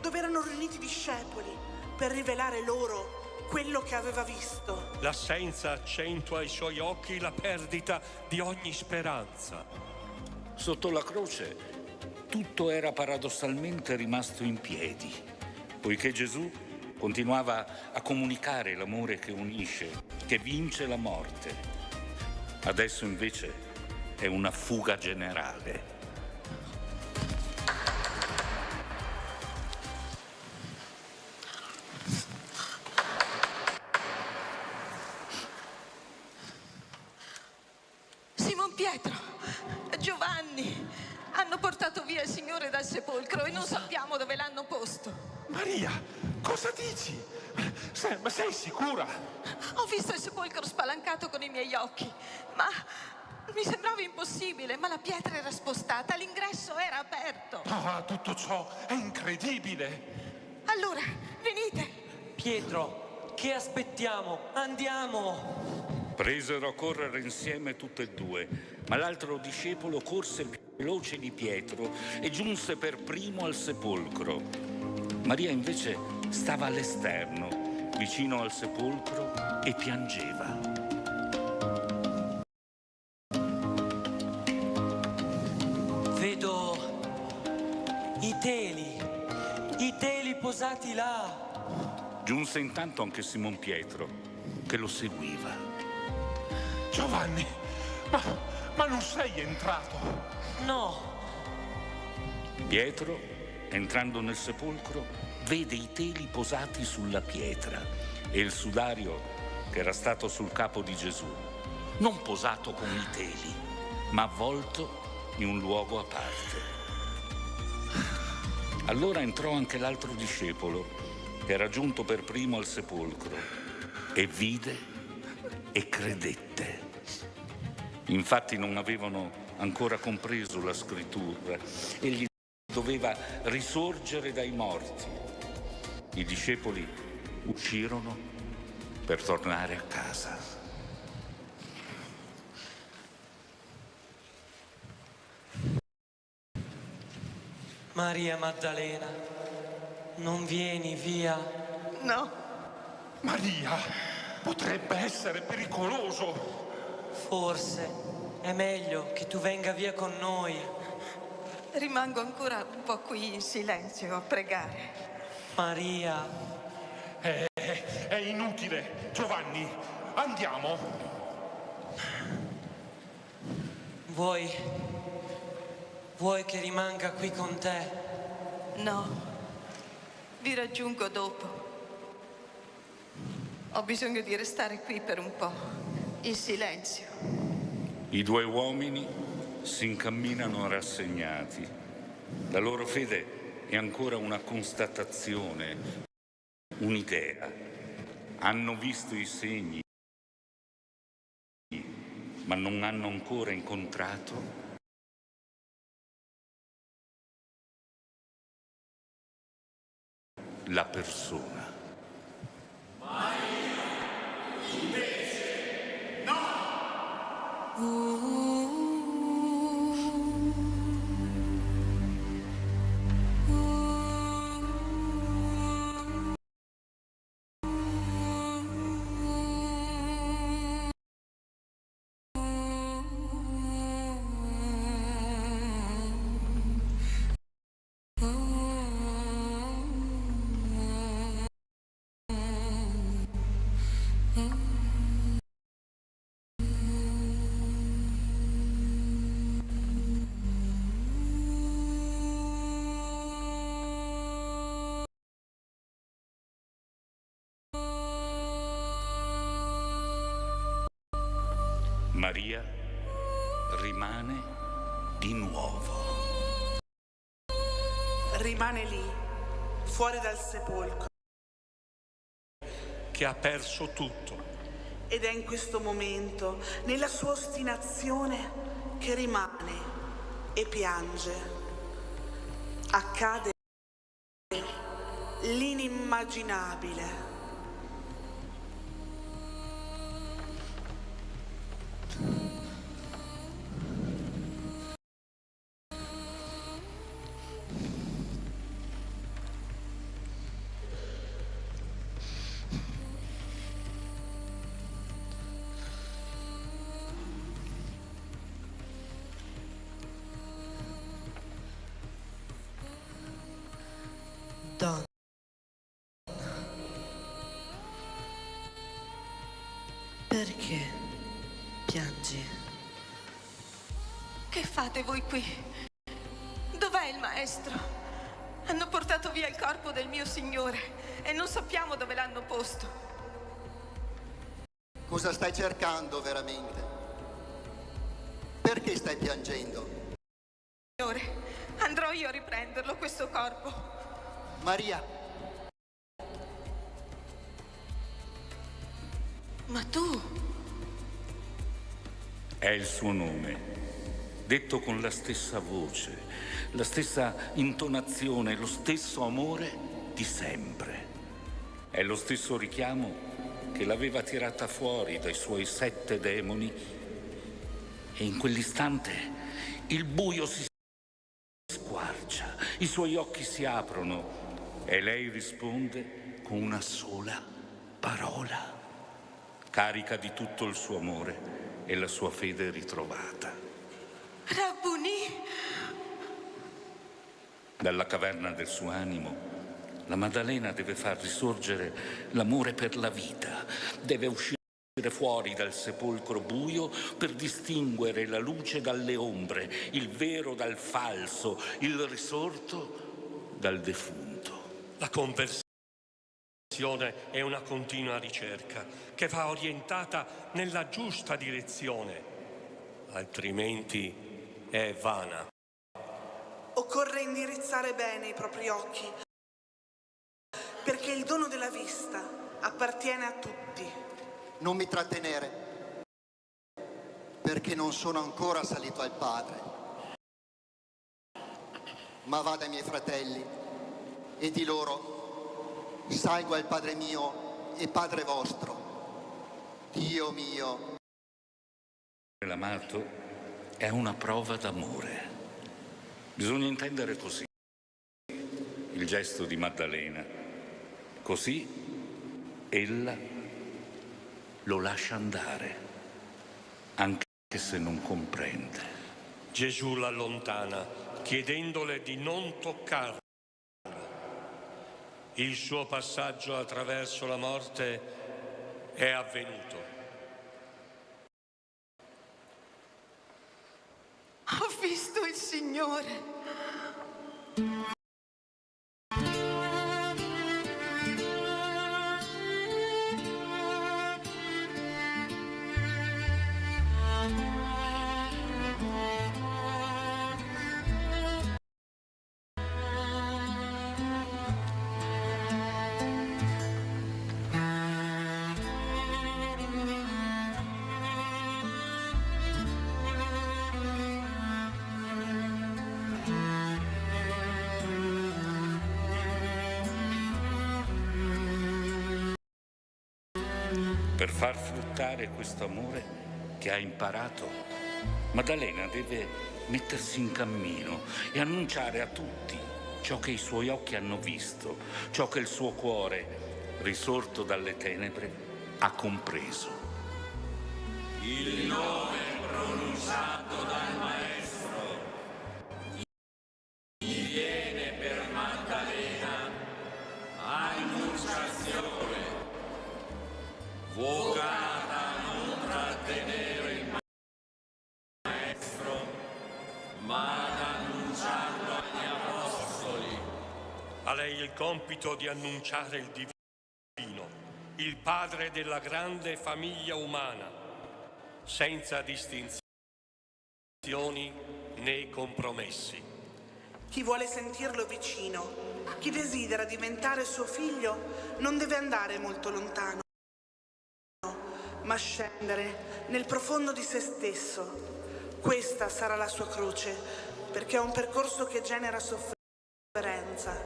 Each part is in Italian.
dove erano riuniti i discepoli, per rivelare loro quello che aveva visto. L'assenza accentua ai suoi occhi la perdita di ogni speranza. Sotto la croce tutto era paradossalmente rimasto in piedi, poiché Gesù continuava a comunicare l'amore che unisce, che vince la morte. Adesso invece è una fuga generale. Simon Pietro, Giovanni, hanno portato via il Signore dal sepolcro e non sappiamo dove l'hanno posto. Maria, cosa dici? Ma sei sicura? Ho visto il sepolcro spalancato con i miei occhi, ma mi sembrava impossibile, ma la pietra era spostata, l'ingresso era aperto. Ah, tutto ciò è incredibile. Allora, venite. Pietro, che aspettiamo? Andiamo! Presero a correre insieme tutte e due, ma l'altro discepolo corse più veloce di Pietro e giunse per primo al sepolcro. Maria invece stava all'esterno, vicino al sepolcro, e piangeva. Vedo i teli posati là. Giunse intanto anche Simon Pietro, che lo seguiva. Giovanni, ma non sei entrato? No. Pietro, entrando nel sepolcro, vede i teli posati sulla pietra e il sudario che era stato sul capo di Gesù, non posato con i teli, ma avvolto in un luogo a parte. Allora entrò anche l'altro discepolo, che era giunto per primo al sepolcro, e vide e credette. Infatti non avevano ancora compreso la scrittura. Egli doveva risorgere dai morti. I discepoli uscirono per tornare a casa. Maria Maddalena, non vieni via? No. Maria, potrebbe essere pericoloso. Forse è meglio che tu venga via con noi. Rimango ancora un po' qui in silenzio a pregare. Maria. È inutile. Giovanni, andiamo. Vuoi che rimanga qui con te? No, vi raggiungo dopo. Ho bisogno di restare qui per un po', in silenzio. I due uomini si incamminano rassegnati. La loro fede è ancora una constatazione, un'idea. Hanno visto i segni, ma non hanno ancora incontrato la persona. Maria rimane di nuovo. Rimane lì, fuori dal sepolcro. Che ha perso tutto. Ed è in questo momento, nella sua ostinazione, che rimane e piange. Accade l'inimmaginabile. Donna, perché piangi? Che fate voi qui? Dov'è il maestro? Hanno portato via il corpo del mio signore e non sappiamo dove l'hanno posto. Cosa stai cercando veramente? Perché stai piangendo? Signore, andrò io a riprenderlo questo corpo. Maria, Ma tu? È il suo nome, detto con la stessa voce, la stessa intonazione, lo stesso amore di sempre. È lo stesso richiamo che l'aveva tirata fuori dai suoi 7 demoni e in quell'istante il buio si squarcia, i suoi occhi si aprono e lei risponde con una sola parola, carica di tutto il suo amore e la sua fede ritrovata. Rabboni! Dalla caverna del suo animo, la Maddalena deve far risorgere l'amore per la vita, deve uscire fuori dal sepolcro buio per distinguere la luce dalle ombre, il vero dal falso, il risorto dal defunto. La conversione è una continua ricerca che va orientata nella giusta direzione, altrimenti è vana. Occorre indirizzare bene i propri occhi, perché il dono della vista appartiene a tutti. non mi trattenere, perché non sono ancora salito al Padre. Ma va dai miei fratelli e di loro: salgo al Padre mio e Padre vostro, Dio mio. L'amato è una prova d'amore. Bisogna intendere così il gesto di Maddalena. Così ella lo lascia andare, anche se non comprende. Gesù l'allontana, chiedendole di non toccarlo. Il suo passaggio attraverso la morte è avvenuto. Ho visto il Signore. Per far fruttare questo amore che ha imparato, Maddalena deve mettersi in cammino e annunciare a tutti ciò che i suoi occhi hanno visto, ciò che il suo cuore, risorto dalle tenebre, ha compreso. Il nome pronunciato dal Maestro gli viene per Maddalena annunciazione. Vocata a non trattenere il Maestro, ma ad annunciarlo agli Apostoli. A lei il compito di annunciare il divino, il padre della grande famiglia umana, senza distinzioni né compromessi. Chi vuole sentirlo vicino, chi desidera diventare suo figlio, non deve andare molto lontano, ma scendere nel profondo di se stesso. Questa sarà la sua croce, perché è un percorso che genera sofferenza,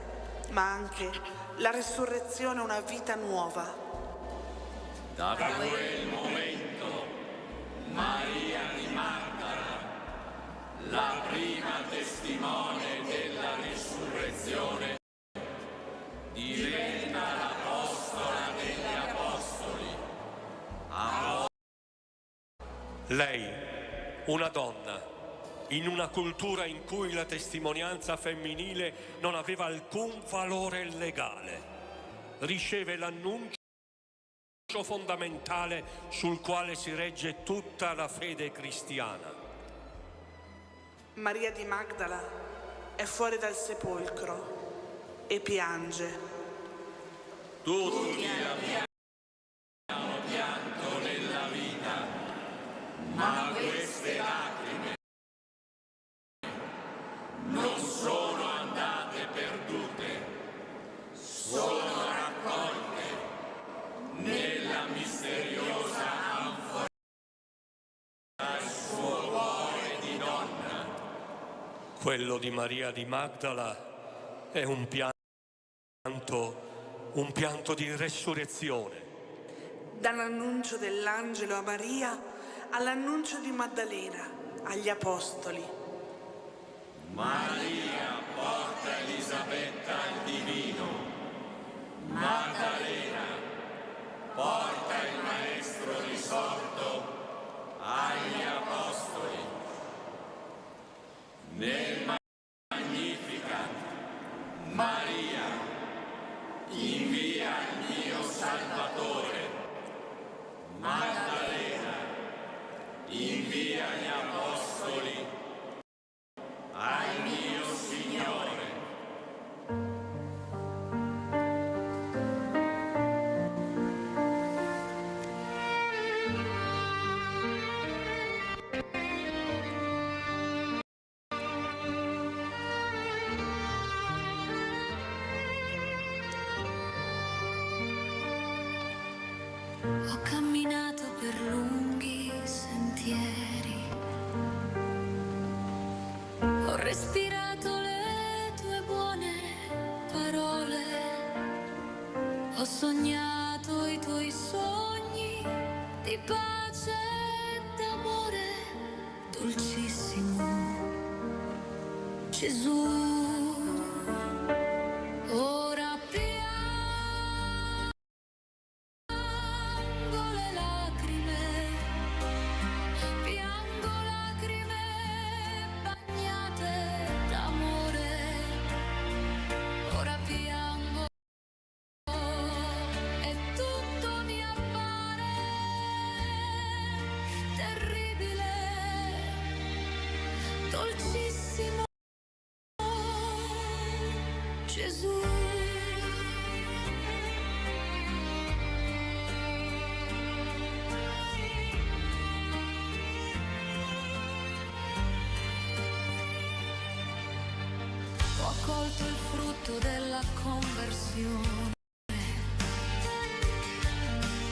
ma anche la resurrezione, una vita nuova. Da quel momento, Maria di Magdala, la prima testimone della risurrezione, diventa l'apostola degli apostoli. Lei, una donna, in una cultura in cui la testimonianza femminile non aveva alcun valore legale, riceve l'annuncio fondamentale sul quale si regge tutta la fede cristiana. Maria di Magdala è fuori dal sepolcro e piange. Tutti abbiamo pianto nella vita, ma queste lacrime non sono andate perdute, sono raccolte nella misteriosa anfora del suo cuore di donna. Quello di Maria di Magdala è un pianto di resurrezione. Dall'annuncio dell'angelo a Maria all'annuncio di Maddalena agli apostoli. Maria porta Elisabetta al divino, Maddalena porta il Maestro risorto agli apostoli. Nel Magnificat, Maria invia il mio Salvatore, Maddalena invia gli apostoli al mio Signore. Ho camminato per lunghi sentieri, ho respirato le tue buone parole, ho sognato i tuoi sogni di pace e d'amore, dolcissimo Gesù. Ora piango lacrime bagnate d'amore, ora piango e tutto mi appare terribile, dolcissimo Gesù. Ho accolto il frutto della conversione,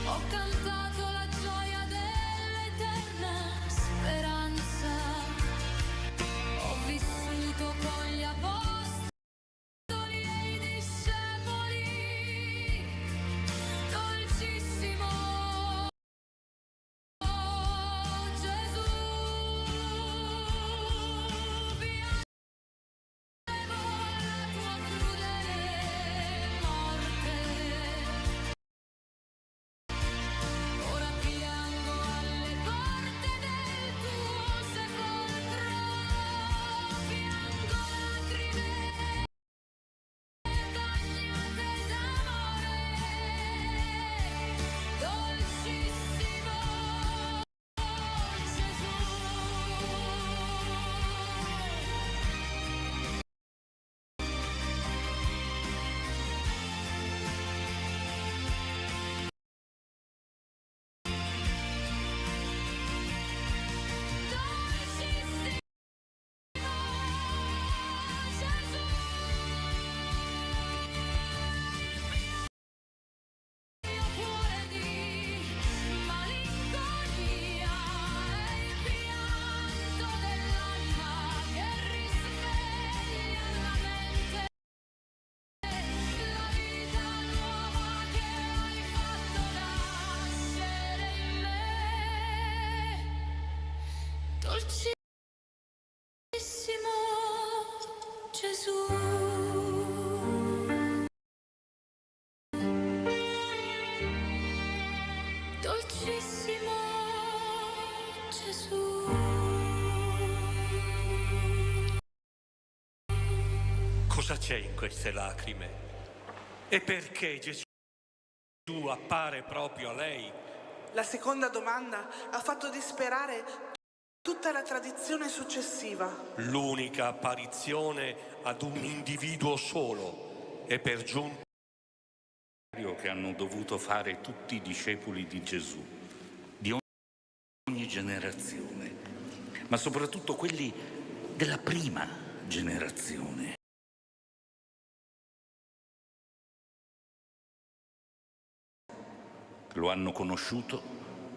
ho cantato la gioia dell'eterna speranza, ho vissuto con gli apostoli e i discepoli, dolcissimo Gesù. Ora piango alle porte del tuo sepolcro, piango lacrime bagnate d'amore, dolcissimo Gesù. Cuore di malinconia e il pianto dell'anima che risveglia la mente, la vita nuova che hai fatto nascere in me, dolcissimo Gesù. Dolcissimo Gesù. c'è in queste lacrime? E perché Gesù appare proprio a lei? La seconda domanda ha fatto disperare tutta la tradizione successiva. L'unica apparizione ad un individuo solo e per giunta che hanno dovuto fare tutti i discepoli di Gesù, di ogni generazione, ma soprattutto quelli della prima generazione. Lo hanno conosciuto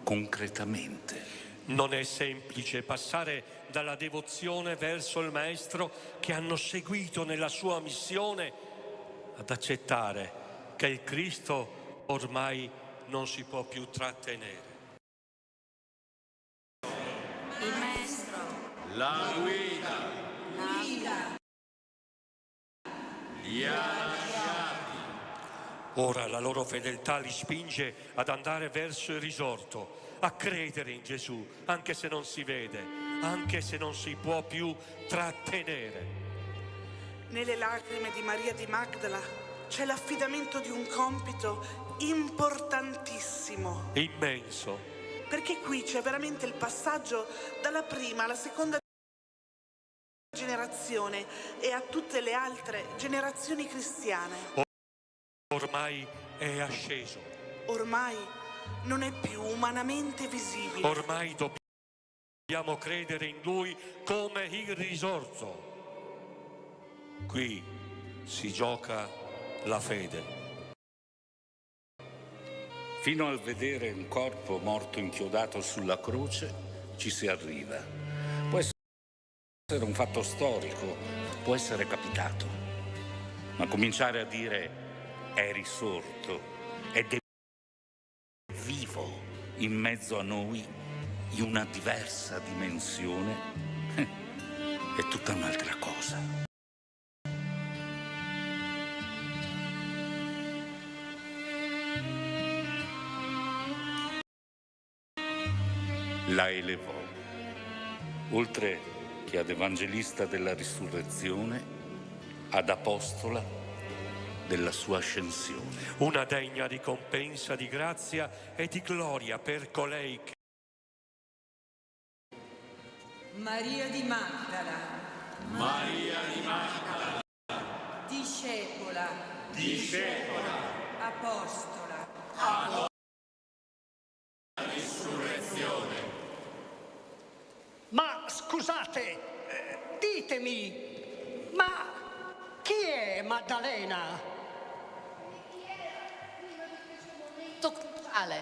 concretamente. Non è semplice passare dalla devozione verso il Maestro che hanno seguito nella sua missione ad accettare che il Cristo ormai non si può più trattenere. Il maestro. La guida. Li ha lasciati. Ora la loro fedeltà li spinge ad andare verso il risorto, a credere in Gesù, anche se non si vede, anche se non si può più trattenere. Nelle lacrime di Maria di Magdala c'è l'affidamento di un compito importantissimo. Immenso. Perché qui c'è veramente il passaggio dalla prima alla seconda generazione e a tutte le altre generazioni cristiane. Ormai è asceso. Ormai non è più umanamente visibile. Ormai dobbiamo credere in Lui come il risorto. Qui si gioca la fede. Fino al vedere un corpo morto inchiodato sulla croce ci si arriva. Può essere un fatto storico, può essere capitato, ma cominciare a dire è risorto ed è vivo in mezzo a noi in una diversa dimensione è tutta un'altra cosa. La elevò, oltre che ad evangelista della risurrezione, ad apostola della sua ascensione. Una degna ricompensa di grazia e di gloria per colei che Maria di Magdala. Maria di Magdala. Discepola. Discepola. Apostola. Apostola. Risurrezione. Ma scusate, ditemi, ma chi è Maddalena? Cruciale.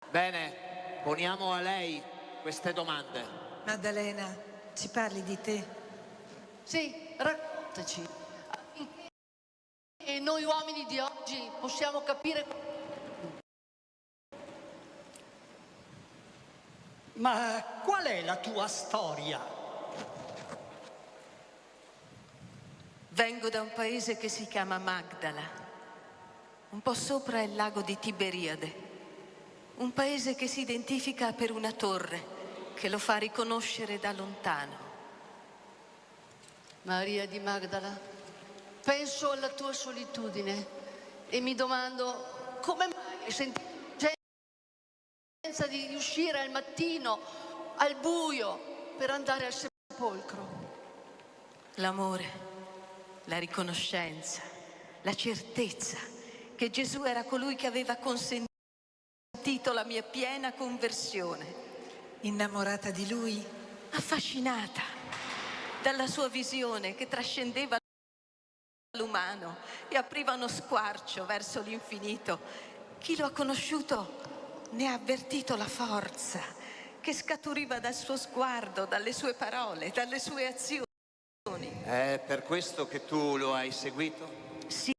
Bene, poniamo a lei queste domande. Maddalena, ci parli di te? Sì, raccontaci. E noi uomini di oggi possiamo capire. Ma qual è la tua storia? Vengo da un paese che si chiama Magdala, un po' sopra il lago di Tiberiade, un paese che si identifica per una torre che lo fa riconoscere da lontano. Maria di Magdala, penso alla tua solitudine e mi domando come mai senti senza di uscire al mattino, al buio, per andare al sepolcro. L'amore, la riconoscenza, la certezza che Gesù era colui che aveva consentito la mia piena conversione. Innamorata di Lui? Affascinata dalla sua visione che trascendeva l'umano e apriva uno squarcio verso l'infinito. Chi lo ha conosciuto ne ha avvertito la forza che scaturiva dal suo sguardo, dalle sue parole, dalle sue azioni. È per questo che tu lo hai seguito? Sì.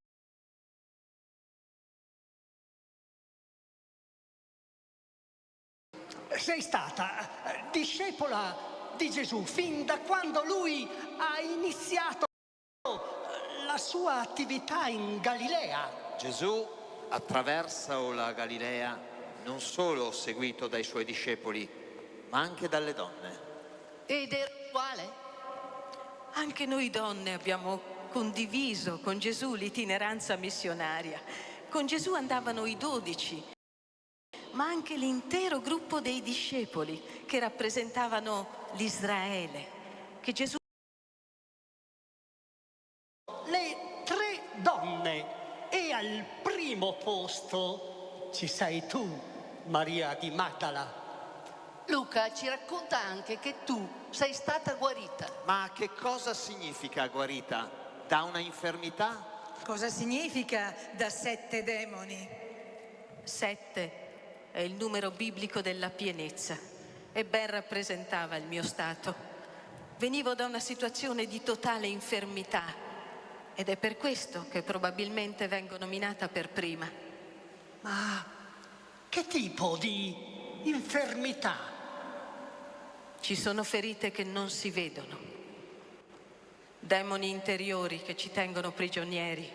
Sei stata discepola di Gesù fin da quando lui ha iniziato la sua attività in Galilea. Gesù attraversa la Galilea non solo seguito dai suoi discepoli, ma anche dalle donne. Ed era uguale? Anche noi donne abbiamo condiviso con Gesù l'itineranza missionaria. Con Gesù andavano i 12, ma anche l'intero gruppo dei discepoli che rappresentavano l'Israele, che Gesù... Le 3 donne, e al primo posto ci sei tu, Maria di Magdala. Luca ci racconta anche che tu sei stata guarita. Ma che cosa significa guarita? Da una infermità? Cosa significa da 7 demoni? 7 è il numero biblico della pienezza e ben rappresentava il mio stato. Venivo da una situazione di totale infermità ed è per questo che probabilmente vengo nominata per prima. Ma che tipo di infermità? Ci sono ferite che non si vedono, demoni interiori che ci tengono prigionieri,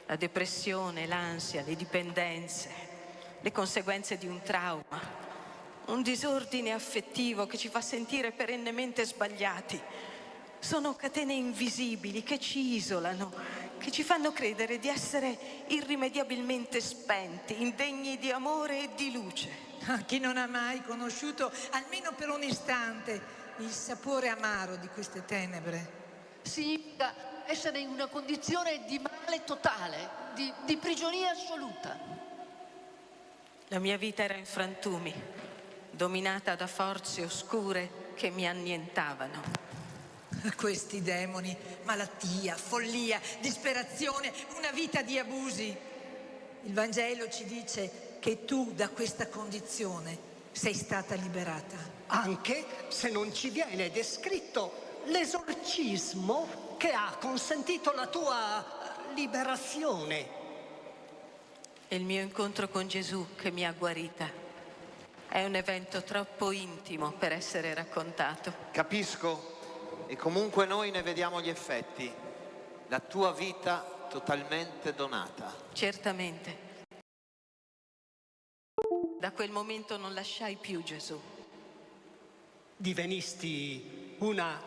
la depressione, l'ansia, le dipendenze, le conseguenze di un trauma, un disordine affettivo che ci fa sentire perennemente sbagliati. Sono catene invisibili che ci isolano, che ci fanno credere di essere irrimediabilmente spenti, indegni di amore e di luce. Chi non ha mai conosciuto, almeno per un istante, il sapore amaro di queste tenebre? Significa essere in una condizione di male totale, di prigionia assoluta. La mia vita era in frantumi, dominata da forze oscure che mi annientavano. Questi demoni, malattia, follia, disperazione, una vita di abusi. Il Vangelo ci dice che tu da questa condizione sei stata liberata. Anche se non ci viene descritto l'esorcismo che ha consentito la tua liberazione. È il mio incontro con Gesù che mi ha guarita. È un evento troppo intimo per essere raccontato. Capisco, e comunque noi ne vediamo gli effetti. La tua vita totalmente donata. Certamente. Da quel momento non lasciai più Gesù. Divenisti una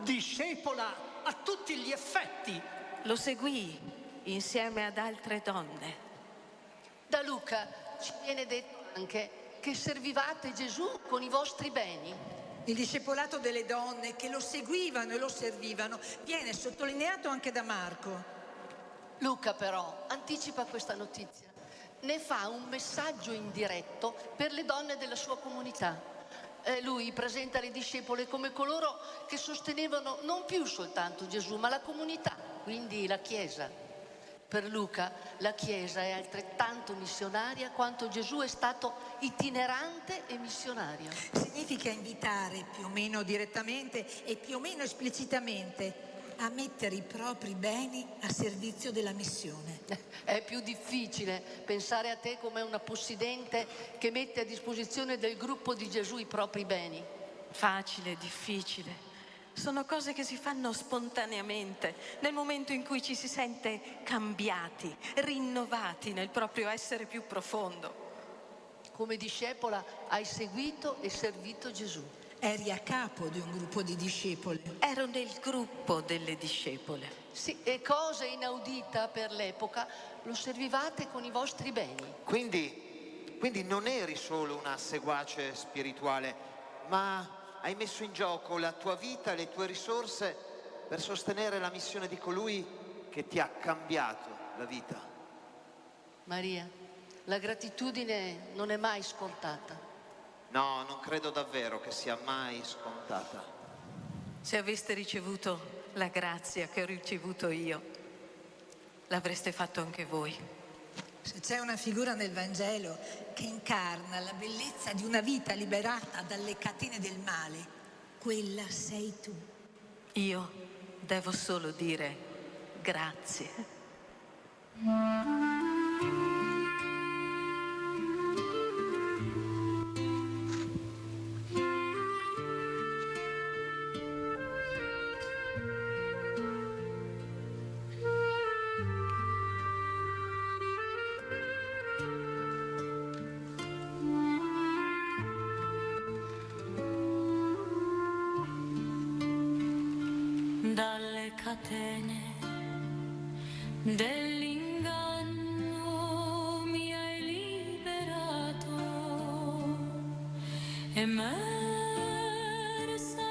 discepola a tutti gli effetti. Lo seguii insieme ad altre donne. Da Luca ci viene detto anche che servivate Gesù con i vostri beni. Il discepolato delle donne che lo seguivano e lo servivano viene sottolineato anche da Marco. Luca però anticipa questa notizia. Ne fa un messaggio indiretto per le donne della sua comunità. Lui presenta le discepole come coloro che sostenevano non più soltanto Gesù, ma la comunità, quindi la Chiesa. Per Luca la Chiesa è altrettanto missionaria quanto Gesù è stato itinerante e missionario. Significa invitare più o meno direttamente e più o meno esplicitamente a mettere i propri beni a servizio della missione. È più difficile pensare a te come una possidente che mette a disposizione del gruppo di Gesù i propri beni. Facile, difficile. Sono cose che si fanno spontaneamente nel momento in cui ci si sente cambiati, rinnovati nel proprio essere più profondo. Come discepola hai seguito e servito Gesù. Eri a capo di un gruppo di discepole. Ero nel gruppo delle discepole. Sì, e cosa inaudita per l'epoca, lo servivate con i vostri beni. Quindi non eri solo una seguace spirituale, ma hai messo in gioco la tua vita e le tue risorse per sostenere la missione di colui che ti ha cambiato la vita. Maria, la gratitudine non è mai scontata. No, non credo davvero che sia mai scontata. Se aveste ricevuto la grazia che ho ricevuto io, l'avreste fatto anche voi. Se c'è una figura nel Vangelo che incarna la bellezza di una vita liberata dalle catene del male, quella sei tu. Io devo solo dire grazie. Dalle catene Dell'inganno mi hai liberato, emersa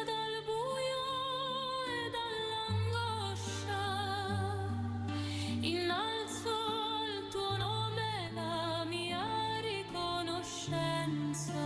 dal buio e dall'angoscia, innalzo al tuo nome la mia riconoscenza.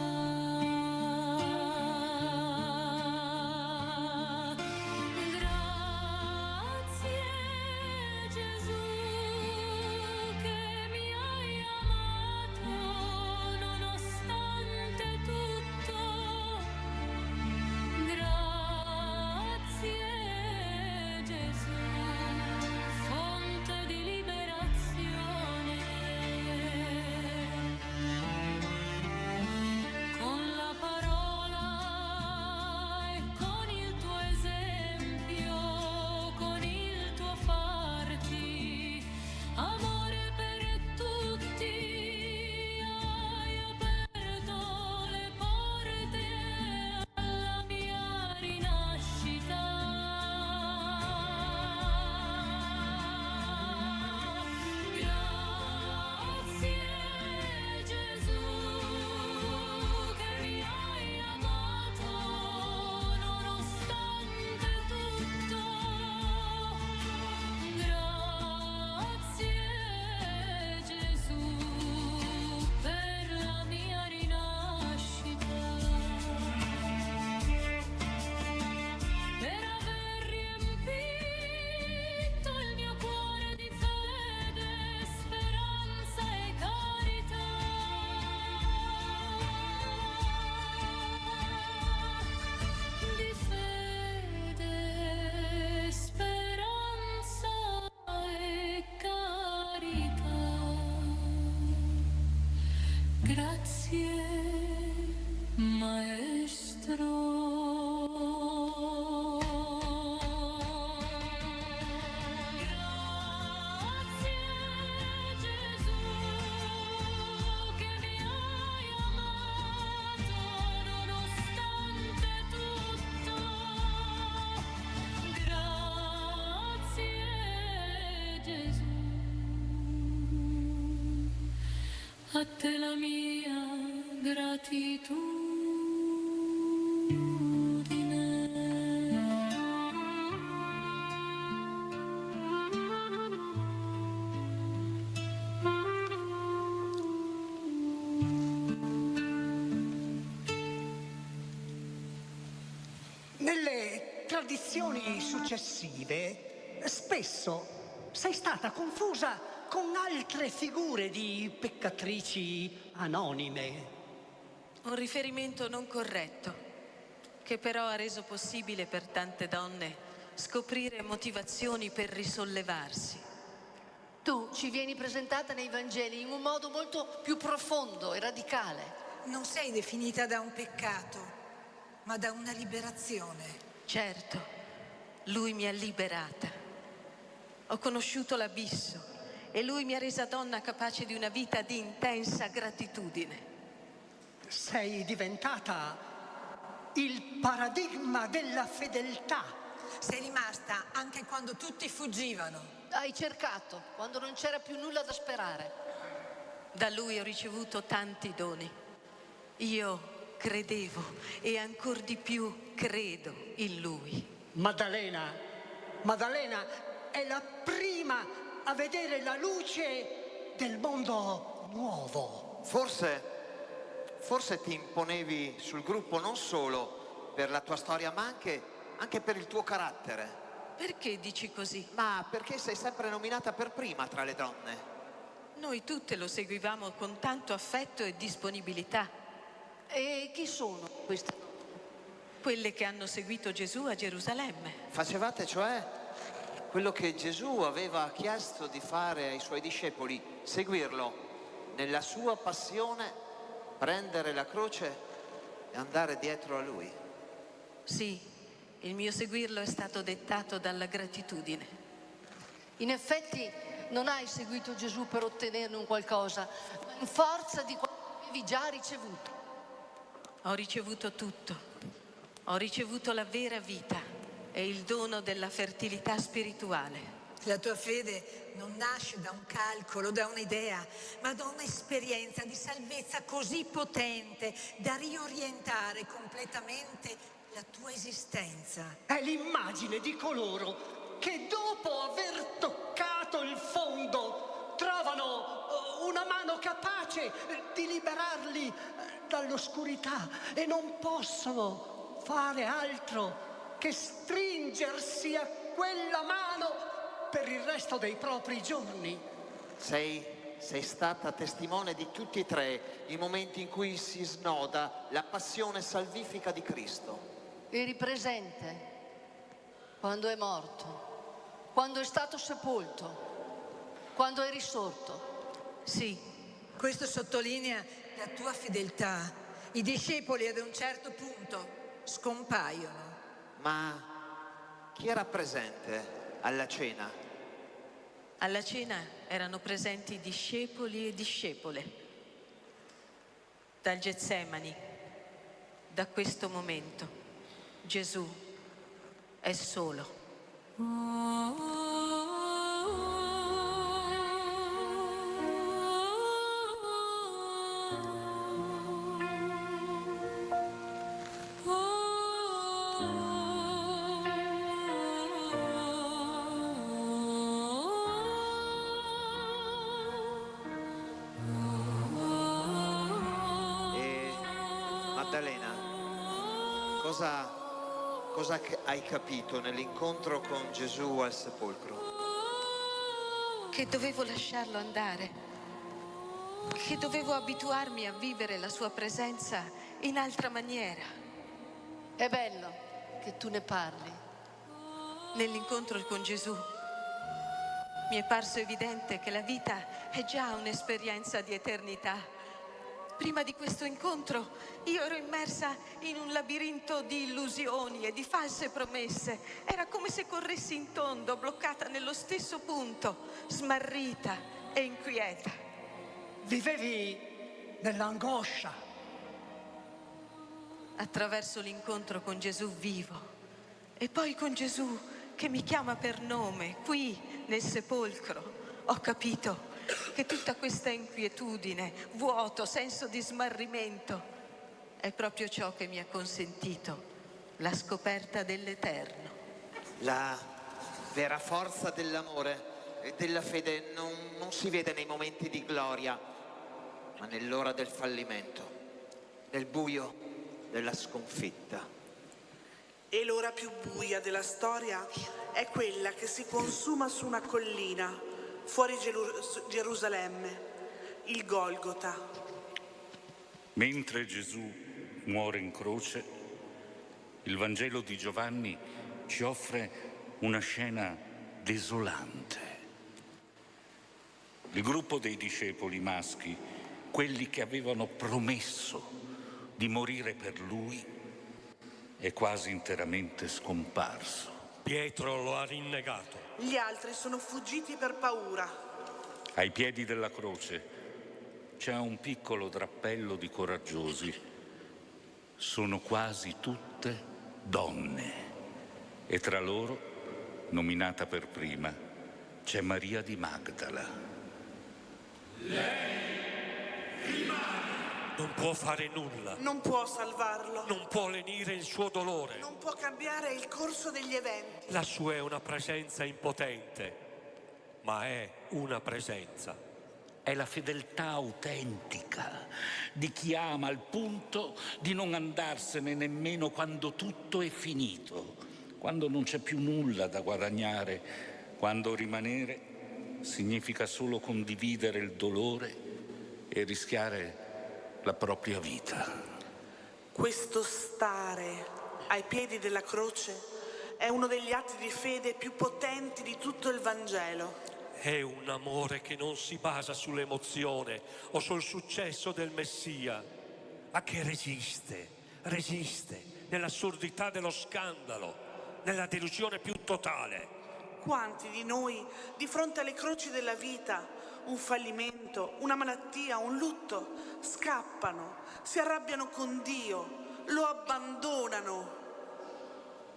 Grazie, Maestro. A te la mia gratitudine. Nelle tradizioni successive, spesso sei stata confusa con altre figure di peccatrici anonime. Un riferimento non corretto, che però ha reso possibile per tante donne scoprire motivazioni per risollevarsi. Tu ci vieni presentata nei Vangeli in un modo molto più profondo e radicale. Non sei definita da un peccato, ma da una liberazione. Certo, lui mi ha liberata. Ho conosciuto l'abisso e lui mi ha resa donna capace di una vita di intensa gratitudine. Sei diventata il paradigma della fedeltà. Sei rimasta anche quando tutti fuggivano. Hai cercato quando non c'era più nulla da sperare. Da lui ho ricevuto tanti doni. Io credevo e ancor di più credo in lui. Maddalena è la prima a vedere la luce del mondo nuovo. Forse ti imponevi sul gruppo non solo per la tua storia, ma anche per il tuo carattere. Perché dici così? Ma perché sei sempre nominata per prima tra le donne. Noi tutte lo seguivamo con tanto affetto e disponibilità. E chi sono queste? Quelle che hanno seguito Gesù a Gerusalemme. Facevate cioè quello che Gesù aveva chiesto di fare ai suoi discepoli, seguirlo nella sua passione, prendere la croce e andare dietro a lui. Sì, il mio seguirlo è stato dettato dalla gratitudine. In effetti non hai seguito Gesù per ottenerne un qualcosa, ma in forza di quello che avevi già ricevuto. Ho ricevuto tutto. Ho ricevuto la vera vita e il dono della fertilità spirituale. La tua fede non nasce da un calcolo, da un'idea, ma da un'esperienza di salvezza così potente da riorientare completamente la tua esistenza. È l'immagine di coloro che dopo aver toccato il fondo trovano una mano capace di liberarli dall'oscurità e non possono fare altro che stringersi a quella mano per il resto dei propri giorni. Sei stata testimone di tutti e tre i momenti in cui si snoda la passione salvifica di Cristo. Eri presente quando è morto, quando è stato sepolto, quando è risorto. Sì, questo sottolinea la tua fedeltà. I discepoli ad un certo punto scompaiono. Ma chi era presente alla cena? Alla cena erano presenti discepoli e discepole. Dal Getsemani, da questo momento, Gesù è solo. Maddalena, cosa hai capito nell'incontro con Gesù al sepolcro? Che dovevo lasciarlo andare, che dovevo abituarmi a vivere la sua presenza in altra maniera. È bello che tu ne parli. Nell'incontro con Gesù mi è parso evidente che la vita è già un'esperienza di eternità. Prima di questo incontro io ero immersa in un labirinto di illusioni e di false promesse. Era come se corressi in tondo, bloccata nello stesso punto, smarrita e inquieta. Vivevi nell'angoscia. Attraverso l'incontro con Gesù vivo. E poi con Gesù che mi chiama per nome, qui nel sepolcro, ho capito che tutta questa inquietudine, vuoto, senso di smarrimento è proprio ciò che mi ha consentito la scoperta dell'Eterno. La vera forza dell'amore e della fede non si vede nei momenti di gloria, ma nell'ora del fallimento, nel buio della sconfitta. E l'ora più buia della storia è quella che si consuma su una collina fuori Gerusalemme, il Golgota. Mentre Gesù muore in croce, il Vangelo di Giovanni ci offre una scena desolante. Il gruppo dei discepoli maschi, quelli che avevano promesso di morire per lui, è quasi interamente scomparso. Pietro lo ha rinnegato. Gli altri sono fuggiti per paura. Ai piedi della croce c'è un piccolo drappello di coraggiosi. Sono quasi tutte donne. E tra loro, nominata per prima, c'è Maria di Magdala. Lei rimane. Non può fare nulla. Non può salvarlo. Non può lenire il suo dolore. Non può cambiare il corso degli eventi. La sua è una presenza impotente, ma è una presenza. È la fedeltà autentica di chi ama al punto di non andarsene nemmeno quando tutto è finito, quando non c'è più nulla da guadagnare, quando rimanere significa solo condividere il dolore e rischiare la propria vita. Questo stare ai piedi della croce è uno degli atti di fede più potenti di tutto il Vangelo. È un amore che non si basa sull'emozione o sul successo del Messia, ma che resiste nell'assurdità dello scandalo, nella delusione più totale. Quanti di noi, di fronte alle croci della vita, un fallimento, una malattia, un lutto, scappano, si arrabbiano con Dio, lo abbandonano.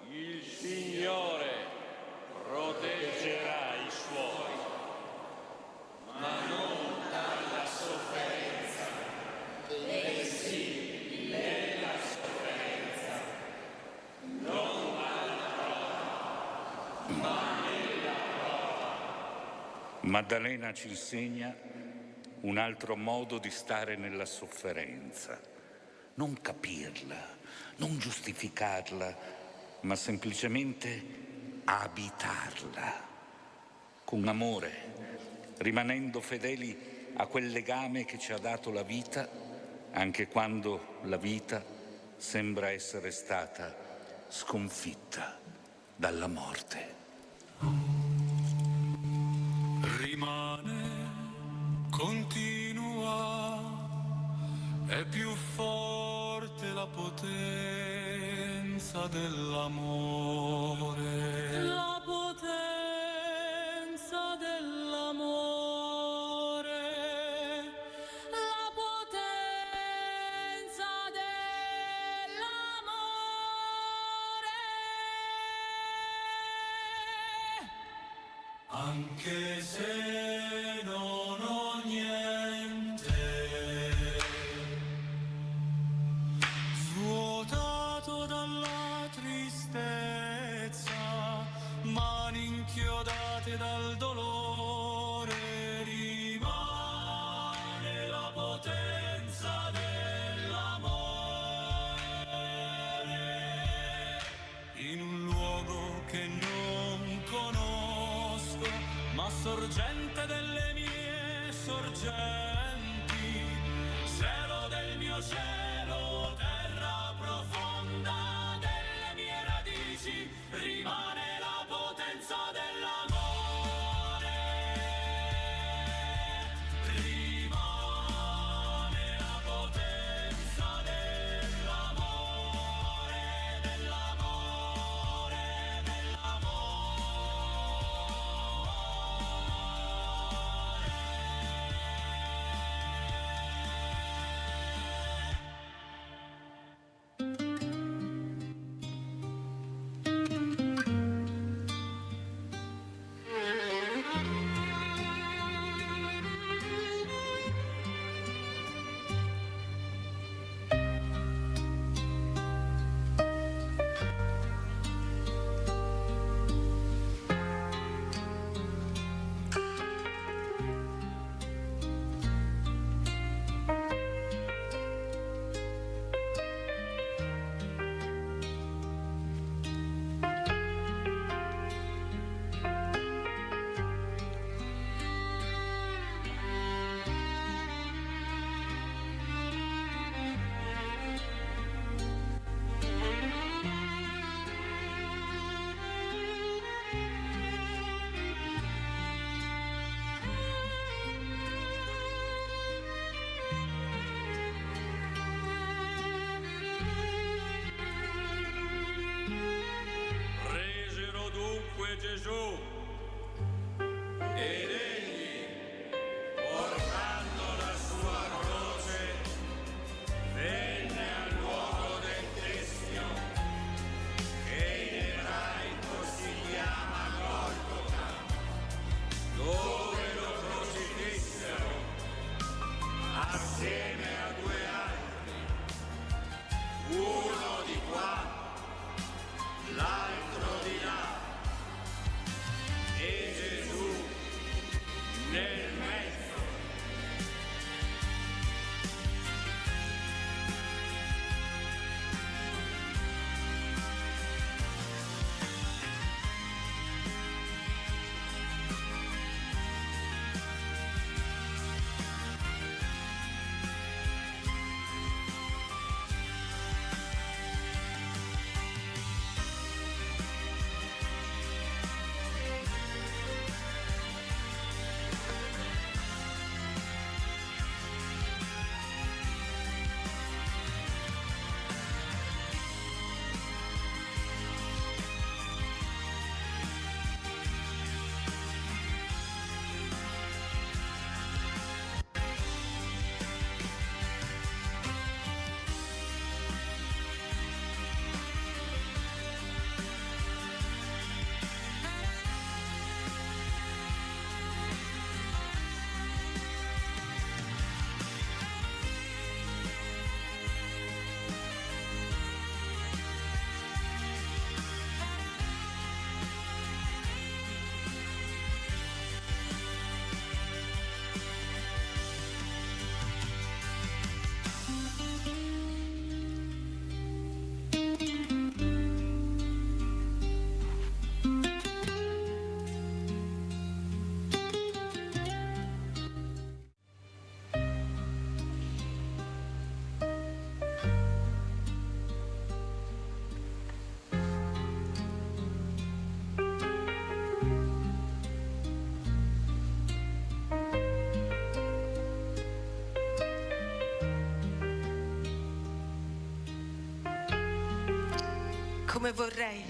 Il Signore proteggerà i suoi, ma non dalla sofferenza, bensì nella sofferenza, non alla prova, ma nella prova. Maddalena ci insegna un altro modo di stare nella sofferenza, non capirla, non giustificarla, ma semplicemente abitarla con amore, rimanendo fedeli a quel legame che ci ha dato la vita, anche quando la vita sembra essere stata sconfitta dalla morte. Rimane, continua, è più forte la potenza dell'amore. La potenza dell'amore, la potenza dell'amore. Anche se non ho niente, svuotato dalla tristezza, mani inchiodate dal dolore, rimane la potenza dell'amore. In un luogo che non conosco, ma sorgente delle mie sorgenti, cielo del mio cielo, terra profonda delle mie radici, rimane la potenza dell'amore, rimane la potenza dell'amore, dell'amore, Presero dunque Gesù ed egli, portando la sua croce, venne al luogo del teschio, che in ebraico si chiama Golgota, dove lo crocifissero assieme a due altri, uno di qua, l'altro di là, e Gesù nel mezzo. Come vorrei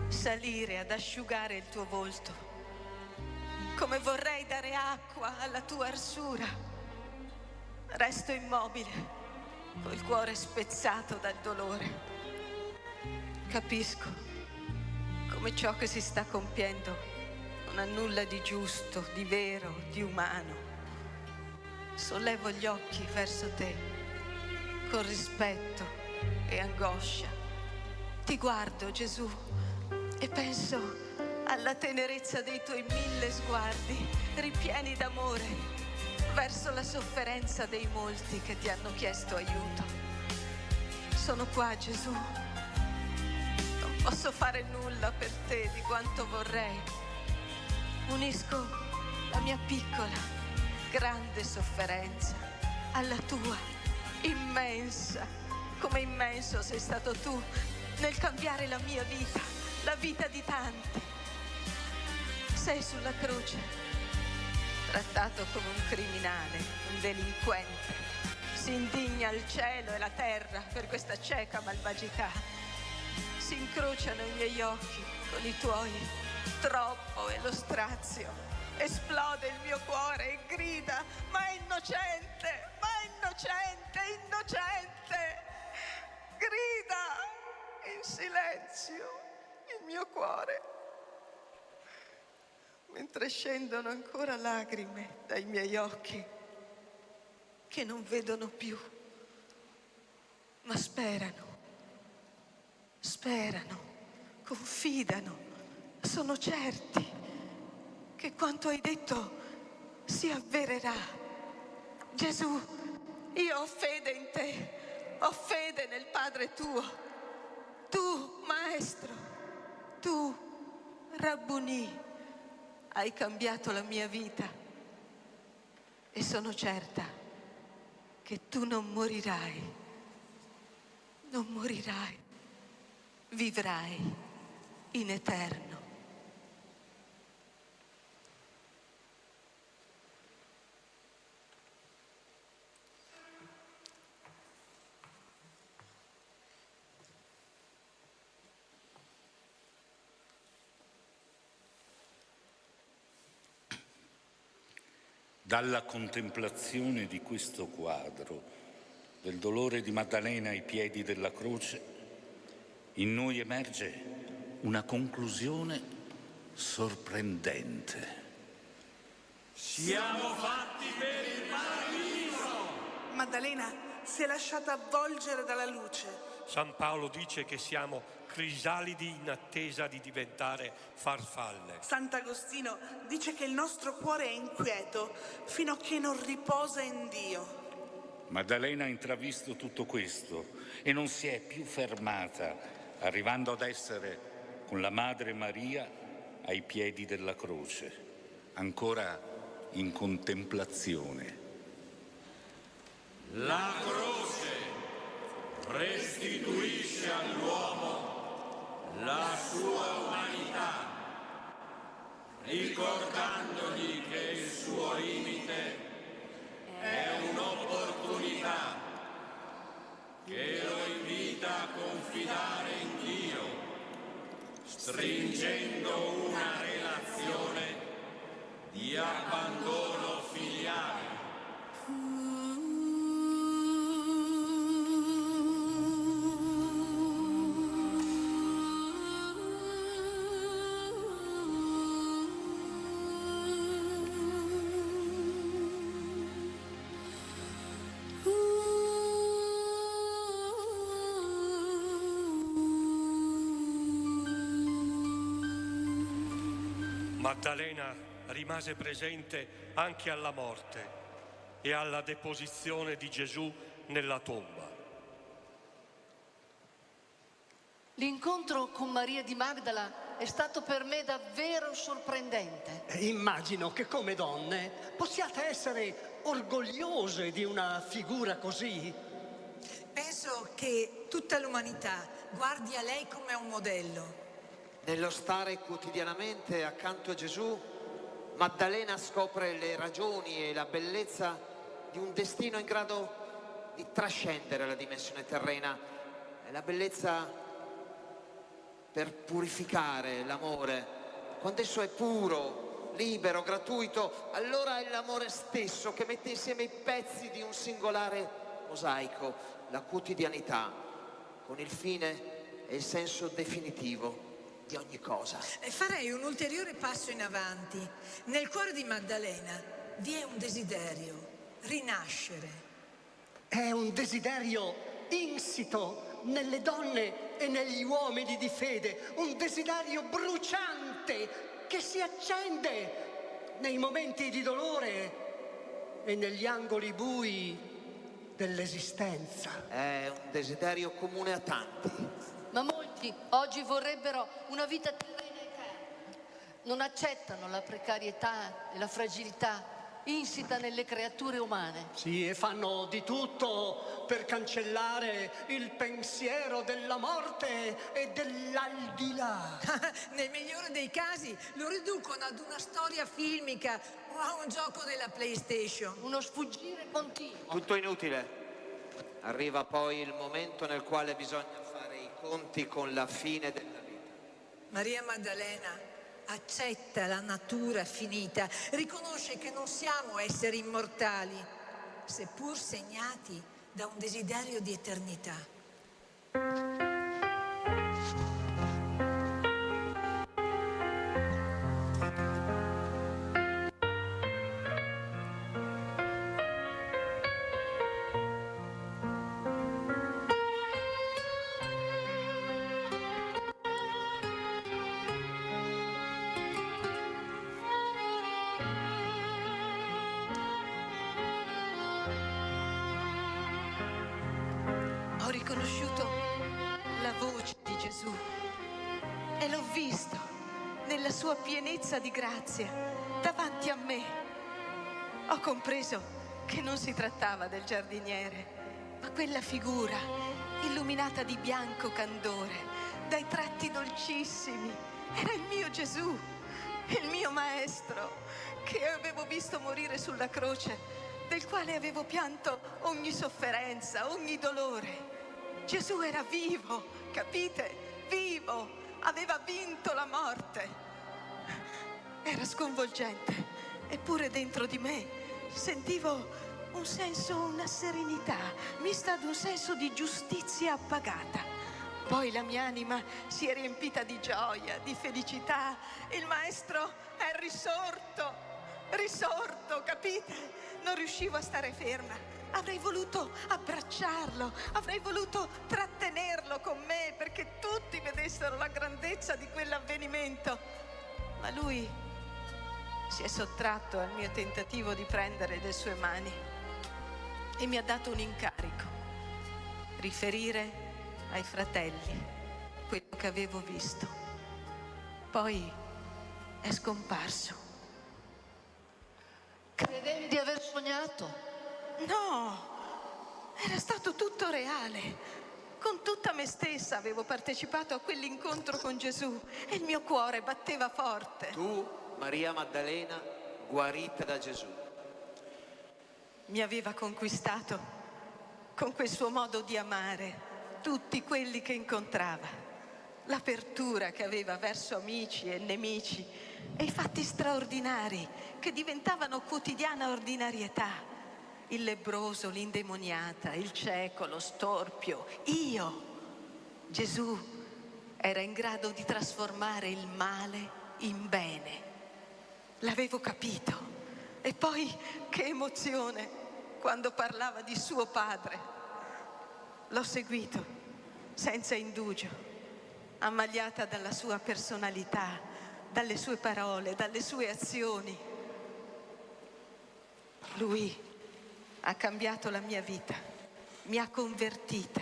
salire ad asciugare il tuo volto. Come vorrei dare acqua alla tua arsura. Resto immobile, col cuore spezzato dal dolore. Capisco come ciò che si sta compiendo non ha nulla di giusto, di vero, di umano. Sollevo gli occhi verso te con rispetto e angoscia. Ti guardo, Gesù, e penso alla tenerezza dei tuoi 1000 sguardi ripieni d'amore verso la sofferenza dei molti che ti hanno chiesto aiuto. Sono qua, Gesù. Non posso fare nulla per te di quanto vorrei. Unisco la mia piccola, grande sofferenza alla tua immensa. Come immenso sei stato tu nel cambiare la mia vita, la vita di tanti. Sei sulla croce, trattato come un criminale, un delinquente. Si indigna il cielo e la terra per questa cieca malvagità. Si incrociano i miei occhi con i tuoi, troppo è lo strazio. Esplode il mio cuore e grida: ma è innocente, ma è innocente, innocente! Grida in silenzio il mio cuore, mentre scendono ancora lacrime dai miei occhi che non vedono più, ma sperano, confidano, sono certi che quanto hai detto si avvererà. Gesù, io ho fede in te, ho fede nel Padre tuo. Tu, Maestro, tu, Rabbuni, hai cambiato la mia vita e sono certa che tu non morirai, vivrai in eterno. Dalla contemplazione di questo quadro del dolore di Maddalena ai piedi della croce, in noi emerge una conclusione sorprendente. Siamo fatti per il paradiso! Maddalena si è lasciata avvolgere dalla luce. San Paolo dice che siamo crisalidi in attesa di diventare farfalle. Sant'Agostino dice che il nostro cuore è inquieto fino a che non riposa in Dio. Maddalena ha intravisto tutto questo e non si è più fermata, arrivando ad essere con la Madre Maria ai piedi della croce, ancora in contemplazione. La croce restituisce all'uomo la sua umanità, ricordandogli che il suo limite è un'opportunità che lo invita a confidare in Dio, stringendo una relazione di abbandono filiale. Maddalena rimase presente anche alla morte e alla deposizione di Gesù nella tomba. L'incontro con Maria di Magdala è stato per me davvero sorprendente. Immagino che come donne possiate essere orgogliose di una figura così. Penso che tutta l'umanità guardi a lei come a un modello. Nello stare quotidianamente accanto a Gesù, Maddalena scopre le ragioni e la bellezza di un destino in grado di trascendere la dimensione terrena, la bellezza per purificare l'amore. Quando esso è puro, libero, gratuito, allora è l'amore stesso che mette insieme i pezzi di un singolare mosaico, la quotidianità, con il fine e il senso definitivo di ogni cosa. Farei un ulteriore passo in avanti. Nel cuore di Maddalena vi è un desiderio: rinascere. È un desiderio insito nelle donne e negli uomini di fede, un desiderio bruciante che si accende nei momenti di dolore e negli angoli bui dell'esistenza. È un desiderio comune a tanti. Ma molti oggi vorrebbero una vita terrena e carne. Non accettano la precarietà e la fragilità insita nelle creature umane. Sì, e fanno di tutto per cancellare il pensiero della morte e dell'aldilà. Nel migliore dei casi lo riducono ad una storia filmica o a un gioco della PlayStation. Uno sfuggire continuo. Tutto inutile. Arriva poi il momento nel quale bisogna fare i conti con la fine della vita. Maria Maddalena accetta la natura finita, riconosce che non siamo esseri immortali, seppur segnati da un desiderio di eternità. Ho riconosciuto la voce di Gesù e l'ho visto nella sua pienezza di grazia davanti a me. Ho compreso che non si trattava del giardiniere, ma quella figura illuminata di bianco candore, dai tratti dolcissimi, era il mio Gesù, il mio maestro, che avevo visto morire sulla croce, del quale avevo pianto ogni sofferenza, ogni dolore. Gesù era vivo, capite? Vivo, aveva vinto la morte. Era sconvolgente, eppure dentro di me sentivo un senso, una serenità, mista ad un senso di giustizia appagata. Poi la mia anima si è riempita di gioia, di felicità. Il maestro è risorto, capite? Non riuscivo a stare ferma. Avrei voluto abbracciarlo, avrei voluto trattenerlo con me perché tutti vedessero la grandezza di quell'avvenimento. Ma lui si è sottratto al mio tentativo di prendere le sue mani e mi ha dato un incarico: riferire ai fratelli quello che avevo visto. Poi è scomparso. Credevi di aver sognato? No, era stato tutto reale. Con tutta me stessa avevo partecipato a quell'incontro con Gesù e il mio cuore batteva forte. Tu, Maria Maddalena, guarita da Gesù. Mi aveva conquistato con quel suo modo di amare tutti quelli che incontrava, l'apertura che aveva verso amici e nemici e i fatti straordinari che diventavano quotidiana ordinarietà. Il lebbroso, l'indemoniata, il cieco, lo storpio, io. Gesù era in grado di trasformare il male in bene. L'avevo capito. E poi che emozione quando parlava di suo padre. L'ho seguito senza indugio, ammagliata dalla sua personalità, dalle sue parole, dalle sue azioni. Lui ha cambiato la mia vita, mi ha convertita,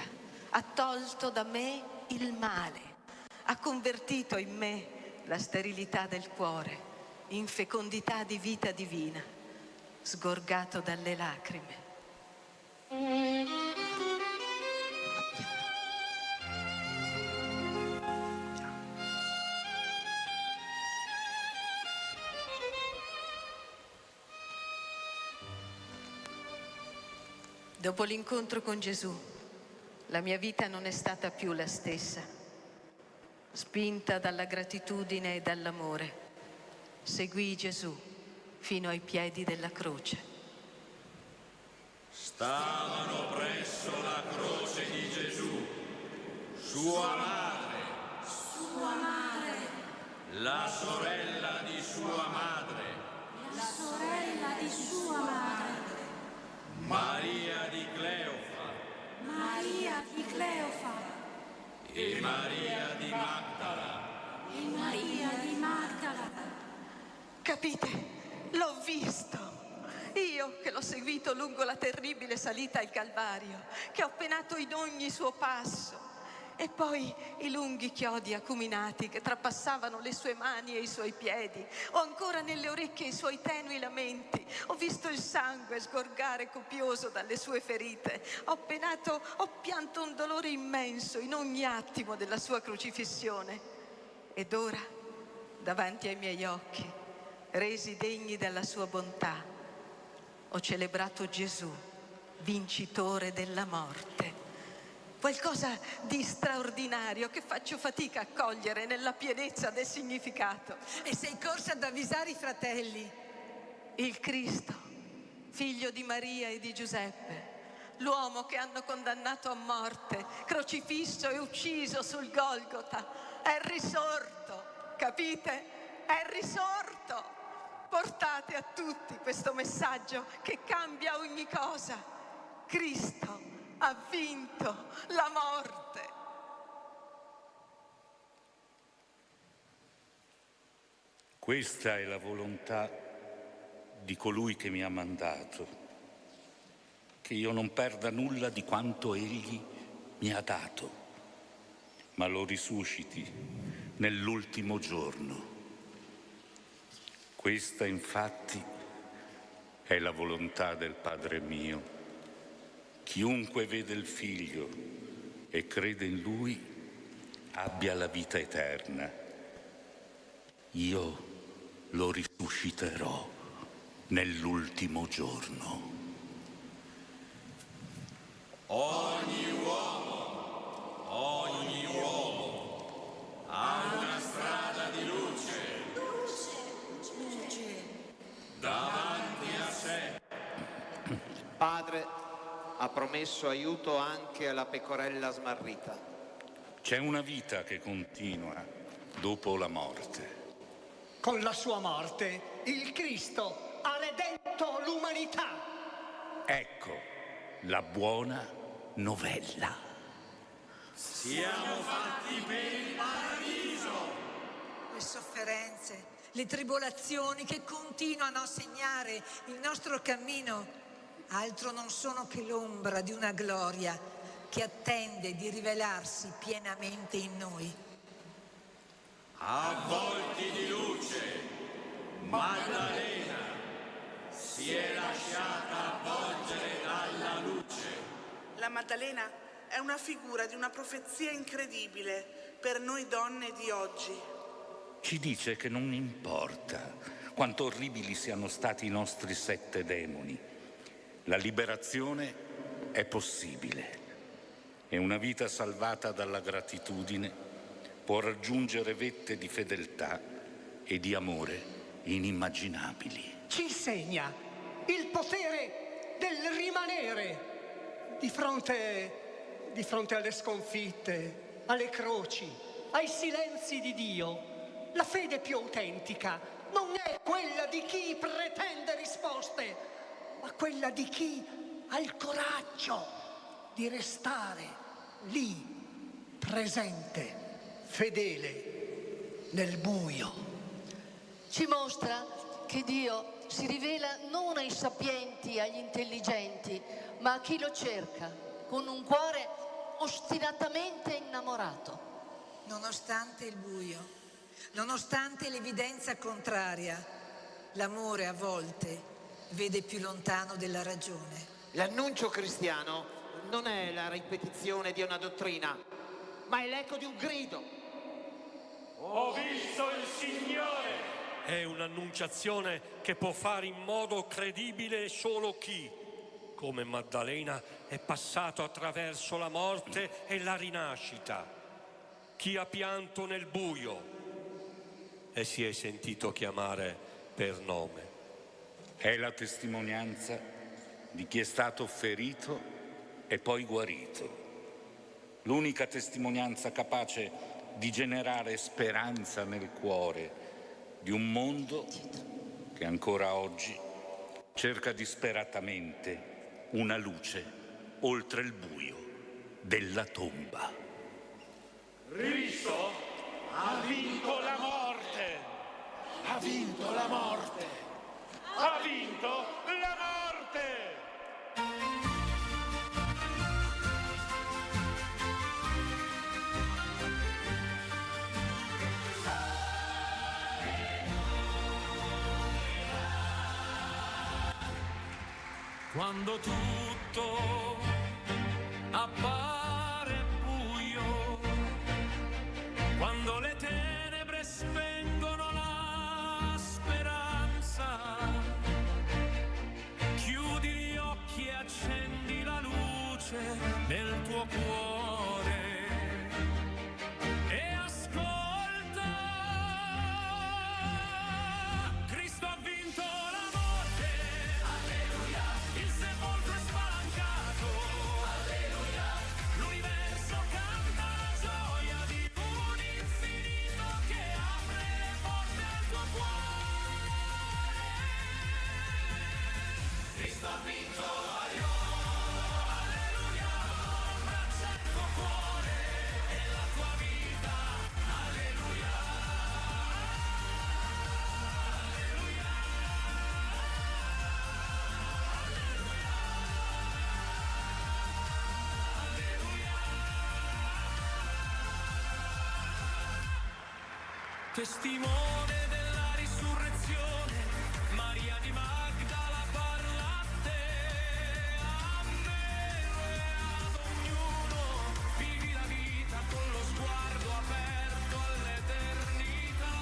ha tolto da me il male, ha convertito in me la sterilità del cuore in fecondità di vita divina, sgorgato dalle lacrime. Dopo l'incontro con Gesù, la mia vita non è stata più la stessa. spinta dalla gratitudine e dall'amore, seguì Gesù fino ai piedi della croce. Stavano presso la croce di Gesù, sua madre, la sorella di sua madre, Maria di Cleofa, e Maria di Magdala. Capite? L'ho visto. Io che l'ho seguito lungo la terribile salita al Calvario, che ho penato in ogni suo passo. E poi i lunghi chiodi acuminati che trapassavano le sue mani e i suoi piedi. Ho ancora nelle orecchie i suoi tenui lamenti. Ho visto il sangue sgorgare copioso dalle sue ferite. Ho pianto un dolore immenso in ogni attimo della sua crocifissione. Ed ora, davanti ai miei occhi, resi degni della sua bontà, ho celebrato Gesù, vincitore della morte. Qualcosa di straordinario che faccio fatica a cogliere nella pienezza del significato. E sei corsa ad avvisare i fratelli. Il Cristo, figlio di Maria e di Giuseppe, l'uomo che hanno condannato a morte, crocifisso e ucciso sul Golgota, è risorto, capite? È risorto. Portate a tutti questo messaggio che cambia ogni cosa. Cristo ha vinto la morte. Questa è la volontà di colui che mi ha mandato, che io non perda nulla di quanto egli mi ha dato, ma lo risusciti nell'ultimo giorno. Questa infatti è la volontà del Padre mio. Chiunque vede il Figlio e crede in Lui abbia la vita eterna. Io lo risusciterò nell'ultimo giorno. Ogni uomo ha una strada di luce davanti a sé. Padre ha promesso aiuto anche alla pecorella smarrita. C'è una vita che continua dopo la morte. Con la sua morte, il Cristo ha redento l'umanità. Ecco la buona novella. Siamo fatti per il paradiso. Le sofferenze, le tribolazioni che continuano a segnare il nostro cammino altro non sono che l'ombra di una gloria che attende di rivelarsi pienamente in noi. Avvolti di luce, Maddalena si è lasciata avvolgere dalla luce. La Maddalena è una figura di una profezia incredibile per noi donne di oggi. Ci dice che non importa quanto orribili siano stati i nostri 7 demoni. La liberazione è possibile e una vita salvata dalla gratitudine può raggiungere vette di fedeltà e di amore inimmaginabili. Ci insegna il potere del rimanere di fronte alle sconfitte, alle croci, ai silenzi di Dio. La fede più autentica non è quella di chi pretende risposte, ma quella di chi ha il coraggio di restare lì, presente, fedele, nel buio. Ci mostra che Dio si rivela non ai sapienti e agli intelligenti, ma a chi lo cerca, con un cuore ostinatamente innamorato. Nonostante il buio, nonostante l'evidenza contraria, l'amore a volte vede più lontano della ragione. L'annuncio cristiano non è la ripetizione di una dottrina, ma è l'eco di un grido. Ho visto il Signore! È un'annunciazione che può fare in modo credibile solo chi, come Maddalena, è passato attraverso la morte e la rinascita. chi ha pianto nel buio e si è sentito chiamare per nome. È la testimonianza di chi è stato ferito e poi guarito. L'unica testimonianza capace di generare speranza nel cuore di un mondo che ancora oggi cerca disperatamente una luce oltre il buio della tomba. Cristo ha vinto la morte! Ha vinto la morte! Ha vinto la morte! Quando tutto appare buio, quando le tenebre spengono la speranza, chiudi gli occhi e accendi la luce nel tuo cuore e ascolta. Cristo ha vinto la morte, alleluia, il sepolcro è spalancato, alleluia, l'universo canta la gioia di un infinito che apre le porte al tuo cuore. Cristo ha vinto, alleluia, abbraccia il tuo cuore e la tua vita, alleluia, alleluia, testimone della risurrezione, Maria di Magdala parla a te, a me e ad ognuno, vivi la vita con lo sguardo aperto all'eternità.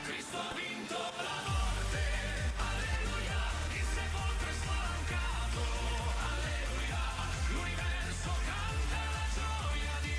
Cristo ha vinto la morte, alleluia, il sepolcro è spalancato, alleluia, l'universo canta la gioia di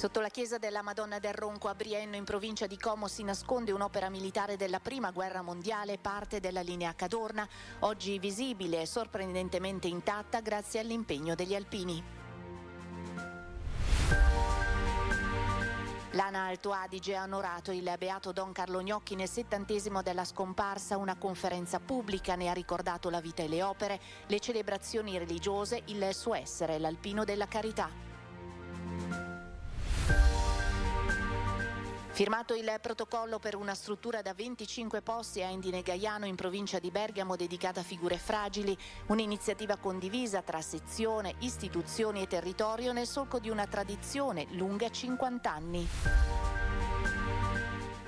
Sotto la chiesa della Madonna del Ronco a Brienno, in provincia di Como, si nasconde un'opera militare della Prima Guerra Mondiale, parte della linea Cadorna, oggi visibile e sorprendentemente intatta grazie all'impegno degli alpini. L'ANA Alto Adige ha onorato il beato Don Carlo Gnocchi nel 70° della scomparsa. Una conferenza pubblica ne ha ricordato la vita e le opere, le celebrazioni religiose, il suo essere l'alpino della carità. Firmato il protocollo per una struttura da 25 posti a Endine Gaiano, in provincia di Bergamo, dedicata a figure fragili, un'iniziativa condivisa tra sezione, istituzioni e territorio nel solco di una tradizione lunga 50 anni.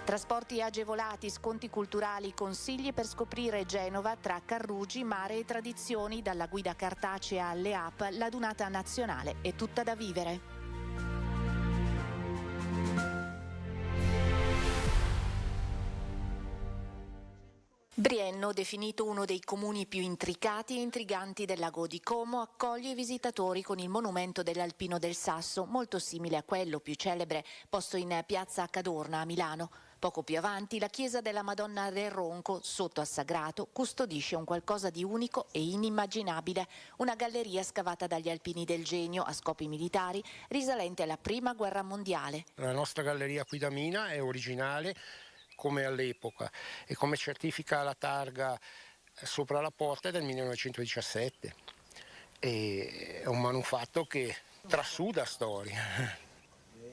Trasporti agevolati, sconti culturali, consigli per scoprire Genova tra Carrugi, mare e tradizioni, dalla guida cartacea alle app, la Dunata Nazionale è tutta da vivere. Brienno, definito uno dei comuni più intricati e intriganti del lago di Como, accoglie i visitatori con il monumento dell'Alpino del Sasso, molto simile a quello più celebre posto in piazza Cadorna a Milano. Poco più avanti la chiesa della Madonna del Ronco, sotto al sagrato, custodisce un qualcosa di unico e inimmaginabile, una galleria scavata dagli alpini del Genio a scopi militari, risalente alla Prima Guerra Mondiale. La nostra galleria qui da Mina è originale come all'epoca e come certifica la targa sopra la porta è del 1917. È un manufatto che trasuda storia.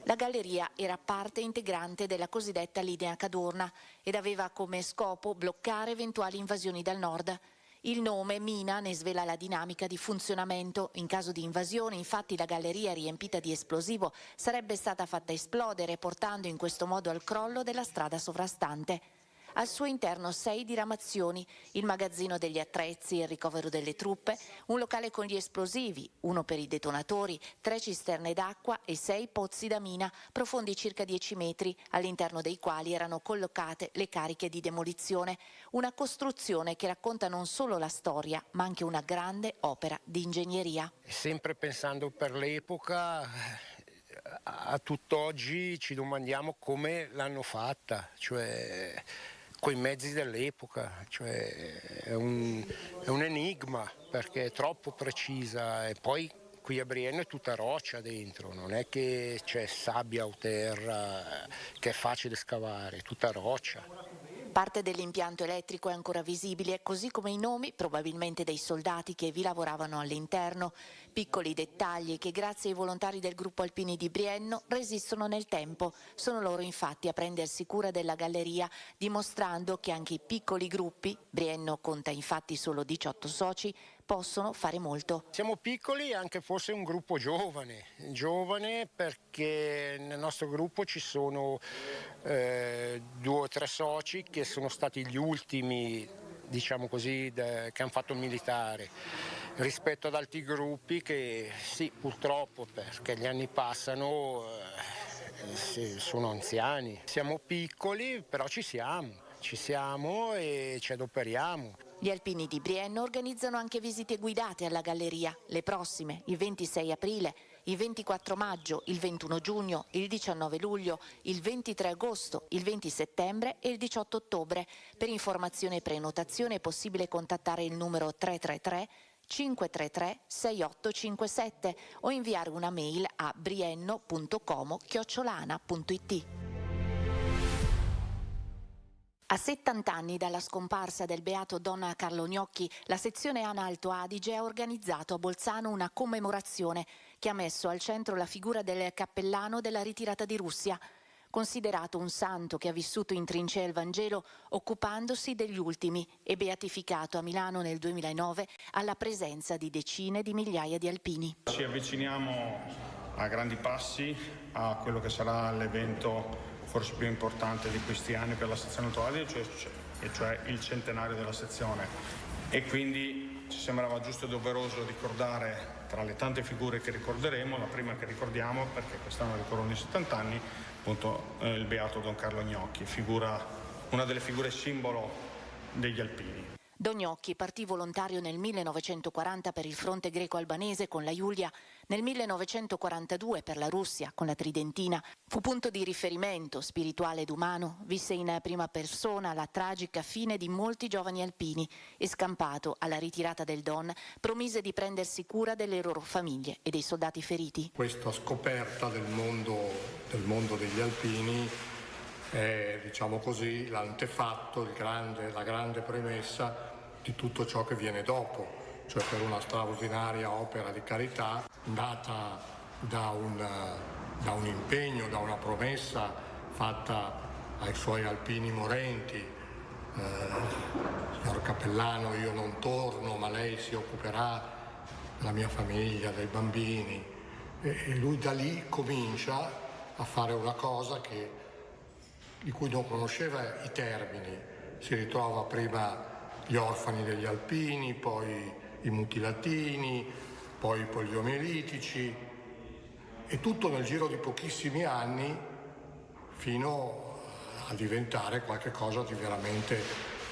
La galleria era parte integrante della cosiddetta linea Cadorna ed aveva come scopo bloccare eventuali invasioni dal nord. Il nome Mina ne svela la dinamica di funzionamento. In caso di invasione, infatti, la galleria riempita di esplosivo sarebbe stata fatta esplodere, portando in questo modo al crollo della strada sovrastante. Al suo interno 6 diramazioni, il magazzino degli attrezzi, il ricovero delle truppe, un locale con gli esplosivi, uno per i detonatori, 3 cisterne d'acqua e 6 pozzi da mina, profondi circa 10 metri, all'interno dei quali erano collocate le cariche di demolizione. Una costruzione che racconta non solo la storia, ma anche una grande opera di ingegneria. Sempre pensando per l'epoca, a tutt'oggi ci domandiamo come l'hanno fatta, cioè coi mezzi dell'epoca, cioè è un enigma perché è troppo precisa e poi qui a Brienno è tutta roccia dentro, non è che c'è sabbia o terra che è facile scavare, è tutta roccia. Parte dell'impianto elettrico è ancora visibile, così come i nomi, probabilmente dei soldati che vi lavoravano all'interno. Piccoli dettagli che, grazie ai volontari del gruppo Alpini di Brienno, resistono nel tempo. Sono loro infatti a prendersi cura della galleria, dimostrando che anche i piccoli gruppi, Brienno conta infatti solo 18 soci, possono fare molto. Siamo piccoli e anche forse un gruppo giovane perché nel nostro gruppo ci sono 2 o 3 soci che sono stati gli ultimi, diciamo così, che hanno fatto il militare, rispetto ad altri gruppi che sì, purtroppo, perché gli anni passano, sono anziani. Siamo piccoli, però ci siamo e ci adoperiamo. Gli Alpini di Brienno organizzano anche visite guidate alla galleria, le prossime, il 26 aprile, il 24 maggio, il 21 giugno, il 19 luglio, il 23 agosto, il 20 settembre e il 18 ottobre. Per informazione e prenotazione è possibile contattare il numero 333 533 6857 o inviare una mail a brienno.como@ana.it. A 70 anni dalla scomparsa del beato Don Carlo Gnocchi, la sezione ANA Alto Adige ha organizzato a Bolzano una commemorazione che ha messo al centro la figura del cappellano della ritirata di Russia, considerato un santo che ha vissuto in trincea il Vangelo occupandosi degli ultimi e beatificato a Milano nel 2009 alla presenza di decine di migliaia di alpini. Ci avviciniamo a grandi passi a quello che sarà l'evento forse più importante di questi anni per la sezione Alto Adige, cioè il centenario della sezione, e quindi ci sembrava giusto e doveroso ricordare, tra le tante figure che ricorderemo, la prima che ricordiamo, perché quest'anno ricorrono i 70 anni, appunto il beato Don Carlo Gnocchi, una delle figure simbolo degli alpini. Don Gnocchi partì volontario nel 1940 per il fronte greco-albanese con la Giulia, nel 1942 per la Russia con la Tridentina. Fu punto di riferimento spirituale ed umano, visse in prima persona la tragica fine di molti giovani alpini e, scampato alla ritirata del Don, promise di prendersi cura delle loro famiglie e dei soldati feriti. Questa scoperta del mondo degli alpini è, diciamo così, l'antefatto, la grande premessa di tutto ciò che viene dopo, cioè per una straordinaria opera di carità nata da un impegno, da una promessa fatta ai suoi alpini morenti. Signor Cappellano, io non torno, ma lei si occuperà della mia famiglia, dei bambini. E lui da lì comincia a fare una cosa di cui non conosceva i termini. Si ritrova prima gli orfani degli alpini, poi i mutilatini, poi i poliomielitici, e tutto nel giro di pochissimi anni fino a diventare qualcosa di veramente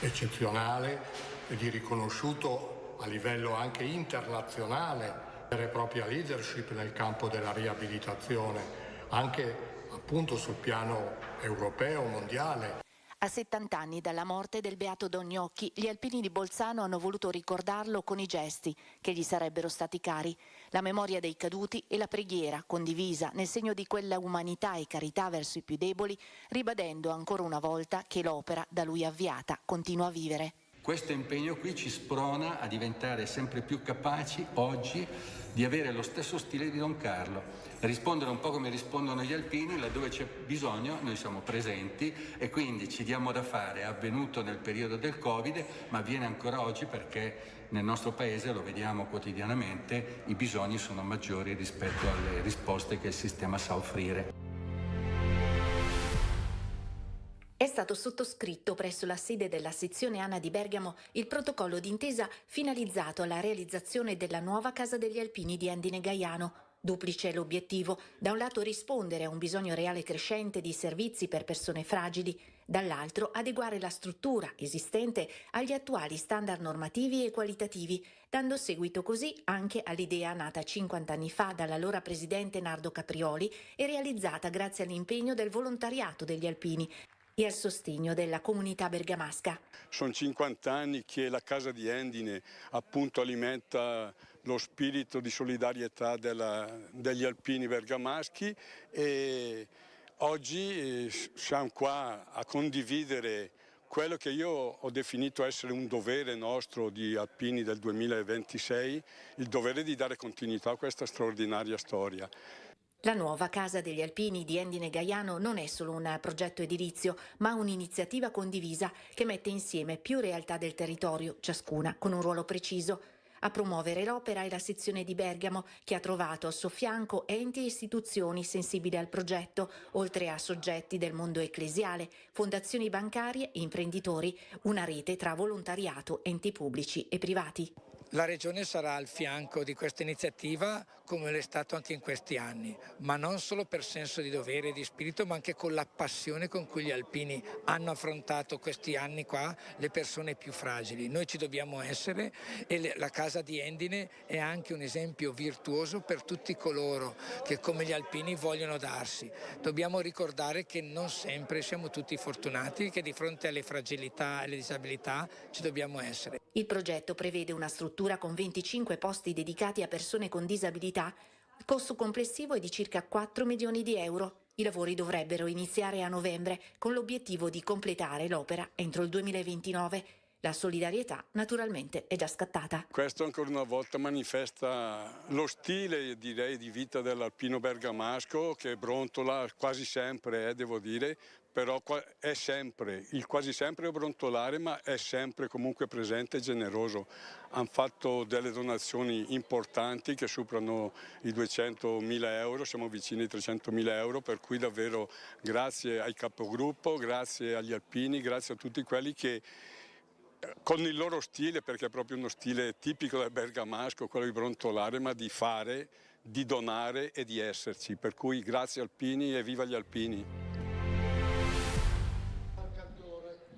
eccezionale e di riconosciuto a livello anche internazionale, vera e propria leadership nel campo della riabilitazione, anche appunto sul piano europeo, mondiale. A 70 anni dalla morte del beato Don Gnocchi, gli alpini di Bolzano hanno voluto ricordarlo con i gesti che gli sarebbero stati cari, la memoria dei caduti e la preghiera condivisa nel segno di quella umanità e carità verso i più deboli, ribadendo ancora una volta che l'opera da lui avviata continua a vivere. Questo impegno qui ci sprona a diventare sempre più capaci oggi di avere lo stesso stile di Don Carlo, rispondere un po' come rispondono gli alpini, laddove c'è bisogno noi siamo presenti e quindi ci diamo da fare. È avvenuto nel periodo del Covid, ma avviene ancora oggi perché nel nostro paese, lo vediamo quotidianamente, i bisogni sono maggiori rispetto alle risposte che il sistema sa offrire. È stato sottoscritto presso la sede della sezione ANA di Bergamo il protocollo d'intesa finalizzato alla realizzazione della nuova Casa degli Alpini di Endine Gaiano. Duplice è l'obiettivo: da un lato rispondere a un bisogno reale crescente di servizi per persone fragili, dall'altro adeguare la struttura esistente agli attuali standard normativi e qualitativi, dando seguito così anche all'idea nata 50 anni fa dall'allora presidente Nardo Caprioli e realizzata grazie all'impegno del volontariato degli alpini e al sostegno della comunità bergamasca. Sono 50 anni che la Casa di Endine appunto alimenta lo spirito di solidarietà degli alpini bergamaschi e oggi siamo qua a condividere quello che io ho definito essere un dovere nostro di alpini del 2026, il dovere di dare continuità a questa straordinaria storia. La nuova Casa degli Alpini di Endine Gaiano non è solo un progetto edilizio, ma un'iniziativa condivisa che mette insieme più realtà del territorio, ciascuna con un ruolo preciso. A promuovere l'opera è la sezione di Bergamo, che ha trovato al suo fianco enti e istituzioni sensibili al progetto, oltre a soggetti del mondo ecclesiale, fondazioni bancarie e imprenditori, una rete tra volontariato, enti pubblici e privati. La Regione sarà al fianco di questa iniziativa come l'è stato anche in questi anni, ma non solo per senso di dovere e di spirito, ma anche con la passione con cui gli alpini hanno affrontato questi anni qua le persone più fragili. Noi ci dobbiamo essere e la Casa di Endine è anche un esempio virtuoso per tutti coloro che come gli alpini vogliono darsi. Dobbiamo ricordare che non sempre siamo tutti fortunati, che di fronte alle fragilità e alle disabilità ci dobbiamo essere. Il progetto prevede una struttura con 25 posti dedicati a persone con disabilità. Il costo complessivo è di circa 4 milioni di euro. I lavori dovrebbero iniziare a novembre con l'obiettivo di completare l'opera entro il 2029. La solidarietà naturalmente è già scattata. Questo ancora una volta manifesta lo stile, direi, di vita dell'alpino bergamasco, che brontola quasi sempre, devo dire, però è sempre, il quasi sempre è brontolare, ma è sempre comunque presente e generoso. Hanno fatto delle donazioni importanti che superano i 200.000 euro, siamo vicini ai 300.000 euro, per cui davvero grazie ai capogruppo, grazie agli alpini, grazie a tutti quelli che con il loro stile, perché è proprio uno stile tipico del bergamasco, quello di brontolare, ma di fare, di donare e di esserci. Per cui grazie alpini e viva gli alpini.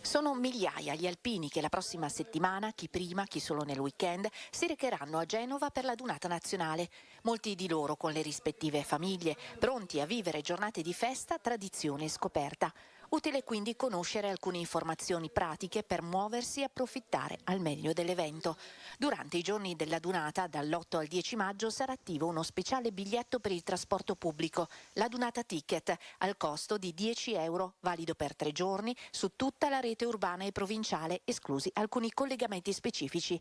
Sono migliaia gli alpini che la prossima settimana, chi prima, chi solo nel weekend, si recheranno a Genova per la Dunata Nazionale. Molti di loro con le rispettive famiglie, pronti a vivere giornate di festa, tradizione e scoperta. Utile quindi conoscere alcune informazioni pratiche per muoversi e approfittare al meglio dell'evento. Durante i giorni della Dunata, dall'8 al 10 maggio, sarà attivo uno speciale biglietto per il trasporto pubblico, la Dunata Ticket, al costo di 10 euro, valido per 3 giorni, su tutta la rete urbana e provinciale, esclusi alcuni collegamenti specifici.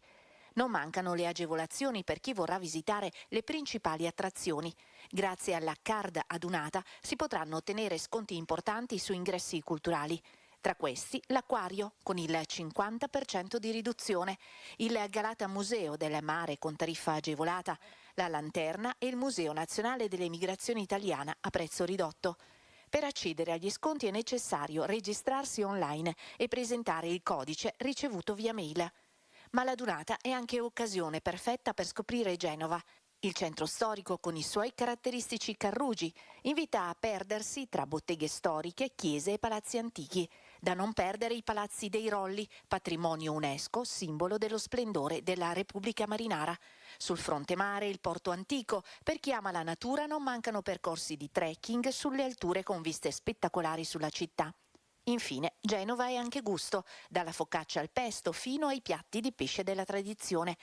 Non mancano le agevolazioni per chi vorrà visitare le principali attrazioni. Grazie alla card adunata si potranno ottenere sconti importanti su ingressi culturali. Tra questi l'acquario con il 50% di riduzione, il Galata Museo del Mare con tariffa agevolata, la Lanterna e il Museo Nazionale delle Migrazioni Italiana a prezzo ridotto. Per accedere agli sconti è necessario registrarsi online e presentare il codice ricevuto via mail. Ma la Dunata è anche occasione perfetta per scoprire Genova. Il centro storico con i suoi caratteristici carrugi invita a perdersi tra botteghe storiche, chiese e palazzi antichi. Da non perdere i palazzi dei Rolli, patrimonio UNESCO, simbolo dello splendore della Repubblica Marinara. Sul fronte mare il porto antico. Per chi ama la natura non mancano percorsi di trekking sulle alture con viste spettacolari sulla città. Infine, Genova è anche gusto, dalla focaccia al pesto fino ai piatti di pesce della tradizione.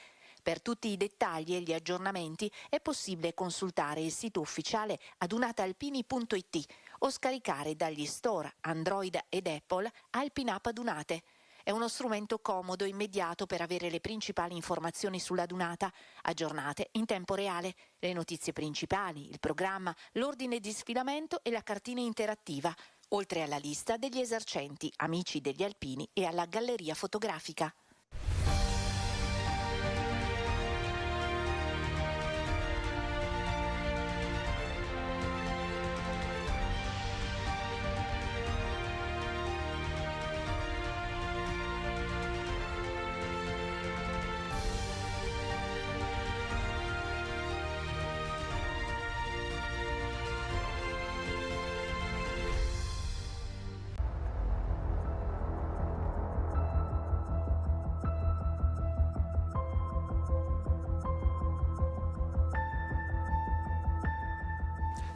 Per tutti i dettagli e gli aggiornamenti è possibile consultare il sito ufficiale adunataalpini.it o scaricare dagli store Android ed Apple Alpinapp Adunate. È uno strumento comodo e immediato per avere le principali informazioni sulla Dunata, aggiornate in tempo reale, le notizie principali, il programma, l'ordine di sfilamento e la cartina interattiva, oltre alla lista degli esercenti, amici degli alpini e alla galleria fotografica.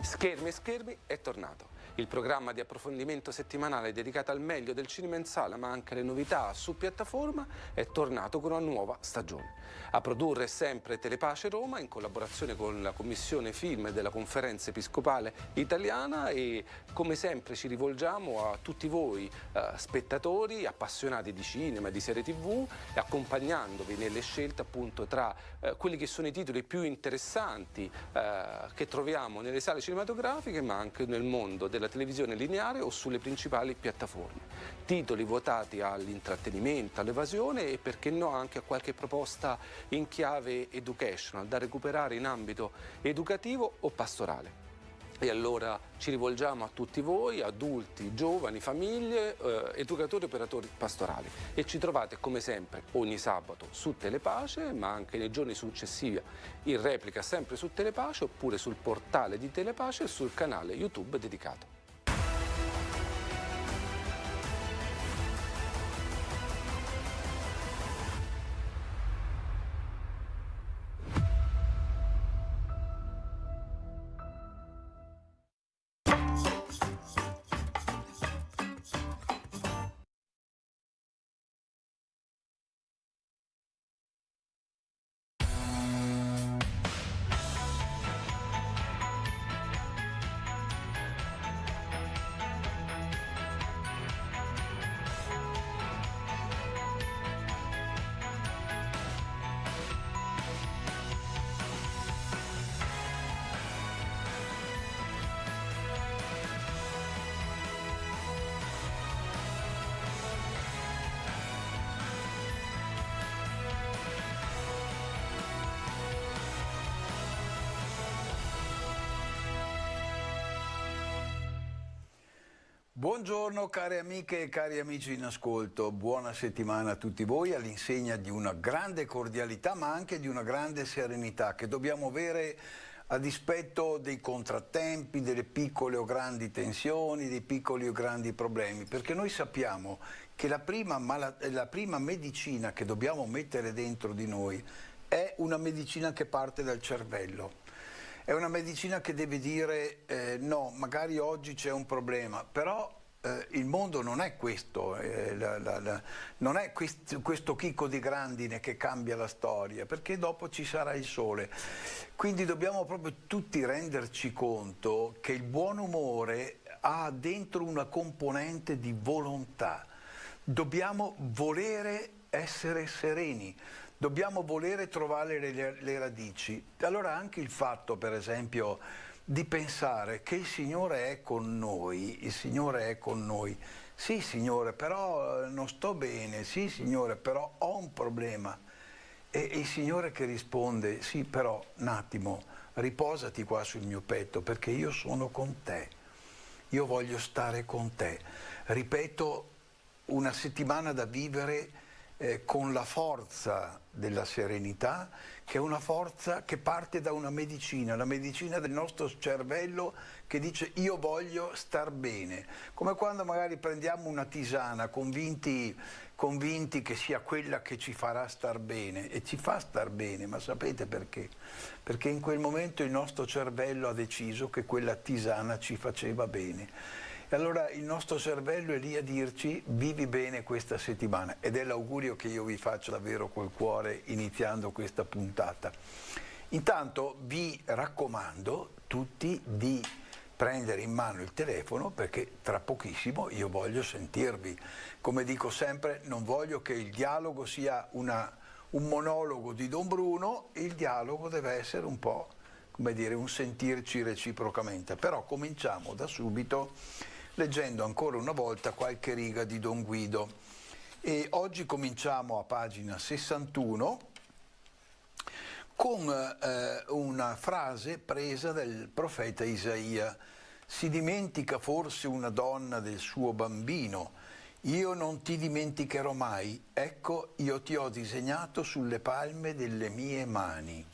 Schermi e Schermi è tornato, il programma di approfondimento settimanale dedicato al meglio del cinema in sala ma anche alle novità su piattaforma è tornato con una nuova stagione. A produrre sempre Telepace Roma in collaborazione con la Commissione Film della Conferenza Episcopale Italiana e come sempre ci rivolgiamo a tutti voi spettatori appassionati di cinema, di serie TV, accompagnandovi nelle scelte appunto tra quelli che sono i titoli più interessanti che troviamo nelle sale cinematografiche ma anche nel mondo della televisione lineare o sulle principali piattaforme. Titoli votati all'intrattenimento, all'evasione e perché no anche a qualche proposta in chiave educational da recuperare in ambito educativo o pastorale. E allora ci rivolgiamo a tutti voi, adulti, giovani, famiglie, educatori e operatori pastorali e ci trovate come sempre ogni sabato su Telepace ma anche nei giorni successivi in replica sempre su Telepace oppure sul portale di Telepace e sul canale YouTube dedicato. Buongiorno care amiche e cari amici in ascolto, buona settimana a tutti voi all'insegna di una grande cordialità ma anche di una grande serenità che dobbiamo avere a dispetto dei contrattempi, delle piccole o grandi tensioni, dei piccoli o grandi problemi, perché noi sappiamo che la prima medicina che dobbiamo mettere dentro di noi è una medicina che parte dal cervello. È una medicina che deve dire no, magari oggi c'è un problema, però il mondo non è questo, non è questo chicco di grandine che cambia la storia, perché dopo ci sarà il sole. Quindi dobbiamo proprio tutti renderci conto che il buon umore ha dentro una componente di volontà. Dobbiamo volere essere sereni, dobbiamo volere trovare le radici. Allora anche il fatto, per esempio, di pensare che il Signore è con noi, il Signore è con noi. Sì, Signore, però non sto bene, sì, Signore, però ho un problema. E il Signore che risponde, sì, però un attimo, riposati qua sul mio petto, perché io sono con te, io voglio stare con te. Ripeto, una settimana da vivere con la forza della serenità, che è una forza che parte da una medicina, la medicina del nostro cervello che dice io voglio star bene, come quando magari prendiamo una tisana convinti che sia quella che ci farà star bene, e ci fa star bene, ma sapete perché? Perché in quel momento il nostro cervello ha deciso che quella tisana ci faceva bene. E allora il nostro cervello è lì a dirci vivi bene questa settimana, ed è l'augurio che io vi faccio davvero col cuore iniziando questa puntata. Intanto vi raccomando tutti di prendere in mano il telefono, perché tra pochissimo io voglio sentirvi. Come dico sempre, non voglio che il dialogo sia un monologo di Don Bruno, il dialogo deve essere un po', come dire, un sentirci reciprocamente. Però cominciamo da subito leggendo ancora una volta qualche riga di Don Guido. E oggi cominciamo a pagina 61 con una frase presa dal profeta Isaia. Si dimentica forse una donna del suo bambino? Io non ti dimenticherò mai, ecco io ti ho disegnato sulle palme delle mie mani.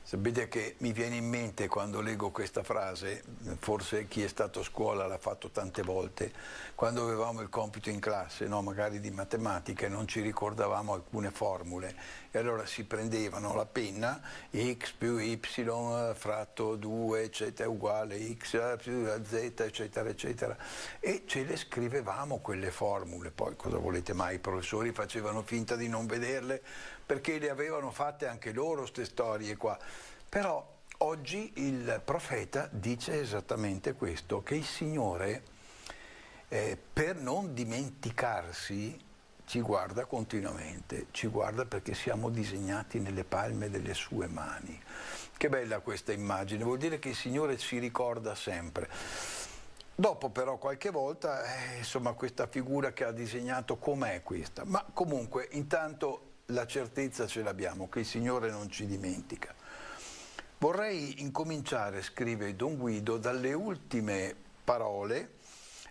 Sapete che mi viene in mente quando leggo questa frase, forse chi è stato a scuola l'ha fatto tante volte, quando avevamo il compito in classe, no, magari di matematica, e non ci ricordavamo alcune formule, e allora si prendevano la penna, x più y fratto 2 eccetera uguale x più z eccetera eccetera, e ce le scrivevamo quelle formule. Poi cosa volete mai, i professori facevano finta di non vederle, perché le avevano fatte anche loro ste storie qua. Però oggi il profeta dice esattamente questo, che il Signore per non dimenticarsi ci guarda continuamente, ci guarda perché siamo disegnati nelle palme delle sue mani. Che bella questa immagine, vuol dire che il Signore ci ricorda sempre. Dopo però qualche volta, insomma, questa figura che ha disegnato com'è questa? Ma comunque intanto la certezza ce l'abbiamo, che il Signore non ci dimentica. Vorrei incominciare, scrive Don Guido, dalle ultime parole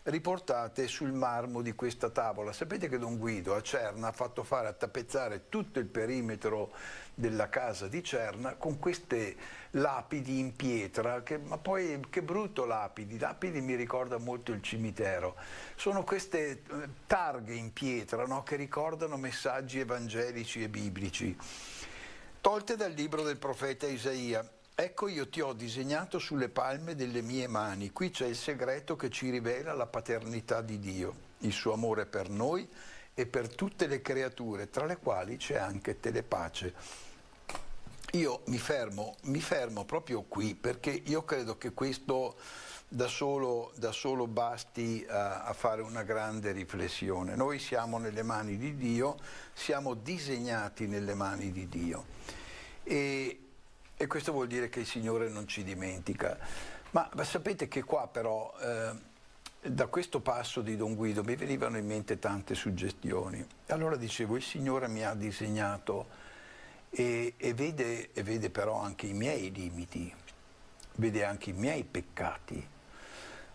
riportate sul marmo di questa tavola. Sapete che Don Guido a Cerna ha fatto fare a tappezzare tutto il perimetro della casa di Cerna con queste lapidi in pietra, ma poi che brutto lapidi mi ricorda molto il cimitero. Sono queste targhe in pietra, no, che ricordano messaggi evangelici e biblici, tolte dal libro del profeta Isaia. Ecco io ti ho disegnato sulle palme delle mie mani. Qui c'è il segreto che ci rivela la paternità di Dio, il suo amore per noi e per tutte le creature, tra le quali c'è anche Telepace. Io mi fermo proprio qui, perché io credo che questo da solo basti a fare una grande riflessione. Noi siamo nelle mani di Dio, siamo disegnati nelle mani di Dio. E questo vuol dire che il Signore non ci dimentica. Ma sapete che qua però, da questo passo di Don Guido, mi venivano in mente tante suggestioni. Allora dicevo, il Signore mi ha disegnato e vede però anche i miei limiti, vede anche i miei peccati.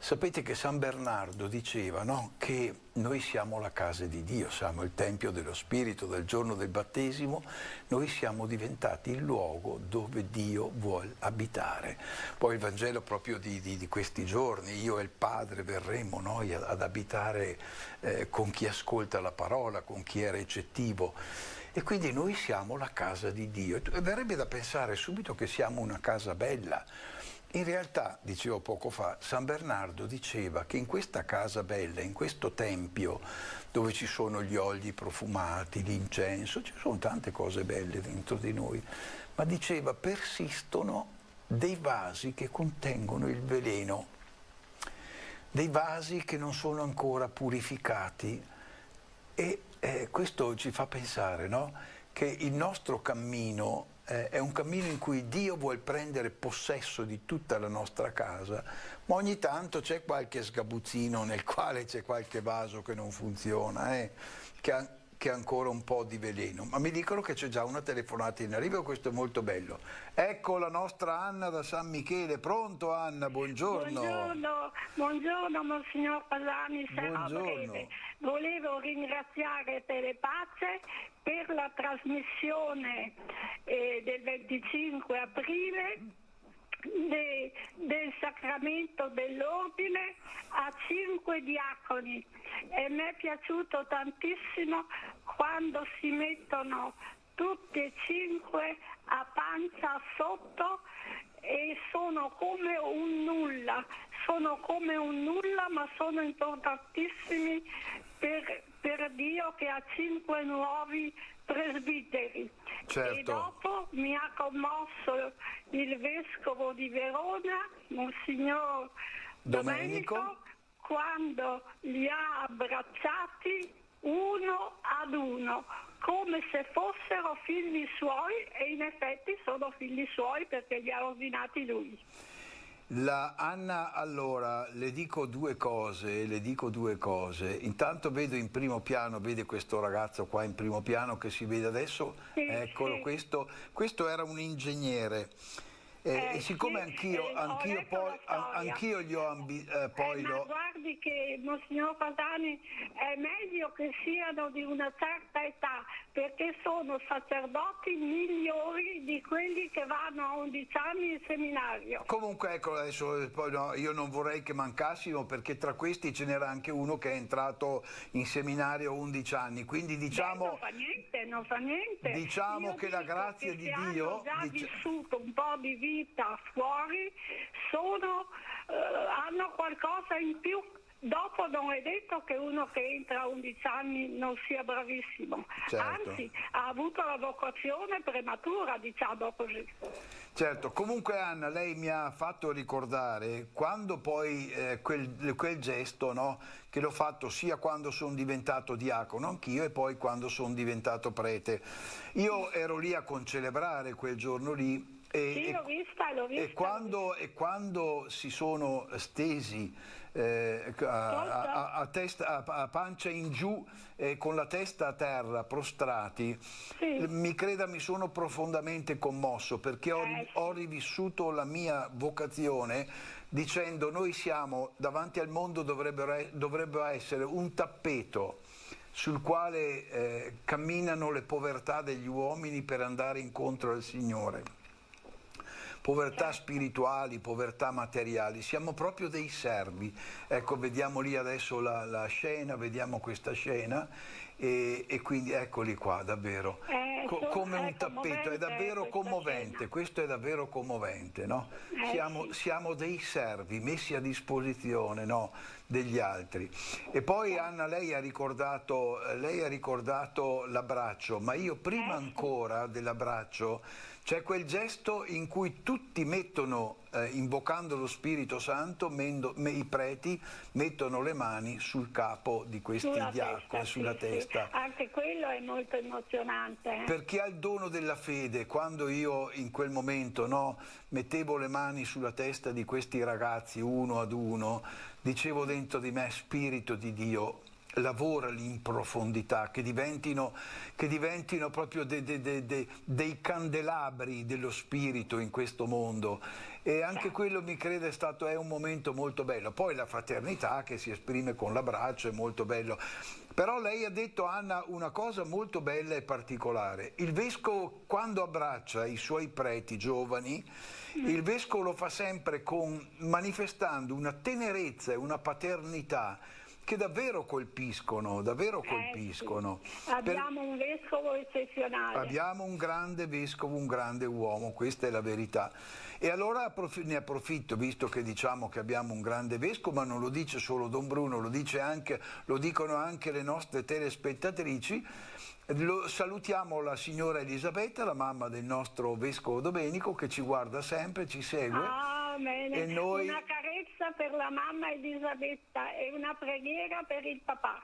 Sapete che San Bernardo diceva, no, che noi siamo la casa di Dio, siamo il Tempio dello Spirito. Dal giorno del battesimo noi siamo diventati il luogo dove Dio vuole abitare. Poi il Vangelo proprio di questi giorni, io e il Padre verremo noi ad abitare con chi ascolta la parola, con chi è recettivo. E quindi noi siamo la casa di Dio. E verrebbe da pensare subito che siamo una casa bella. In realtà, dicevo poco fa, San Bernardo diceva che in questa casa bella, in questo tempio dove ci sono gli olii profumati, l'incenso, ci sono tante cose belle dentro di noi, ma diceva persistono dei vasi che contengono il veleno, dei vasi che non sono ancora purificati. E questo ci fa pensare, no? Che il nostro cammino è un cammino in cui Dio vuole prendere possesso di tutta la nostra casa, ma ogni tanto c'è qualche sgabuzzino nel quale c'è qualche vaso che non funziona, che ha ancora un po' di veleno. Ma mi dicono che c'è già una telefonata in arrivo, questo è molto bello. Ecco la nostra Anna da San Michele. Pronto Anna? Buongiorno. Buongiorno Monsignor Fasani, sarò breve. Volevo ringraziare Telepace per la trasmissione del 25 aprile del sacramento dell'ordine a 5 diaconi, e mi è piaciuto tantissimo quando si mettono tutti e 5 a pancia sotto e sono come un nulla, ma sono importantissimi per Dio, che ha 5 nuovi presbiteri. Certo. E dopo mi ha commosso il vescovo di Verona, Monsignor Domenico, quando li ha abbracciati uno ad uno, come se fossero figli suoi, e in effetti sono figli suoi perché li ha ordinati lui. Anna, allora, le dico due cose. Intanto vedo in primo piano, vede questo ragazzo qua in primo piano che si vede adesso? Sì, eccolo, sì. Questo era un ingegnere. E siccome anch'io gli ho ma guardi che Monsignor Fasani, è meglio che siano di una certa età, perché sono sacerdoti migliori di quelli che vanno a 11 anni in seminario. Comunque ecco, adesso poi no, io non vorrei che mancassimo, perché tra questi ce n'era anche uno che è entrato in seminario a 11 anni, quindi diciamo... non fa niente. Diciamo Io che la grazia di Dio... hanno già vissuto un po' di vita fuori, hanno qualcosa in più. Dopo non è detto che uno che entra a 11 anni non sia bravissimo, certo. Anzi ha avuto la vocazione prematura, diciamo così. Certo, comunque Anna, lei mi ha fatto ricordare quando poi quel gesto, no, che l'ho fatto sia quando sono diventato diacono anch'io e poi quando sono diventato prete. Io ero lì a concelebrare quel giorno lì. Sì, l'ho vista. E quando si sono stesi a pancia in giù, con la testa a terra, prostrati, sì. Mi creda, mi sono profondamente commosso, perché ho rivissuto la mia vocazione dicendo: noi siamo davanti al mondo, dovrebbero essere un tappeto sul quale camminano le povertà degli uomini per andare incontro al Signore. Povertà spirituali, povertà materiali, siamo proprio dei servi. Ecco, vediamo lì adesso la scena, vediamo questa scena e quindi eccoli qua, davvero, come un tappeto, è davvero commovente, questo è davvero commovente, no? Siamo dei servi messi a disposizione, no, degli altri. E poi Anna, lei ha ricordato l'abbraccio, ma io prima ancora dell'abbraccio c'è quel gesto in cui tutti mettono, invocando lo Spirito Santo, i preti mettono le mani sul capo di questi diaconi, sulla testa. Anche quello è molto emozionante. Per chi ha il dono della fede, quando io in quel momento, no, mettevo le mani sulla testa di questi ragazzi uno ad uno, dicevo dentro di me: Spirito di Dio, lavorali in profondità, che diventino proprio dei candelabri dello spirito in questo mondo. E anche quello, mi crede, è un momento molto bello. Poi la fraternità che si esprime con l'abbraccio è molto bello. Però lei ha detto, Anna, una cosa molto bella e particolare. Il vescovo, quando abbraccia i suoi preti giovani, il vescovo lo fa sempre manifestando una tenerezza e una paternità che davvero colpiscono, Sì. Abbiamo un vescovo eccezionale. Abbiamo un grande vescovo, un grande uomo, questa è la verità. E allora ne approfitto, visto che diciamo che abbiamo un grande vescovo, ma non lo dice solo Don Bruno, lo dicono anche le nostre telespettatrici. Salutiamo la signora Elisabetta, la mamma del nostro vescovo Domenico, che ci guarda sempre, ci segue. Bene. E noi... Una carezza per la mamma Elisabetta e una preghiera per il papà.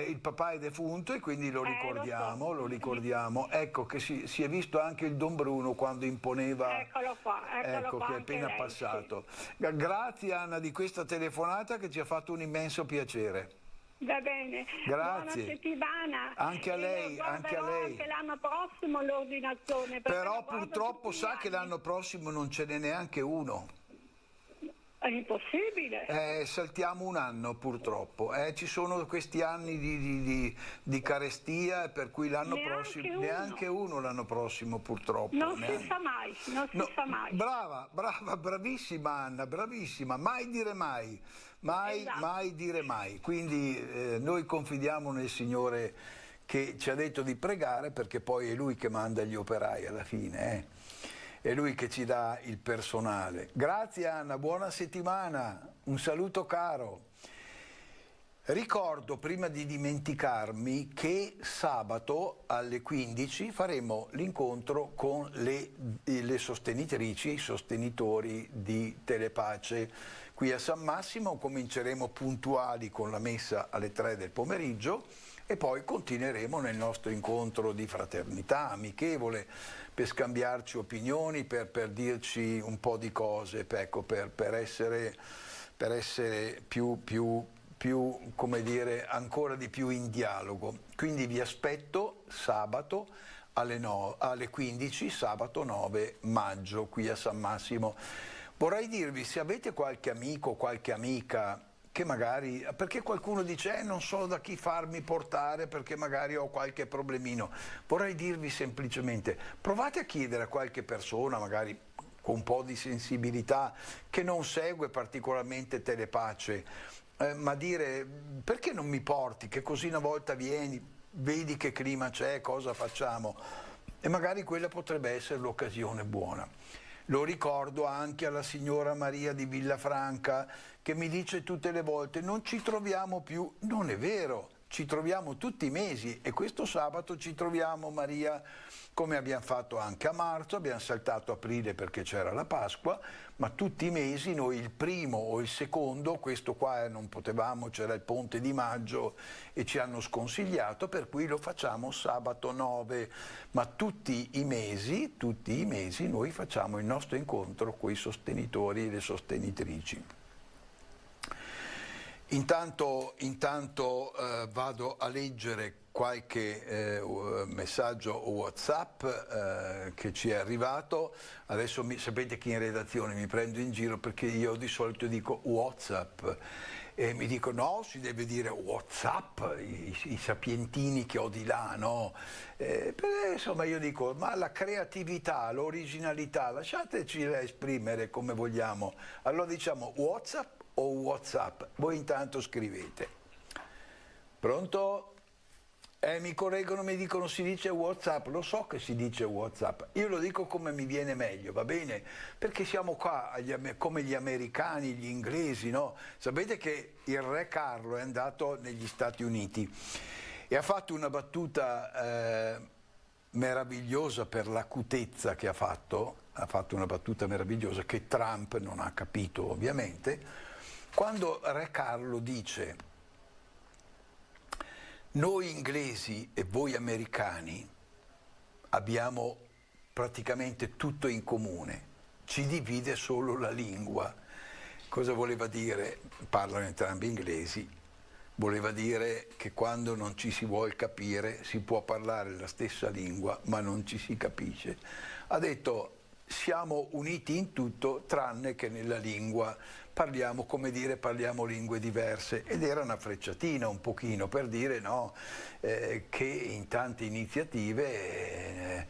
Il papà è defunto e quindi lo ricordiamo. Ecco che si è visto anche il Don Bruno quando imponeva. Eccolo qua, che è appena lei, passato. Sì. Grazie Anna di questa telefonata che ci ha fatto un immenso piacere. Va bene. Grazie. Buona settimana. Anche a lei, anche a lei. Anche l'anno prossimo l'ordinazione. Però purtroppo sa che l'anno prossimo non ce n'è neanche uno. È impossibile. Saltiamo un anno purtroppo. Ci sono questi anni di carestia, per cui l'anno prossimo neanche uno l'anno prossimo purtroppo. Non si sa mai. Brava, bravissima Anna, bravissima. Mai dire mai. Mai dire mai. Quindi noi confidiamo nel Signore che ci ha detto di pregare, perché poi è Lui che manda gli operai alla fine. È Lui che ci dà il personale. Grazie Anna, buona settimana, un saluto caro. Ricordo, prima di dimenticarmi, che sabato alle 15 faremo l'incontro con le sostenitrici, i sostenitori di Telepace qui a San Massimo. Cominceremo puntuali con la messa alle 3 del pomeriggio e poi continueremo nel nostro incontro di fraternità, amichevole, per scambiarci opinioni, per dirci un po' di cose, ecco, per essere più, come dire, ancora di più in dialogo. Quindi vi aspetto sabato alle 15, sabato 9 maggio, qui a San Massimo. Vorrei dirvi, se avete qualche amico, qualche amica, che magari, perché qualcuno dice non so da chi farmi portare perché magari ho qualche problemino, vorrei dirvi semplicemente, provate a chiedere a qualche persona, magari con un po' di sensibilità, che non segue particolarmente Telepace, ma dire, perché non mi porti, che così una volta vieni, vedi che clima c'è, cosa facciamo, e magari quella potrebbe essere l'occasione buona. Lo ricordo anche alla signora Maria di Villafranca, che mi dice tutte le volte non ci troviamo più. Non è vero, ci troviamo tutti i mesi, e questo sabato ci troviamo, Maria, come abbiamo fatto anche a marzo, abbiamo saltato aprile perché c'era la Pasqua, ma tutti i mesi noi il primo o il secondo, questo qua non potevamo, c'era il ponte di maggio e ci hanno sconsigliato, per cui lo facciamo sabato 9, ma tutti i mesi noi facciamo il nostro incontro con i sostenitori e le sostenitrici. Intanto vado a leggere qualche messaggio WhatsApp che ci è arrivato. Adesso sapete che in redazione mi prendo in giro perché io di solito dico WhatsApp e mi dicono no, si deve dire WhatsApp, i sapientini che ho di là, no? Insomma io dico, ma la creatività, l'originalità, lasciateci esprimere come vogliamo. Allora diciamo WhatsApp o WhatsApp, voi intanto scrivete. Pronto? Mi correggono, mi dicono si dice WhatsApp, lo so che si dice WhatsApp, io lo dico come mi viene meglio, va bene? Perché siamo qua come gli americani, gli inglesi, no? Sapete che il re Carlo è andato negli Stati Uniti e ha fatto una battuta meravigliosa per l'acutezza che ha fatto una battuta meravigliosa che Trump non ha capito ovviamente, quando re Carlo dice: noi inglesi e voi americani abbiamo praticamente tutto in comune, ci divide solo la lingua. Cosa voleva dire? Parlano entrambi inglesi. voleva dire che quando non ci si vuol capire si può parlare la stessa lingua ma non ci si capisce. Ha detto siamo uniti in tutto tranne che nella lingua, parliamo, come dire, parliamo lingue diverse, ed era una frecciatina un pochino per dire no, che in tante iniziative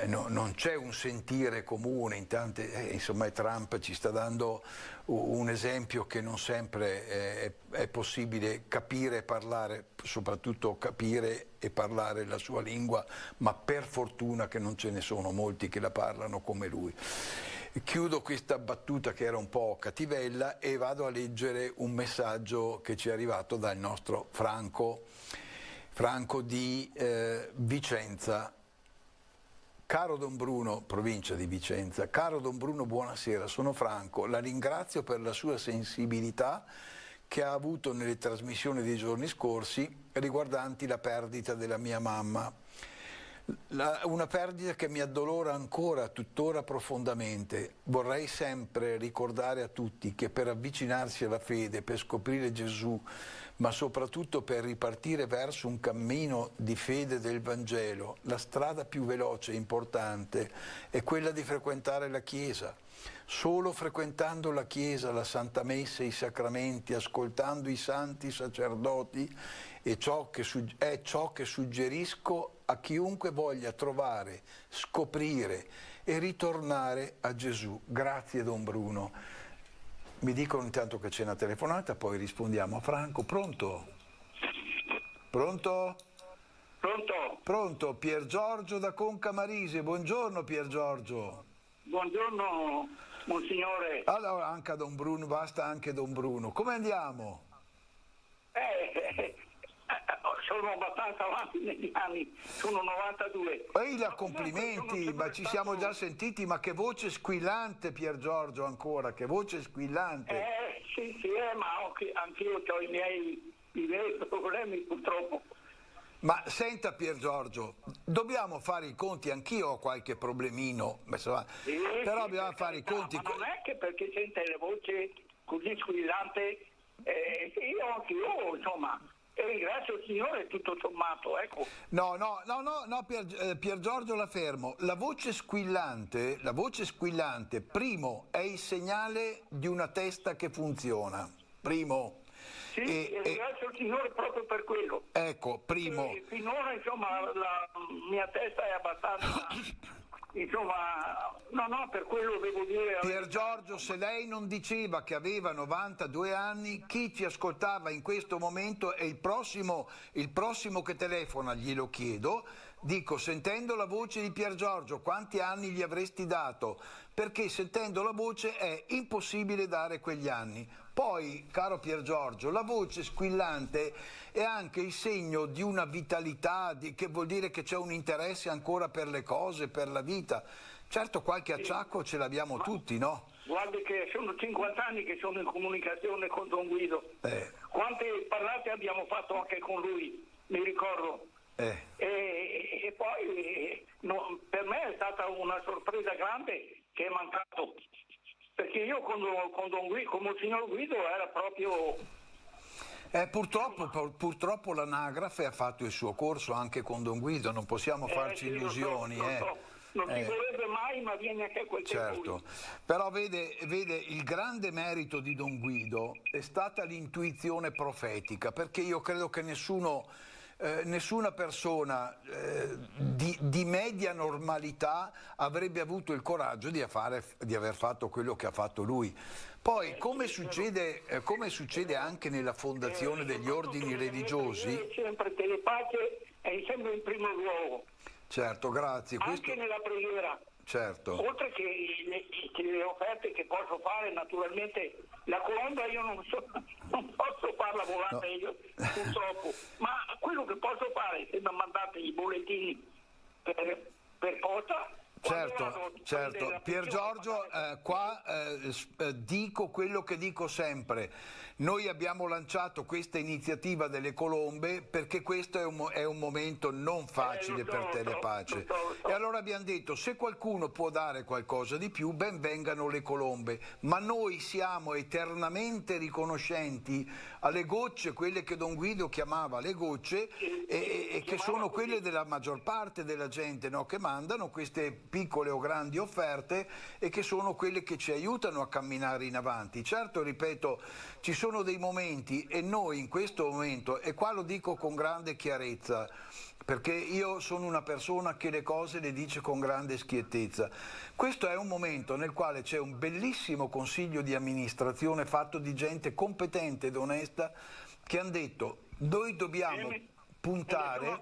non c'è un sentire comune, in tante, insomma Trump ci sta dando un esempio che non sempre è possibile capire e parlare, soprattutto capire e parlare la sua lingua, ma per fortuna che non ce ne sono molti che la parlano come lui. Chiudo questa battuta che era un po' cattivella e vado a leggere un messaggio che ci è arrivato dal nostro Franco di Vicenza. Caro Don Bruno, provincia di Vicenza, caro Don Bruno, buonasera, sono Franco, la ringrazio per la sua sensibilità che ha avuto nelle trasmissioni dei giorni scorsi riguardanti la perdita della mia mamma. Una perdita che mi addolora ancora, tuttora profondamente. Vorrei sempre ricordare a tutti che per avvicinarsi alla fede, per scoprire Gesù, ma soprattutto per ripartire verso un cammino di fede del Vangelo, la strada più veloce e importante è quella di frequentare la Chiesa. Solo frequentando la Chiesa, la Santa Messa, i sacramenti, ascoltando i santi sacerdoti è ciò che suggerisco a chiunque voglia trovare, scoprire e ritornare a Gesù. Grazie Don Bruno. Mi dicono intanto che c'è una telefonata, poi rispondiamo a Franco. Pronto? Pronto? Pronto? Pronto, Pier Giorgio da Concamarise. Buongiorno Pier Giorgio. Buongiorno Monsignore. Allora, anche a Don Bruno, basta anche Don Bruno. Come andiamo? Sono abbastanza avanti negli anni, sono 92. Complimenti, ma ci siamo già sentiti, ma che voce squillante Pier Giorgio ancora, che voce squillante. Sì, ma anch'io ho i miei problemi purtroppo. Ma senta Pier Giorgio, dobbiamo fare i conti, anch'io ho qualche problemino, però dobbiamo fare i conti. Ma non è che perché sente le voci così squillante, anch'io insomma... E ringrazio il Signore tutto sommato, ecco. No, Pier Giorgio la fermo. La voce squillante, primo, è il segnale di una testa che funziona. Primo. Sì, e ringrazio il Signore proprio per quello. Ecco, primo. E finora, insomma, la mia testa è abbastanza... Insomma, no, per quello devo dire... Pier Giorgio, se lei non diceva che aveva 92 anni, chi ci ascoltava in questo momento è il prossimo che telefona, glielo chiedo, dico, sentendo la voce di Pier Giorgio, quanti anni gli avresti dato? Perché sentendo la voce è impossibile dare quegli anni. Poi, caro Pier Giorgio, la voce squillante è anche il segno di una vitalità, che vuol dire che c'è un interesse ancora per le cose, per la vita. Certo, qualche acciacco ce l'abbiamo tutti, no? Guardi che sono 50 anni che sono in comunicazione con Don Guido. Quante parlate abbiamo fatto anche con lui, mi ricordo. E poi per me è stata una sorpresa grande che è mancato. Perché io con Don Guido, come il signor Guido, era proprio... Purtroppo l'anagrafe ha fatto il suo corso anche con Don Guido, non possiamo farci illusioni. Non si vorrebbe mai, ma viene anche quel tempo. Certo, però vede, il grande merito di Don Guido è stata l'intuizione profetica, perché io credo che nessuna persona di media normalità avrebbe avuto il coraggio di aver fatto quello che ha fatto lui. Poi, come succede anche nella fondazione degli ordini religiosi... Sempre telepace è sempre in primo luogo. Certo, grazie. Anche nella preghiera. Certo. Oltre che le offerte che posso fare, naturalmente la colomba io non posso farla volante io, purtroppo, ma quello che posso fare, se mi mandate i bollettini per posta, Certo. Pier Giorgio, qua dico quello che dico sempre. Noi abbiamo lanciato questa iniziativa delle colombe perché questo è un momento non facile per Telepace. E allora abbiamo detto, se qualcuno può dare qualcosa di più, ben vengano le colombe. Ma noi siamo eternamente riconoscenti alle gocce, quelle che Don Guido chiamava le gocce, e che sono quelle della maggior parte della gente, no? Che mandano queste piccole o grandi offerte e che sono quelle che ci aiutano a camminare in avanti. Certo, ripeto, ci sono dei momenti, e noi in questo momento, e qua lo dico con grande chiarezza, perché io sono una persona che le cose le dice con grande schiettezza, questo è un momento nel quale c'è un bellissimo consiglio di amministrazione fatto di gente competente ed onesta che hanno detto, noi dobbiamo puntare,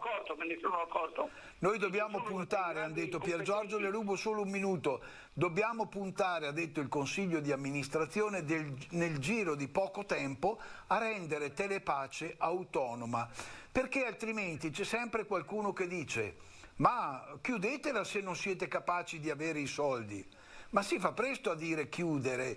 noi dobbiamo puntare, hanno detto, Pier Giorgio le rubo solo un minuto, dobbiamo puntare, ha detto il consiglio di amministrazione, nel giro di poco tempo a rendere Telepace autonoma, perché altrimenti c'è sempre qualcuno che dice, ma chiudetela se non siete capaci di avere i soldi. Ma si fa presto a dire chiudere.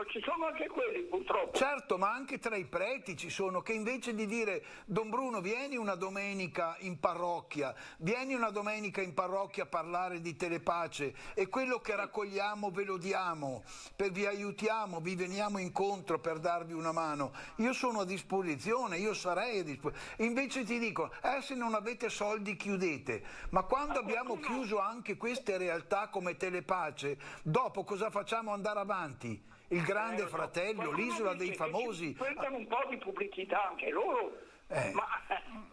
Ci sono anche quelli, purtroppo. Certo, ma anche tra i preti ci sono che invece di dire, Don Bruno, vieni una domenica in parrocchia a parlare di Telepace e quello che raccogliamo ve lo diamo, vi aiutiamo, vi veniamo incontro per darvi una mano. Io sono a disposizione, io sarei a disposizione. Invece ti dico, se non avete soldi chiudete. Ma quando abbiamo chiuso anche queste realtà come Telepace, dopo cosa facciamo andare avanti? Il Grande Fratello, l'Isola dei Famosi. Cercano un po' di pubblicità anche loro, ma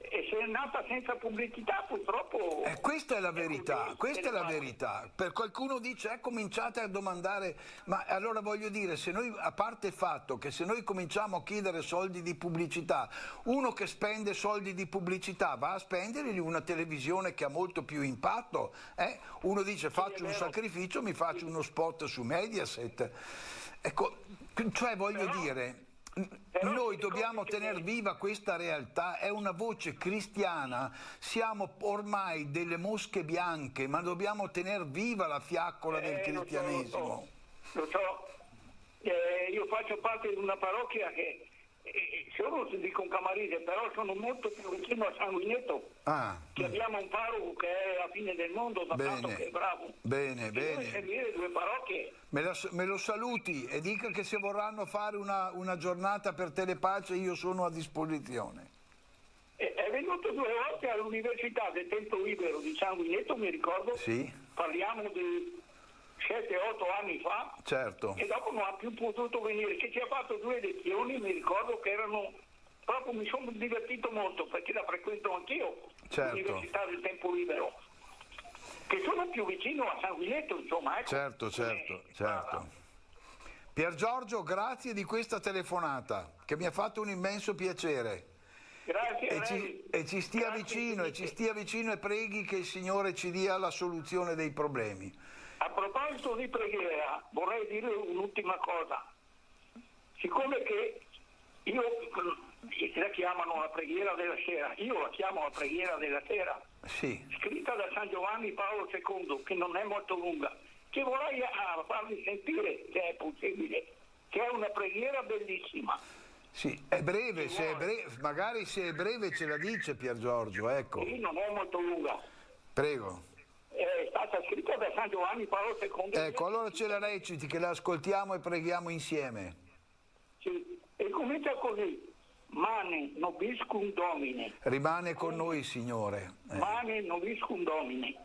se è nata senza pubblicità purtroppo... Questa è la verità, questa è la verità. Per qualcuno dice, cominciate a domandare, ma allora voglio dire, se noi, a parte il fatto che se noi cominciamo a chiedere soldi di pubblicità, uno che spende soldi di pubblicità va a spendergli una televisione che ha molto più impatto, uno dice faccio un sacrificio, mi faccio uno spot su Mediaset. Ecco, cioè voglio dire, noi dobbiamo tenere viva questa realtà, è una voce cristiana, siamo ormai delle mosche bianche, ma dobbiamo tenere viva la fiaccola del cristianesimo. Lo so. Io faccio parte di una parrocchia che solo si dicono Camarese, però sono molto più vicino a Sanguinetto, che abbiamo un parroco che è alla fine del mondo, da tanto che è bravo. Bene. Deve servire due parrocchie. Me lo saluti e dica che se vorranno fare una giornata per Telepace io sono a disposizione. È venuto 2 volte all'Università del Tempo Libero di Sanguinetto, mi ricordo, parliamo di 7-8 anni fa, certo. E dopo non ha più potuto venire, che ci ha fatto 2 lezioni, mi ricordo che erano, proprio mi sono divertito molto perché la frequento anch'io, l'Università del Tempo Libero, che sono più vicino a Sanguinetto, insomma. Ecco. Certo. Pier Giorgio, grazie di questa telefonata, che mi ha fatto un immenso piacere. Grazie e ci stia vicino, e preghi che il Signore ci dia la soluzione dei problemi. A proposito di preghiera, vorrei dire un'ultima cosa. Siccome che la chiamano la preghiera della sera, io la chiamo la preghiera della sera, scritta da San Giovanni Paolo II, che non è molto lunga, che vorrei farvi sentire, se è possibile, che è una preghiera bellissima. Sì, è breve, magari se è breve ce la dice Pier Giorgio, ecco. Sì, non è molto lunga. Prego. È stata scritta da San Giovanni Paolo II. Ecco, allora ce la reciti, che la ascoltiamo e preghiamo insieme. Sì, e comincia così. Mane nobiscum Domine. Rimane con noi, Signore. Mane nobiscum Domine.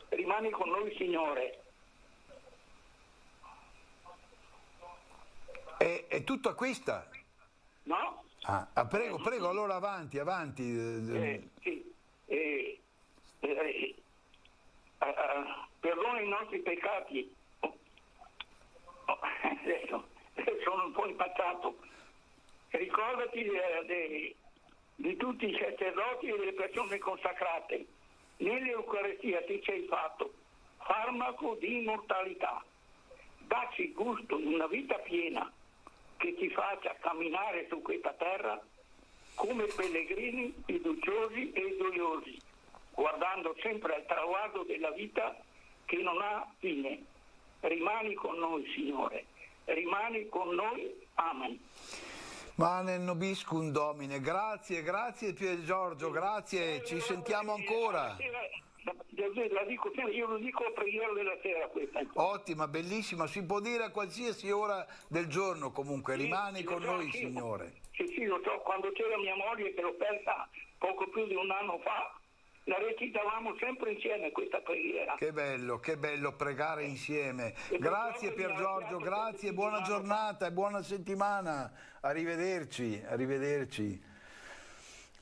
Rimani con noi, Signore. È tutta questa? No? Prego, allora avanti. Perdona i nostri peccati. Adesso sono un po' impazzato. Ricordati di tutti i sacerdoti e delle persone consacrate. Nell'Eucaristia ti sei fatto farmaco di immortalità. Dacci gusto di una vita piena che ti faccia camminare su questa terra come pellegrini fiduciosi e gioiosi, guardando sempre al traguardo della vita che non ha fine. Rimani con noi, Signore, rimani con noi. Amen. Manen nobiscum Domine, grazie, grazie Pier Giorgio, grazie, ci sentiamo ancora. La dico, io lo dico a preghiera della sera questa. Ottima, bellissima, si può dire a qualsiasi ora del giorno comunque, rimani con noi, Signore. Sì, lo so, quando c'era mia moglie che l'ho persa poco più di un anno fa, la recitavamo sempre insieme questa preghiera. Che bello pregare insieme. Grazie Pier Giorgio, grazie, buona giornata e buona settimana. Arrivederci, arrivederci.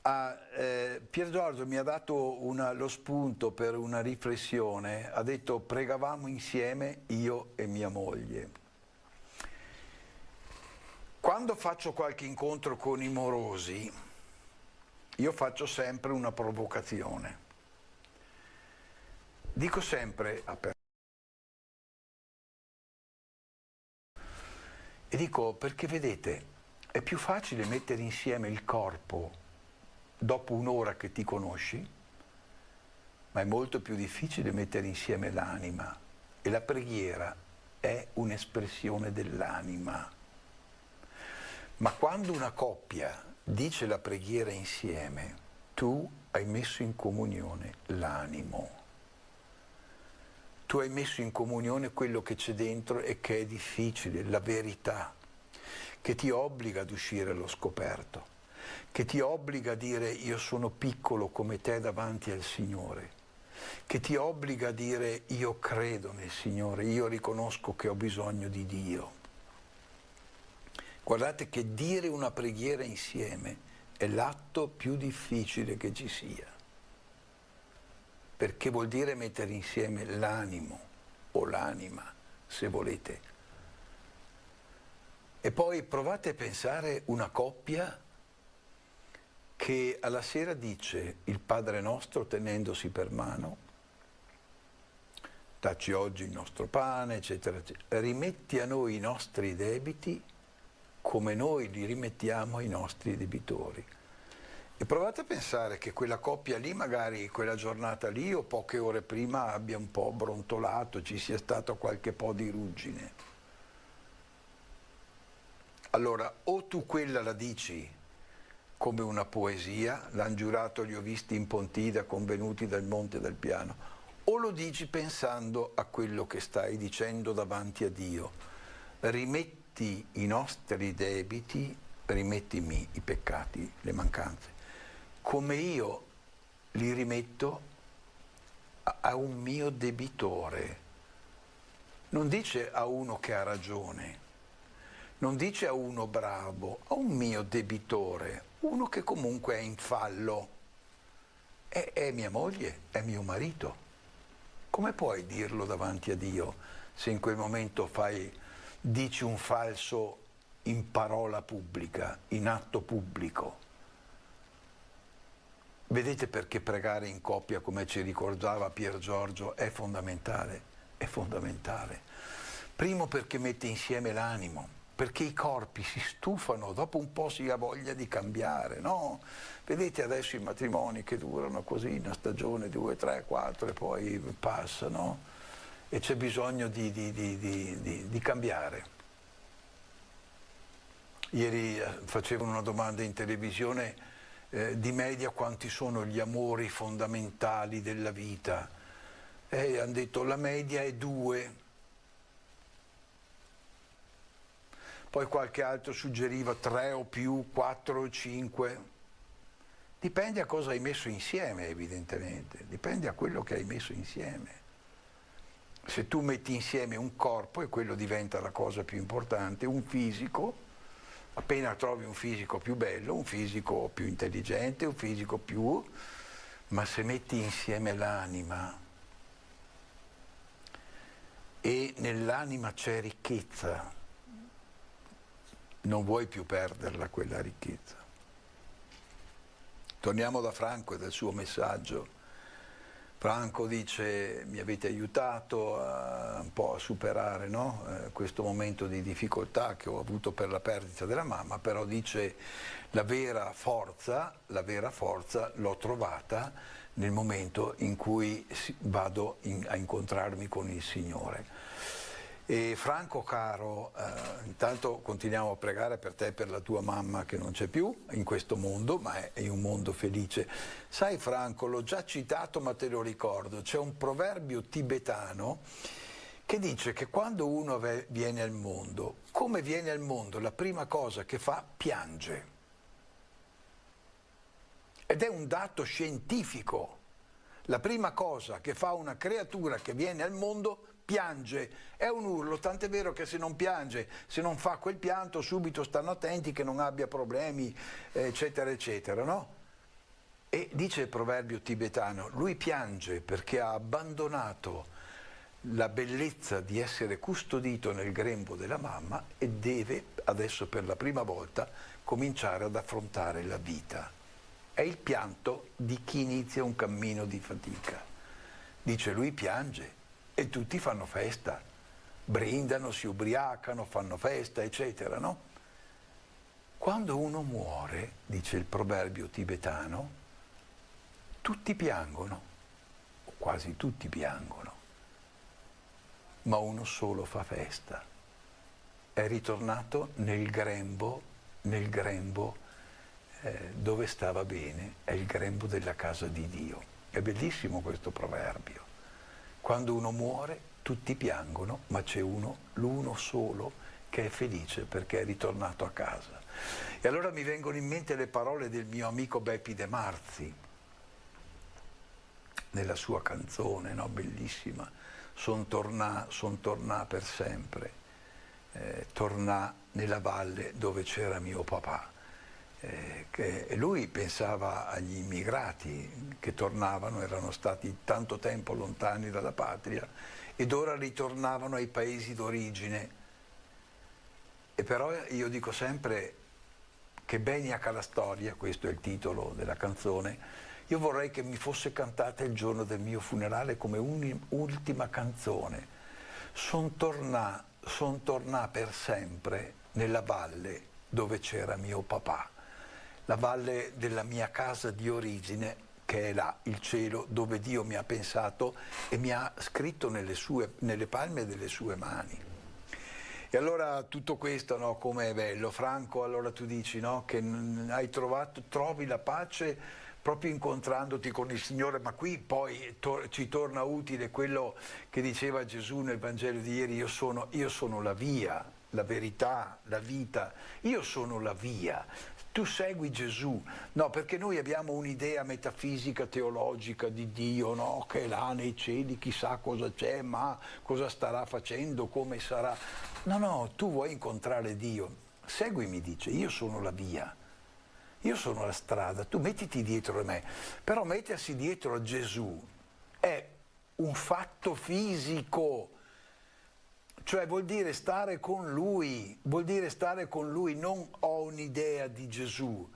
Pier Giorgio mi ha dato lo spunto per una riflessione, ha detto pregavamo insieme io e mia moglie. Quando faccio qualche incontro con i morosi, io faccio sempre una provocazione. Dico sempre e dico perché vedete, è più facile mettere insieme il corpo dopo un'ora che ti conosci, ma è molto più difficile mettere insieme l'anima, e la preghiera è un'espressione dell'anima. Ma quando una coppia dice la preghiera insieme, tu hai messo in comunione l'animo. Tu hai messo in comunione quello che c'è dentro e che è difficile, la verità, che ti obbliga ad uscire allo scoperto, che ti obbliga a dire io sono piccolo come te davanti al Signore, che ti obbliga a dire io credo nel Signore, io riconosco che ho bisogno di Dio. Guardate che dire una preghiera insieme è l'atto più difficile che ci sia, perché vuol dire mettere insieme l'animo o l'anima, se volete. E poi provate a pensare una coppia che alla sera dice il Padre nostro tenendosi per mano, dacci oggi il nostro pane, eccetera, eccetera. Rimetti a noi i nostri debiti come noi li rimettiamo ai nostri debitori. E provate a pensare che quella coppia lì, magari quella giornata lì o poche ore prima abbia un po' brontolato, ci sia stato qualche po' di ruggine. Allora, o tu quella la dici come una poesia, l'han giurato li ho visti in Pontida convenuti dal monte del piano, o lo dici pensando a quello che stai dicendo davanti a Dio. Rimetti i nostri debiti, rimettimi i peccati, le mancanze, come io li rimetto a un mio debitore. Non dice a uno che ha ragione, non dice a uno bravo, a un mio debitore, uno che comunque è in fallo. È mia moglie, è mio marito. Come puoi dirlo davanti a Dio se in quel momento dici un falso in parola pubblica, in atto pubblico? Vedete perché pregare in coppia, come ci ricordava Pier Giorgio, è fondamentale? È fondamentale. Primo perché mette insieme l'animo, perché i corpi si stufano, dopo un po' si ha voglia di cambiare, no? Vedete adesso i matrimoni che durano così, una stagione, 2, 3, 4 e poi passano e c'è bisogno di cambiare. Ieri facevano una domanda in televisione di media quanti sono gli amori fondamentali della vita. Hanno detto la media è 2. Poi qualche altro suggeriva 3 o più, 4 o 5. Dipende a cosa hai messo insieme, evidentemente. Dipende a quello che hai messo insieme. Se tu metti insieme un corpo, e quello diventa la cosa più importante, un fisico, appena trovi un fisico più bello, un fisico più intelligente, un fisico più... ma se metti insieme l'anima, e nell'anima c'è ricchezza, non vuoi più perderla quella ricchezza. Torniamo da Franco e dal suo messaggio. Franco dice mi avete aiutato un po' a superare, no? Questo momento di difficoltà che ho avuto per la perdita della mamma, però dice la vera forza l'ho trovata nel momento in cui vado a incontrarmi con il Signore. E Franco caro, intanto continuiamo a pregare per te e per la tua mamma che non c'è più in questo mondo, ma è un mondo felice. Sai Franco, l'ho già citato ma te lo ricordo, c'è un proverbio tibetano che dice che quando uno viene al mondo, come viene al mondo, la prima cosa che fa, piange. Ed è un dato scientifico. La prima cosa che fa una creatura che viene al mondo, piange, è un urlo, tant'è vero che se non piange, se non fa quel pianto, subito stanno attenti che non abbia problemi, eccetera, eccetera, no? E dice il proverbio tibetano, lui piange perché ha abbandonato la bellezza di essere custodito nel grembo della mamma e deve adesso per la prima volta cominciare ad affrontare la vita. È il pianto di chi inizia un cammino di fatica. Dice lui piange e tutti fanno festa, brindano, si ubriacano, fanno festa, eccetera, no? Quando uno muore, dice il proverbio tibetano, tutti piangono, o quasi tutti piangono, ma uno solo fa festa. È ritornato nel grembo dove stava bene, è il grembo della casa di Dio. È bellissimo questo proverbio. Quando uno muore tutti piangono, ma c'è l'uno solo che è felice perché è ritornato a casa. E allora mi vengono in mente le parole del mio amico Beppi De Marzi, nella sua canzone, no? Bellissima, son tornà per sempre, tornà nella valle dove c'era mio papà. E lui pensava agli immigrati che tornavano, erano stati tanto tempo lontani dalla patria ed ora ritornavano ai paesi d'origine. E però io dico sempre che Beniaca la storia, questo è il titolo della canzone, io vorrei che mi fosse cantata il giorno del mio funerale come un'ultima canzone. Son tornà per sempre nella valle dove c'era mio papà. La valle della mia casa di origine, che è là, il cielo, dove Dio mi ha pensato e mi ha scritto nelle palme delle sue mani. E allora tutto questo, no, come è bello. Franco, allora tu dici, no, che trovi la pace proprio incontrandoti con il Signore, ma qui poi ci torna utile quello che diceva Gesù nel Vangelo di ieri, io sono la via, la verità, la vita, io sono la via. Tu segui Gesù, no, perché noi abbiamo un'idea metafisica, teologica di Dio, no, che è là nei cieli, chissà cosa c'è, ma cosa starà facendo, come sarà. No, tu vuoi incontrare Dio, seguimi, dice, io sono la via, io sono la strada, tu mettiti dietro a me, però mettersi dietro a Gesù è un fatto fisico. Cioè vuol dire stare con Lui, non ho un'idea di Gesù,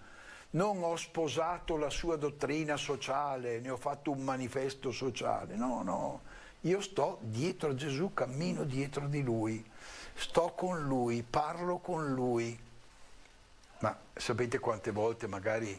non ho sposato la sua dottrina sociale, ne ho fatto un manifesto sociale, no, io sto dietro a Gesù, cammino dietro di Lui, sto con Lui, parlo con Lui. Ma sapete quante volte magari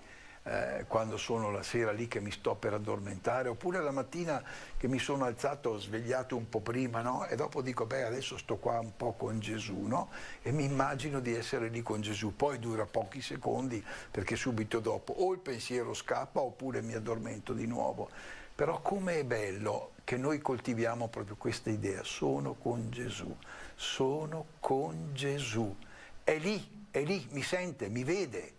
quando sono la sera lì che mi sto per addormentare, oppure la mattina che mi sono alzato, svegliato un po' prima, no? E dopo dico, beh, adesso sto qua un po' con Gesù, no? E mi immagino di essere lì con Gesù, poi dura pochi secondi perché subito dopo o il pensiero scappa oppure mi addormento di nuovo. Però com'è bello che noi coltiviamo proprio questa idea, sono con Gesù, è lì, mi sente, mi vede,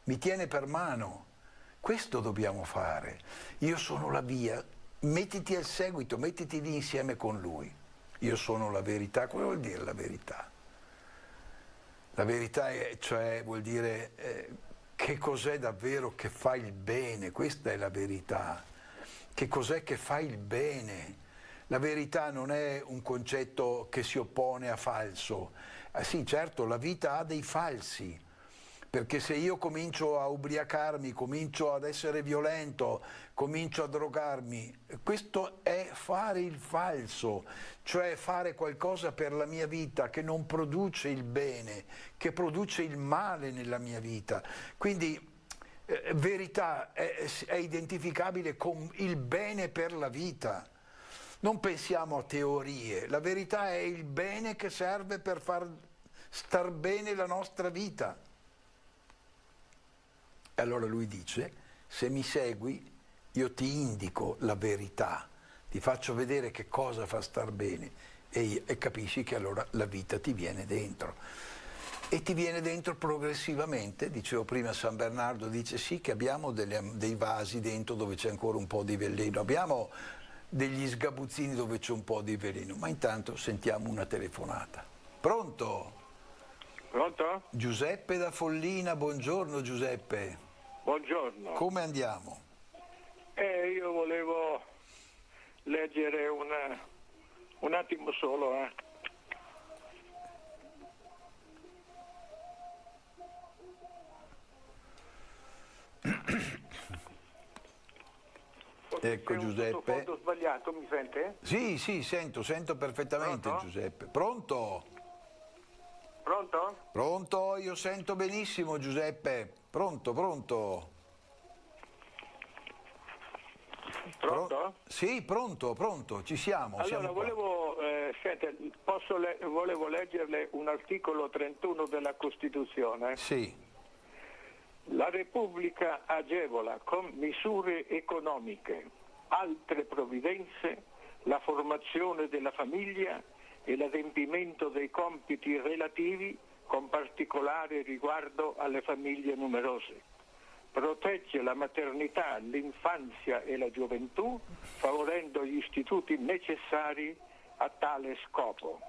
mi tiene per mano. Questo dobbiamo fare. Io sono la via, mettiti al seguito, mettiti lì insieme con Lui. Io sono la verità. Cosa vuol dire la verità? La verità vuol dire che cos'è davvero che fa il bene, questa è la verità. Che cos'è che fa il bene? La verità non è un concetto che si oppone a falso. Sì, certo, la vita ha dei falsi, perché se io comincio a ubriacarmi, comincio ad essere violento, comincio a drogarmi, questo è fare il falso, cioè fare qualcosa per la mia vita che non produce il bene, che produce il male nella mia vita. Quindi verità è identificabile con il bene per la vita. Non pensiamo a teorie, la verità è il bene che serve per far star bene la nostra vita. E allora lui dice, se mi segui io ti indico la verità, ti faccio vedere che cosa fa star bene e capisci che allora la vita ti viene dentro. E ti viene dentro progressivamente, dicevo prima San Bernardo dice sì che abbiamo dei vasi dentro dove c'è ancora un po' di veleno, abbiamo degli sgabuzzini dove c'è un po' di veleno, ma intanto sentiamo una telefonata. Pronto? Pronto? Giuseppe da Follina, buongiorno Giuseppe. Buongiorno. Come andiamo? Io volevo leggere un attimo solo, Ecco Giuseppe. Ho sbagliato, mi sente? Sì, sento perfettamente. Pronto? Giuseppe. Pronto? Pronto? Pronto, io sento benissimo Giuseppe. Pronto? Pronto? Sì, pronto, ci siamo. Allora, volevo leggerle un articolo 31 della Costituzione. Sì. La Repubblica agevola con misure economiche, altre provvidenze, la formazione della famiglia e l'adempimento dei compiti relativi con particolare riguardo alle famiglie numerose. Protegge la maternità, l'infanzia e la gioventù, favorendo gli istituti necessari a tale scopo.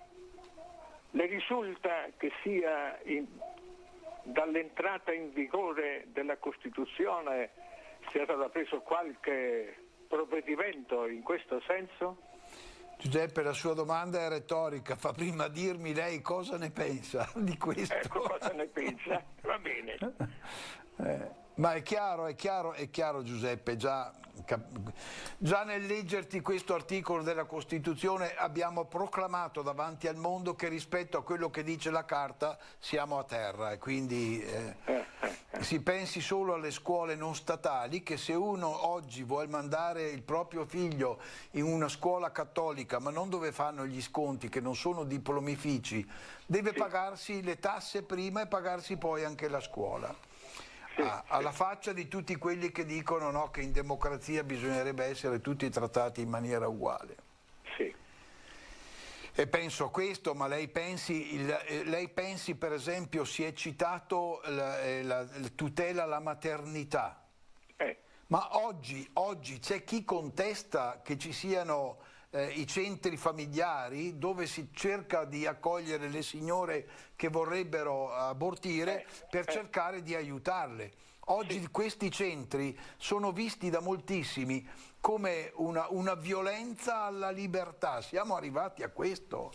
Le risulta che sia dall'entrata in vigore della Costituzione sia stato preso qualche provvedimento in questo senso? Giuseppe, la sua domanda è retorica, fa prima dirmi lei cosa ne pensa di questo. Ecco, cosa ne pensa, va bene. Ma è chiaro Giuseppe, già nel leggerti questo articolo della Costituzione abbiamo proclamato davanti al mondo che rispetto a quello che dice la Carta siamo a terra e quindi si pensi solo alle scuole non statali che se uno oggi vuole mandare il proprio figlio in una scuola cattolica ma non dove fanno gli sconti che non sono diplomifici deve pagarsi le tasse prima e pagarsi poi anche la scuola. Alla faccia di tutti quelli che dicono no, che in democrazia bisognerebbe essere tutti trattati in maniera uguale. Sì. E penso a questo, ma lei pensi per esempio, si è citato la tutela alla maternità. Ma oggi c'è chi contesta che ci siano i centri familiari dove si cerca di accogliere le signore che vorrebbero abortire per cercare di aiutarle. Oggi questi centri sono visti da moltissimi come una violenza alla libertà. Siamo arrivati a questo.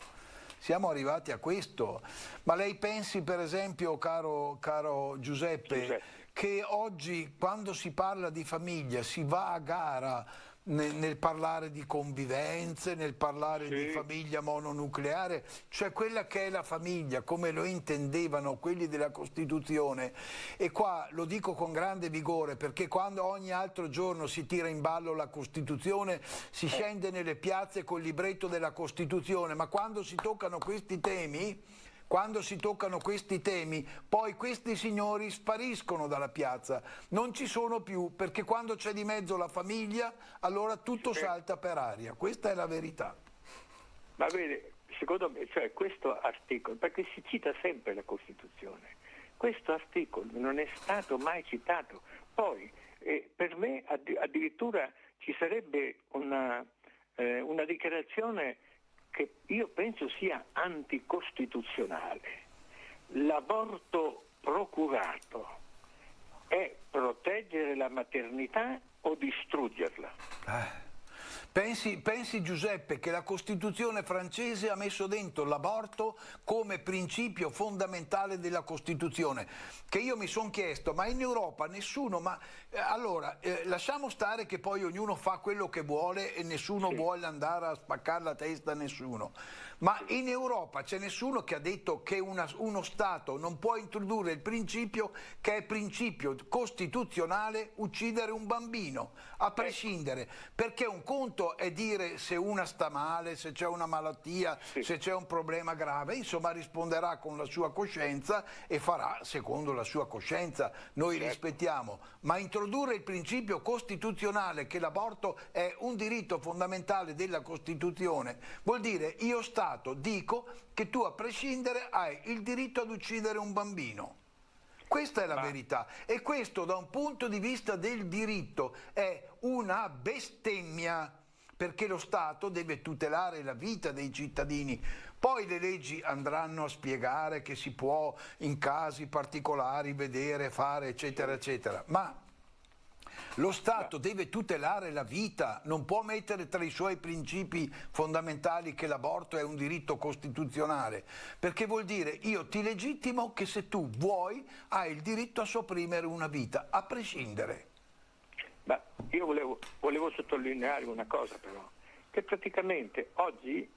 Ma lei pensi per esempio, caro Giuseppe, che oggi quando si parla di famiglia si va a gara nel parlare di convivenze, nel parlare di famiglia mononucleare, cioè quella che è la famiglia come lo intendevano quelli della Costituzione. E qua lo dico con grande vigore perché quando ogni altro giorno si tira in ballo la Costituzione si scende nelle piazze col libretto della Costituzione, ma quando si toccano questi temi poi questi signori spariscono dalla piazza, non ci sono più, perché quando c'è di mezzo la famiglia, allora tutto salta per aria. Questa è la verità. Ma vede, secondo me, cioè questo articolo, perché si cita sempre la Costituzione, questo articolo non è stato mai citato. Poi, per me addirittura ci sarebbe una dichiarazione che io penso sia anticostituzionale. L'aborto procurato è proteggere la maternità o distruggerla? Pensi Giuseppe che la Costituzione francese ha messo dentro l'aborto come principio fondamentale della Costituzione, che io mi sono chiesto, ma in Europa nessuno, lasciamo stare che poi ognuno fa quello che vuole e nessuno vuole andare a spaccare la testa a nessuno, Ma in Europa c'è nessuno che ha detto che uno Stato non può introdurre il principio che è principio costituzionale uccidere un bambino, a prescindere, perché un conto è dire se una sta male, se c'è una malattia, se c'è un problema grave, insomma risponderà con la sua coscienza e farà secondo la sua coscienza, noi rispettiamo, ma introdurre il principio costituzionale che l'aborto è un diritto fondamentale della Costituzione vuol dire io Stato dico che tu a prescindere hai il diritto ad uccidere un bambino. Questa è la verità e questo da un punto di vista del diritto è una bestemmia, perché lo Stato deve tutelare la vita dei cittadini. Poi le leggi andranno a spiegare che si può in casi particolari vedere, fare eccetera eccetera, ma lo Stato deve tutelare la vita, non può mettere tra i suoi principi fondamentali che l'aborto è un diritto costituzionale, perché vuol dire io ti legittimo che se tu vuoi hai il diritto a sopprimere una vita, a prescindere. Ma io volevo sottolineare una cosa però, che praticamente oggi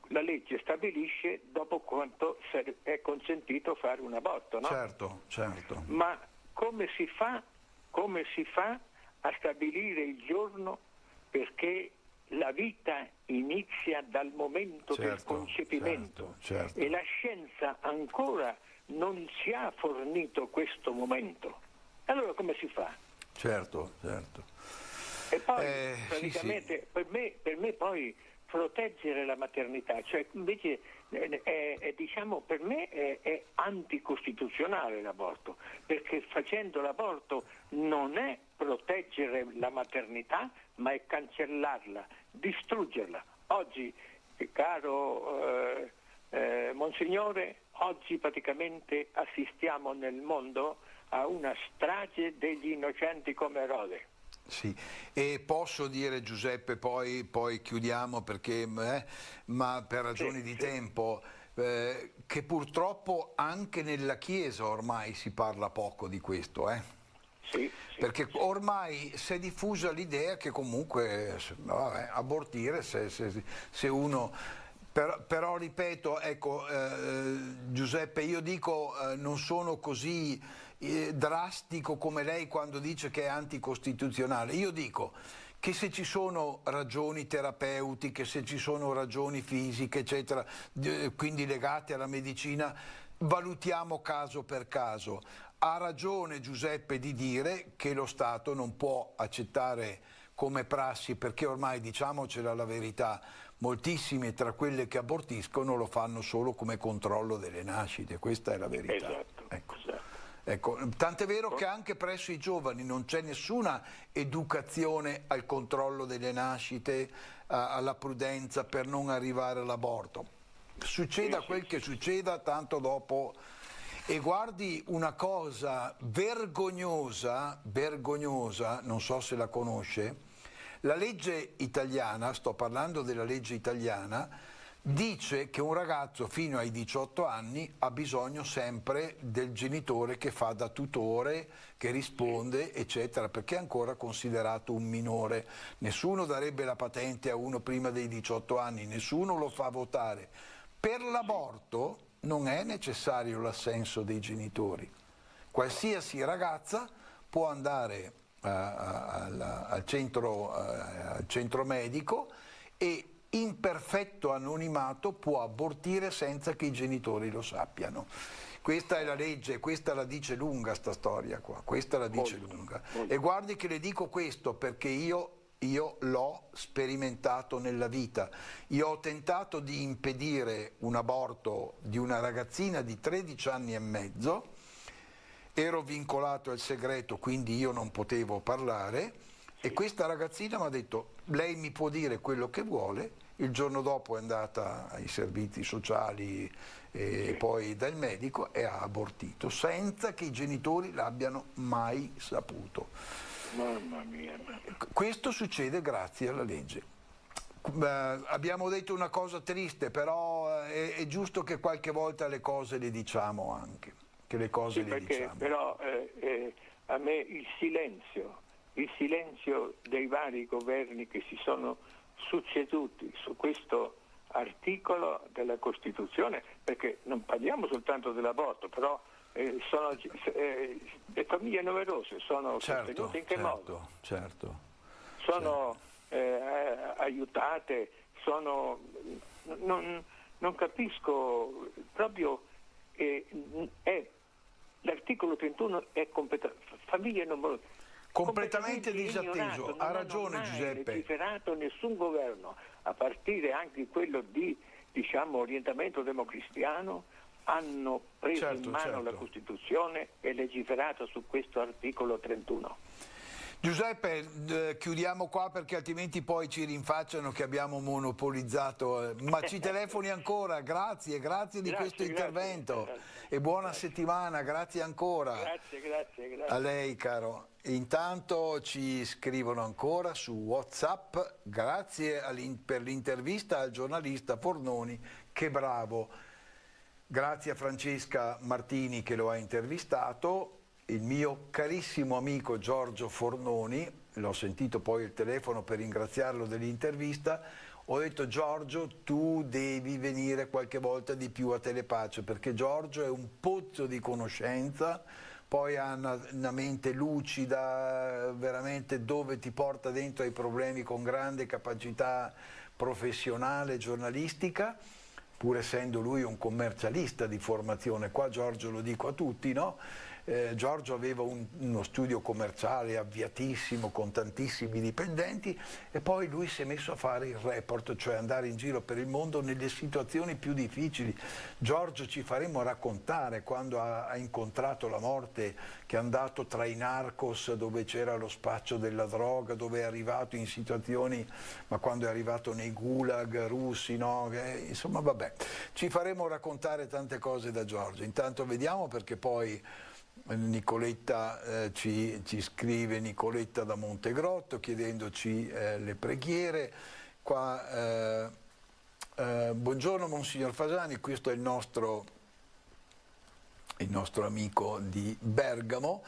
la legge stabilisce dopo quanto è consentito fare un aborto, no? Certo, certo. Ma come si fa a stabilire il giorno perché la vita inizia dal momento del concepimento certo. E la scienza ancora non ci ha fornito questo momento? Allora come si fa? Certo. E poi praticamente per me poi proteggere la maternità, cioè invece diciamo per me è anticostituzionale l'aborto, perché facendo l'aborto non è proteggere la maternità, ma è cancellarla, distruggerla. Oggi, caro Monsignore, oggi praticamente assistiamo nel mondo a una strage degli innocenti come Erode. Sì, e posso dire Giuseppe, poi chiudiamo perché, ma per ragioni di tempo, che purtroppo anche nella Chiesa ormai si parla poco di questo, perché ormai si è diffusa l'idea che comunque abortire se uno... Però ripeto, ecco, Giuseppe, io dico non sono così drastico come lei quando dice che è anticostituzionale. Io dico che se ci sono ragioni terapeutiche, se ci sono ragioni fisiche, eccetera, quindi legate alla medicina, valutiamo caso per caso. Ha ragione Giuseppe di dire che lo Stato non può accettare come prassi, perché ormai, diciamocela la verità, moltissime tra quelle che abortiscono lo fanno solo come controllo delle nascite, questa è la verità. Esatto. Ecco, tant'è vero che anche presso i giovani non c'è nessuna educazione al controllo delle nascite, alla prudenza per non arrivare all'aborto. Succeda quel che succeda, tanto dopo... E guardi una cosa vergognosa, non so se la conosce, la legge italiana, sto parlando della legge italiana, dice che un ragazzo fino ai 18 anni ha bisogno sempre del genitore che fa da tutore, che risponde, eccetera, perché è ancora considerato un minore. Nessuno darebbe la patente a uno prima dei 18 anni, nessuno lo fa votare. Per l'aborto non è necessario l'assenso dei genitori. Qualsiasi ragazza può andare al centro medico e in perfetto anonimato può abortire senza che i genitori lo sappiano. Questa è la legge, questa la dice lunga sta storia qua, questa la dice lunga. E guardi che le dico questo perché io l'ho sperimentato nella vita. Io ho tentato di impedire un aborto di una ragazzina di 13 anni e mezzo, ero vincolato al segreto, quindi io non potevo parlare, e questa ragazzina mi ha detto: lei mi può dire quello che vuole. Il giorno dopo è andata ai servizi sociali e poi dal medico e ha abortito, senza che i genitori l'abbiano mai saputo. Mamma mia. Questo succede grazie alla legge. Abbiamo detto una cosa triste, però è giusto che qualche volta le cose le diciamo anche. Che le cose le diciamo. Però a me il silenzio dei vari governi che si sono succeduti su questo articolo della Costituzione, perché non parliamo soltanto dell'aborto, però sono le famiglie numerose sono sostenute in che modo? Certo. Sono aiutate, non capisco proprio, l'articolo 31 è famiglie numerose. Completamente disatteso, ha ragione Giuseppe. Non ha legiferato nessun governo, a partire anche quello di orientamento democristiano, hanno preso in mano la Costituzione e legiferato su questo articolo 31. Giuseppe, chiudiamo qua perché altrimenti poi ci rinfacciano che abbiamo monopolizzato, ma ci telefoni ancora, grazie di questo intervento e buona settimana, grazie ancora. Grazie. A lei caro. Intanto ci scrivono ancora su WhatsApp, grazie per l'intervista al giornalista Fornoni, che bravo. Grazie a Francesca Martini che lo ha intervistato. Il mio carissimo amico Giorgio Fornoni, l'ho sentito poi il telefono per ringraziarlo dell'intervista, ho detto Giorgio tu devi venire qualche volta di più a Telepace perché Giorgio è un pozzo di conoscenza, poi ha una mente lucida, veramente dove ti porta dentro ai problemi con grande capacità professionale, giornalistica, pur essendo lui un commercialista di formazione, qua Giorgio lo dico a tutti, no? Giorgio aveva uno studio commerciale avviatissimo con tantissimi dipendenti e poi lui si è messo a fare il report, cioè andare in giro per il mondo nelle situazioni più difficili. Giorgio ci faremo raccontare quando ha incontrato la morte, che è andato tra i narcos dove c'era lo spaccio della droga, dove è arrivato in situazioni, ma quando è arrivato nei gulag russi, no? Insomma vabbè, ci faremo raccontare tante cose da Giorgio. Intanto vediamo perché poi Nicoletta ci scrive, Nicoletta da Montegrotto, chiedendoci le preghiere. Qua, buongiorno Monsignor Fasani, questo è il nostro amico di Bergamo.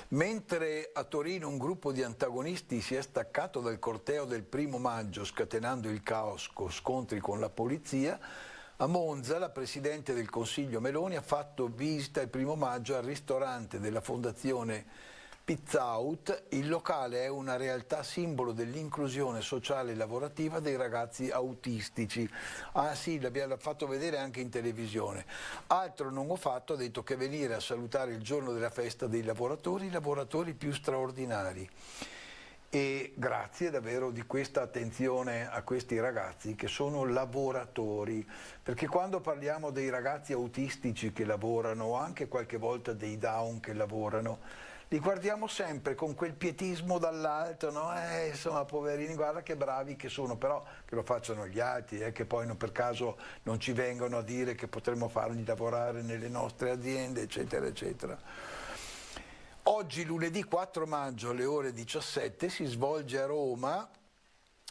Mentre a Torino un gruppo di antagonisti si è staccato dal corteo del 1° maggio scatenando il caos con scontri con la polizia, a Monza la Presidente del Consiglio Meloni ha fatto visita il 1° maggio al ristorante della Fondazione Pizza Out. Il locale è una realtà simbolo dell'inclusione sociale e lavorativa dei ragazzi autistici. Ah sì, l'abbiamo fatto vedere anche in televisione. Altro non ho fatto, ha detto, che venire a salutare il giorno della festa dei lavoratori, i lavoratori più straordinari. E grazie davvero di questa attenzione a questi ragazzi che sono lavoratori, perché quando parliamo dei ragazzi autistici che lavorano o anche qualche volta dei down che lavorano, li guardiamo sempre con quel pietismo dall'alto, no? Insomma, poverini, guarda che bravi che sono, però che lo facciano gli altri, che poi per caso non ci vengano a dire che potremmo farli lavorare nelle nostre aziende, eccetera, eccetera. Oggi, lunedì 4 maggio, alle ore 17, si svolge a Roma,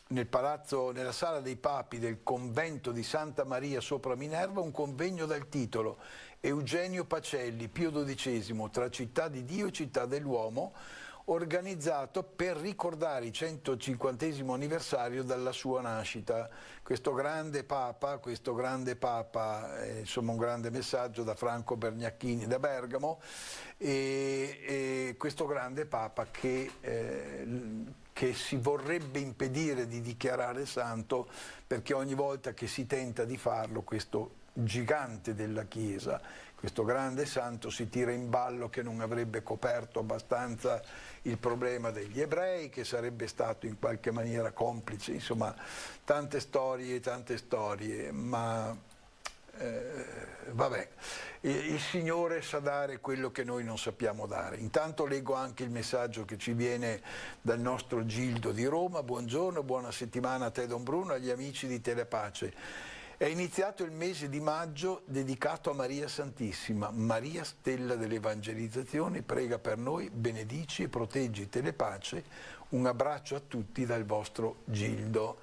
nella Sala dei Papi del convento di Santa Maria sopra Minerva, un convegno dal titolo Eugenio Pacelli, Pio XII, tra città di Dio e città dell'uomo, organizzato per ricordare il 150° anniversario dalla sua nascita. Questo grande Papa, insomma un grande messaggio da Franco Bergnacchini da Bergamo, e questo grande Papa che si vorrebbe impedire di dichiarare santo, perché ogni volta che si tenta di farlo questo gigante della Chiesa, questo grande santo, si tira in ballo che non avrebbe coperto abbastanza il problema degli ebrei, che sarebbe stato in qualche maniera complice, insomma tante storie, ma vabbè, il Signore sa dare quello che noi non sappiamo dare. Intanto leggo anche il messaggio che ci viene dal nostro Gildo di Roma. Buongiorno, buona settimana a te Don Bruno, agli amici di Telepace. È iniziato il mese di maggio dedicato a Maria Santissima. Maria, stella dell'evangelizzazione, prega per noi, benedici e proteggi Telepace. Un abbraccio a tutti dal vostro Gildo.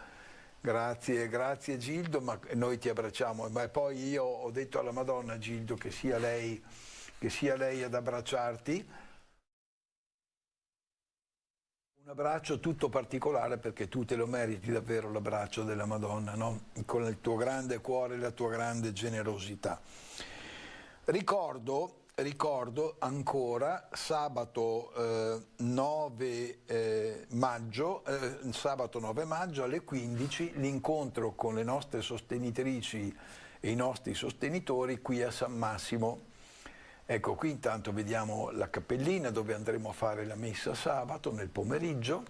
Grazie Gildo, ma noi ti abbracciamo. Ma poi io ho detto alla Madonna, Gildo, che sia lei ad abbracciarti. Un abbraccio tutto particolare perché tu te lo meriti davvero l'abbraccio della Madonna, no? Con il tuo grande cuore e la tua grande generosità. Ricordo ancora sabato 9 maggio alle 15 l'incontro con le nostre sostenitrici e i nostri sostenitori qui a San Massimo. Ecco, qui intanto vediamo la cappellina dove andremo a fare la messa sabato nel pomeriggio.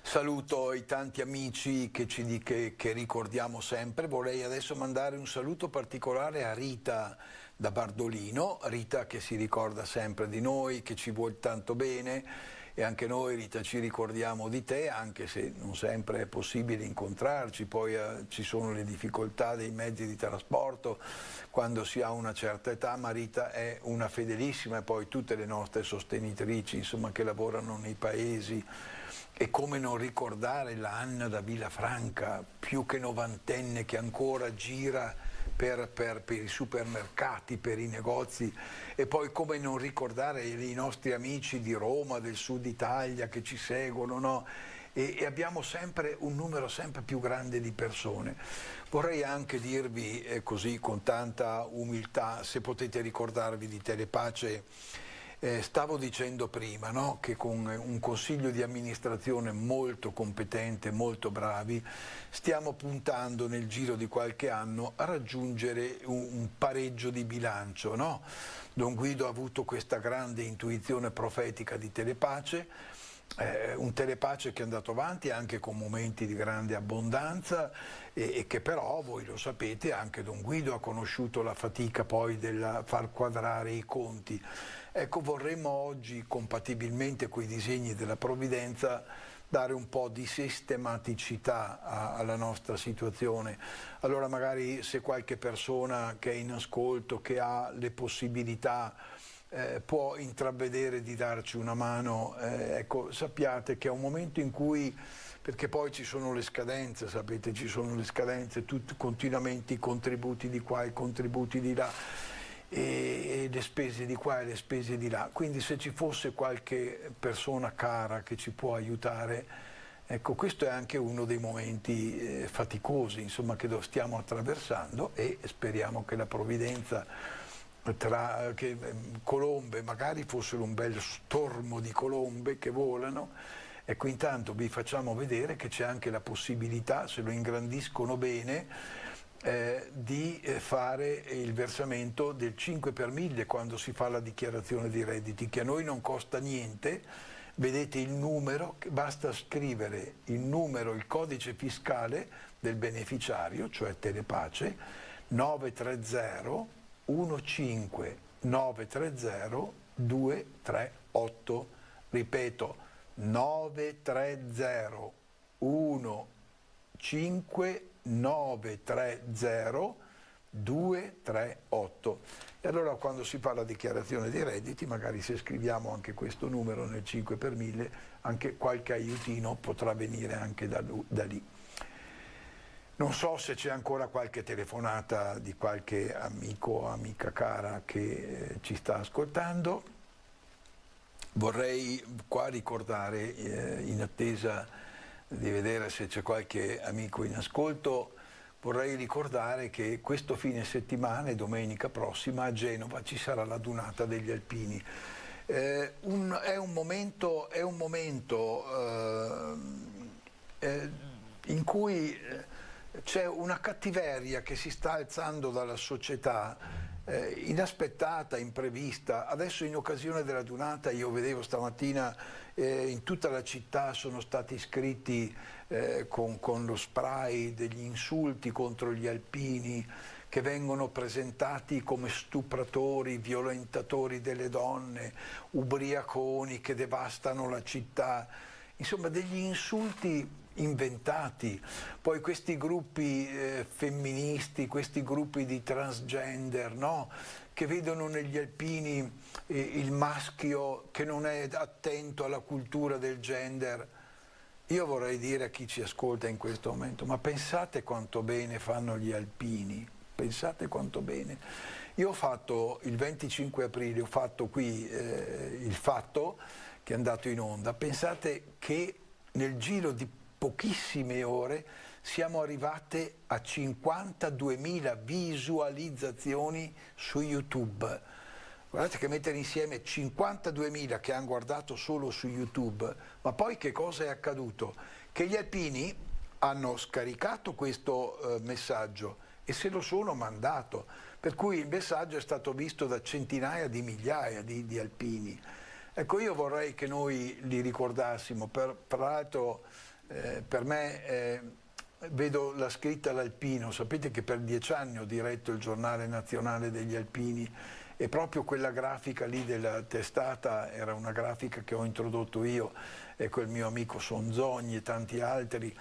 Saluto i tanti amici che ricordiamo sempre. Vorrei adesso mandare un saluto particolare a Rita da Bardolino, Rita che si ricorda sempre di noi, che ci vuole tanto bene, e anche noi, Rita, ci ricordiamo di te, anche se non sempre è possibile incontrarci, poi ci sono le difficoltà dei mezzi di trasporto quando si ha una certa età, ma Rita è una fedelissima, e poi tutte le nostre sostenitrici, insomma, che lavorano nei paesi. E come non ricordare la Anna da Villafranca, più che novantenne, che ancora gira per i supermercati, per i negozi, e poi come non ricordare i nostri amici di Roma, del sud Italia che ci seguono, no? E abbiamo sempre un numero sempre più grande di persone. Vorrei anche dirvi così con tanta umiltà, se potete ricordarvi di Telepace. Stavo dicendo prima, no? Che con un consiglio di amministrazione molto competente, molto bravi, stiamo puntando nel giro di qualche anno a raggiungere un pareggio di bilancio, no? Don Guido ha avuto questa grande intuizione profetica di Telepace, un Telepace che è andato avanti anche con momenti di grande abbondanza e che però, voi lo sapete, anche Don Guido ha conosciuto la fatica poi del far quadrare i conti. Ecco, vorremmo oggi, compatibilmente con i disegni della provvidenza, dare un po' di sistematicità alla nostra situazione. Allora magari se qualche persona che è in ascolto, che ha le possibilità, può intravedere di darci una mano, ecco, sappiate che è un momento in cui, perché poi ci sono le scadenze, sapete, ci sono le scadenze, continuamente i contributi di qua, i contributi di là, e le spese di qua e le spese di là, quindi se ci fosse qualche persona cara che ci può aiutare, ecco, questo è anche uno dei momenti faticosi, insomma, che stiamo attraversando, e speriamo che la provvidenza, che colombe, magari fossero un bel stormo di colombe che volano, ecco, intanto vi facciamo vedere che c'è anche la possibilità, se lo ingrandiscono bene, di fare il versamento del 5 per 1000 quando si fa la dichiarazione dei redditi, che a noi non costa niente. Vedete il numero, basta scrivere il numero, il codice fiscale del beneficiario, cioè Telepace, 930 15 930 238, ripeto, 930 15 930 238. E allora quando si fa la dichiarazione dei redditi, magari se scriviamo anche questo numero nel 5 per 1000, anche qualche aiutino potrà venire anche da lì. Non so se c'è ancora qualche telefonata di qualche amico o amica cara che ci sta ascoltando. Vorrei qua ricordare, in attesa di vedere se c'è qualche amico in ascolto, vorrei ricordare che questo fine settimana e domenica prossima a Genova ci sarà la Dunata degli Alpini. È un momento in cui c'è una cattiveria che si sta alzando dalla società, inaspettata, imprevista. Adesso in occasione della Dunata io vedevo stamattina in tutta la città sono stati scritti con lo spray degli insulti contro gli alpini, che vengono presentati come stupratori, violentatori delle donne, ubriaconi che devastano la città, insomma degli insulti inventati. Poi questi gruppi femministi, questi gruppi di transgender, no? Che vedono negli alpini il maschio che non è attento alla cultura del gender. Io vorrei dire a chi ci ascolta in questo momento, ma pensate quanto bene fanno gli alpini, pensate quanto bene. Io ho fatto il 25 aprile, ho fatto qui il Fatto, che è andato in onda, pensate che nel giro di pochissime ore siamo arrivati a 52.000 visualizzazioni su YouTube. Guardate che mettere insieme 52.000 che hanno guardato solo su YouTube, ma poi che cosa è accaduto? Che gli alpini hanno scaricato questo messaggio e se lo sono mandato, per cui il messaggio è stato visto da centinaia di migliaia di alpini. Ecco, io vorrei che noi li ricordassimo, tra l'altro per me vedo la scritta all'alpino, sapete che per 10 anni ho diretto il giornale nazionale degli alpini e proprio quella grafica lì della testata era una grafica che ho introdotto io, ecco il mio amico Sonzogni e tanti altri,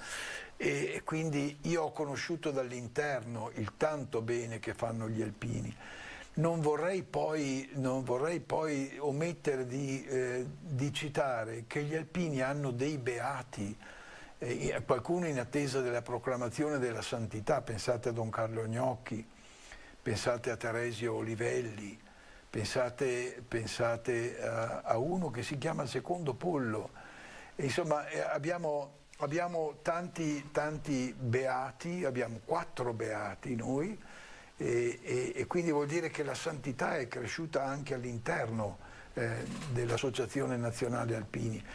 e quindi io ho conosciuto dall'interno il tanto bene che fanno gli alpini. Non vorrei poi omettere di citare che gli alpini hanno dei beati, qualcuno in attesa della proclamazione della santità, pensate a Don Carlo Gnocchi, pensate a Teresio Olivelli, pensate a uno che si chiama Secondo Pollo. Insomma, abbiamo tanti beati, abbiamo 4 beati noi, e quindi vuol dire che la santità è cresciuta anche all'interno dell'Associazione Nazionale Alpini.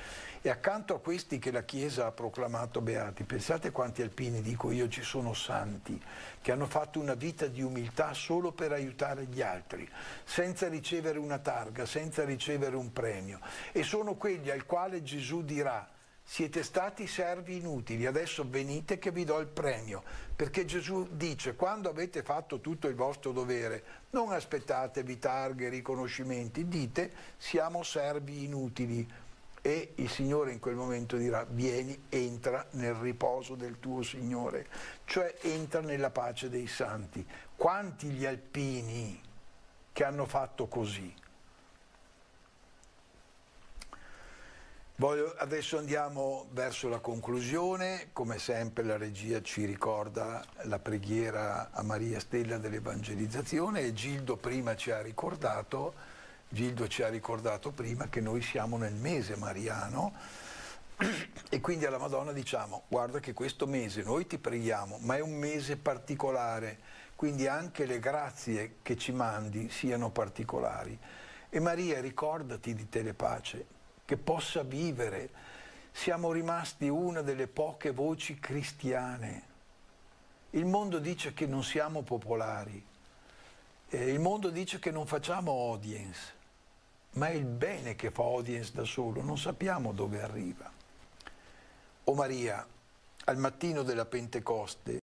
E accanto a questi che la Chiesa ha proclamato beati, pensate quanti alpini, dico io, ci sono santi, che hanno fatto una vita di umiltà solo per aiutare gli altri, senza ricevere una targa, senza ricevere un premio. E sono quelli al quale Gesù dirà: siete stati servi inutili, adesso venite che vi do il premio. Perché Gesù dice: quando avete fatto tutto il vostro dovere, non aspettatevi targhe, riconoscimenti, dite siamo servi inutili. E il Signore in quel momento dirà: vieni, entra nel riposo del tuo Signore, cioè entra nella pace dei santi. Quanti gli alpini che hanno fatto così? Adesso andiamo verso la conclusione, come sempre la regia ci ricorda la preghiera a Maria Stella dell'Evangelizzazione e Gildo ci ha ricordato prima che noi siamo nel mese mariano e quindi alla Madonna diciamo: guarda che questo mese noi ti preghiamo, ma è un mese particolare, quindi anche le grazie che ci mandi siano particolari. E Maria, ricordati di Telepace, che possa vivere. Siamo rimasti una delle poche voci cristiane. Il mondo dice che non siamo popolari, il mondo dice che non facciamo audience, ma è il bene che fa audience da solo, non sappiamo dove arriva. O Maria, al mattino della Pentecoste,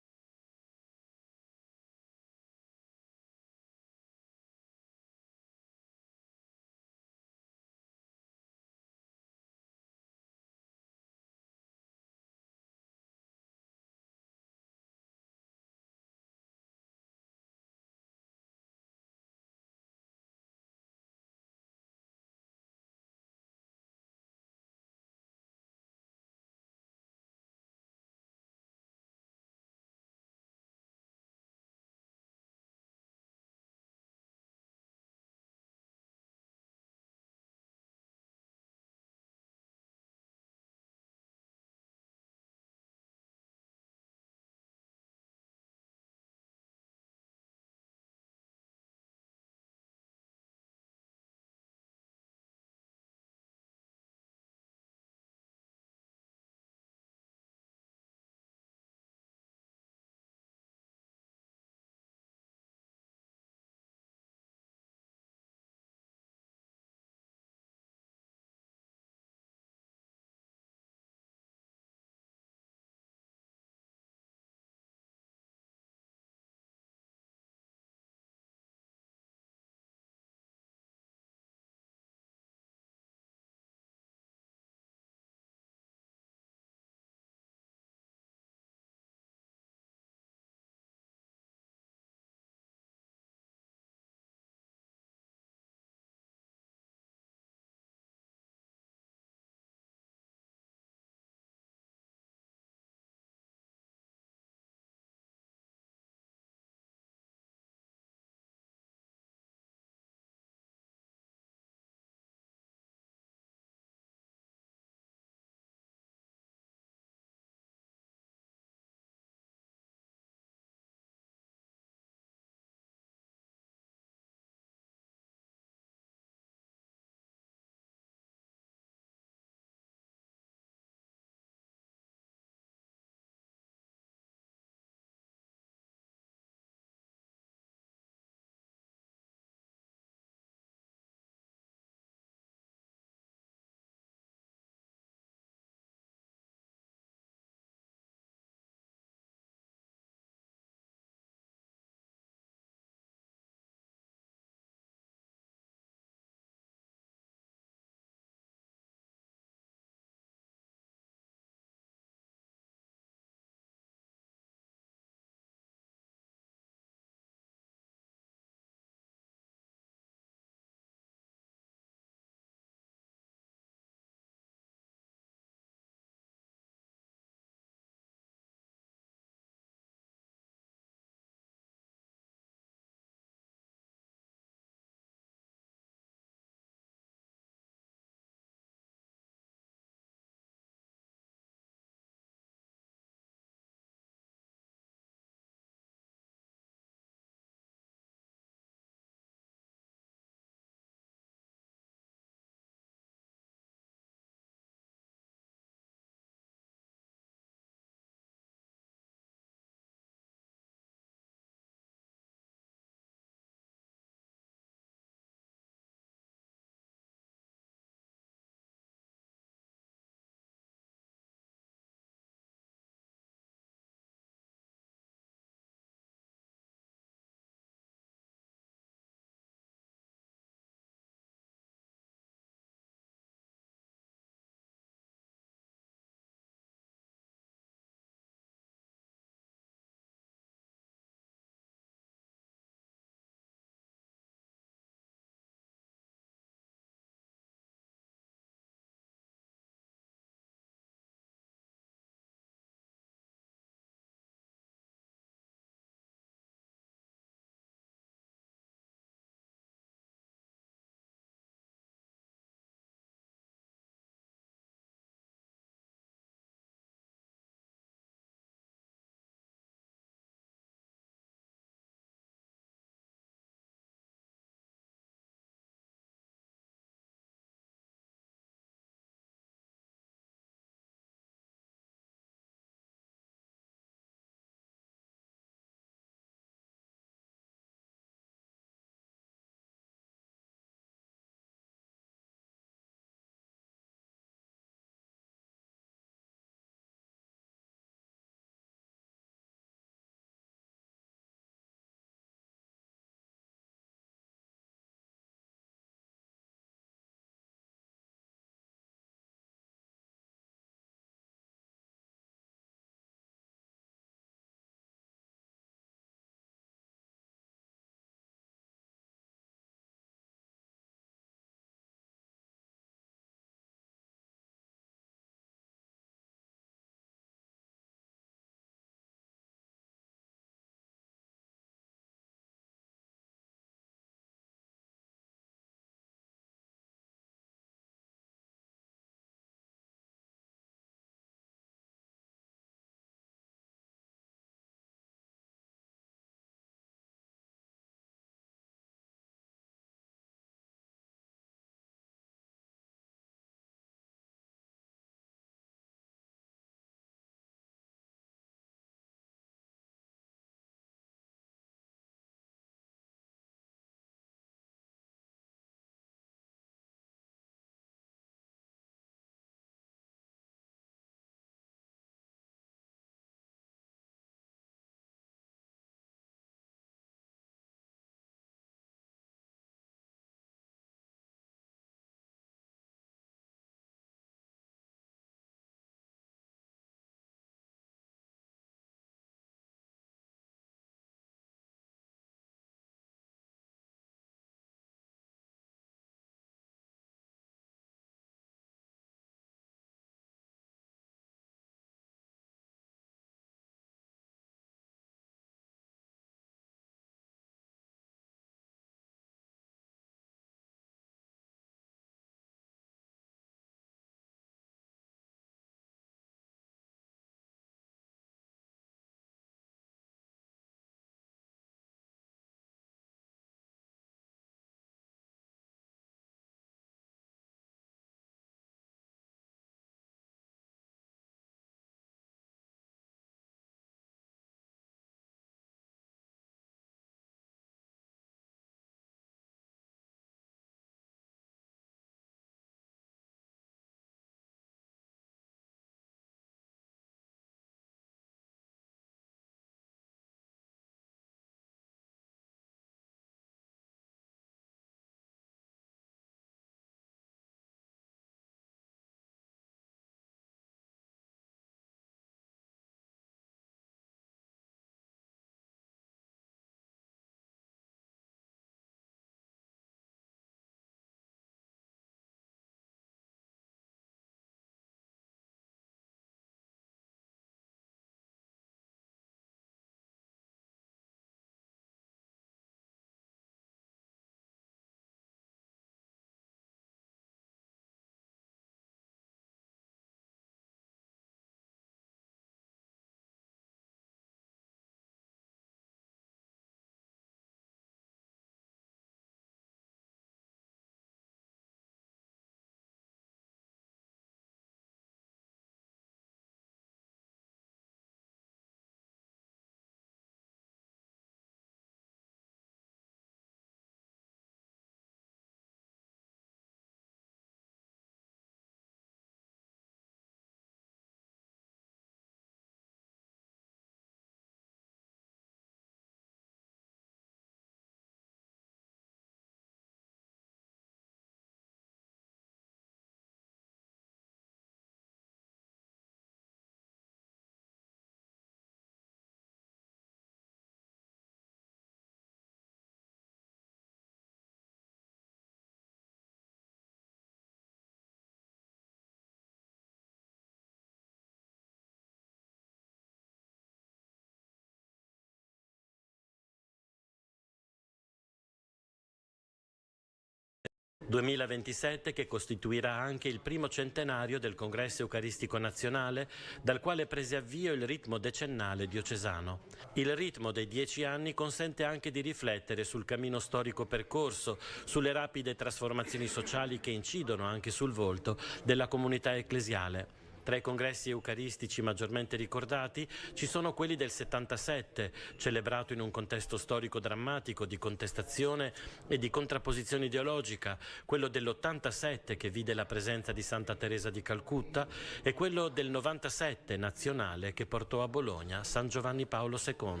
2027 che costituirà anche il primo centenario del Congresso Eucaristico Nazionale, dal quale prese avvio il ritmo decennale diocesano. Il ritmo dei 10 anni consente anche di riflettere sul cammino storico percorso, sulle rapide trasformazioni sociali che incidono anche sul volto della comunità ecclesiale. Tra i congressi eucaristici maggiormente ricordati ci sono quelli del 77, celebrato in un contesto storico drammatico di contestazione e di contrapposizione ideologica, quello dell'87 che vide la presenza di Santa Teresa di Calcutta e quello del 97 nazionale che portò a Bologna San Giovanni Paolo II.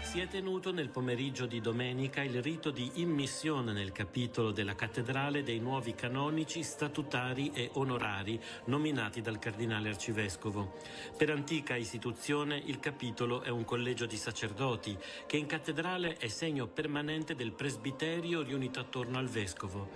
Si è tenuto nel pomeriggio di domenica il rito di immissione nel capitolo della cattedrale dei nuovi canonici statutari e onorari nominati dal cardinale arcivescovo. Per antica istituzione il capitolo è un collegio di sacerdoti che in cattedrale è segno permanente del presbiterio riunito attorno al vescovo.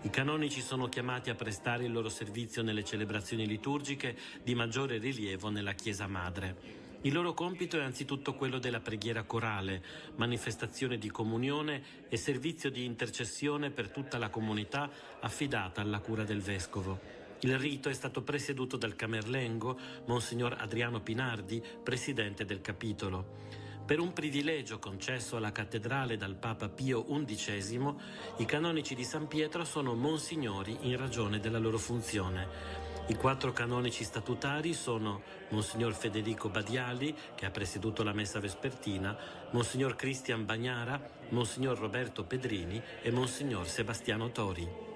I canonici sono chiamati a prestare il loro servizio nelle celebrazioni liturgiche di maggiore rilievo nella Chiesa Madre. Il loro compito è anzitutto quello della preghiera corale, manifestazione di comunione e servizio di intercessione per tutta la comunità affidata alla cura del vescovo. Il rito è stato presieduto dal camerlengo, Monsignor Adriano Pinardi, presidente del capitolo. Per un privilegio concesso alla cattedrale dal Papa Pio XI, i canonici di San Pietro sono monsignori in ragione della loro funzione. I 4 canonici statutari sono Monsignor Federico Badiali, che ha presieduto la messa vespertina, Monsignor Cristian Bagnara, Monsignor Roberto Pedrini e Monsignor Sebastiano Tori.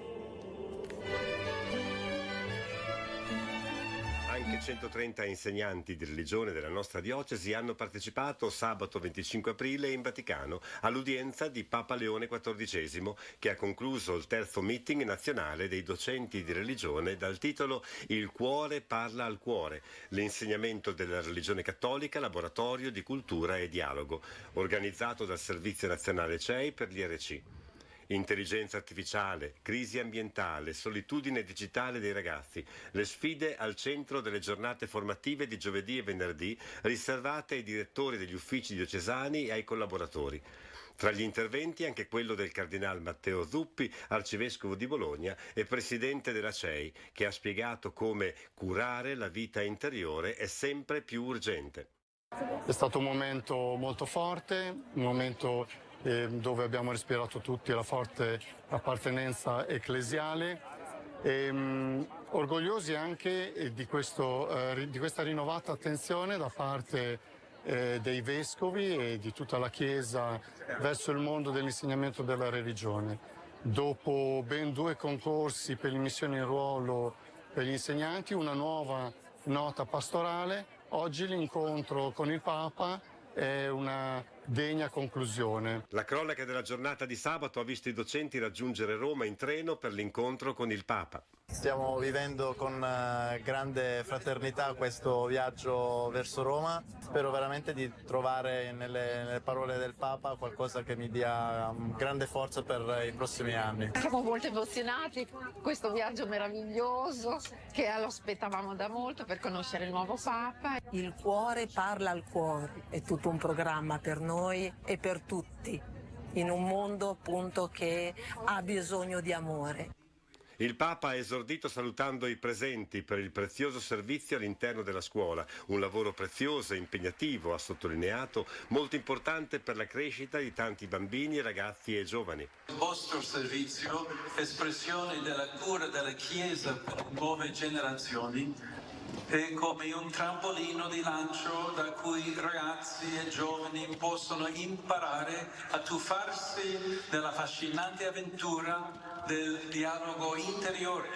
Anche 130 insegnanti di religione della nostra diocesi hanno partecipato sabato 25 aprile in Vaticano all'udienza di Papa Leone XIV, che ha concluso il terzo meeting nazionale dei docenti di religione dal titolo Il cuore parla al cuore, l'insegnamento della religione cattolica, laboratorio di cultura e dialogo, organizzato dal Servizio Nazionale CEI per l'IRC. Intelligenza artificiale, crisi ambientale, solitudine digitale dei ragazzi, le sfide al centro delle giornate formative di giovedì e venerdì riservate ai direttori degli uffici diocesani e ai collaboratori. Tra gli interventi anche quello del Cardinal Matteo Zuppi, arcivescovo di Bologna e presidente della CEI, che ha spiegato come curare la vita interiore è sempre più urgente. È stato un momento molto forte, un momento dove abbiamo respirato tutti la forte appartenenza ecclesiale e orgogliosi anche di questa rinnovata attenzione da parte dei vescovi e di tutta la Chiesa verso il mondo dell'insegnamento della religione. Dopo ben 2 concorsi per l'immissione in ruolo per gli insegnanti, una nuova nota pastorale, oggi l'incontro con il Papa è una degna conclusione. La cronaca della giornata di sabato ha visto i docenti raggiungere Roma in treno per l'incontro con il Papa. Stiamo vivendo con grande fraternità questo viaggio verso Roma. Spero veramente di trovare nelle parole del Papa qualcosa che mi dia grande forza per i prossimi anni. Siamo molto emozionati, questo viaggio meraviglioso che lo aspettavamo da molto per conoscere il nuovo Papa. Il cuore parla al cuore, è tutto un programma per noi e per tutti, in un mondo appunto che ha bisogno di amore. Il Papa ha esordito salutando i presenti per il prezioso servizio all'interno della scuola, un lavoro prezioso e impegnativo, ha sottolineato, molto importante per la crescita di tanti bambini, ragazzi e giovani. Il vostro servizio, espressione della cura della Chiesa per le nuove generazioni, è come un trampolino di lancio da cui ragazzi e giovani possono imparare a tuffarsi nella affascinante avventura del dialogo interiore.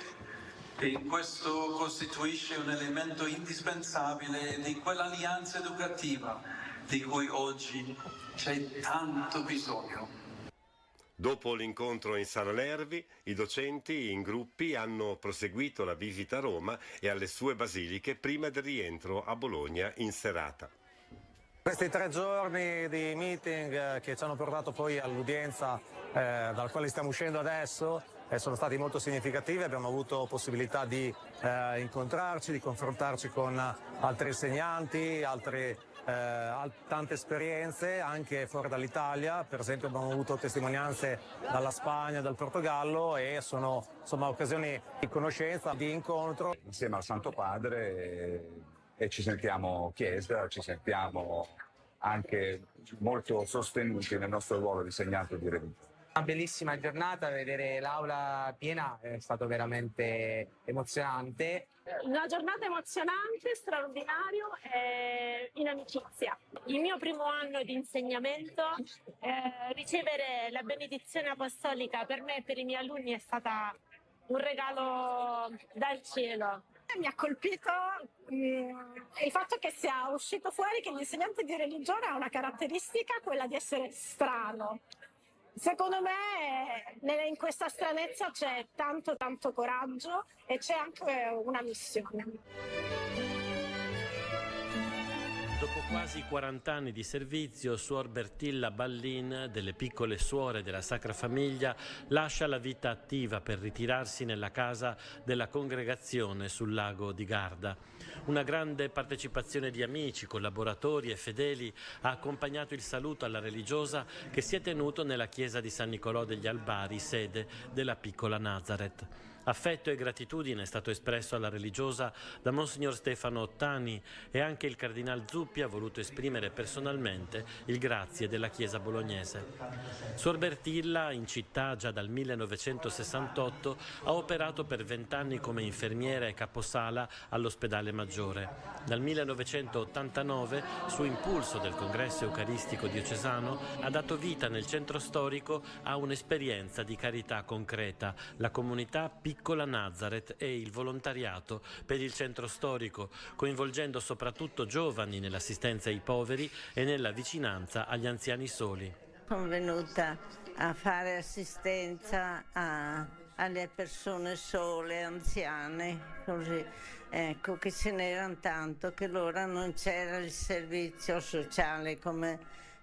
E questo costituisce un elemento indispensabile di quell'alleanza educativa di cui oggi c'è tanto bisogno. Dopo l'incontro in Sala Nervi, i docenti in gruppi hanno proseguito la visita a Roma e alle sue basiliche prima del rientro a Bologna in serata. Questi 3 giorni di meeting che ci hanno portato poi all'udienza dal quale stiamo uscendo adesso sono stati molto significativi, abbiamo avuto possibilità di incontrarci, di confrontarci con altri insegnanti, altri tante esperienze anche fuori dall'Italia. Per esempio abbiamo avuto testimonianze dalla Spagna, dal Portogallo, e sono insomma occasioni di conoscenza, di incontro. Insieme al Santo Padre e ci sentiamo Chiesa, ci sentiamo anche molto sostenuti nel nostro ruolo di segnante di religione. Una bellissima giornata, vedere l'aula piena è stato veramente emozionante. Una giornata emozionante, straordinario e in amicizia. Il mio primo anno di insegnamento, ricevere la benedizione apostolica per me e per i miei alunni è stata un regalo dal cielo. Mi ha colpito il fatto che sia uscito fuori che l'insegnante di religione ha una caratteristica, quella di essere strano. Secondo me in questa stranezza c'è tanto coraggio e c'è anche una missione. Dopo quasi 40 anni di servizio, Suor Bertilla Ballin, delle Piccole Suore della Sacra Famiglia, lascia la vita attiva per ritirarsi nella casa della congregazione sul lago di Garda. Una grande partecipazione di amici, collaboratori e fedeli ha accompagnato il saluto alla religiosa che si è tenuto nella chiesa di San Nicolò degli Albari, sede della piccola Nazareth. Affetto e gratitudine è stato espresso alla religiosa da Monsignor Stefano Ottani, e anche il Cardinal Zuppi ha voluto esprimere personalmente il grazie della Chiesa bolognese. Suor Bertilla, in città già dal 1968, ha operato per 20 anni come infermiera e caposala all'ospedale Maggiore. Dal 1989, su impulso del Congresso Eucaristico Diocesano, ha dato vita nel centro storico a un'esperienza di carità concreta, la comunità Piccola Nazareth e il volontariato per il centro storico, coinvolgendo soprattutto giovani nell'assistenza ai poveri e nella vicinanza agli anziani soli. Sono venuta a fare assistenza alle persone sole, anziane, così. Ecco, che ce n'erano tanto, che allora non c'era il servizio sociale come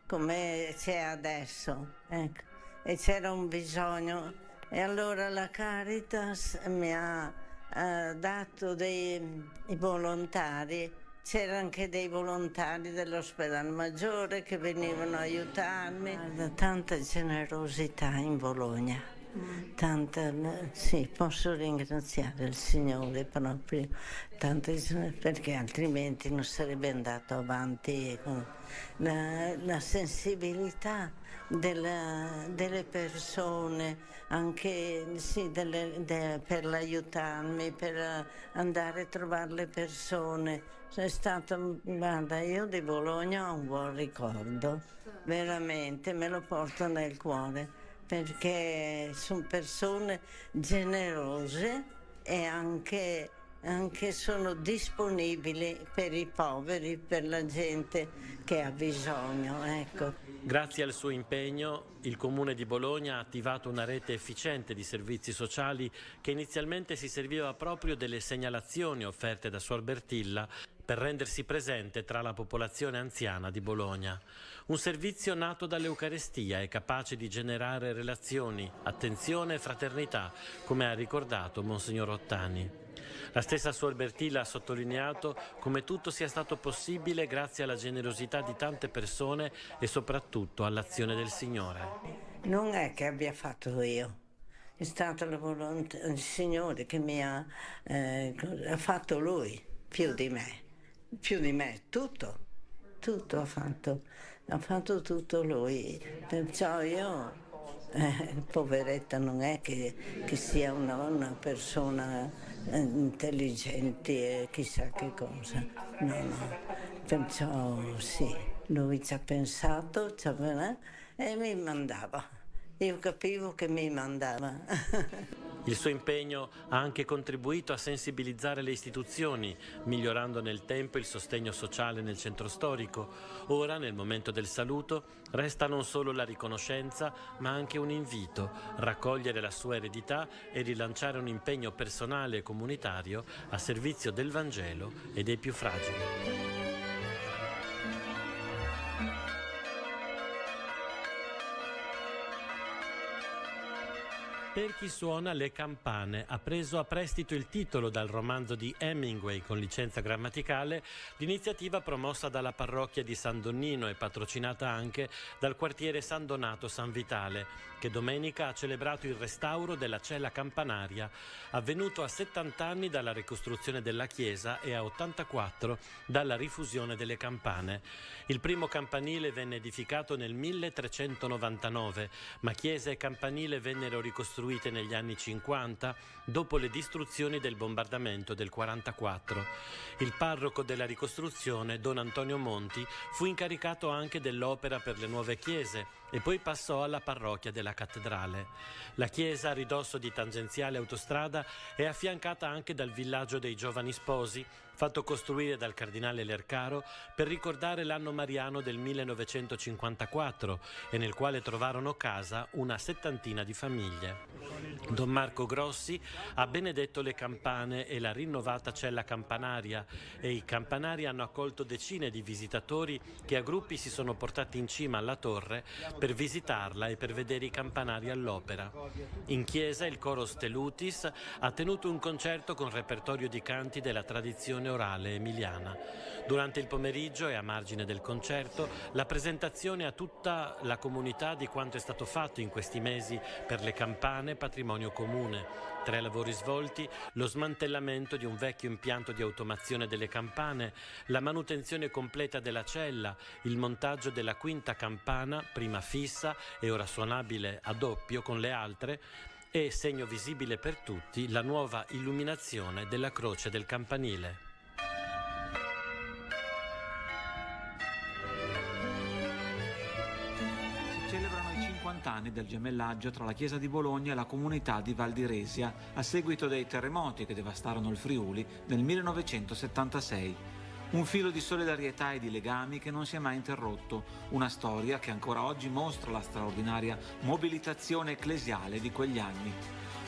c'è adesso, ecco. E c'era un bisogno. E allora la Caritas mi ha dato dei volontari, c'erano anche dei volontari dell'ospedale Maggiore che venivano a aiutarmi. Tanta generosità in Bologna, sì, posso ringraziare il Signore proprio, perché altrimenti non sarebbe andato avanti con la sensibilità delle persone, anche sì, per l'aiutarmi, per andare a trovare le persone. È stato, guarda, io di Bologna ho un buon ricordo, veramente, me lo porto nel cuore, perché sono persone generose e anche sono disponibili per i poveri, per la gente che ha bisogno, ecco. Grazie al suo impegno, il Comune di Bologna ha attivato una rete efficiente di servizi sociali che inizialmente si serviva proprio delle segnalazioni offerte da Suor Bertilla per rendersi presente tra la popolazione anziana di Bologna. Un servizio nato dall'Eucarestia e capace di generare relazioni, attenzione e fraternità, come ha ricordato Monsignor Ottani. La stessa Suor Bertilla ha sottolineato come tutto sia stato possibile grazie alla generosità di tante persone e soprattutto all'azione del Signore. Non è che abbia fatto io, è stata la volontà del Signore che mi ha fatto Lui, più di me, tutto ha fatto tutto Lui, perciò io, poveretta, non è che sia una persona intelligente e chissà che cosa, no, perciò sì, Lui ci ha pensato e mi mandava, io capivo che mi mandava. Il suo impegno ha anche contribuito a sensibilizzare le istituzioni, migliorando nel tempo il sostegno sociale nel centro storico. Ora, nel momento del saluto, resta non solo la riconoscenza, ma anche un invito: raccogliere la sua eredità e rilanciare un impegno personale e comunitario a servizio del Vangelo e dei più fragili. Per chi suona le campane ha preso a prestito il titolo dal romanzo di Hemingway con licenza grammaticale, l'iniziativa promossa dalla parrocchia di San Donnino e patrocinata anche dal quartiere San Donato San Vitale, che domenica ha celebrato il restauro della cella campanaria, avvenuto a 70 anni dalla ricostruzione della chiesa e a 84 dalla rifusione delle campane. Il primo campanile venne edificato nel 1399, ma chiesa e campanile vennero ricostruite negli anni 50 dopo le distruzioni del bombardamento del 44. Il parroco della ricostruzione, Don Antonio Monti, fu incaricato anche dell'opera per le nuove chiese e poi passò alla parrocchia della cattedrale. La chiesa, a ridosso di tangenziale autostrada, è affiancata anche dal villaggio dei giovani sposi, fatto costruire dal cardinale Lercaro per ricordare l'anno mariano del 1954 e nel quale trovarono casa una settantina di famiglie. Don Marco Grossi ha benedetto le campane e la rinnovata cella campanaria, e i campanari hanno accolto decine di visitatori che a gruppi si sono portati in cima alla torre per visitarla e per vedere i campanari all'opera. In chiesa il coro Stelutis ha tenuto un concerto con repertorio di canti della tradizione orale emiliana. Durante il pomeriggio e a margine del concerto la presentazione a tutta la comunità di quanto è stato fatto in questi mesi per le campane patrimonio comune. Tra i lavori svolti, lo smantellamento di un vecchio impianto di automazione delle campane, la manutenzione completa della cella, il montaggio della quinta campana, prima fissa e ora suonabile a doppio con le altre, e, segno visibile per tutti, la nuova illuminazione della croce del campanile. Celebrano i 50 anni del gemellaggio tra la Chiesa di Bologna e la comunità di Val di Resia a seguito dei terremoti che devastarono il Friuli nel 1976. Un filo di solidarietà e di legami che non si è mai interrotto, una storia che ancora oggi mostra la straordinaria mobilitazione ecclesiale di quegli anni.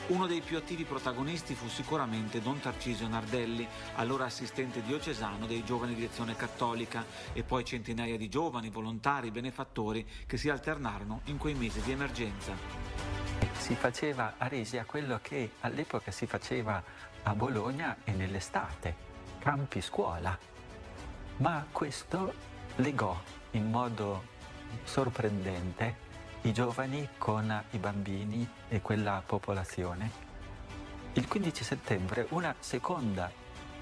Uno dei più attivi protagonisti fu sicuramente Don Tarcisio Nardelli, allora assistente diocesano dei giovani di Azione Cattolica, e poi centinaia di giovani, volontari, benefattori che si alternarono in quei mesi di emergenza. Si faceva a Resia quello che all'epoca si faceva a Bologna e nell'estate, campi scuola. Ma questo legò in modo sorprendente i giovani con i bambini e quella popolazione. Il 15 settembre una seconda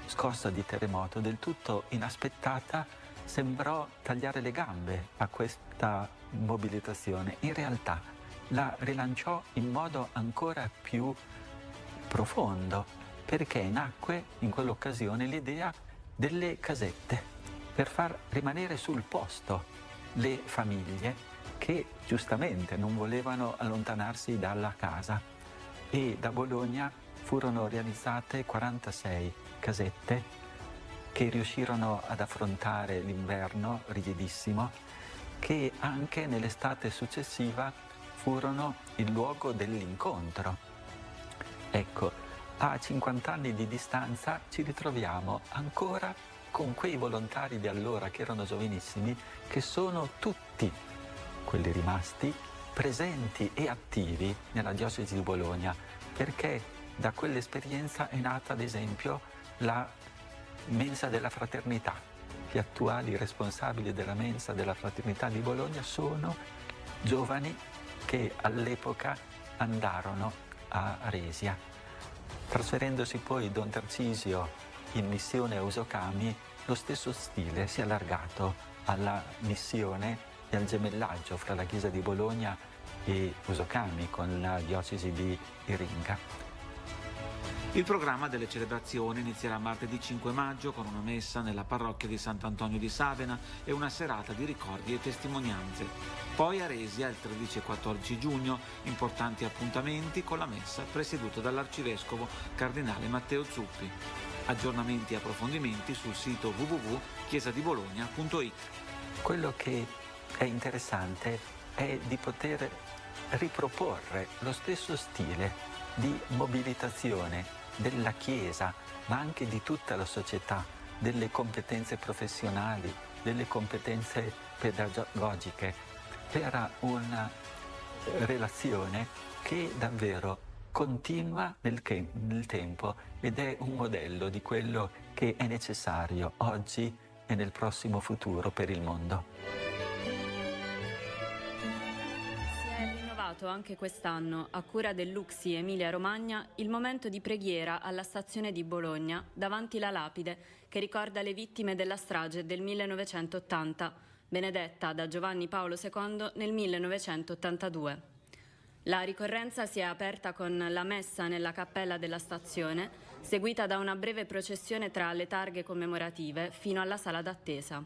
scossa di terremoto del tutto inaspettata sembrò tagliare le gambe a questa mobilitazione. In realtà la rilanciò in modo ancora più profondo, perché nacque in quell'occasione l'idea delle casette per far rimanere sul posto le famiglie che giustamente non volevano allontanarsi dalla casa, e da Bologna furono realizzate 46 casette che riuscirono ad affrontare l'inverno rigidissimo, che anche nell'estate successiva furono il luogo dell'incontro. Ecco, a 50 anni di distanza ci ritroviamo ancora con quei volontari di allora che erano giovanissimi, che sono tutti quelli rimasti presenti e attivi nella diocesi di Bologna, perché da quell'esperienza è nata ad esempio la Mensa della Fraternità. Gli attuali responsabili della Mensa della Fraternità di Bologna sono giovani che all'epoca andarono a Resia. Trasferendosi poi Don Tarcisio in missione a Usocami, lo stesso stile si è allargato alla missione e al gemellaggio fra la Chiesa di Bologna e Usocami con la diocesi di Iringa. Il programma delle celebrazioni inizierà martedì 5 maggio con una messa nella parrocchia di Sant'Antonio di Savena e una serata di ricordi e testimonianze. Poi a Resia il 13 e 14 giugno importanti appuntamenti con la messa presieduta dall'arcivescovo cardinale Matteo Zuppi. Aggiornamenti e approfondimenti sul sito www.chiesadibologna.it. Quello che è interessante è di poter riproporre lo stesso stile di mobilitazione della Chiesa, ma anche di tutta la società, delle competenze professionali, delle competenze pedagogiche, per una relazione che davvero continua nel tempo ed è un modello di quello che è necessario oggi e nel prossimo futuro per il mondo. Si è rinnovato anche quest'anno, a cura dell'Uxi Emilia Romagna, il momento di preghiera alla stazione di Bologna davanti la lapide che ricorda le vittime della strage del 1980, benedetta da Giovanni Paolo II nel 1982. La ricorrenza si è aperta con la messa nella cappella della stazione, seguita da una breve processione tra le targhe commemorative fino alla sala d'attesa.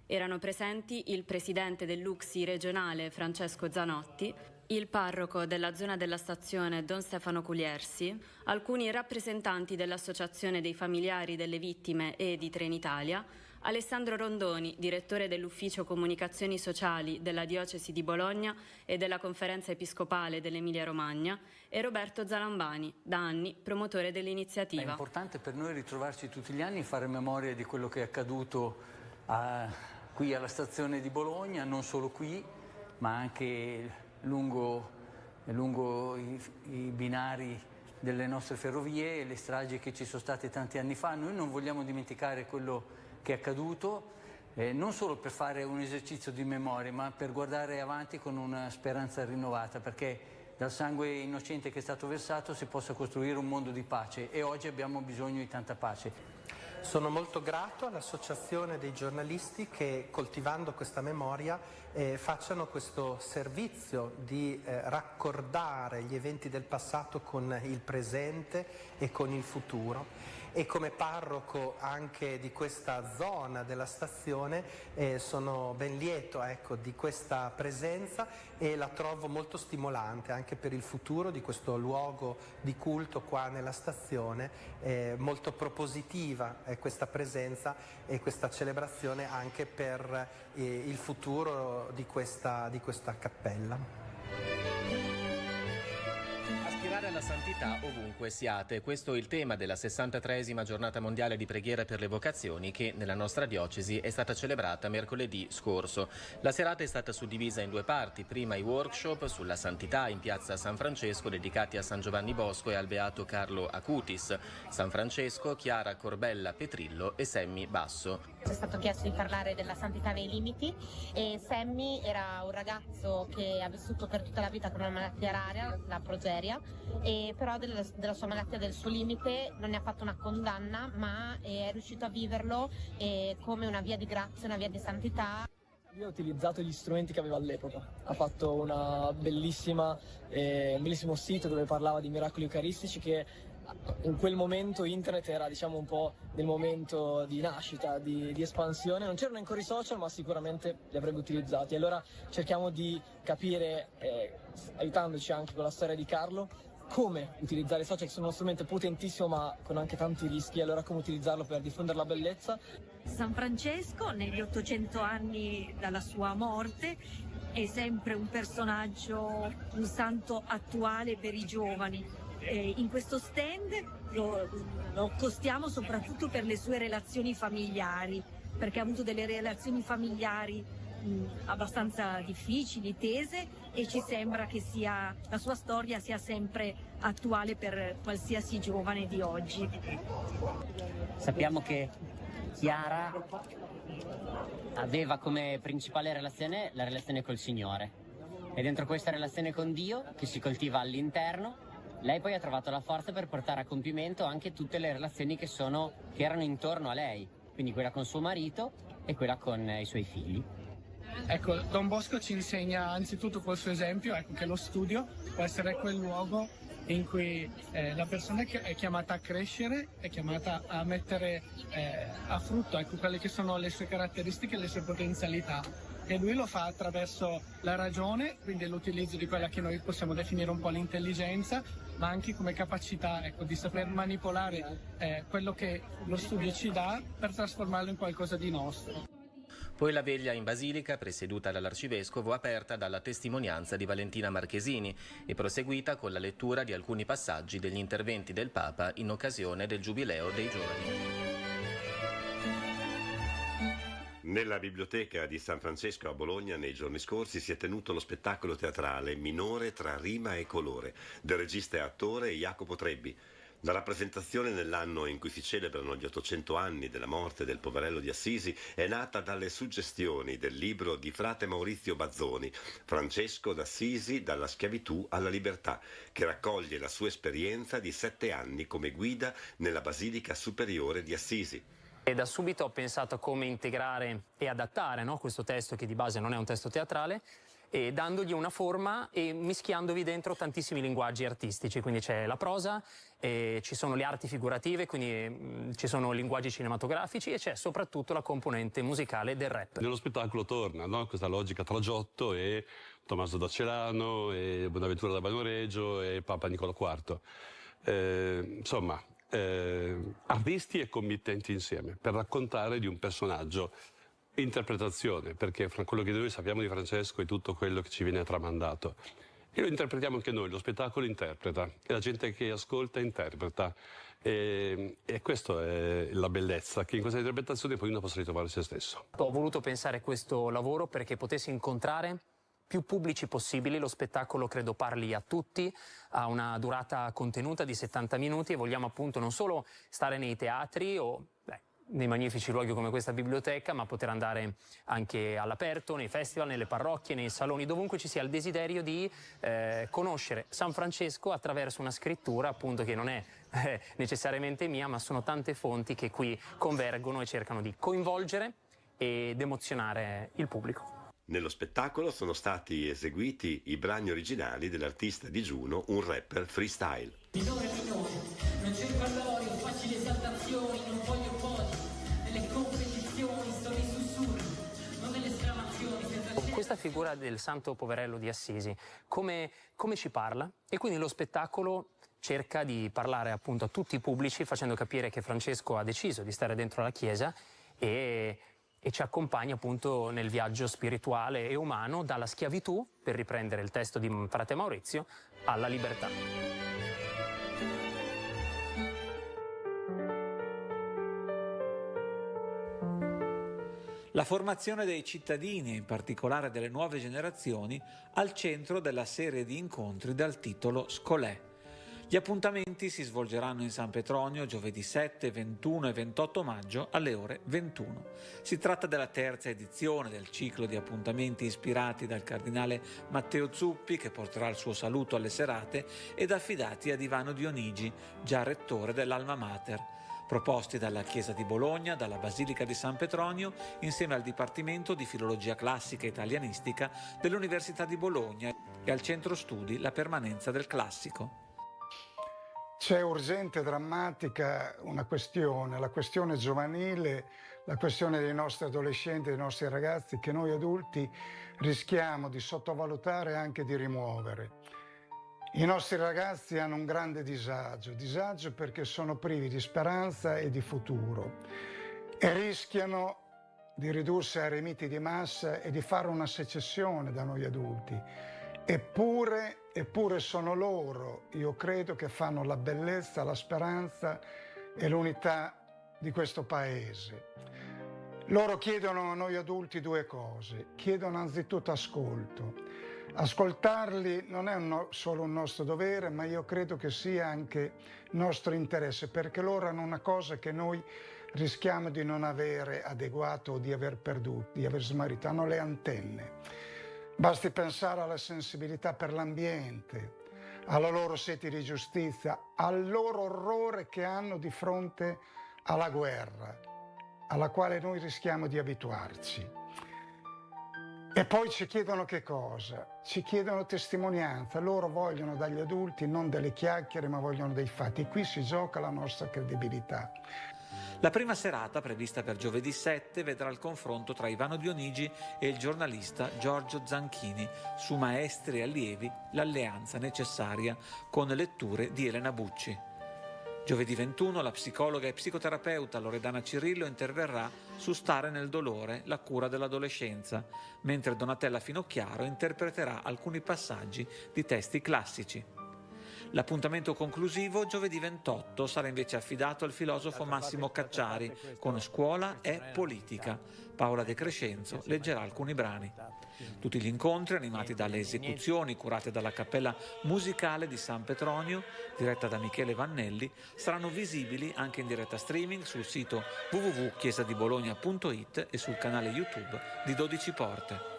Erano presenti il presidente dell'Uxi regionale Francesco Zanotti, il parroco della zona della stazione Don Stefano Culiersi, alcuni rappresentanti dell'Associazione dei familiari delle vittime e di Trenitalia, Alessandro Rondoni, direttore dell'Ufficio Comunicazioni Sociali della Diocesi di Bologna e della Conferenza Episcopale dell'Emilia Romagna, e Roberto Zalambani, da anni promotore dell'iniziativa. È importante per noi ritrovarci tutti gli anni e fare memoria di quello che è accaduto qui alla stazione di Bologna, non solo qui, ma anche lungo i binari delle nostre ferrovie e le stragi che ci sono state tanti anni fa. Noi non vogliamo dimenticare quello che è accaduto, non solo per fare un esercizio di memoria, ma per guardare avanti con una speranza rinnovata, perché dal sangue innocente che è stato versato si possa costruire un mondo di pace e oggi abbiamo bisogno di tanta pace. Sono molto grato all'Associazione dei giornalisti che, coltivando questa memoria, facciano questo servizio di raccordare gli eventi del passato con il presente e con il futuro. E come parroco anche di questa zona della stazione sono ben lieto, di questa presenza e la trovo molto stimolante anche per il futuro di questo luogo di culto qua nella stazione, molto propositiva questa presenza e questa celebrazione anche per il futuro di questa cappella. Aspirare alla santità ovunque siate, questo è il tema della 63esima giornata mondiale di preghiera per le vocazioni che nella nostra diocesi è stata celebrata mercoledì scorso. La serata è stata suddivisa in due parti, prima i workshop sulla santità in piazza San Francesco dedicati a San Giovanni Bosco e al beato Carlo Acutis, San Francesco, Chiara Corbella Petrillo e Semmi Basso. Ci è stato chiesto di parlare della santità nei limiti e Semmi era un ragazzo che ha vissuto per tutta la vita con una malattia rara, la progeria, e però della sua malattia, del suo limite, non ne ha fatto una condanna, ma è riuscito a viverlo come una via di grazia, una via di santità. Lui ha utilizzato gli strumenti che aveva all'epoca, ha fatto un bellissimo sito dove parlava di miracoli eucaristici che in quel momento internet era un po' nel momento di nascita, di espansione, non c'erano ancora i social ma sicuramente li avrebbe utilizzati. Allora cerchiamo di capire, aiutandoci anche con la storia di Carlo, come utilizzare i social, che sono uno strumento potentissimo ma con anche tanti rischi, allora come utilizzarlo per diffondere la bellezza. San Francesco, negli 800 anni dalla sua morte, è sempre un personaggio, un santo attuale per i giovani. In questo stand lo accostiamo soprattutto per le sue relazioni familiari, perché ha avuto delle relazioni familiari abbastanza difficili, tese, e ci sembra che la sua storia sia sempre attuale per qualsiasi giovane di oggi. Sappiamo che Chiara aveva come principale relazione la relazione col Signore, e dentro questa relazione con Dio, che si coltiva all'interno, lei poi ha trovato la forza per portare a compimento anche tutte le relazioni che erano intorno a lei, quindi quella con suo marito e quella con i suoi figli. Ecco, Don Bosco ci insegna anzitutto col suo esempio, che lo studio può essere quel luogo in cui la persona è chiamata a crescere, è chiamata a mettere a frutto quelle che sono le sue caratteristiche e le sue potenzialità. E lui lo fa attraverso la ragione, quindi l'utilizzo di quella che noi possiamo definire un po' l'intelligenza, ma anche come capacità di saper manipolare quello che lo studio ci dà per trasformarlo in qualcosa di nostro. Poi la veglia in Basilica, presieduta dall'Arcivescovo, aperta dalla testimonianza di Valentina Marchesini e proseguita con la lettura di alcuni passaggi degli interventi del Papa in occasione del Giubileo dei Giovani. Nella biblioteca di San Francesco a Bologna nei giorni scorsi si è tenuto lo spettacolo teatrale Minore tra rima e colore del regista e attore Jacopo Trebbi. La rappresentazione nell'anno in cui si celebrano gli 800 anni della morte del poverello di Assisi è nata dalle suggestioni del libro di frate Maurizio Bazzoni, Francesco d'Assisi dalla schiavitù alla libertà, che raccoglie la sua esperienza di 7 anni come guida nella Basilica Superiore di Assisi. E da subito ho pensato a come integrare e adattare, no, questo testo, che di base non è un testo teatrale, e dandogli una forma e mischiandovi dentro tantissimi linguaggi artistici. Quindi c'è la prosa, ci sono le arti figurative, quindi ci sono linguaggi cinematografici, e c'è soprattutto la componente musicale del rap. Nello spettacolo torna, no, questa logica tra Giotto e Tommaso da Celano e Bonaventura da Bagnoregio e Papa Nicola IV. Insomma, artisti e committenti insieme per raccontare di un personaggio. Interpretazione, perché fra quello che noi sappiamo di Francesco è tutto quello che ci viene tramandato, e lo interpretiamo anche noi. Lo spettacolo interpreta e la gente che ascolta interpreta, e questa è la bellezza, che in questa interpretazione poi uno possa ritrovare se stesso. Ho voluto pensare questo lavoro perché potessi incontrare più pubblici possibili. Lo spettacolo credo parli a tutti, ha una durata contenuta di 70 minuti e vogliamo appunto non solo stare nei teatri o nei magnifici luoghi come questa biblioteca, ma poter andare anche all'aperto, nei festival, nelle parrocchie, nei saloni, dovunque ci sia il desiderio di conoscere San Francesco attraverso una scrittura appunto che non è necessariamente mia, ma sono tante fonti che qui convergono e cercano di coinvolgere ed emozionare il pubblico. Nello spettacolo sono stati eseguiti i brani originali dell'artista digiuno, un rapper freestyle. Minore, non c'è valore, facili esaltazioni, non voglio podi, nelle competizioni sono i sussurri, non nelle esclamazioni. Questa figura del santo poverello di Assisi, come ci parla? E quindi lo spettacolo cerca di parlare appunto a tutti i pubblici, facendo capire che Francesco ha deciso di stare dentro la Chiesa e ci accompagna appunto nel viaggio spirituale e umano dalla schiavitù, per riprendere il testo di frate Maurizio, alla libertà. La formazione dei cittadini, e in particolare delle nuove generazioni, al centro della serie di incontri dal titolo Scolè. Gli appuntamenti si svolgeranno in San Petronio giovedì 7, 21 e 28 maggio alle ore 21. Si tratta della terza edizione del ciclo di appuntamenti ispirati dal cardinale Matteo Zuppi, che porterà il suo saluto alle serate, ed affidati ad Ivano Dionigi, già rettore dell'Alma Mater. Proposti dalla Chiesa di Bologna, dalla Basilica di San Petronio, insieme al Dipartimento di Filologia Classica e Italianistica dell'Università di Bologna e al Centro Studi La Permanenza del Classico. C'è urgente e drammatica una questione, la questione giovanile, la questione dei nostri adolescenti, dei nostri ragazzi, che noi adulti rischiamo di sottovalutare e anche di rimuovere. I nostri ragazzi hanno un grande disagio perché sono privi di speranza e di futuro e rischiano di ridursi a eremiti di massa e di fare una secessione da noi adulti. Eppure sono loro, io credo, che fanno la bellezza, la speranza e l'unità di questo paese. Loro chiedono a noi adulti due cose. Chiedono anzitutto ascolto. Ascoltarli non è solo un nostro dovere, ma io credo che sia anche nostro interesse, perché loro hanno una cosa che noi rischiamo di non avere adeguato o di aver perduto, di aver smarrito. Hanno le antenne. Basti pensare alla sensibilità per l'ambiente, alla loro sete di giustizia, al loro orrore che hanno di fronte alla guerra, alla quale noi rischiamo di abituarci. E poi ci chiedono che cosa? Ci chiedono testimonianza. Loro vogliono dagli adulti non delle chiacchiere, ma vogliono dei fatti. E qui si gioca la nostra credibilità. La prima serata, prevista per giovedì 7, vedrà il confronto tra Ivano Dionigi e il giornalista Giorgio Zanchini su Maestri e allievi, l'alleanza necessaria, con letture di Elena Bucci. Giovedì 21 la psicologa e psicoterapeuta Loredana Cirillo interverrà su Stare nel dolore, la cura dell'adolescenza, mentre Donatella Finocchiaro interpreterà alcuni passaggi di testi classici. L'appuntamento conclusivo, giovedì 28, sarà invece affidato al filosofo Massimo Cacciari con Scuola e Politica. Paola De Crescenzo leggerà alcuni brani. Tutti gli incontri, animati dalle esecuzioni curate dalla Cappella Musicale di San Petronio, diretta da Michele Vannelli, saranno visibili anche in diretta streaming sul sito www.chiesadibologna.it e sul canale YouTube di 12 Porte.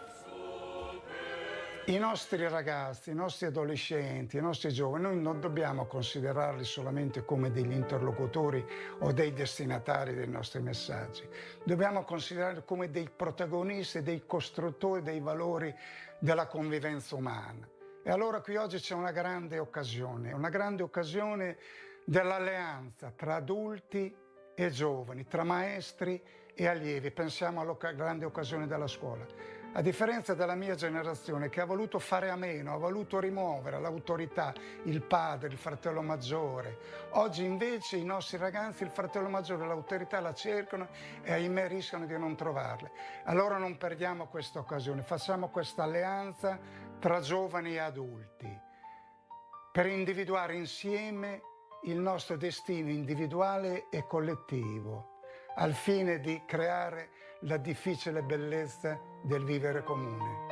I nostri ragazzi, i nostri adolescenti, i nostri giovani, noi non dobbiamo considerarli solamente come degli interlocutori o dei destinatari dei nostri messaggi. Dobbiamo considerarli come dei protagonisti, dei costruttori dei valori della convivenza umana. E allora qui oggi c'è una grande occasione dell'alleanza tra adulti e giovani, tra maestri e allievi. Pensiamo alla grande occasione della scuola. A differenza della mia generazione che ha voluto fare a meno, ha voluto rimuovere l'autorità, il padre, il fratello maggiore, oggi invece i nostri ragazzi il fratello maggiore, l'autorità la cercano e ahimè rischiano di non trovarle. Allora non perdiamo questa occasione, facciamo questa alleanza tra giovani e adulti per individuare insieme il nostro destino individuale e collettivo, al fine di creare la difficile bellezza del vivere comune.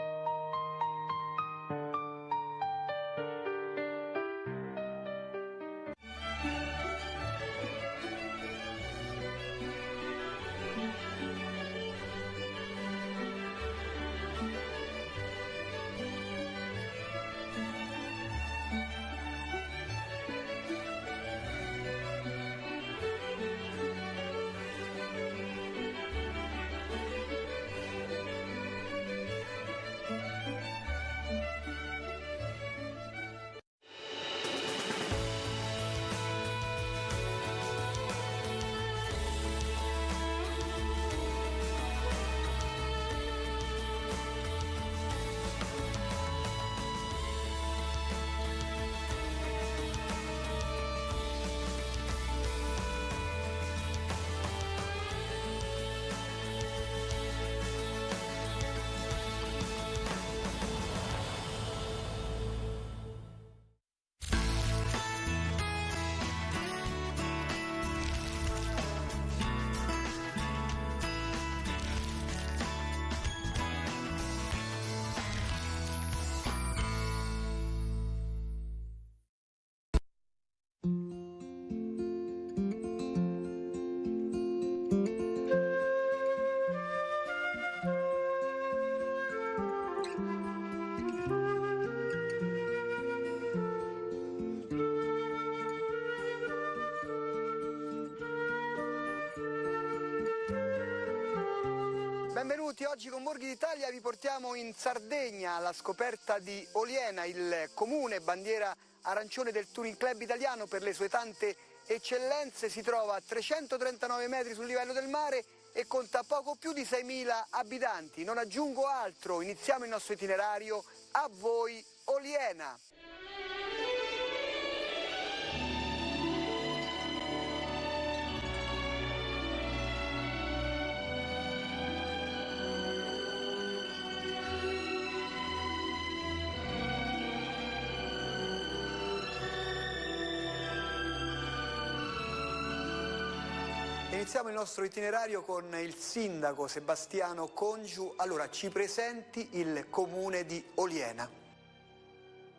Benvenuti, oggi con Borghi d'Italia vi portiamo in Sardegna alla scoperta di Oliena, il comune bandiera arancione del Touring Club italiano per le sue tante eccellenze. Si trova a 339 metri sul livello del mare e conta poco più di 6.000 abitanti. Non aggiungo altro, iniziamo il nostro itinerario. A voi Oliena! Iniziamo il nostro itinerario con il sindaco Sebastiano Congiu. Allora, ci presenti il comune di Oliena.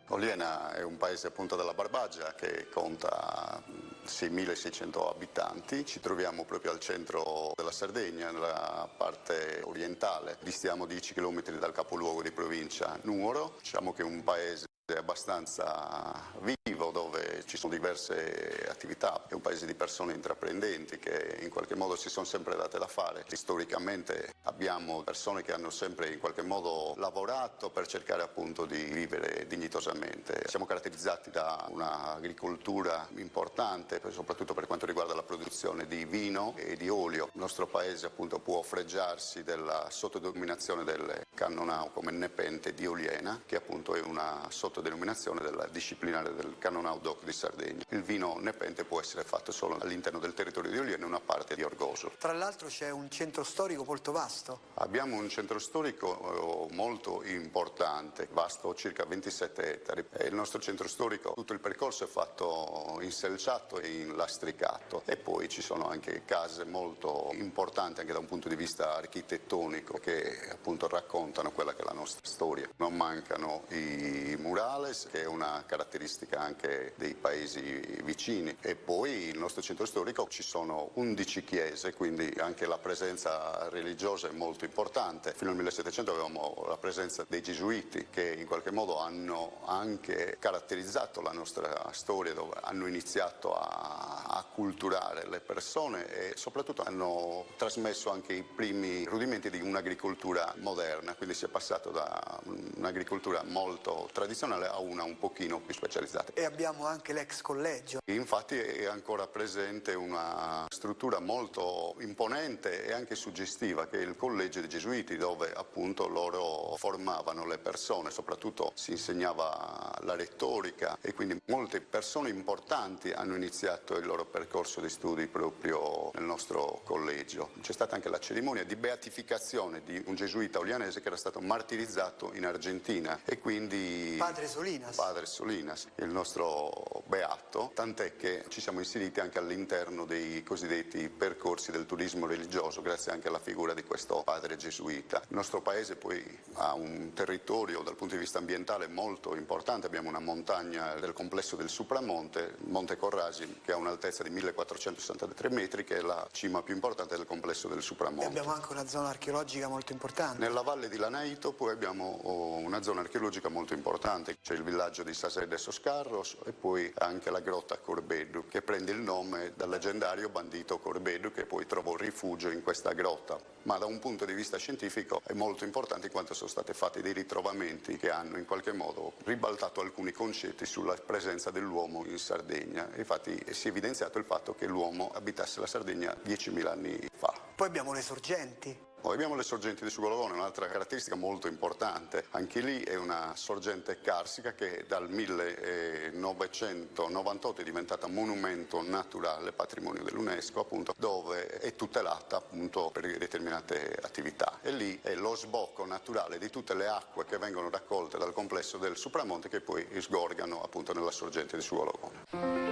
Oliena è un paese appunto della Barbagia che conta 6.600 abitanti. Ci troviamo proprio al centro della Sardegna, nella parte orientale. Distiamo 10 km dal capoluogo di provincia, Nuoro. Diciamo che è un paese abbastanza vivo, dove ci sono diverse attività. È un paese di persone intraprendenti che in qualche modo si sono sempre date da fare. Storicamente abbiamo persone che hanno sempre in qualche modo lavorato per cercare appunto di vivere dignitosamente. Siamo caratterizzati da un'agricoltura importante, soprattutto per quanto riguarda la produzione di vino e di olio. Il nostro paese appunto può fregiarsi della sottodominazione del Cannonau come Nepente di Oliena, che appunto è una sottodominazione autodenominazione della disciplinare del Canonau DOC di Sardegna. Il vino nepente può essere fatto solo all'interno del territorio di Oliena e una parte di Orgoso. Tra l'altro c'è un centro storico molto vasto. Abbiamo un centro storico molto importante, vasto circa 27 ettari. Il nostro centro storico, tutto il percorso è fatto in selciato e in lastricato, e poi ci sono anche case molto importanti anche da un punto di vista architettonico che appunto raccontano quella che è la nostra storia. Non mancano i murales, che è una caratteristica anche dei paesi vicini, e poi il nostro centro storico ci sono 11 chiese, quindi anche la presenza religiosa è molto importante. Fino al 1700 avevamo la presenza dei gesuiti, che in qualche modo hanno anche caratterizzato la nostra storia, dove hanno iniziato a acculturare le persone e soprattutto hanno trasmesso anche i primi rudimenti di un'agricoltura moderna, quindi si è passato da un'agricoltura molto tradizionale a una un pochino più specializzata. E abbiamo anche l'ex collegio. Infatti è ancora presente una struttura molto imponente e anche suggestiva, che è il collegio dei Gesuiti, dove appunto loro formavano le persone, soprattutto si insegnava la retorica, e quindi molte persone importanti hanno iniziato il loro percorso di studi proprio nel nostro collegio. C'è stata anche la cerimonia di beatificazione di un gesuita olianese che era stato martirizzato in Argentina, e quindi Padre Solinas, il nostro beato, tant'è che ci siamo inseriti anche all'interno dei cosiddetti percorsi del turismo religioso, grazie anche alla figura di questo padre gesuita. Il nostro paese poi ha un territorio dal punto di vista ambientale molto importante. Abbiamo una montagna del complesso del Supramonte, Monte Corrasi, che ha un'altezza di 1463 metri, che è la cima più importante del complesso del Supramonte. E abbiamo anche una zona archeologica molto importante. Nella valle di Lanaito poi abbiamo una zona archeologica molto importante, c'è il villaggio di Sasè de Soscarros e poi anche la grotta Corbedu, che prende il nome dal leggendario bandito Corbedu, che poi trovò rifugio in questa grotta. Ma da un punto di vista scientifico è molto importante in quanto sono stati fatti dei ritrovamenti che hanno in qualche modo ribaltato alcuni concetti sulla presenza dell'uomo in Sardegna. Infatti si è evidenziato il fatto che l'uomo abitasse la Sardegna 10.000 anni fa. Poi abbiamo le sorgenti. Poi abbiamo le sorgenti di Sugologone, un'altra caratteristica molto importante. Anche lì è una sorgente carsica che dal 1998 è diventata monumento naturale, patrimonio dell'UNESCO, appunto, dove è tutelata appunto per determinate attività. E lì è lo sbocco naturale di tutte le acque che vengono raccolte dal complesso del Supramonte, che poi sgorgano appunto nella sorgente di Sugologone.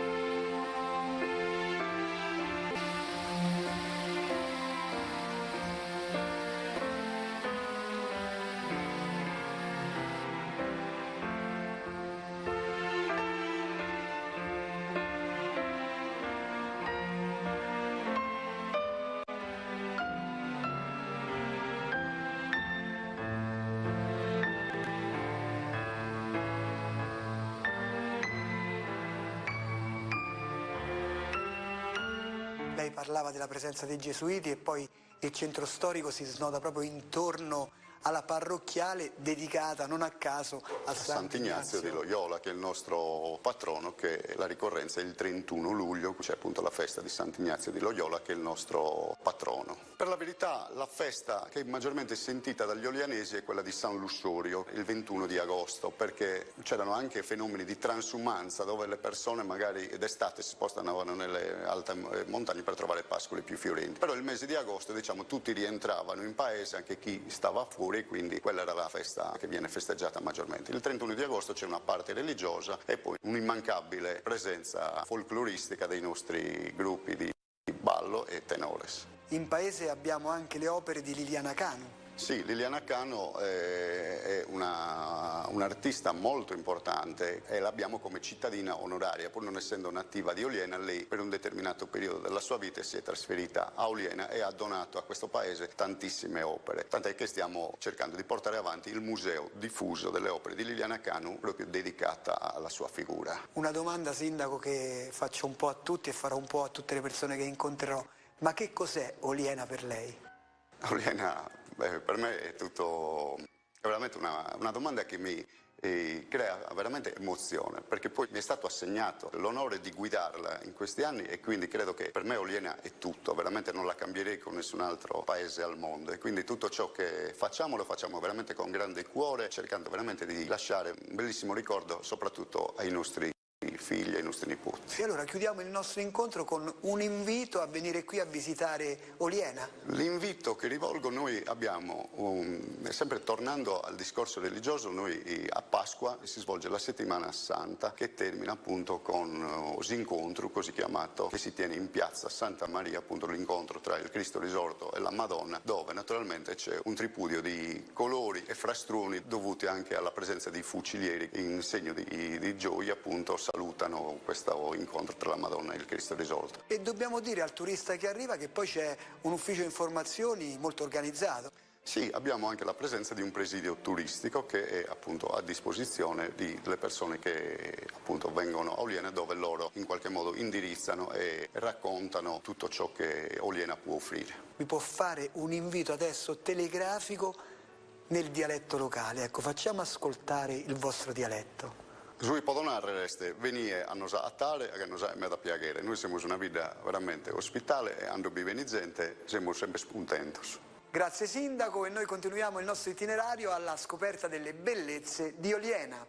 Lei parlava della presenza dei gesuiti e poi il centro storico si snoda proprio intorno alla parrocchiale dedicata non a caso a Sant'Ignazio di Loyola, che è il nostro patrono, che la ricorrenza è il 31 luglio, c'è appunto la festa di Sant'Ignazio di Loyola, che è il nostro patrono. Per la verità la festa che è maggiormente sentita dagli olianesi è quella di San Lussorio, il 21 di agosto, perché c'erano anche fenomeni di transumanza dove le persone magari d'estate si spostavano nelle alte montagne per trovare pascoli più fiorenti. Però il mese di agosto, diciamo, tutti rientravano in paese, anche chi stava fuori, e quindi quella era la festa che viene festeggiata maggiormente. Il 31 di agosto c'è una parte religiosa e poi un'immancabile presenza folcloristica dei nostri gruppi di ballo e tenores. In paese abbiamo anche le opere di Liliana Canu. Sì, Liliana Canu è un'artista molto importante e l'abbiamo come cittadina onoraria. Pur non essendo nativa di Oliena, lei per un determinato periodo della sua vita si è trasferita a Oliena e ha donato a questo paese tantissime opere. Tant'è che stiamo cercando di portare avanti il museo diffuso delle opere di Liliana Canu, proprio dedicata alla sua figura. Una domanda, Sindaco, che faccio un po' a tutti e farò un po' a tutte le persone che incontrerò. Ma che cos'è Oliena per lei? Oliena, per me è tutto, è veramente una domanda che mi e crea veramente emozione, perché poi mi è stato assegnato l'onore di guidarla in questi anni e quindi credo che per me Oliena è tutto, veramente non la cambierei con nessun altro paese al mondo, e quindi tutto ciò che facciamo lo facciamo veramente con grande cuore, cercando veramente di lasciare un bellissimo ricordo soprattutto ai nostri figli, ai nostri nipoti. E allora chiudiamo il nostro incontro con un invito a venire qui a visitare Oliena. L'invito che rivolgo, noi abbiamo, sempre tornando al discorso religioso, noi a Pasqua si svolge la settimana santa che termina appunto con l'incontro così chiamato che si tiene in piazza Santa Maria, appunto l'incontro tra il Cristo risorto e la Madonna, dove naturalmente c'è un tripudio di colori e frastroni dovuti anche alla presenza di fucilieri in segno di gioia, appunto salutano questo incontro tra la Madonna e il Cristo risorto. E dobbiamo dire al turista che arriva che poi c'è un ufficio informazioni molto organizzato. Sì, abbiamo anche la presenza di un presidio turistico che è appunto a disposizione delle persone che appunto vengono a Oliena, dove loro in qualche modo indirizzano e raccontano tutto ciò che Oliena può offrire. Mi può fare un invito adesso telegrafico nel dialetto locale? Ecco, facciamo ascoltare il vostro dialetto. Sui podonare venire a nos a tale, che nos è da piacere. Noi siamo una vita veramente ospitale e quando viene gente siamo sempre spuntentos. Grazie Sindaco, e noi continuiamo il nostro itinerario alla scoperta delle bellezze di Oliena.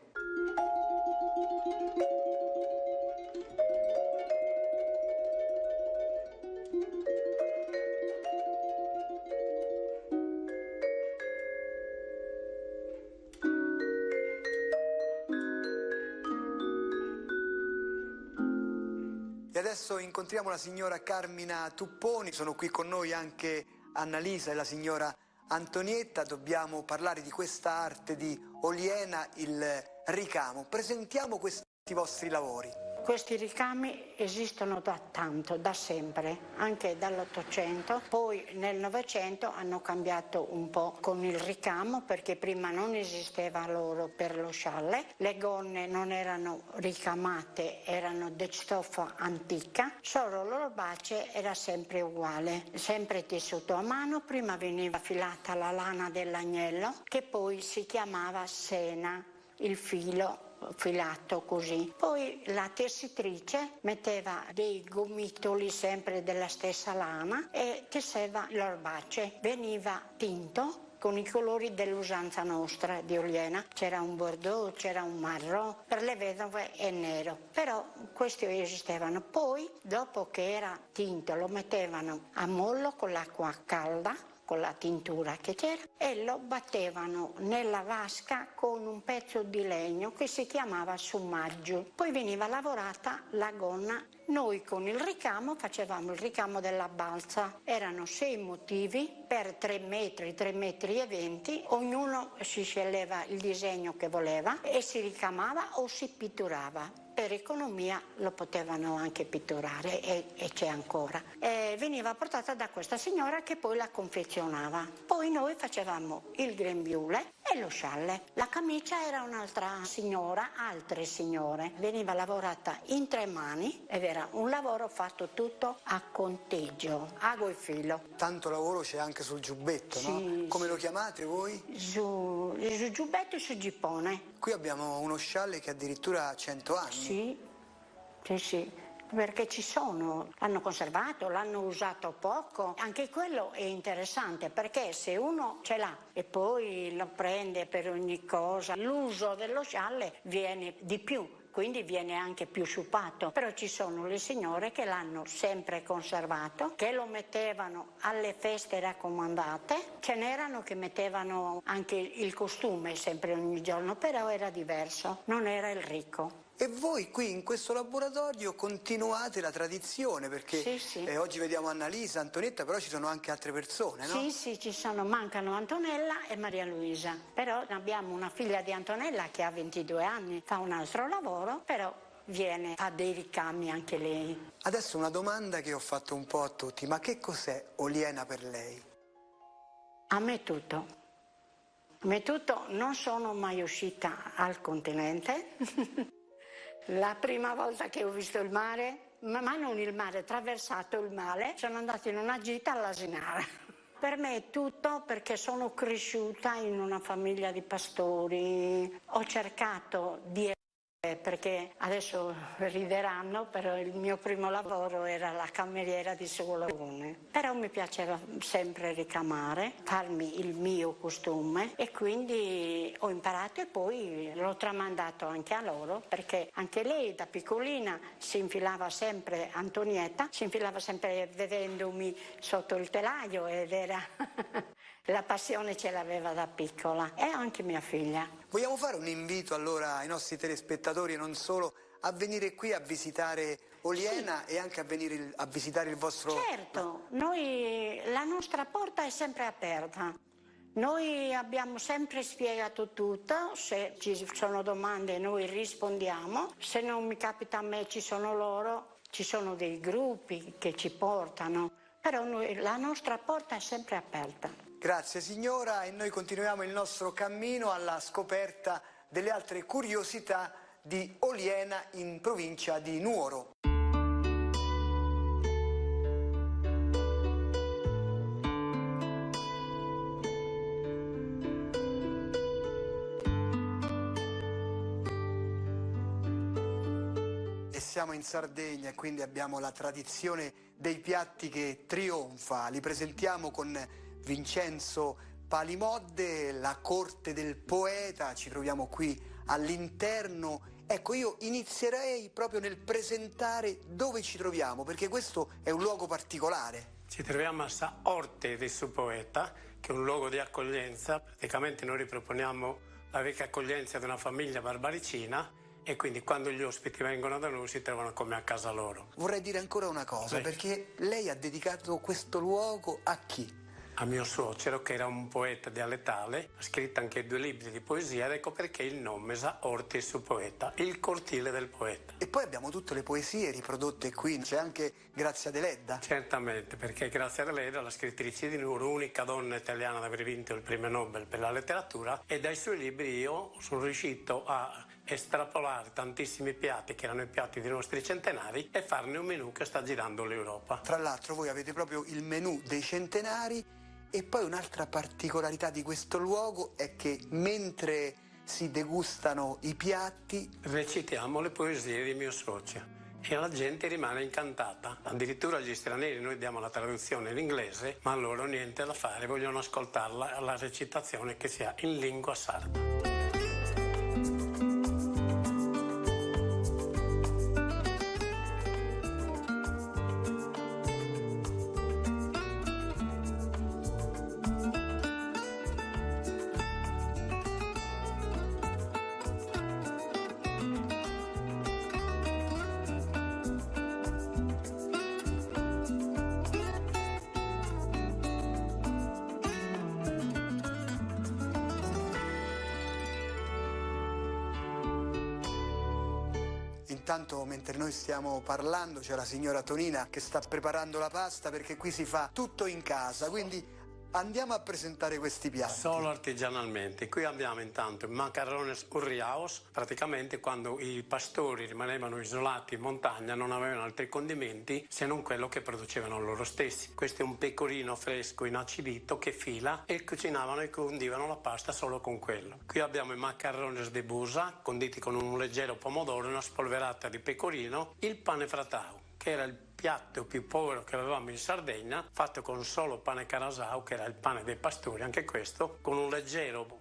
E adesso incontriamo la signora Carmina Tupponi, sono qui con noi anche Annalisa e la signora Antonietta. Dobbiamo parlare di questa arte di Oliena, il ricamo. Presentiamo questi vostri lavori. Questi ricami esistono da tanto, da sempre, anche dall'800. Poi nel Novecento hanno cambiato un po' con il ricamo, perché prima non esisteva l'oro per lo scialle, le gonne non erano ricamate, erano di stoffa antica, solo l'orbace era sempre uguale, sempre tessuto a mano. Prima veniva filata la lana dell'agnello, che poi si chiamava sena, il filo filato così. Poi la tessitrice metteva dei gomitoli sempre della stessa lana e tesseva l'orbace. Veniva tinto con i colori dell'usanza nostra di Oliena. C'era un bordeaux, c'era un marron, per le vedove è nero. Però questi esistevano. Poi, dopo che era tinto, lo mettevano a mollo con l'acqua calda, con la tintura che c'era, e lo battevano nella vasca con un pezzo di legno che si chiamava summaggio. Poi veniva lavorata la gonna. Noi con il ricamo facevamo il ricamo della balza. Erano 6 motivi per 3 metri, 3 metri e 20. Ognuno si sceglieva il disegno che voleva e si ricamava o si pitturava. Per economia lo potevano anche pitturare e c'è ancora. Veniva portata da questa signora che poi la confezionava. Poi noi facevamo il grembiule e lo scialle. La camicia era un'altra signora, altre signore. Veniva lavorata in 3 mani ed era un lavoro fatto tutto a conteggio, ago e filo. Tanto lavoro c'è anche sul giubbetto, sì, no? Come sì. Lo chiamate voi? Su giubbetto e su gippone. Qui abbiamo uno scialle che addirittura ha 100 anni. Sì, sì, sì, perché ci sono, l'hanno conservato, l'hanno usato poco. Anche quello è interessante, perché se uno ce l'ha e poi lo prende per ogni cosa, l'uso dello scialle viene di più. Quindi viene anche più sciupato. Però ci sono le signore che l'hanno sempre conservato, che lo mettevano alle feste raccomandate. Ce n'erano che mettevano anche il costume sempre ogni giorno, però era diverso, non era il ricco. E voi qui in questo laboratorio continuate la tradizione, perché sì, sì. Oggi vediamo Annalisa, Antonietta, però ci sono anche altre persone, no? Sì, sì, ci sono, mancano Antonella e Maria Luisa. Però abbiamo una figlia di Antonella che ha 22 anni, fa un altro lavoro, però fa dei ricami anche lei. Adesso una domanda che ho fatto un po' a tutti, ma che cos'è Oliena per lei? A me tutto. A me tutto, non sono mai uscita al continente. La prima volta che ho visto il mare, ma non il mare, attraversato il mare, sono andata in una gita all'Asinara. per me è tutto, perché sono cresciuta in una famiglia di pastori. Ho cercato di, perché adesso rideranno, però il mio primo lavoro era la cameriera di Segolagone. Però mi piaceva sempre ricamare, farmi il mio costume, e quindi ho imparato e poi l'ho tramandato anche a loro, perché anche lei da piccolina si infilava sempre, Antonietta, si infilava sempre vedendomi sotto il telaio, ed era la passione ce l'aveva da piccola, e anche mia figlia. Vogliamo fare un invito allora ai nostri telespettatori, e non solo, a venire qui a visitare Oliena, sì, e anche a venire a visitare il vostro... Certo, la nostra porta è sempre aperta. Noi abbiamo sempre spiegato tutto, se ci sono domande noi rispondiamo, se non mi capita a me ci sono loro, ci sono dei gruppi che ci portano, però la nostra porta è sempre aperta. Grazie signora, e noi continuiamo il nostro cammino alla scoperta delle altre curiosità di Oliena in provincia di Nuoro. E siamo in Sardegna e quindi abbiamo la tradizione dei piatti che trionfa. Li presentiamo con Vincenzo Palimodde, la corte del poeta. Ci troviamo qui all'interno. Ecco, io inizierei proprio nel presentare dove ci troviamo, perché questo è un luogo particolare. Ci troviamo a Orte del suo poeta, che è un luogo di accoglienza. Praticamente noi riproponiamo la vecchia accoglienza di una famiglia barbaricina, e quindi quando gli ospiti vengono da noi si trovano come a casa loro. Vorrei dire ancora una cosa, perché lei ha dedicato questo luogo a chi? A mio suocero, che era un poeta dialettale, ha scritto anche 2 libri di poesia, ed ecco perché il nome Sa Orte il suo poeta, il cortile del poeta. E poi abbiamo tutte le poesie riprodotte qui, c'è anche Grazia Deledda. Certamente, perché Grazia Deledda, la scrittrice di Nuoro, unica donna italiana ad aver vinto il premio Nobel per la letteratura, e dai suoi libri io sono riuscito a estrapolare tantissimi piatti che erano i piatti dei nostri centenari e farne un menù che sta girando l'Europa. Tra l'altro voi avete proprio il menù dei centenari. E poi un'altra particolarità di questo luogo è che mentre si degustano i piatti recitiamo le poesie di mio suocero e la gente rimane incantata. Addirittura agli stranieri noi diamo la traduzione in inglese, ma loro niente da fare, vogliono ascoltarla, la recitazione che sia in lingua sarda. Intanto, mentre noi stiamo parlando, c'è la signora Tonina che sta preparando la pasta, perché qui si fa tutto in casa, quindi andiamo a presentare questi piatti. Solo artigianalmente. Qui abbiamo intanto il macarrones urriaos, praticamente quando i pastori rimanevano isolati in montagna non avevano altri condimenti se non quello che producevano loro stessi. Questo è un pecorino fresco inacidito che fila, e cucinavano e condivano la pasta solo con quello. Qui abbiamo i macarrones de busa, conditi con un leggero pomodoro e una spolverata di pecorino, il pane fratau, che era il piatto più povero che avevamo in Sardegna, fatto con solo pane carasau, che era il pane dei pastori, anche questo, con un leggero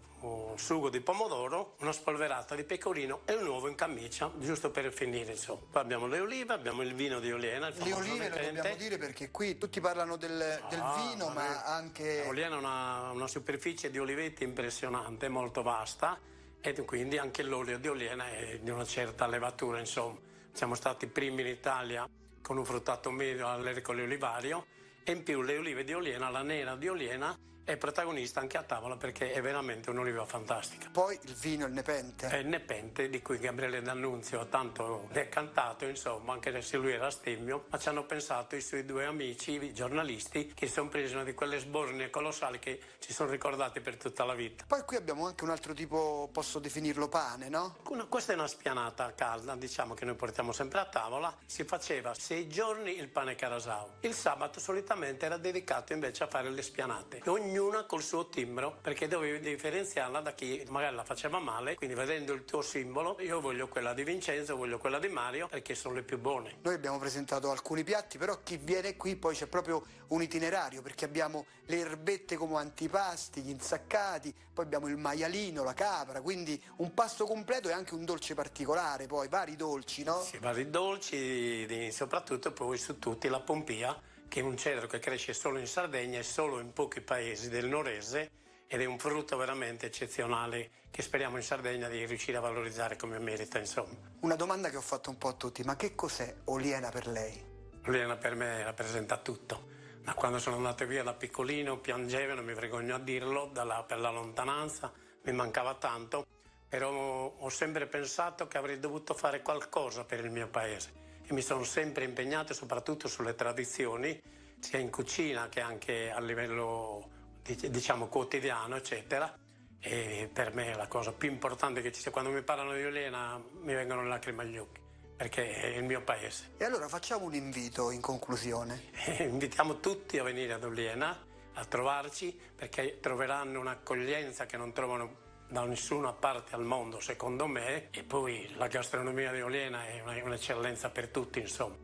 sugo di pomodoro, una spolverata di pecorino e un uovo in camicia, giusto per finire, insomma. Poi abbiamo le olive, abbiamo il vino di Oliena. Le olive lo dobbiamo dire, perché qui tutti parlano del vino, ma anche... Oliena ha una superficie di oliveti impressionante, molto vasta, e quindi anche l'olio di Oliena è di una certa levatura, insomma. Siamo stati i primi in Italia con un fruttato medio all'ercole olivario, e in più le olive di Oliena, la nera di Oliena, è protagonista anche a tavola perché è veramente un'oliva fantastica. Poi il vino, il Nepente. È il Nepente, di cui Gabriele D'Annunzio ha tanto cantato, insomma, anche se lui era stemmio, ma ci hanno pensato i suoi due amici, i giornalisti, che sono presi una di quelle sbornie colossali che ci sono ricordati per tutta la vita. Poi qui abbiamo anche un altro tipo, posso definirlo pane, no? Questa è una spianata calda, diciamo, che noi portiamo sempre a tavola. Si faceva 6 giorni il pane carasau. Il sabato solitamente era dedicato invece a fare le spianate, ognuna col suo timbro, perché dovevi differenziarla da chi magari la faceva male, quindi vedendo il tuo simbolo, io voglio quella di Vincenzo, voglio quella di Mario, perché sono le più buone. Noi abbiamo presentato alcuni piatti, però chi viene qui poi c'è proprio un itinerario, perché abbiamo le erbette come antipasti, gli insaccati, poi abbiamo il maialino, la capra, quindi un pasto completo e anche un dolce particolare, poi vari dolci, no? Sì, vari dolci, soprattutto poi su tutti la pompia, che è un cedro che cresce solo in Sardegna e solo in pochi paesi del Norese, ed è un frutto veramente eccezionale che speriamo in Sardegna di riuscire a valorizzare come merita, insomma. Una domanda che ho fatto un po' a tutti, ma che cos'è Oliena per lei? Oliena per me rappresenta tutto. Da quando sono andato via da piccolino piangevo, non mi vergogno a dirlo, per la lontananza, mi mancava tanto, però ho sempre pensato che avrei dovuto fare qualcosa per il mio paese e mi sono sempre impegnato soprattutto sulle tradizioni, sia in cucina che anche a livello, diciamo, quotidiano, eccetera. E per me la cosa più importante che ci sia, quando mi parlano di Oliena mi vengono le lacrime agli occhi, perché è il mio paese. E allora facciamo un invito in conclusione. Invitiamo tutti a venire ad Oliena, a trovarci, perché troveranno un'accoglienza che non trovano da nessuna parte al mondo, secondo me, e poi la gastronomia di Oliena è un'eccellenza per tutti, insomma.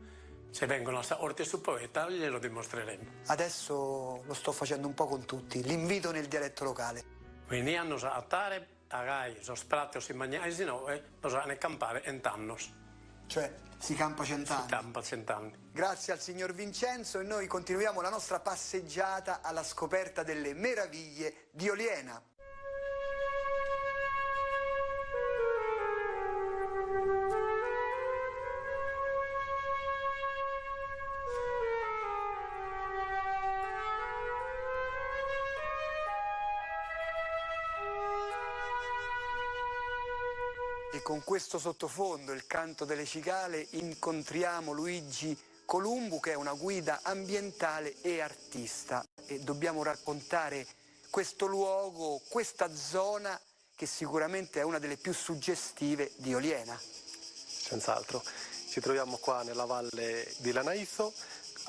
Se vengono a Orte su Poeta glielo dimostreremo. Adesso lo sto facendo un po' con tutti, l'invito nel dialetto locale. Veniamo a tare, agai, so spratto si mangiare, se no, ne campare entannos. Cioè, si campa 100 anni. Si campa 100 anni. Grazie al signor Vincenzo e noi continuiamo la nostra passeggiata alla scoperta delle meraviglie di Oliena. E con questo sottofondo, il canto delle cicale, incontriamo Luigi Columbu, che è una guida ambientale e artista, e dobbiamo raccontare questo luogo, questa zona che sicuramente è una delle più suggestive di Oliena. Senz'altro. Ci troviamo qua nella valle di Lanaizzo,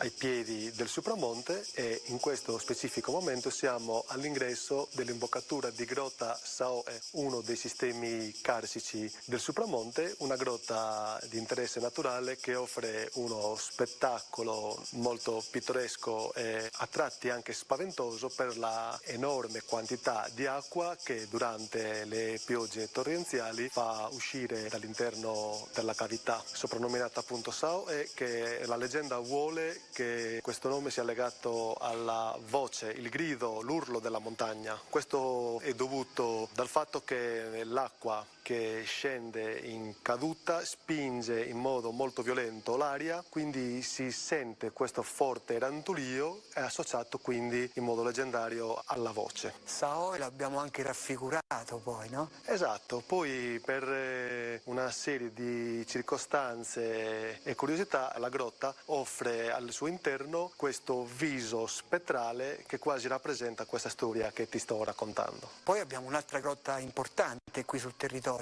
ai piedi del Supramonte, e in questo specifico momento siamo all'ingresso dell'imboccatura di Grotta Saoe, uno dei sistemi carsici del Supramonte, una grotta di interesse naturale che offre uno spettacolo molto pittoresco e a tratti anche spaventoso per la enorme quantità di acqua che durante le piogge torrenziali fa uscire dall'interno della cavità, soprannominata appunto Saoe, che la leggenda vuole che questo nome sia legato alla voce, il grido, l'urlo della montagna. Questo è dovuto dal fatto che l'acqua che scende in caduta spinge in modo molto violento l'aria, quindi si sente questo forte rantolio, è associato quindi in modo leggendario alla voce. Saoe l'abbiamo anche raffigurato poi, no? Esatto, poi per una serie di circostanze e curiosità la grotta offre al suo interno questo viso spettrale che quasi rappresenta questa storia che ti sto raccontando. Poi abbiamo un'altra grotta importante qui sul territorio.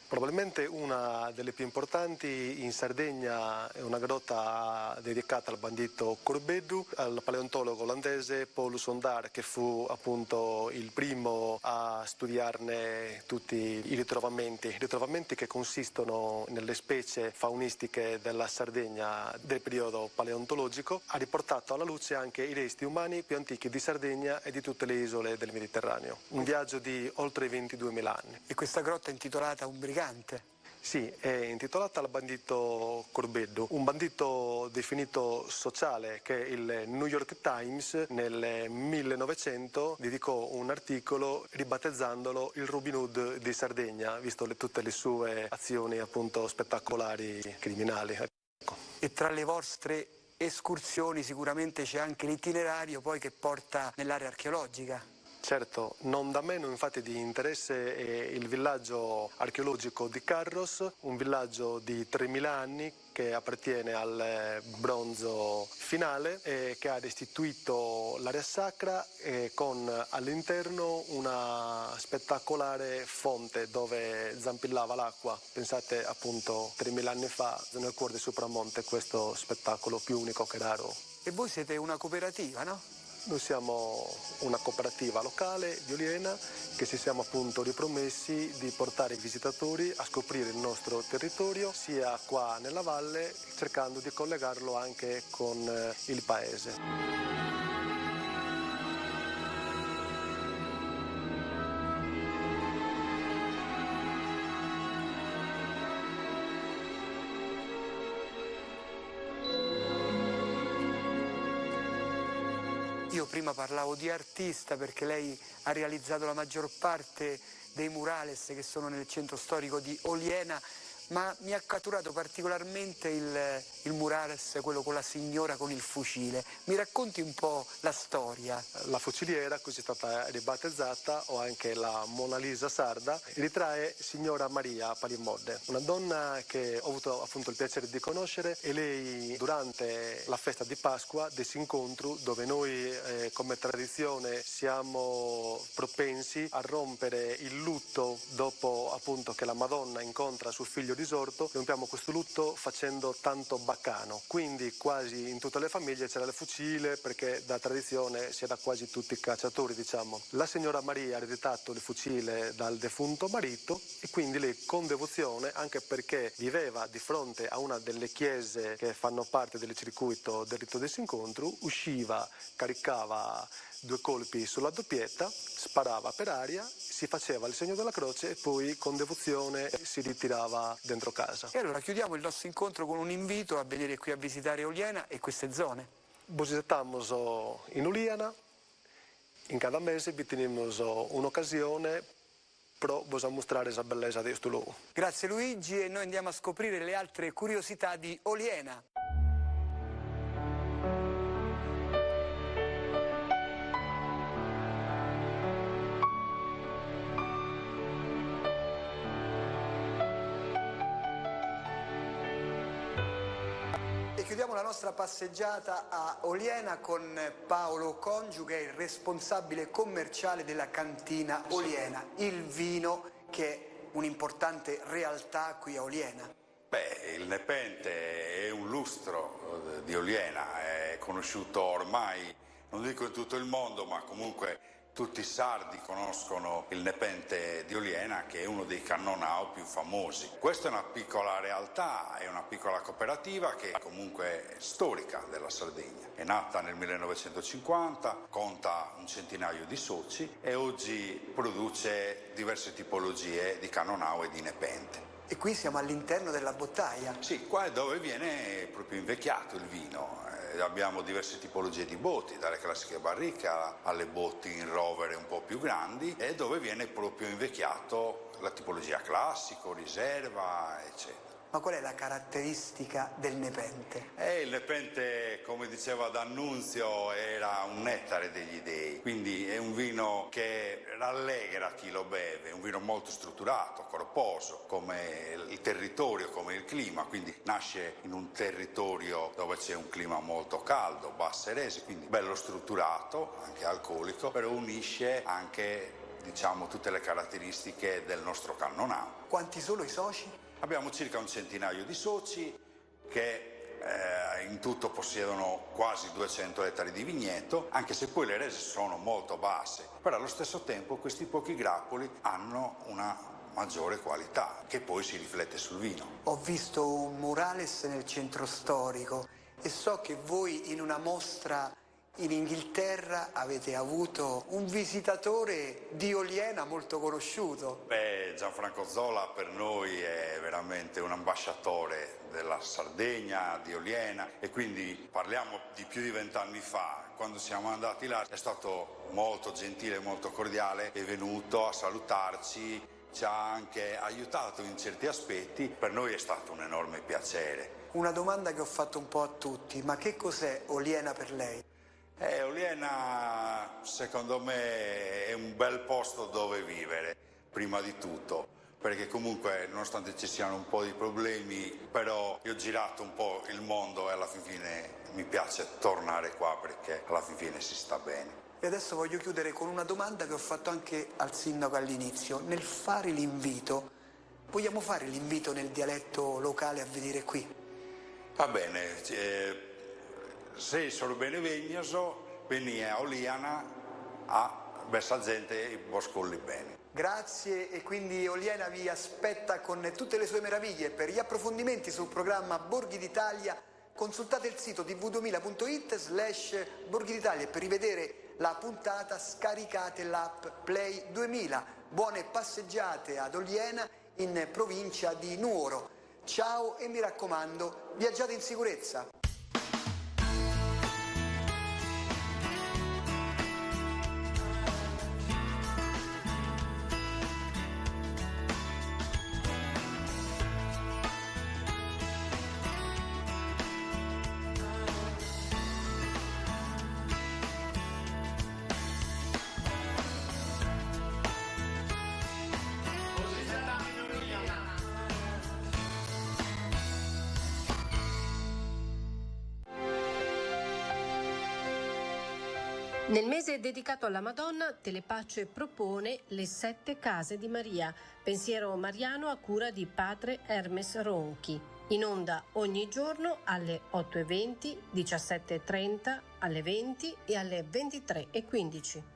Probabilmente una delle più importanti in Sardegna è una grotta dedicata al bandito Corbeddu, al paleontologo olandese Paul Sondar, che fu appunto il primo a studiarne tutti i ritrovamenti che consistono nelle specie faunistiche della Sardegna del periodo paleontologico. Ha riportato alla luce anche i resti umani più antichi di Sardegna e di tutte le isole del Mediterraneo. Un viaggio di oltre 22.000 anni. E questa grotta è intitolata Un Brigante? Sì, è intitolata al bandito Corbeddu, un bandito definito sociale che il New York Times nel 1900 dedicò un articolo ribattezzandolo il Robin Hood di Sardegna, visto tutte le sue azioni appunto spettacolari criminali. Ecco. E tra le vostre escursioni sicuramente c'è anche l'itinerario poi che porta nell'area archeologica. Certo, non da meno infatti di interesse è il villaggio archeologico di Carros, un villaggio di 3000 anni che appartiene al bronzo finale e che ha restituito l'area sacra con all'interno una spettacolare fonte dove zampillava l'acqua. Pensate appunto 3000 anni fa nel cuore del Supramonte questo spettacolo più unico che raro. E voi siete una cooperativa, no? Noi siamo una cooperativa locale di Oliena che ci siamo appunto ripromessi di portare i visitatori a scoprire il nostro territorio sia qua nella valle cercando di collegarlo anche con il paese. Io prima parlavo di artista perché lei ha realizzato la maggior parte dei murales che sono nel centro storico di Oliena, ma mi ha catturato particolarmente il murales, quello con la signora con il fucile. Mi racconti un po' la storia? La fuciliera, così è stata ribattezzata, o anche la Mona Lisa sarda, ritrae signora Maria Palimodde, una donna che ho avuto appunto il piacere di conoscere, e lei durante la festa di Pasqua, dell'incontro, dove noi come tradizione siamo propensi a rompere il lutto dopo appunto che la Madonna incontra suo figlio risorto, rompiamo questo lutto facendo tanto baccano, quindi quasi in tutte le famiglie c'era il fucile perché da tradizione si era quasi tutti cacciatori, diciamo. La signora Maria ha ereditato il fucile dal defunto marito e quindi lei con devozione, anche perché viveva di fronte a una delle chiese che fanno parte del circuito del rito del Sincontro, usciva, caricava 2 colpi sulla doppietta, sparava per aria, si faceva il segno della croce e poi con devozione si ritirava dentro casa. E allora chiudiamo il nostro incontro con un invito a venire qui a visitare Oliena e queste zone. Visitamos in Oliena, in cada mese vi tenemos un'occasione per mostrare la bellezza di questo luogo. Grazie Luigi, e noi andiamo a scoprire le altre curiosità di Oliena. Chiudiamo la nostra passeggiata a Oliena con Paolo Congiu, che è il responsabile commerciale della cantina Oliena, il vino che è un'importante realtà qui a Oliena. Beh, il Nepente è un lustro di Oliena, è conosciuto ormai, non dico in tutto il mondo, ma comunque tutti i sardi conoscono il Nepente di Oliena, che è uno dei cannonau più famosi. Questa è una piccola realtà, è una piccola cooperativa che è comunque storica della Sardegna. È nata nel 1950, conta un centinaio di soci e oggi produce diverse tipologie di cannonau e di Nepente. E qui siamo all'interno della bottaia. Sì, qua è dove viene proprio invecchiato il vino. Abbiamo diverse tipologie di botti, dalle classiche barriche alle botti in rovere un po' più grandi, e dove viene proprio invecchiato la tipologia classico, riserva, eccetera. Ma qual è la caratteristica del Nepente? Il Nepente, come diceva D'Annunzio, era un nettare degli dei, quindi è un vino che rallegra chi lo beve, è un vino molto strutturato, corposo, come il territorio, come il clima, quindi nasce in un territorio dove c'è un clima molto caldo, basse rese, quindi bello strutturato, anche alcolico, però unisce anche, diciamo, tutte le caratteristiche del nostro cannonau. Quanti sono i soci? Abbiamo circa un centinaio di soci che in tutto possiedono quasi 200 ettari di vigneto, anche se poi le rese sono molto basse, però allo stesso tempo questi pochi grappoli hanno una maggiore qualità che poi si riflette sul vino. Ho visto un murales nel centro storico e so che voi in una mostra in Inghilterra avete avuto un visitatore di Oliena molto conosciuto. Beh, Gianfranco Zola per noi è veramente un ambasciatore della Sardegna, di Oliena, e quindi parliamo di più di 20 anni fa. Quando siamo andati là è stato molto gentile, molto cordiale, è venuto a salutarci, ci ha anche aiutato in certi aspetti, per noi è stato un enorme piacere. Una domanda che ho fatto un po' a tutti, ma che cos'è Oliena per lei? Oliena secondo me è un bel posto dove vivere, prima di tutto, perché comunque nonostante ci siano un po' di problemi, però io ho girato un po' il mondo e alla fine mi piace tornare qua perché alla fine si sta bene. E adesso voglio chiudere con una domanda che ho fatto anche al sindaco all'inizio. Nel fare l'invito, vogliamo fare l'invito nel dialetto locale a venire qui? Va bene, se sono bene vegnoso, veni a Oliana a versa gente e boscolli bene. Grazie, e quindi Oliena vi aspetta con tutte le sue meraviglie. Per gli approfondimenti sul programma Borghi d'Italia consultate il sito tv2000.it/Borghi d'Italia e per rivedere la puntata scaricate l'app Play 2000. Buone passeggiate ad Oliena in provincia di Nuoro. Ciao e mi raccomando, viaggiate in sicurezza. Nel mese dedicato alla Madonna, Telepace propone le 7 case di Maria, pensiero mariano a cura di padre Hermes Ronchi. In onda ogni giorno alle 8:20, 17:30, alle 20 e alle 23:15.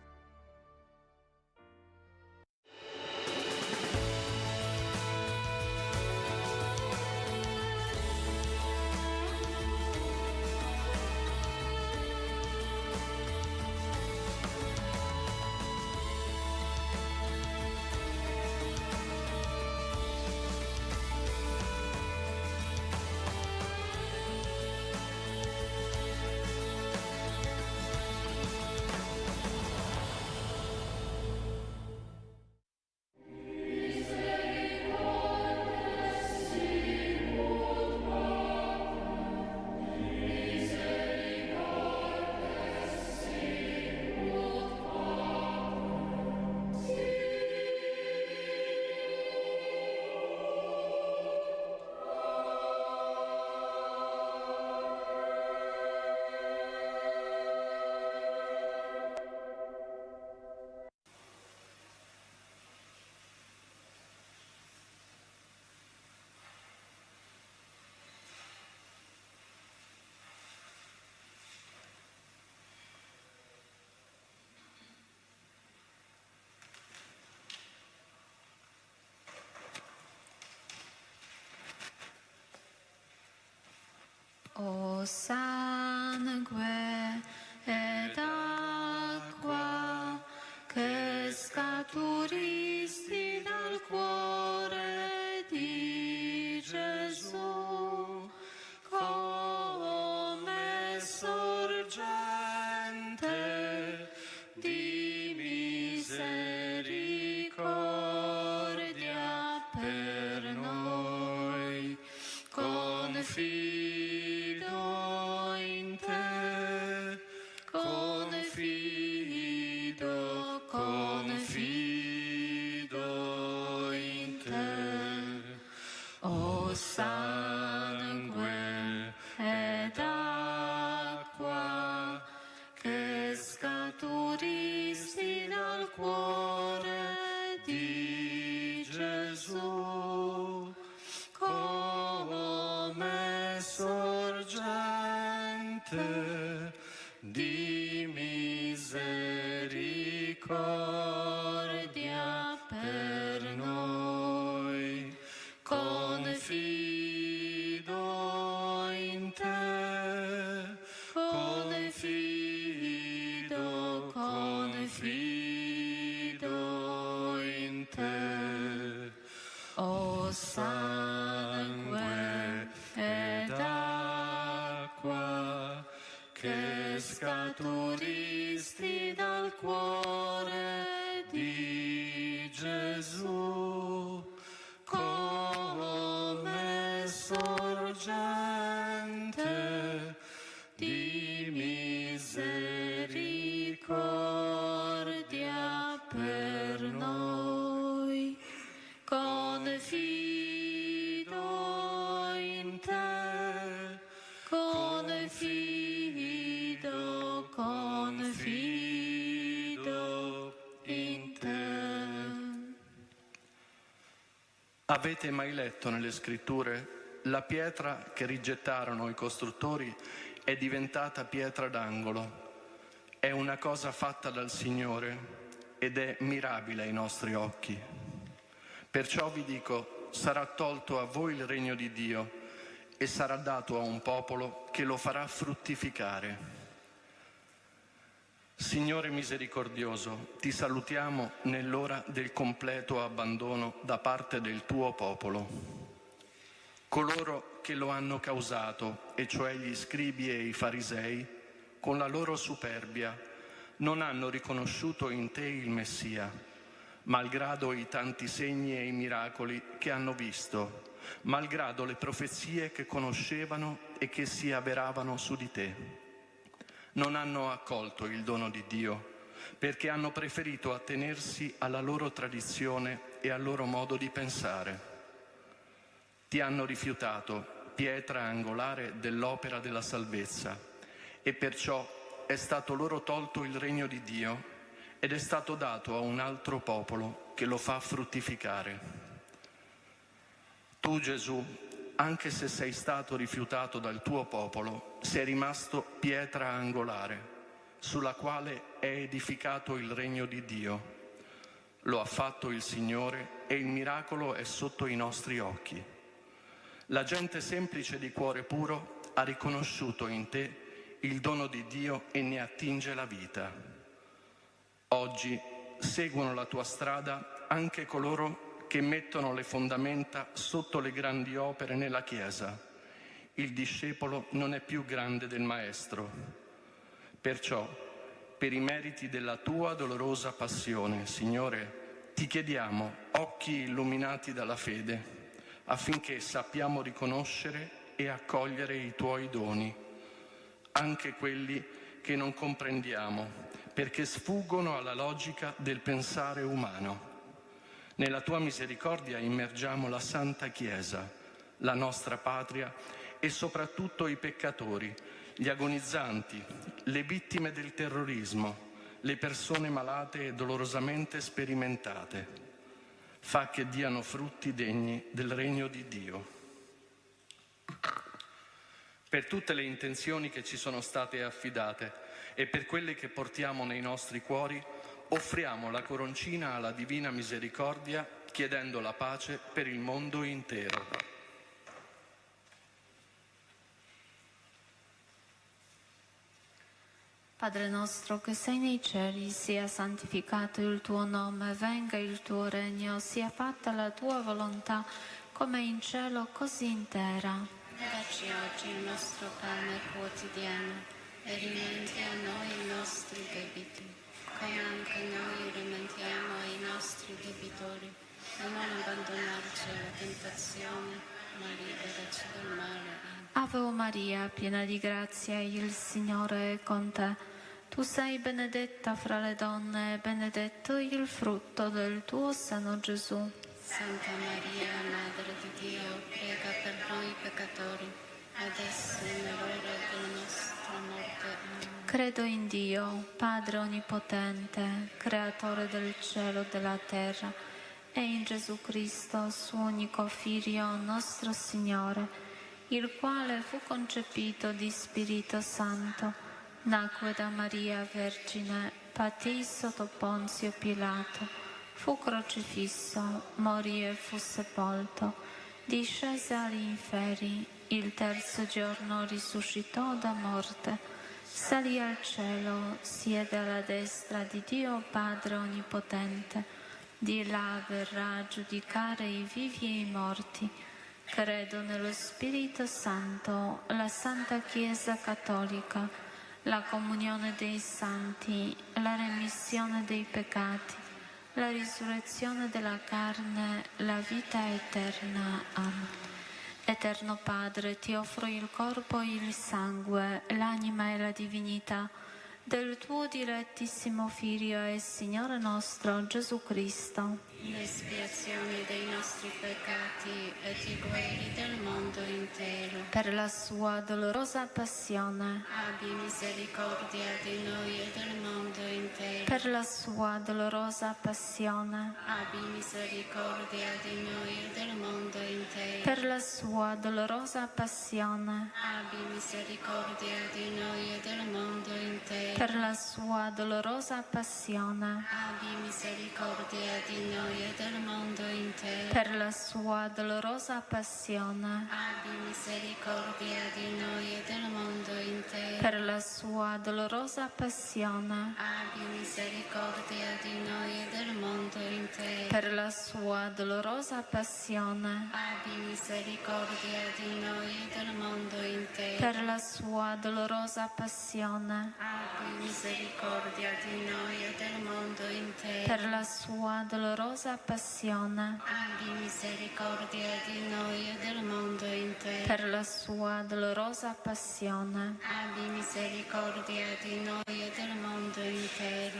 O sangue ed acqua che scaturisti dal cuore di Gesù, come sorgente di misericordia per noi, confido in te, confido in te. O sangue ed acqua che scaturisti dal cuore di Gesù, come sorgente di misericordia per noi, confido in te, confido in te. O sangue ed acqua che scaturisti dal cuore di Gesù, come sorgente di misericordia Avete mai letto nelle scritture? La pietra che rigettarono i costruttori è diventata pietra d'angolo. È una cosa fatta dal Signore ed è mirabile ai nostri occhi. Perciò vi dico, sarà tolto a voi il regno di Dio e sarà dato a un popolo che lo farà fruttificare. Signore misericordioso, ti salutiamo nell'ora del completo abbandono da parte del tuo popolo. Coloro che lo hanno causato, e cioè gli scribi e i farisei, con la loro superbia, non hanno riconosciuto in te il Messia, malgrado i tanti segni e i miracoli che hanno visto, malgrado le profezie che conoscevano e che si avveravano su di te. Non hanno accolto il dono di Dio, perché hanno preferito attenersi alla loro tradizione e al loro modo di pensare. Ti hanno rifiutato, pietra angolare dell'opera della salvezza, e perciò è stato loro tolto il regno di Dio ed è stato dato a un altro popolo che lo fa fruttificare. Tu, Gesù, anche se sei stato rifiutato dal tuo popolo, sei rimasto pietra angolare, sulla quale è edificato il regno di Dio. Lo ha fatto il Signore e il miracolo è sotto i nostri occhi. La gente semplice di cuore puro ha riconosciuto in te il dono di Dio e ne attinge la vita. Oggi seguono la tua strada anche coloro che mettono le fondamenta sotto le grandi opere nella Chiesa. Il discepolo non è più grande del Maestro. Perciò, per i meriti della tua dolorosa passione, Signore, ti chiediamo occhi illuminati dalla fede, affinché sappiamo riconoscere e accogliere i tuoi doni, anche quelli che non comprendiamo, perché sfuggono alla logica del pensare umano. Nella tua misericordia immergiamo la Santa Chiesa, la nostra patria e soprattutto i peccatori, gli agonizzanti, le vittime del terrorismo, le persone malate e dolorosamente sperimentate. Fa che diano frutti degni del regno di Dio. Per tutte le intenzioni che ci sono state affidate e per quelle che portiamo nei nostri cuori, offriamo la coroncina alla Divina Misericordia, chiedendo la pace per il mondo intero. Padre nostro che sei nei cieli, sia santificato il tuo nome, venga il tuo regno, sia fatta la tua volontà, come in cielo così in terra. Dacci oggi il nostro pane quotidiano e rimetti a noi i nostri debiti, come anche noi rimettiamo ai nostri debitori, e non abbandonarci alla tentazione, ma liberaci dal male. Ave Maria, piena di grazia, il Signore è con te. Tu sei benedetta fra le donne e benedetto il frutto del tuo seno, Gesù. Santa Maria, Madre di Dio, prega per noi peccatori, adesso è l'ora della nostra morte. Amen. Credo in Dio, Padre Onnipotente, Creatore del cielo e della terra, e in Gesù Cristo, suo unico Figlio, nostro Signore, il quale fu concepito di Spirito Santo, nacque da Maria Vergine, patì sotto Ponzio Pilato, fu crocifisso, morì e fu sepolto, discese agli inferi, il terzo giorno risuscitò da morte, salì al cielo, siede alla destra di Dio Padre Onnipotente, di là verrà a giudicare i vivi e i morti. Credo nello Spirito Santo, la Santa Chiesa Cattolica, la comunione dei santi, la remissione dei peccati, la risurrezione della carne, la vita eterna. Amen. Eterno Padre, ti offro il corpo e il sangue, l'anima e la divinità del tuo dilettissimo Figlio e Signore nostro Gesù Cristo, L'espiazione dei nostri peccati e di quelli del mondo intero. per la sua dolorosa passione, Abbi misericordia di noi e del mondo intero. per la sua dolorosa passione, Abbi misericordia di noi e del mondo per la sua dolorosa passione, abbi misericordia di noi e del mondo intero. per la sua dolorosa passione, Abbi misericordia di noi e del mondo intero. per la sua dolorosa passione, Abbi misericordia di noi e del mondo intero. per la sua dolorosa passione, Abbi misericordia di noi e del mondo intero. per la sua dolorosa passione, Abbi misericordia di noi e del mondo intero. per la sua dolorosa passione, Abbi misericordia di noi e del mondo intero. per la sua dolorosa passione, Abbi misericordia di noi e del mondo intero. per la sua dolorosa passione, Abbi misericordia di noi e del mondo intero.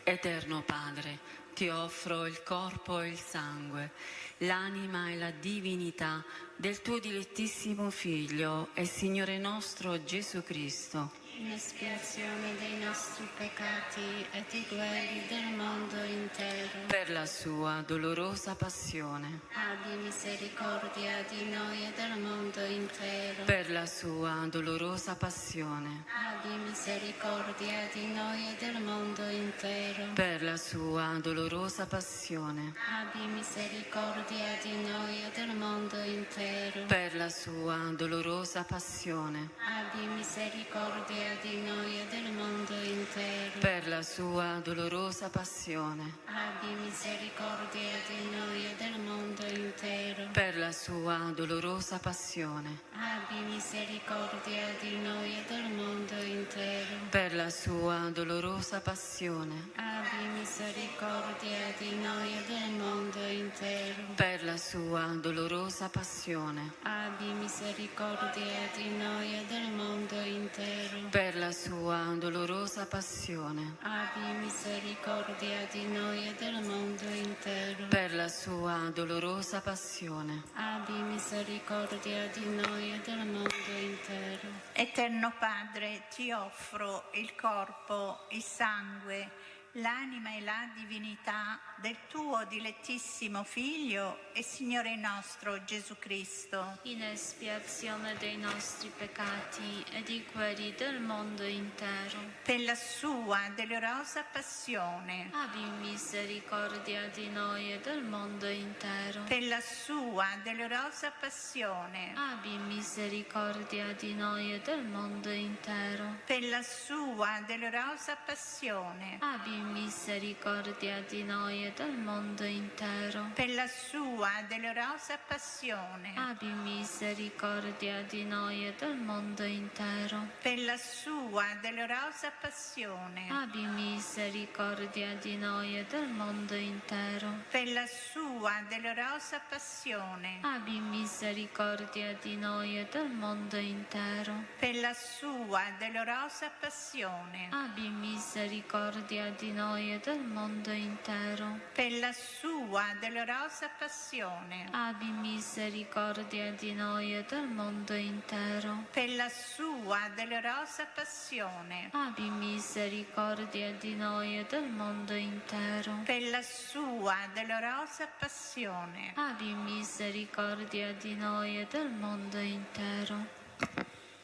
Eterno Padre, ti offro il corpo e il sangue, l'anima e la divinità del tuo dilettissimo Figlio e Signore nostro Gesù Cristo, In espiazione dei nostri peccati e di quelli del mondo intero. per la sua dolorosa passione, Abbi misericordia di noi e del mondo intero. per la sua dolorosa passione, Abbi misericordia di noi e del mondo intero. per la sua dolorosa passione, Abbi misericordia di noi e del mondo intero. per la sua dolorosa passione, Abbi misericordia di noi e del mondo intero. per la sua dolorosa passione, Abbi misericordia di noi e del mondo intero. per la sua dolorosa passione, Abbi misericordia di noi e del mondo intero. per la sua dolorosa passione, Abbi misericordia di noi e del mondo intero. per la sua dolorosa passione, Abbi misericordia di noi e del mondo intero. per la sua dolorosa passione, Abbi misericordia di noi e del mondo intero. per la sua dolorosa passione, Abbi misericordia di noi e del mondo intero. Eterno Padre, ti offro il corpo, il sangue, l'anima e la divinità del tuo dilettissimo Figlio e Signore nostro Gesù Cristo, in espiazione dei nostri peccati e di quelli del mondo intero. per la sua dolorosa passione, Abbi misericordia di noi e del mondo intero. per la sua dolorosa passione, Abbi misericordia di noi e del mondo intero. per la sua dolorosa passione, Abbi misericordia di noi e del mondo intero. per la sua dolorosa passione, Abbi misericordia di noi e del mondo intero. per la sua dolorosa passione, Abbi misericordia di noi e del mondo intero. per la sua dolorosa passione, Abbi misericordia di noi e del mondo intero. per la sua dolorosa passione, Abbi misericordia di noi e del mondo intero. per la sua dolorosa passione, Abbi misericordia di noi e del mondo intero. per la sua dolorosa passione, Abbi misericordia di noi e del mondo intero. per la sua dolorosa passione, Abbi misericordia di noi e del mondo intero.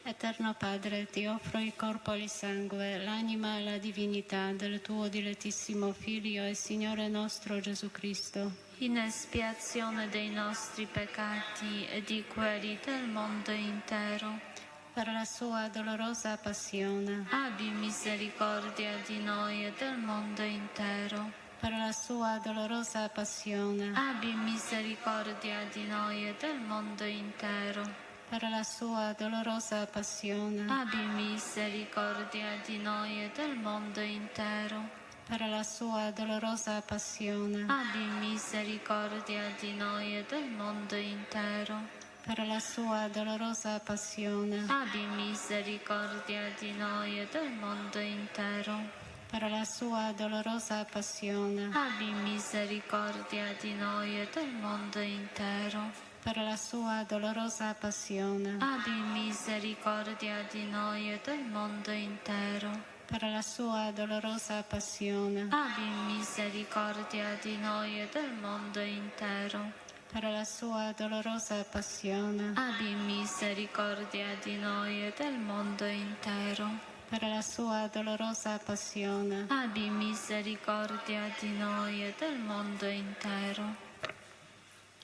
Eterno Padre, ti offro il corpo e il sangue, l'anima e la divinità del tuo dilettissimo Figlio e Signore nostro Gesù Cristo, in espiazione dei nostri peccati e di quelli del mondo intero. per la sua dolorosa passione, Abbi misericordia di noi e del mondo intero. per la sua dolorosa passione, Abbi misericordia di noi e del mondo intero. per la sua dolorosa passione, Abbi misericordia di noi e del mondo intero. per la sua dolorosa passione, Abbi misericordia di noi e del mondo intero. per la sua dolorosa passione, Abbi misericordia di noi e del mondo intero. per la sua dolorosa passione, Abbi misericordia di noi e del mondo intero. per la sua dolorosa passione, Abbi misericordia di noi e del mondo intero. per la sua dolorosa passione, Abbi misericordia di noi e del mondo intero. per la sua dolorosa passione, abbi misericordia di noi e del mondo intero. per la sua dolorosa passione, Abbi misericordia di noi e del mondo intero.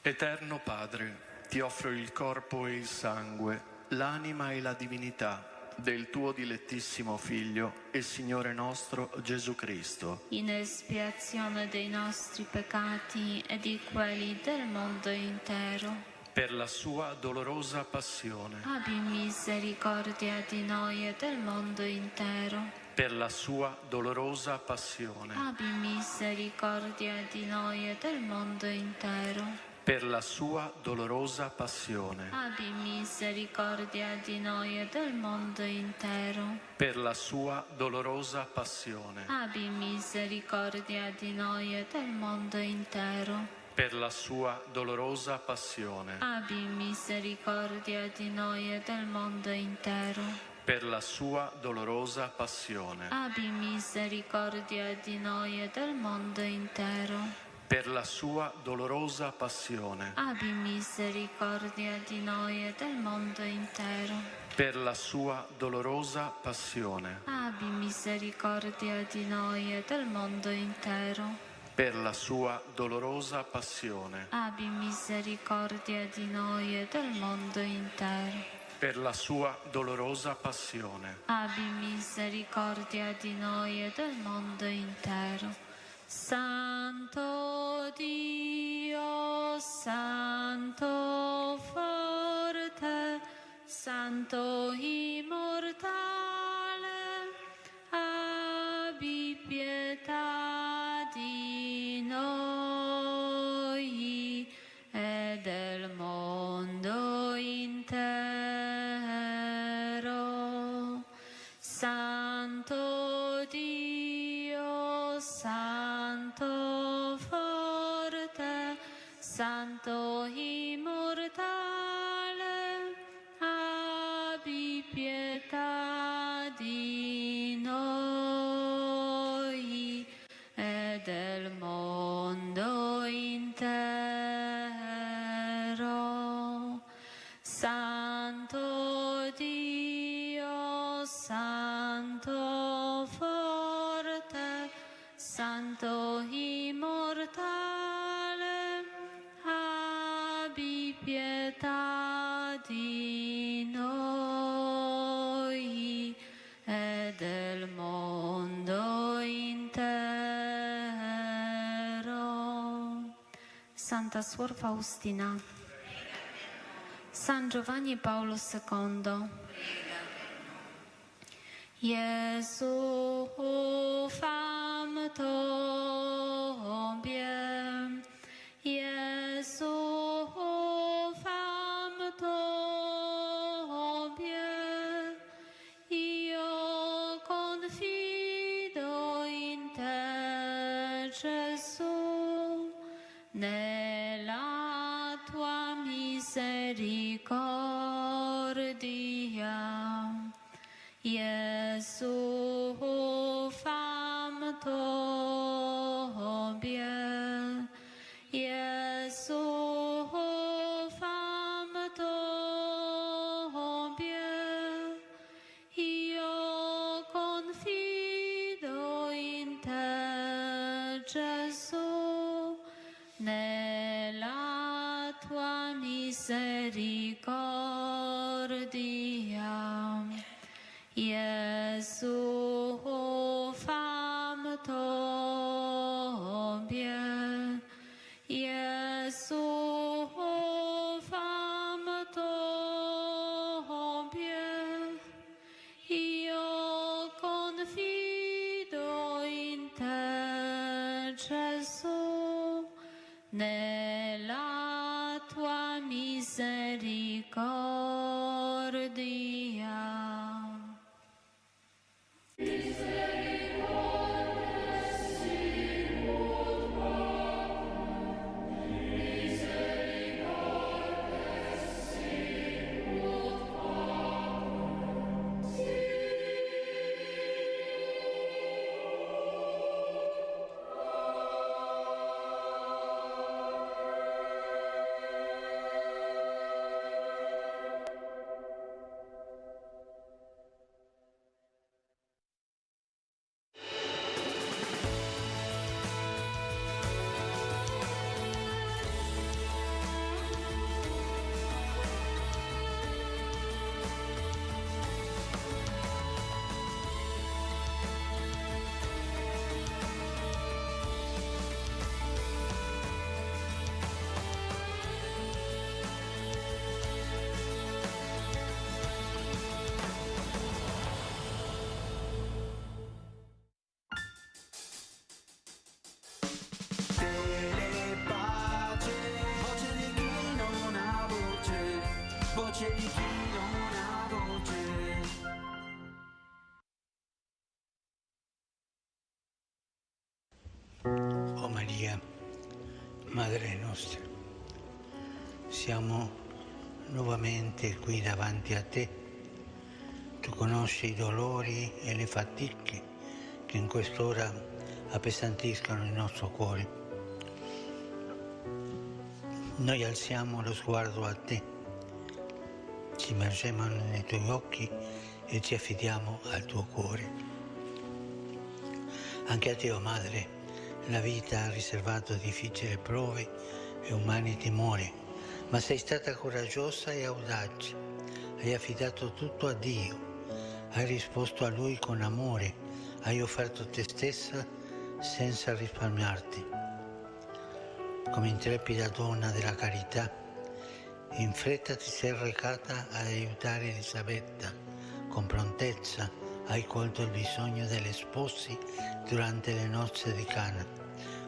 Eterno Padre, ti offro il corpo e il sangue, l'anima e la divinità del tuo dilettissimo Figlio e Signore nostro Gesù Cristo, In espiazione dei nostri peccati e di quelli del mondo intero. per la sua dolorosa passione, Abbi misericordia di noi e del mondo intero. per la sua dolorosa passione, Abbi misericordia di noi e del mondo intero. per la sua dolorosa passione, Abbi misericordia di noi e del mondo intero. per la sua dolorosa passione, Abbi misericordia di noi e del mondo intero. per la sua dolorosa passione, Abbi misericordia di noi e del mondo intero. per la sua dolorosa passione, Abbi misericordia di noi e del mondo intero. per la sua dolorosa passione, Abbi misericordia di noi e del mondo intero. per la sua dolorosa passione, Abbi misericordia di noi e del mondo intero. per la sua dolorosa passione, Abbi misericordia di noi e del mondo intero. per la sua dolorosa passione, Abbi misericordia di noi e del mondo intero. Santo Dio, Santo forte, Santo immortale, abbi pietà di noi e del mondo intero. Santo Dio, Santo forte, Santo immortale, abbi pietà di noi e del mondo intero. Santo Dio, Santo forte, Santo immortale, abbi pietà di noi e del mondo intero. Santa Suor Faustina, San Giovanni Paolo II, Gesù fam tobie, Gesù fam tobie, io confido in te, Gesù, nella tua misericordia. Gesù fam tobie, Gesù fam tobie, io confido in te, Gesù, nella tua misericordia. Gesù fam tobie, Gesù fam tobie, io confido in te, Gesù, nella tua misericordia. voce di chi non ha voce. Oh Maria, Madre nostra, siamo nuovamente qui davanti a te. Tu conosci i dolori e le fatiche che in quest'ora appesantiscono il nostro cuore. Noi alziamo lo sguardo a te, ci immergiamo nei tuoi occhi e ci affidiamo al tuo cuore. Anche a te, oh Madre, la vita ha riservato difficili prove e umani timori, ma sei stata coraggiosa e audace. Hai affidato tutto a Dio, hai risposto a Lui con amore, hai offerto te stessa senza risparmiarti. Come intrepida donna della carità, in fretta ti sei recata ad aiutare Elisabetta. Con prontezza hai colto il bisogno degli sposi durante le nozze di Cana.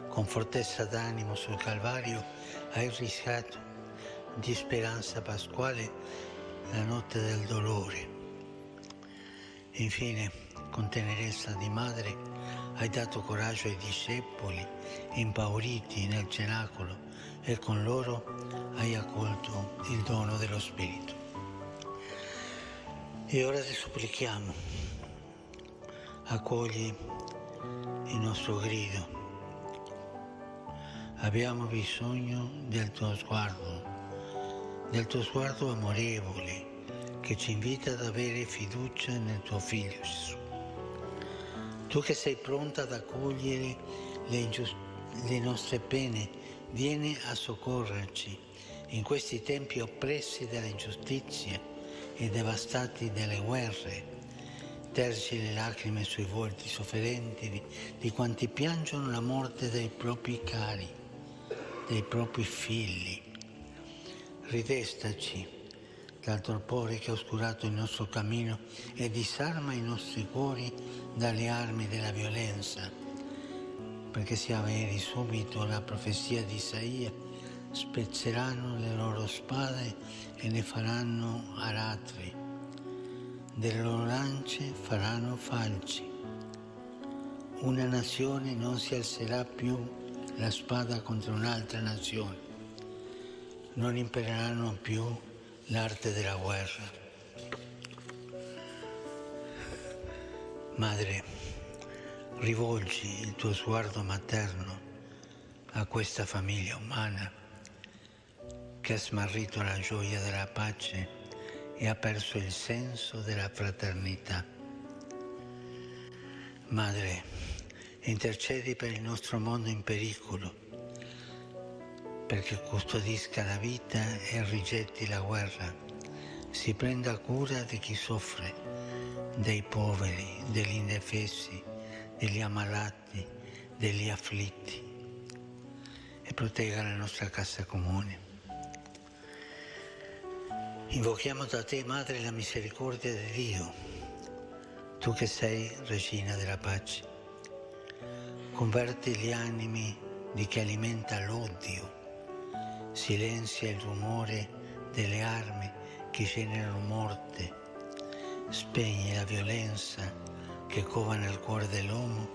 Con fortezza d'animo sul Calvario hai rischiato di speranza pasquale la notte del dolore. Infine, con tenerezza di madre, hai dato coraggio ai discepoli impauriti nel cenacolo e con loro hai accolto il dono dello Spirito. E ora ti supplichiamo, accogli il nostro grido. Abbiamo bisogno del tuo sguardo amorevole che ci invita ad avere fiducia nel tuo Figlio Gesù. Tu che sei pronta ad accogliere le nostre pene, vieni a soccorrerci in questi tempi oppressi dalle ingiustizie e devastati dalle guerre. Tergi le lacrime sui volti sofferenti di quanti piangono la morte dei propri cari, dei propri figli. Ridestaci dal torpore che ha oscurato il nostro cammino e disarma i nostri cuori dalle armi della violenza, perché sia veri subito la profezia di Isaia: spezzeranno le loro spade e ne faranno aratri, delle loro lance faranno falci. Una nazione non si alzerà più la spada contro un'altra nazione, non impereranno più l'arte della guerra. Madre, rivolgi il tuo sguardo materno a questa famiglia umana che ha smarrito la gioia della pace e ha perso il senso della fraternità. Madre, intercedi per il nostro mondo in pericolo, perché custodisca la vita e rigetti la guerra, si prenda cura di chi soffre, dei poveri, degli indefessi, degli ammalati, degli afflitti, e protegga la nostra casa comune. Invochiamo da te, Madre, la misericordia di Dio, tu che sei Regina della pace. Converti gli animi di chi alimenta l'odio, silenzia il rumore delle armi che generano morte, spegne la violenza che cova nel cuore dell'uomo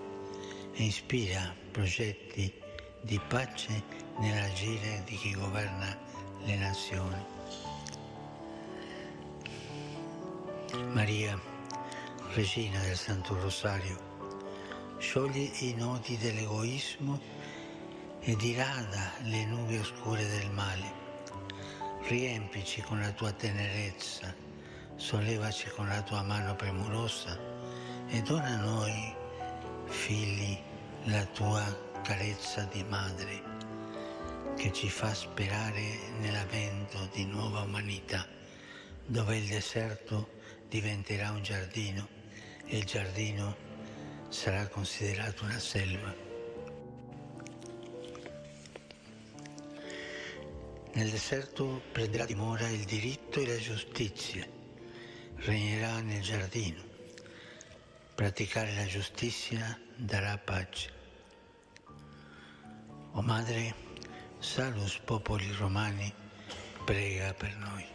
e ispira progetti di pace nell'agire di chi governa le nazioni. Maria, Regina del Santo Rosario, sciogli i nodi dell'egoismo e dirada le nubi oscure del male. Riempici con la tua tenerezza, sollevaci con la tua mano premurosa e dona a noi, figli, la tua carezza di madre, che ci fa sperare nell'avvento di nuova umanità, dove il deserto diventerà un giardino e il giardino sarà considerato una selva. Nel deserto prenderà dimora il diritto e la giustizia, regnerà nel giardino. Praticare la giustizia darà pace. O Madre, Salus Populi Romani, prega per noi.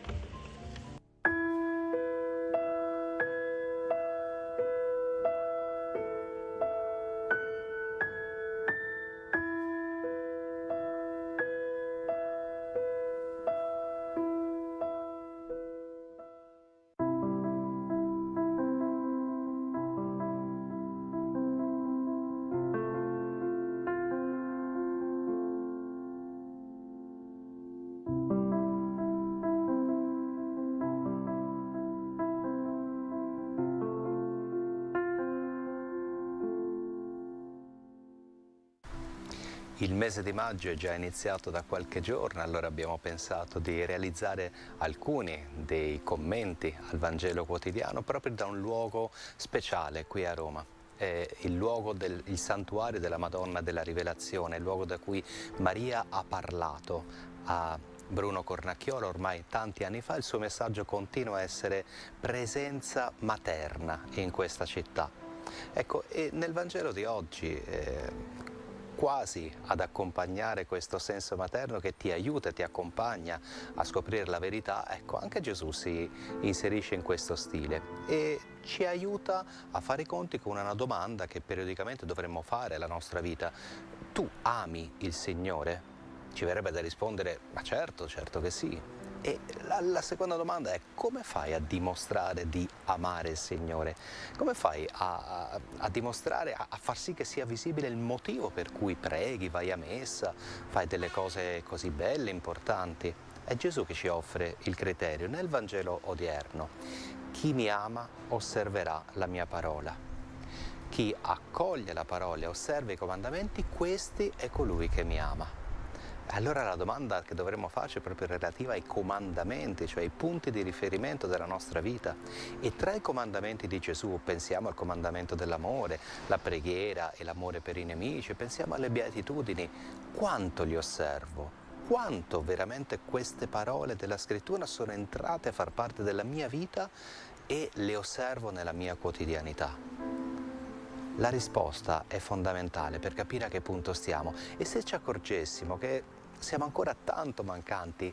Il mese di maggio è già iniziato da qualche giorno, allora abbiamo pensato di realizzare alcuni dei commenti al Vangelo quotidiano proprio da un luogo speciale qui a Roma. È il luogo il santuario della Madonna della Rivelazione, il luogo da cui Maria ha parlato a Bruno Cornacchiola ormai tanti anni fa. Il suo messaggio continua a essere presenza materna in questa città. Ecco, e nel Vangelo di oggi quasi ad accompagnare questo senso materno che ti aiuta e ti accompagna a scoprire la verità, ecco, anche Gesù si inserisce in questo stile e ci aiuta a fare i conti con una domanda che periodicamente dovremmo fare alla nostra vita. Tu ami il Signore? Ci verrebbe da rispondere, ma certo, certo che sì. E la seconda domanda è: come fai a dimostrare di amare il Signore? Come fai a dimostrare, a far sì che sia visibile il motivo per cui preghi, vai a messa, fai delle cose così belle, importanti? È Gesù che ci offre il criterio nel Vangelo odierno. Chi mi ama osserverà la mia parola. Chi accoglie la parola e osserva i comandamenti, questi è colui che mi ama. Allora la domanda che dovremmo farci è proprio relativa ai comandamenti, cioè ai punti di riferimento della nostra vita. E tra i comandamenti di Gesù pensiamo al comandamento dell'amore, la preghiera e l'amore per i nemici, pensiamo alle beatitudini. Quanto li osservo? Quanto veramente queste parole della Scrittura sono entrate a far parte della mia vita e le osservo nella mia quotidianità? La risposta è fondamentale per capire a che punto stiamo, e se ci accorgessimo che siamo ancora tanto mancanti,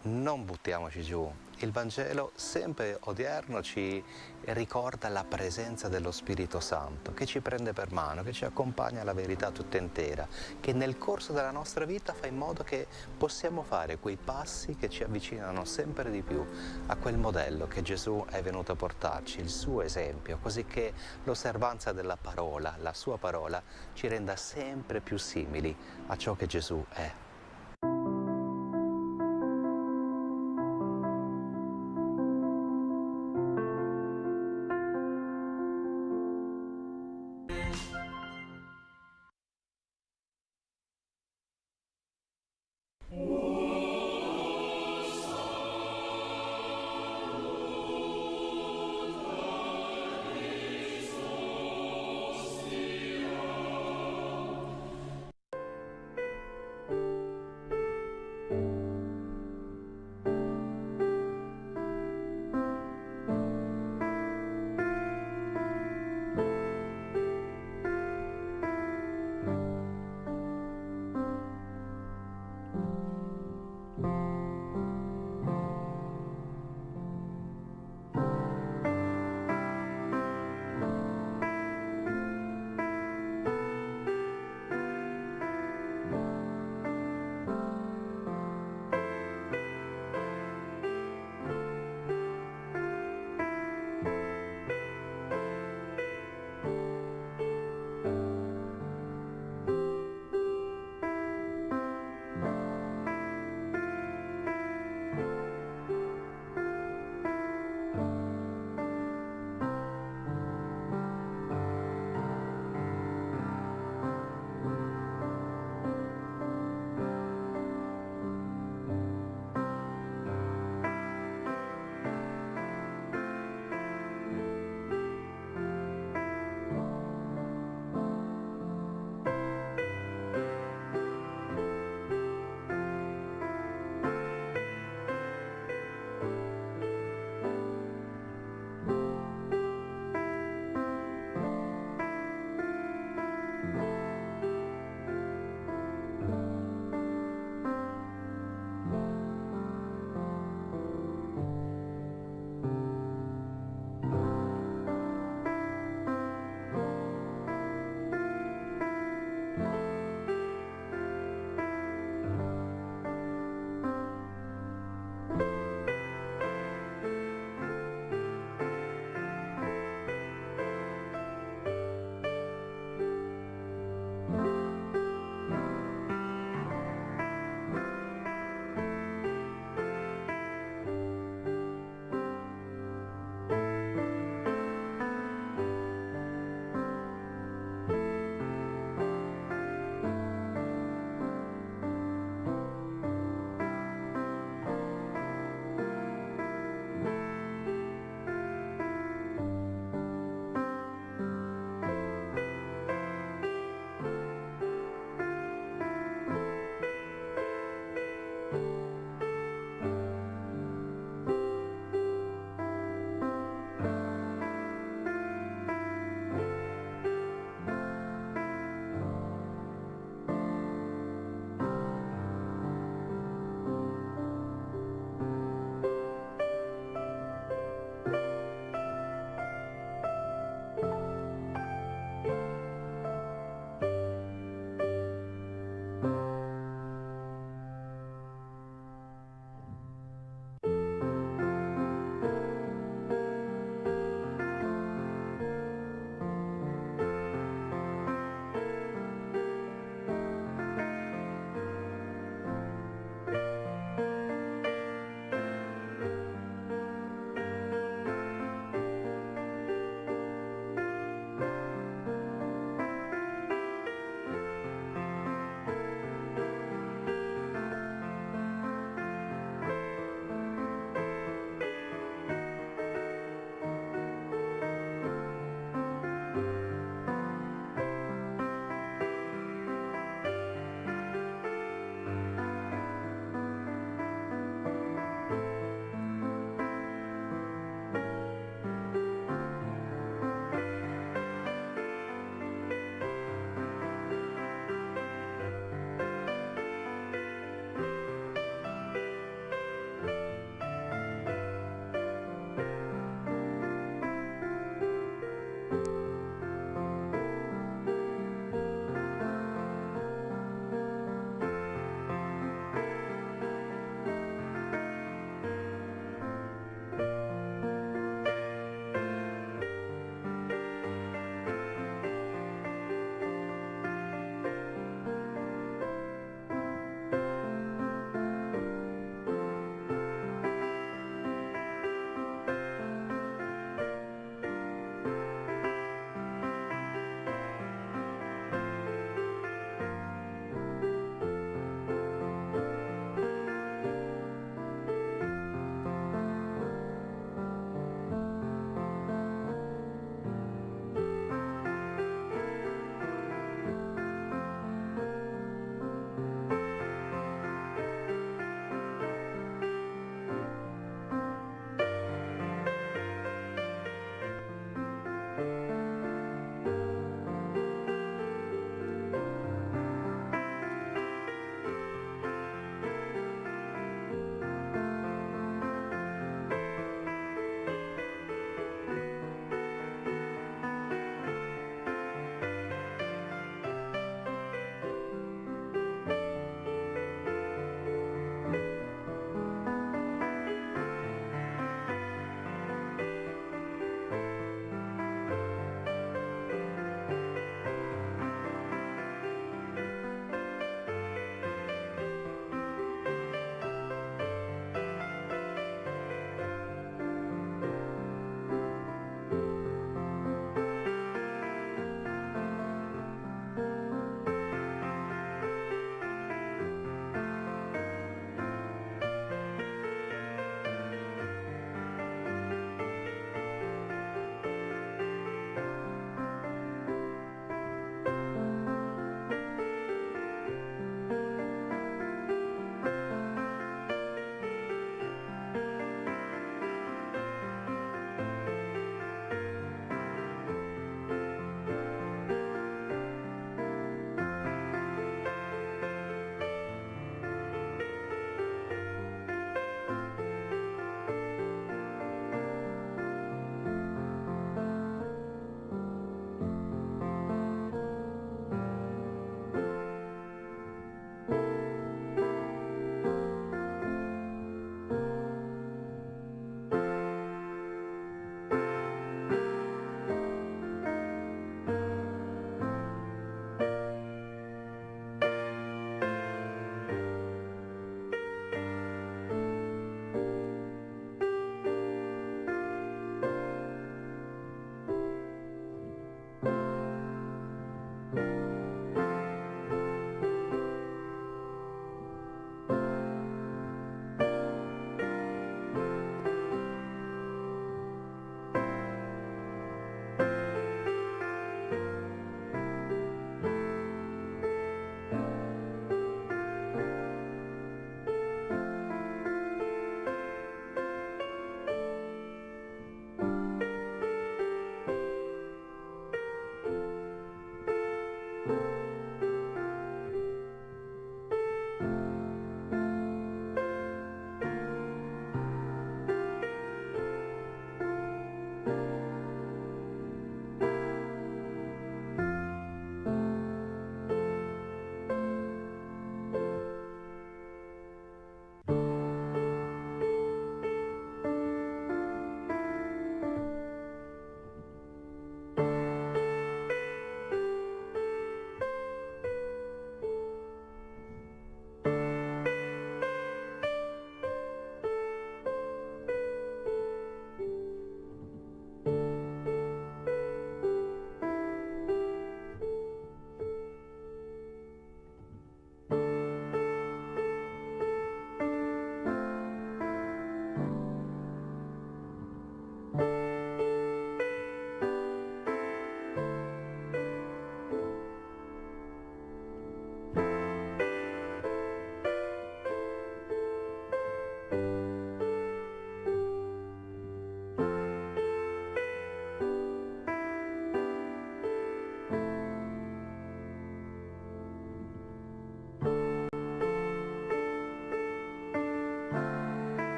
non buttiamoci giù. Il Vangelo sempre odierno ci ricorda la presenza dello Spirito Santo, che ci prende per mano, che ci accompagna alla verità tutta intera, che nel corso della nostra vita fa in modo che possiamo fare quei passi che ci avvicinano sempre di più a quel modello che Gesù è venuto a portarci, il suo esempio, così che l'osservanza della parola, la sua parola, ci renda sempre più simili a ciò che Gesù è.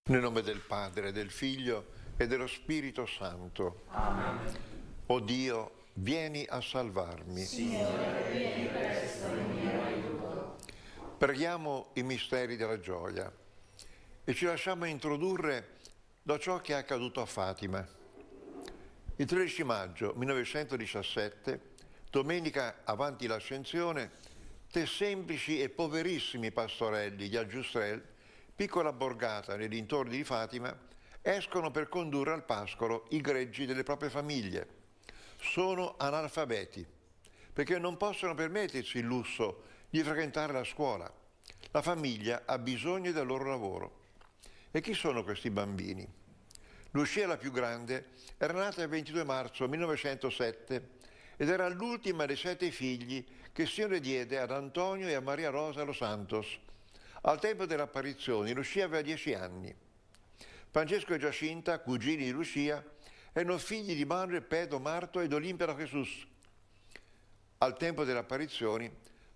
Nel nome del Padre, del Figlio e dello Spirito Santo. Amen. O Dio, vieni a salvarmi. Signore, vieni presto in mio aiuto. Preghiamo i misteri della gioia e ci lasciamo introdurre da ciò che è accaduto a Fatima. Il 13 maggio 1917, domenica avanti l'Ascensione, tre semplici e poverissimi pastorelli di Aggiustrel, piccola borgata nei dintorni di Fatima, escono per condurre al pascolo i greggi delle proprie famiglie. Sono analfabeti, perché non possono permettersi il lusso di frequentare la scuola. La famiglia ha bisogno del loro lavoro. E chi sono questi bambini? Lucia, la più grande, era nata il 22 marzo 1907 ed era l'ultima dei 7 figli che il Signore diede ad Antonio e a Maria Rosa los Santos. Al tempo delle apparizioni, Lucia aveva 10 anni. Francesco e Giacinta, cugini di Lucia, erano figli di Manuel, Pedro, Marto ed Olimpia da Jesus. Al tempo delle apparizioni,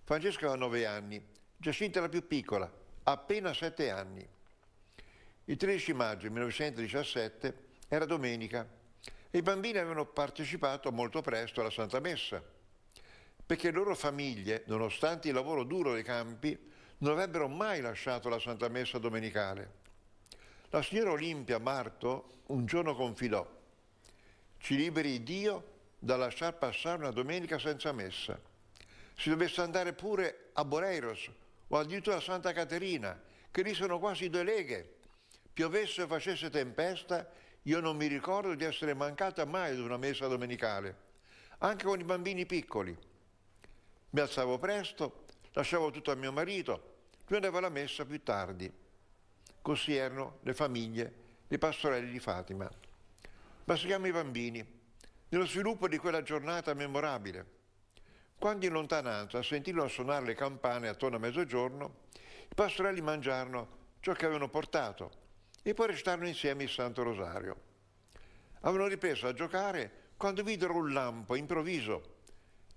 Francesco aveva 9 anni, Giacinta era più piccola, appena 7 anni. Il 13 maggio 1917 era domenica e i bambini avevano partecipato molto presto alla Santa Messa, perché le loro famiglie, nonostante il lavoro duro dei campi, non avrebbero mai lasciato la Santa Messa domenicale. La signora Olimpia Marto un giorno confidò: ci liberi Dio da lasciar passare una domenica senza messa. Si dovesse andare pure a Boreiros o addirittura a Santa Caterina, che lì sono quasi 2 leghe. Piovesse o facesse tempesta, io non mi ricordo di essere mancata mai ad una messa domenicale, anche con i bambini piccoli. Mi alzavo presto, lasciavo tutto a mio marito, lui andava alla messa più tardi. Così erano le famiglie dei pastorelli di Fatima. Ma seguiamo i bambini, nello sviluppo di quella giornata memorabile. Quando in lontananza sentirono suonare le campane attorno a mezzogiorno, i pastorelli mangiarono ciò che avevano portato e poi restarono insieme il Santo Rosario. Avevano ripreso a giocare quando videro un lampo improvviso.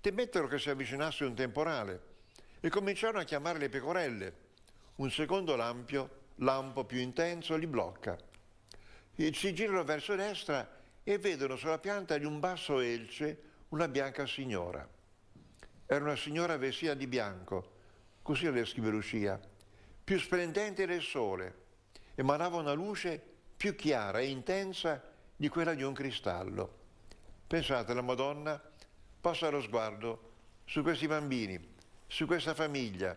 Temettero che si avvicinasse un temporale e cominciarono a chiamare le pecorelle. Un secondo lampo più intenso li blocca. Si girano verso destra e vedono sulla pianta di un basso elce una bianca signora. Era una signora vestita di bianco, così la descrive Lucia, più splendente del sole, emanava una luce più chiara e intensa di quella di un cristallo. Pensate, la Madonna posa lo sguardo su questi bambini, su questa famiglia.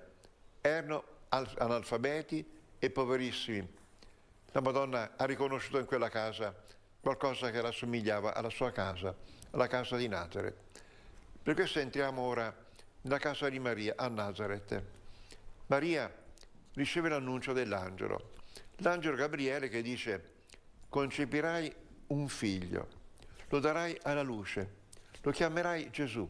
Erano analfabeti e poverissimi. La Madonna ha riconosciuto in quella casa qualcosa che rassomigliava alla sua casa, alla casa di Nazareth. Per questo entriamo ora nella casa di Maria a Nazareth. Maria riceve l'annuncio dell'angelo. L'angelo Gabriele che dice: concepirai un figlio, lo darai alla luce, lo chiamerai Gesù.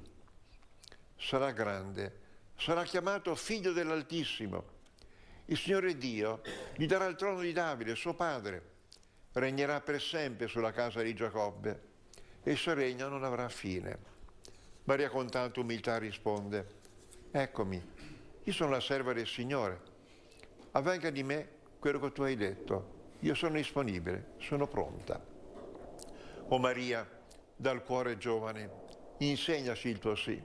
Sarà grande, sarà chiamato figlio dell'Altissimo. Il Signore Dio gli darà il trono di Davide, suo padre. Regnerà per sempre sulla casa di Giacobbe e il suo regno non avrà fine. Maria con tanta umiltà risponde: eccomi, io sono la serva del Signore. Avvenga di me quello che tu hai detto. Io sono disponibile, sono pronta. O Maria, dal cuore giovane, insegnaci il tuo sì.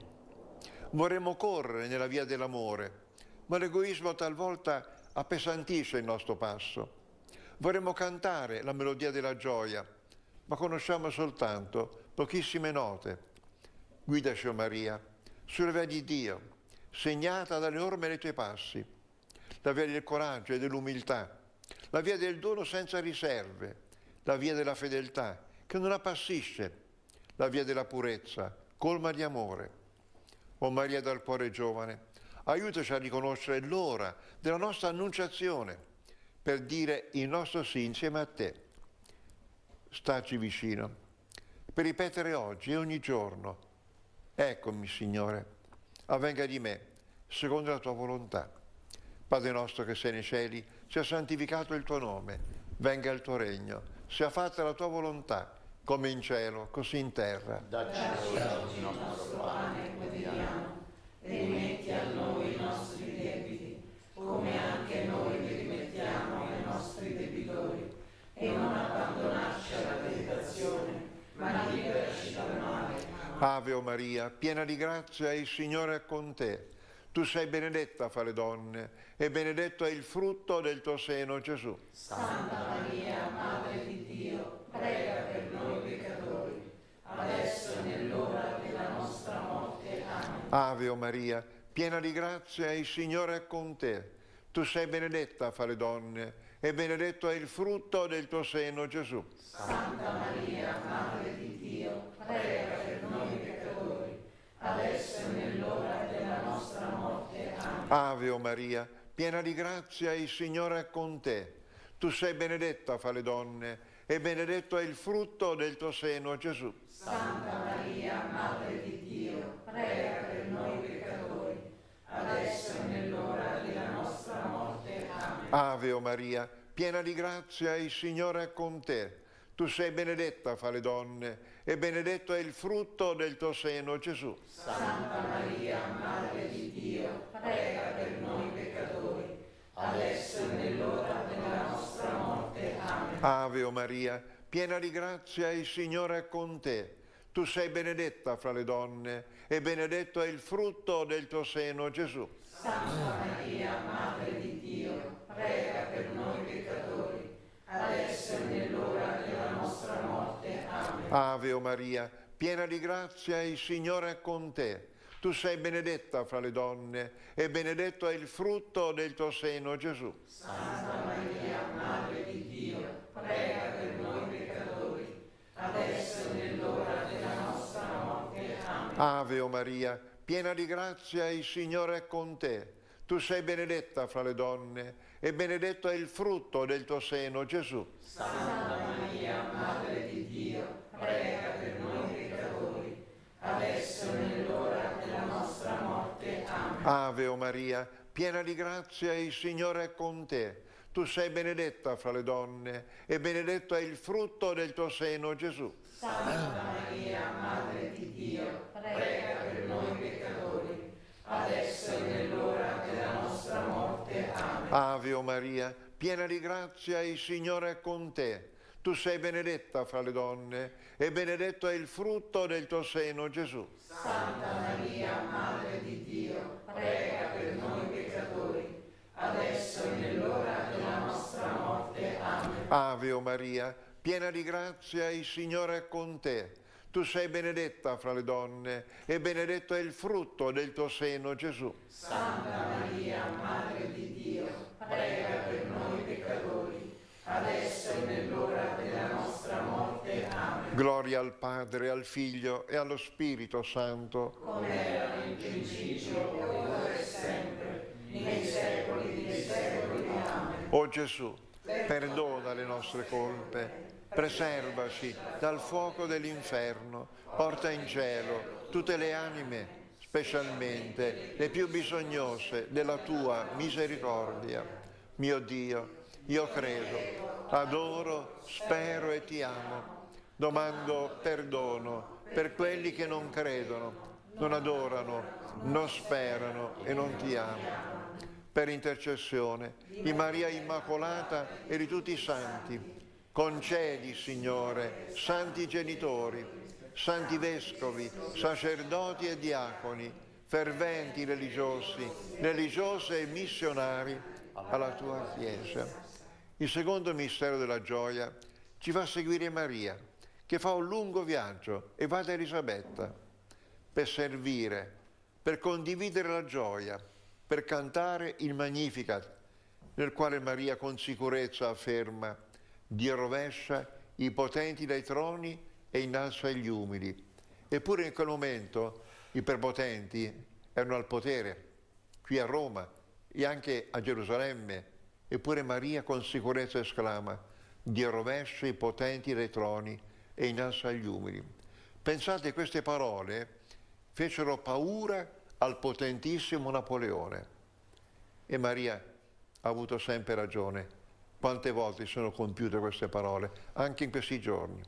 Vorremmo correre nella via dell'amore, ma l'egoismo talvolta appesantisce il nostro passo. Vorremmo cantare la melodia della gioia, ma conosciamo soltanto pochissime note. Guidaci, o Maria, sulla via di Dio, segnata dalle orme dei tuoi passi, la via del coraggio e dell'umiltà, la via del dono senza riserve, la via della fedeltà che non appassisce, la via della purezza, colma di amore. O Maria dal cuore giovane, aiutaci a riconoscere l'ora della nostra annunciazione per dire il nostro sì insieme a te. Staci vicino, per ripetere oggi e ogni giorno: eccomi, Signore, avvenga di me secondo la tua volontà. Padre nostro che sei nei cieli, sia santificato il tuo nome, venga il tuo regno, sia fatta la tua volontà, come in cielo, così in terra. Dacci oggi il nostro pane quotidiano, e rimetti a noi i nostri debiti, come anche noi li rimettiamo ai nostri debitori, Ave o Maria, piena di grazia, il Signore è con te. Tu sei benedetta fra le donne e benedetto è il frutto del tuo seno, Gesù. Santa Maria, Madre di Dio, prega per noi peccatori, adesso e nell'ora della nostra morte. Amen. Ave o Maria, piena di grazia, il Signore è con te. Tu sei benedetta fra le donne e benedetto è il frutto del tuo seno, Gesù. Santa Maria, Madre di Dio, prega per noi peccatori, adesso e nell'ora della nostra morte. Amen. Ave o Maria, piena di grazia, il Signore è con te. Tu sei benedetta fra le donne e benedetto è il frutto del tuo seno, Gesù. Santa Maria, Madre di Dio, prega per noi peccatori, adesso e nell'ora della nostra morte. Amen. Ave o Maria, piena di grazia, il Signore è con te. Tu sei benedetta fra le donne e benedetto è il frutto del tuo seno, Gesù. Santa Maria, Madre di Dio, prega per noi peccatori, adesso e nell'ora della nostra morte. Amen. Ave o Maria, piena di grazia, il Signore è con te. Tu sei benedetta fra le donne e benedetto è il frutto del tuo seno, Gesù. Santa Maria, Madre di Dio, prega per noi peccatori, adesso e nell'ora della nostra morte. Amen. Ave o Maria, piena di grazia, il Signore è con te. Tu sei benedetta fra le donne e benedetto è il frutto del tuo seno, Gesù. Santa Maria, Madre di Dio, prega per noi peccatori, adesso e nell'ora della nostra morte. Amen. Ave o Maria, piena di grazia, il Signore è con te. Tu sei benedetta fra le donne e benedetto è il frutto del tuo seno, Gesù. Santa Maria, Madre di Dio, prega per noi peccatori, adesso e nell'ora della nostra morte. Amen. Ave o Maria, piena di grazia, il Signore è con te. Tu sei benedetta fra le donne e benedetto è il frutto del tuo seno, Gesù. Santa Maria, Madre di Dio, prega per noi peccatori, adesso e nell'ora della nostra morte. Amen. Ave o Maria, piena di grazia, il Signore è con te. Tu sei benedetta fra le donne e benedetto è il frutto del tuo seno, Gesù. Santa Maria, Madre di Dio, prega per noi peccatori, adesso e nell'ora della nostra morte. Amen. Ave o Maria, piena di grazia, il Signore è con te. Tu sei benedetta fra le donne e benedetto è il frutto del tuo seno, Gesù. Santa Maria, Madre di Dio, prega per noi peccatori, adesso e nell'ora della nostra morte. Amen. Gloria al Padre, al Figlio e allo Spirito Santo. Come era nel principio, ora e sempre, nei secoli dei secoli. Amen. O Gesù, perdona le nostre colpe, preservaci dal fuoco dell'inferno, porta in cielo tutte le anime, specialmente le più bisognose della tua misericordia. Mio Dio, io credo, adoro, spero e ti amo. Domando perdono per quelli che non credono, non adorano, non sperano e non ti amano. Per intercessione di Maria Immacolata e di tutti i santi, concedi, Signore, santi genitori, santi vescovi, sacerdoti e diaconi, ferventi religiosi, religiose e missionari alla tua Chiesa. Il secondo mistero della gioia ci fa seguire Maria, che fa un lungo viaggio e va da Elisabetta per servire, per condividere la gioia, per cantare il Magnificat, nel quale Maria con sicurezza afferma: Dio rovescia i potenti dai troni e innalza gli umili. Eppure in quel momento i prepotenti erano al potere, qui a Roma e anche a Gerusalemme. Eppure Maria con sicurezza esclama: Dio rovescia i potenti dai troni e innalza gli umili. Pensate, queste parole fecero paura al potentissimo Napoleone. E Maria ha avuto sempre ragione. Quante volte sono compiute queste parole, anche in questi giorni.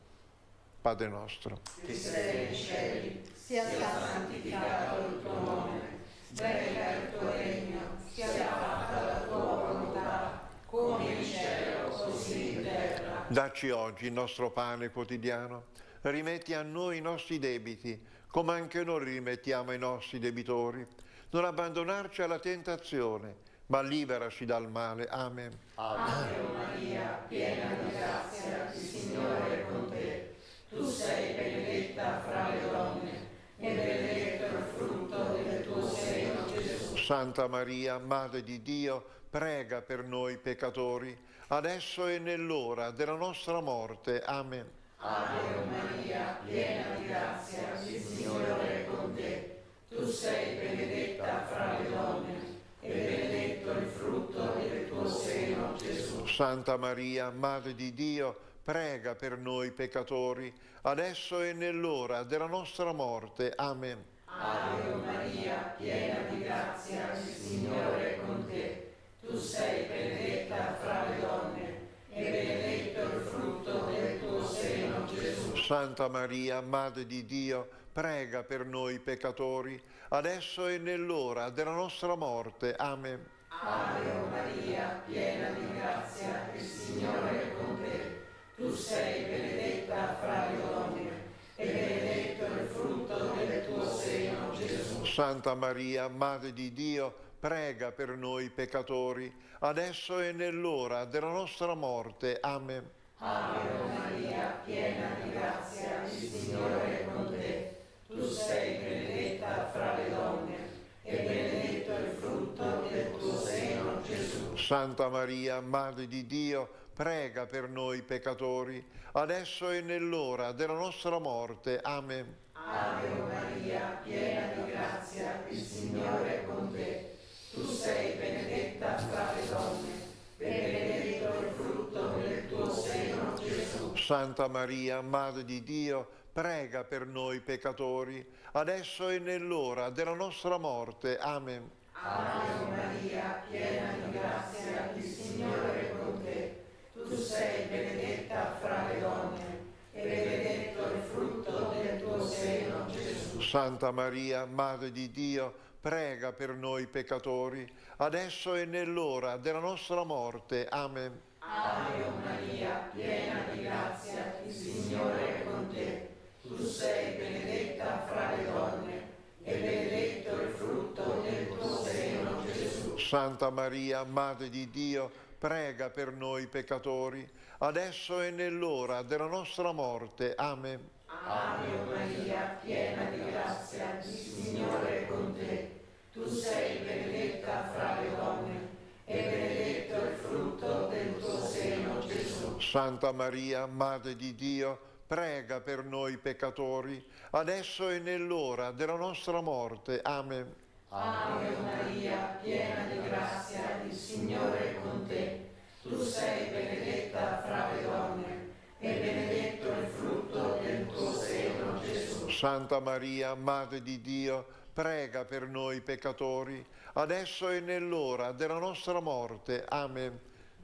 Padre nostro, che sei nei cieli, sia santificato il tuo nome, venga il tuo regno, sia fatta la tua volontà, come in cielo, così in terra. Dacci oggi il nostro pane quotidiano, rimetti a noi i nostri debiti, come anche noi rimettiamo ai nostri debitori. Non abbandonarci alla tentazione, ma liberaci dal male. Amen. Ave Maria, piena di grazia, il Signore è con te. Tu sei benedetta fra le donne, e benedetto il frutto del tuo seno, Gesù. Santa Maria, Madre di Dio, prega per noi peccatori, adesso e nell'ora della nostra morte. Amen. Ave Maria, piena di grazia, il Signore è con te. Tu sei benedetta fra le donne, e benedetto il frutto del tuo seno, Gesù. Santa Maria, Madre di Dio, prega per noi peccatori, adesso e nell'ora della nostra morte. Amen. Ave Maria, piena di grazia, il Signore è con te. Tu sei benedetta fra le donne, e benedetto il frutto del tuo seno, Gesù. Santa Maria, Madre di Dio, prega per noi peccatori, adesso e nell'ora della nostra morte. Amen. Ave Maria, piena di grazia, il Signore è con te. Tu sei benedetta fra le donne, e benedetto il frutto del tuo seno, Gesù. Santa Maria, Madre di Dio, prega per noi peccatori, adesso e nell'ora della nostra morte. Amen. Ave Maria, piena di grazia, il Signore è con te. Tu sei benedetta fra le donne, e benedetto il frutto del tuo seno, Gesù. Santa Maria, Madre di Dio, prega per noi peccatori, adesso e nell'ora della nostra morte. Amen. Ave Maria, piena di grazia, il Signore è con te. Tu sei benedetta fra le donne, e benedetto il frutto del tuo seno, Gesù. Santa Maria, Madre di Dio, prega per noi peccatori, adesso e nell'ora della nostra morte. Amen. Ave Maria, piena di grazia, il Signore è con te. Tu sei benedetta fra le donne, e benedetto il frutto del tuo seno, Gesù. Santa Maria, Madre di Dio, prega per noi peccatori, adesso e nell'ora della nostra morte. Amen. Ave Maria, piena di grazia, il Signore è con te. Tu sei benedetta fra le donne, e benedetto il frutto del tuo seno, Gesù. Santa Maria, Madre di Dio, prega per noi peccatori, adesso e nell'ora della nostra morte. Amen. Ave Maria, piena di grazia, il Signore è con te. Tu sei benedetta fra le donne, e benedetto il frutto del tuo seno, Gesù. Santa Maria, Madre di Dio, prega per noi peccatori, adesso e nell'ora della nostra morte. Amen. Ave Maria, piena di grazia, il Signore è con te. Tu sei benedetta fra le donne, e benedetto il frutto del tuo seno, Gesù. Santa Maria, Madre di Dio, prega per noi peccatori, adesso e nell'ora della nostra morte. Amen.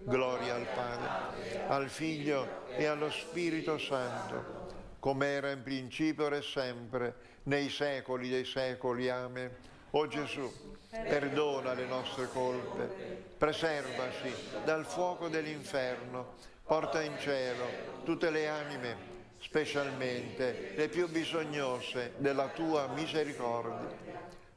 Gloria al Padre, al Figlio e allo Spirito Santo, come era in principio e sempre, nei secoli dei secoli. Amen. O Gesù, perdona le nostre colpe, preservaci dal fuoco dell'inferno, porta in cielo tutte le anime, specialmente le più bisognose della tua misericordia.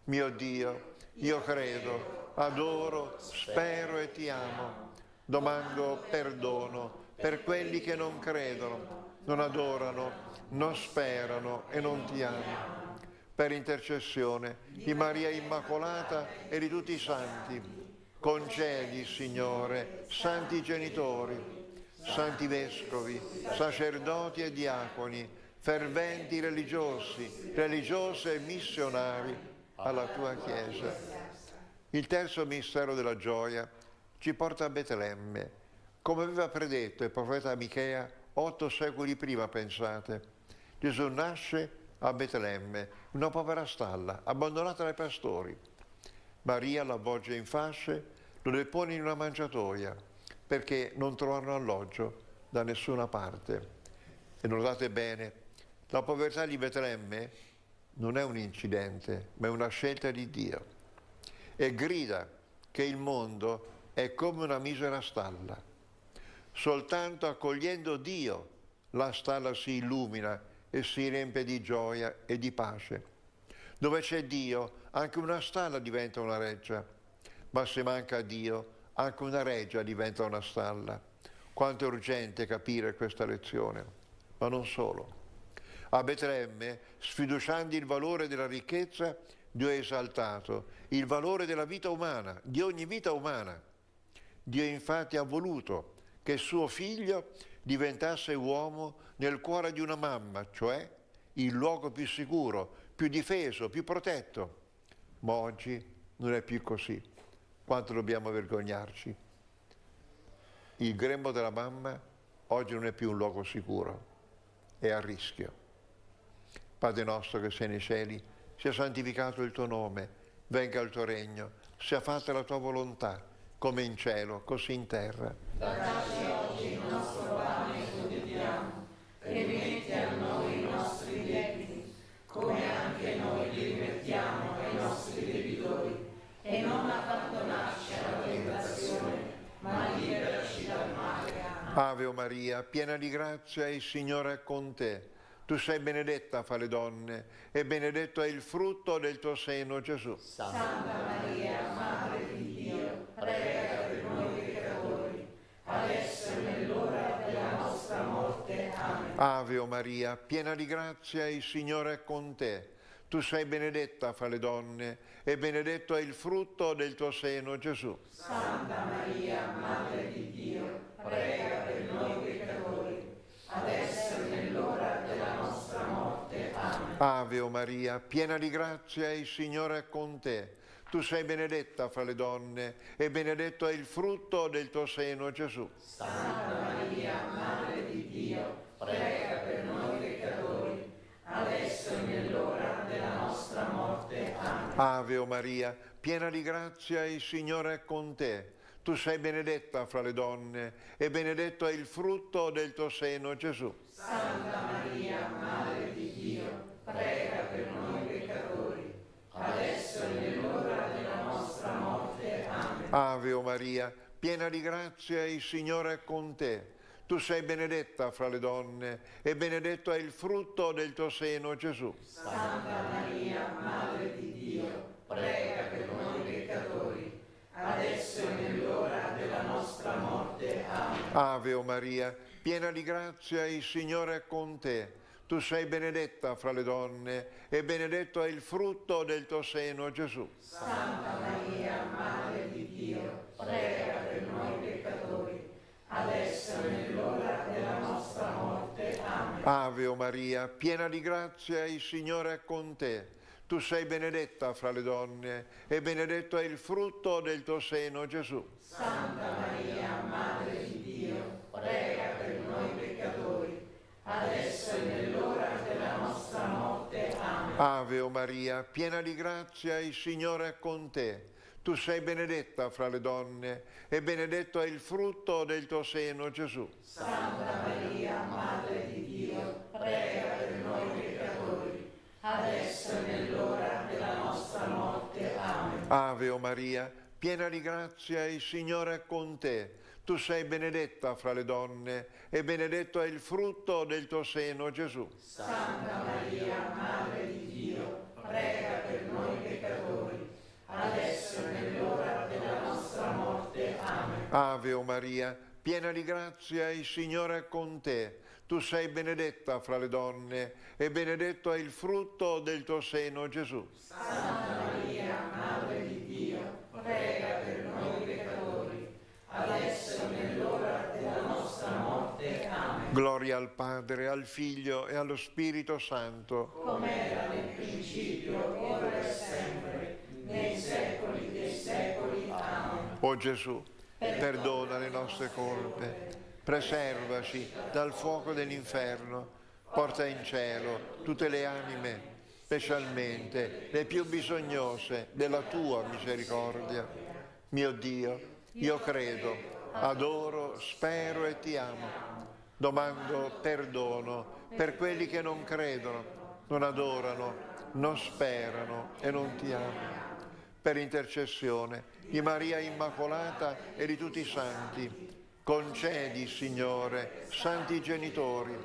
Mio Dio, io credo, adoro, spero e ti amo. Domando perdono per quelli che non credono, non adorano, non sperano e non ti amano. Per intercessione di Maria Immacolata e di tutti i santi, concedi, Signore, santi genitori, santi vescovi, sacerdoti e diaconi, ferventi religiosi, religiose e missionari alla tua Chiesa. Il terzo mistero della gioia ci porta a Betlemme, come aveva predetto il profeta Michea 8 secoli prima, pensate. Gesù nasce a Betlemme, una povera stalla, abbandonata dai pastori. Maria lo avvolge in fasce, lo depone in una mangiatoia, perché non trovano alloggio da nessuna parte. E notate bene, la povertà di Betlemme non è un incidente, ma è una scelta di Dio. E grida che il mondo è come una misera stalla. Soltanto accogliendo Dio la stalla si illumina e si riempie di gioia e di pace. Dove c'è Dio, anche una stalla diventa una reggia, ma se manca Dio, anche una reggia diventa una stalla. Quanto è urgente capire questa lezione, ma non solo. A Betlemme, sfiduciando il valore della ricchezza, Dio ha esaltato il valore della vita umana, di ogni vita umana. Dio infatti ha voluto che suo figlio diventasse uomo nel cuore di una mamma, cioè il luogo più sicuro, più difeso, più protetto. Ma oggi non è più così. Quanto dobbiamo vergognarci. Il grembo della mamma oggi non è più un luogo sicuro, è a rischio. Padre nostro che sei nei cieli, sia santificato il tuo nome, venga il tuo regno, sia fatta la tua volontà, come in cielo, così in terra. Dacci oggi il nostro pane quotidiano, e rimetti a noi i nostri debiti, come anche noi li rimettiamo ai nostri debitori, e non abbandonarci alla tentazione, ma liberaci dal male. Ave Maria, piena di grazia, il Signore è con te. Tu sei benedetta fra le donne, e benedetto è il frutto del tuo seno, Gesù. Santa Maria, Madre di Dio, prega per noi peccatori, adesso e nell'ora della nostra morte. Amen. Ave Maria, piena di grazia, il Signore è con te. Tu sei benedetta fra le donne, e benedetto è il frutto del tuo seno, Gesù. Santa Maria, Madre di Dio, prega per noi peccatori, adesso e nell'ora della nostra morte. Amen. Ave Maria, piena di grazia, il Signore è con te. Tu sei benedetta fra le donne, e benedetto è il frutto del tuo seno, Gesù. Santa Maria, Madre di Dio, prega per noi peccatori, adesso e nell'ora della nostra morte. Amen. Ave Maria, piena di grazia, il Signore è con te. Tu sei benedetta fra le donne, e benedetto è il frutto del tuo seno, Gesù. Santa Maria, Madre di Dio, prega per noi peccatori, adesso e nell'ora della nostra morte. Amen. Ave Maria, piena di grazia, il Signore è con te. Tu sei benedetta fra le donne, e benedetto è il frutto del tuo seno, Gesù. Santa Maria, Madre di Dio, prega per noi peccatori, adesso e nell'ora della nostra morte. Amen. Ave Maria, piena di grazia, il Signore è con te. Tu sei benedetta fra le donne, e benedetto è il frutto del tuo seno, Gesù. Santa Maria, Madre di Dio, prega per noi peccatori, adesso e nell'ora della nostra morte. Amen. Ave Maria, piena di grazia, il Signore è con te. Tu sei benedetta fra le donne, e benedetto è il frutto del tuo seno, Gesù. Santa Maria, Madre di Dio, prega per noi peccatori, adesso e nell'ora della nostra morte. Amen. Ave Maria, piena di grazia, il Signore è con te. Tu sei benedetta fra le donne, e benedetto è il frutto del tuo seno, Gesù. Santa Maria, Madre di Dio, prega per noi peccatori, adesso e nell'ora della nostra morte. Amen. Ave Maria, piena di grazia, il Signore è con te. Tu sei benedetta fra le donne, e benedetto è il frutto del tuo seno, Gesù. Santa Maria, Madre di Dio, prega per noi peccatori, adesso e nell'ora della nostra morte. Amen. Ave Maria, piena di grazia, il Signore è con te. Tu sei benedetta fra le donne, e benedetto è il frutto del tuo seno, Gesù. Santa Maria, Madre di Dio, prega per noi peccatori, adesso e nell'ora della nostra morte. Amen. Gloria al Padre, al Figlio e allo Spirito Santo. Come era nel principio, ora e sempre, nei secoli dei secoli. Amen. O Gesù, perdona le nostre colpe, preservaci dal fuoco dell'inferno, porta in cielo tutte le anime, specialmente le più bisognose della tua misericordia. Mio Dio, io credo, adoro, spero e ti amo. Domando perdono per quelli che non credono, non adorano, non sperano e non ti amano. Per intercessione di Maria Immacolata e di tutti i santi, concedi, Signore, santi genitori,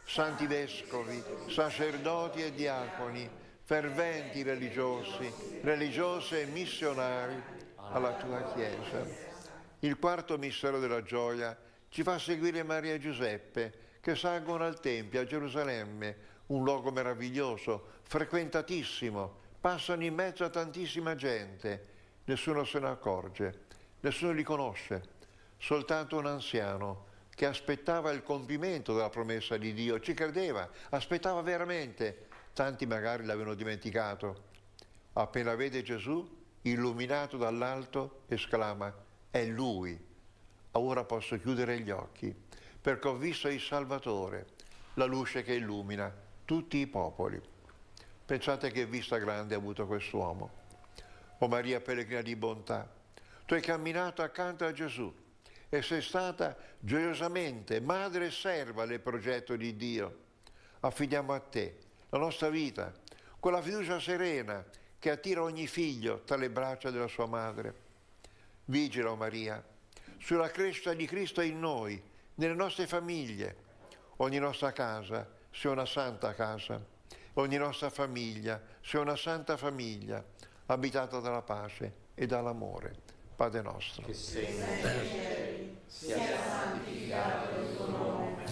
santi vescovi, sacerdoti e diaconi, ferventi religiosi, religiose e missionari alla tua Chiesa. Il quarto mistero della gioia ci fa seguire Maria e Giuseppe che salgono al Tempio a Gerusalemme, un luogo meraviglioso, frequentatissimo, passano in mezzo a tantissima gente, nessuno se ne accorge, nessuno li conosce, soltanto un anziano che aspettava il compimento della promessa di Dio, ci credeva, aspettava veramente, tanti magari l'avevano dimenticato. Appena vede Gesù, illuminato dall'alto, esclama: è Lui, ora posso chiudere gli occhi, perché ho visto il Salvatore, la luce che illumina tutti i popoli. Pensate che vista grande ha avuto quest'uomo. O Maria pellegrina di bontà, tu hai camminato accanto a Gesù e sei stata gioiosamente madre e serva del progetto di Dio. Affidiamo a te la nostra vita, con la fiducia serena che attira ogni figlio tra le braccia della sua madre. Vigila, o Maria, sulla crescita di Cristo in noi, nelle nostre famiglie. Ogni nostra casa sia una santa casa, ogni nostra famiglia sia una santa famiglia, abitata dalla pace e dall'amore. Padre nostro, che sei nei cieli, sia santificato il tuo nome,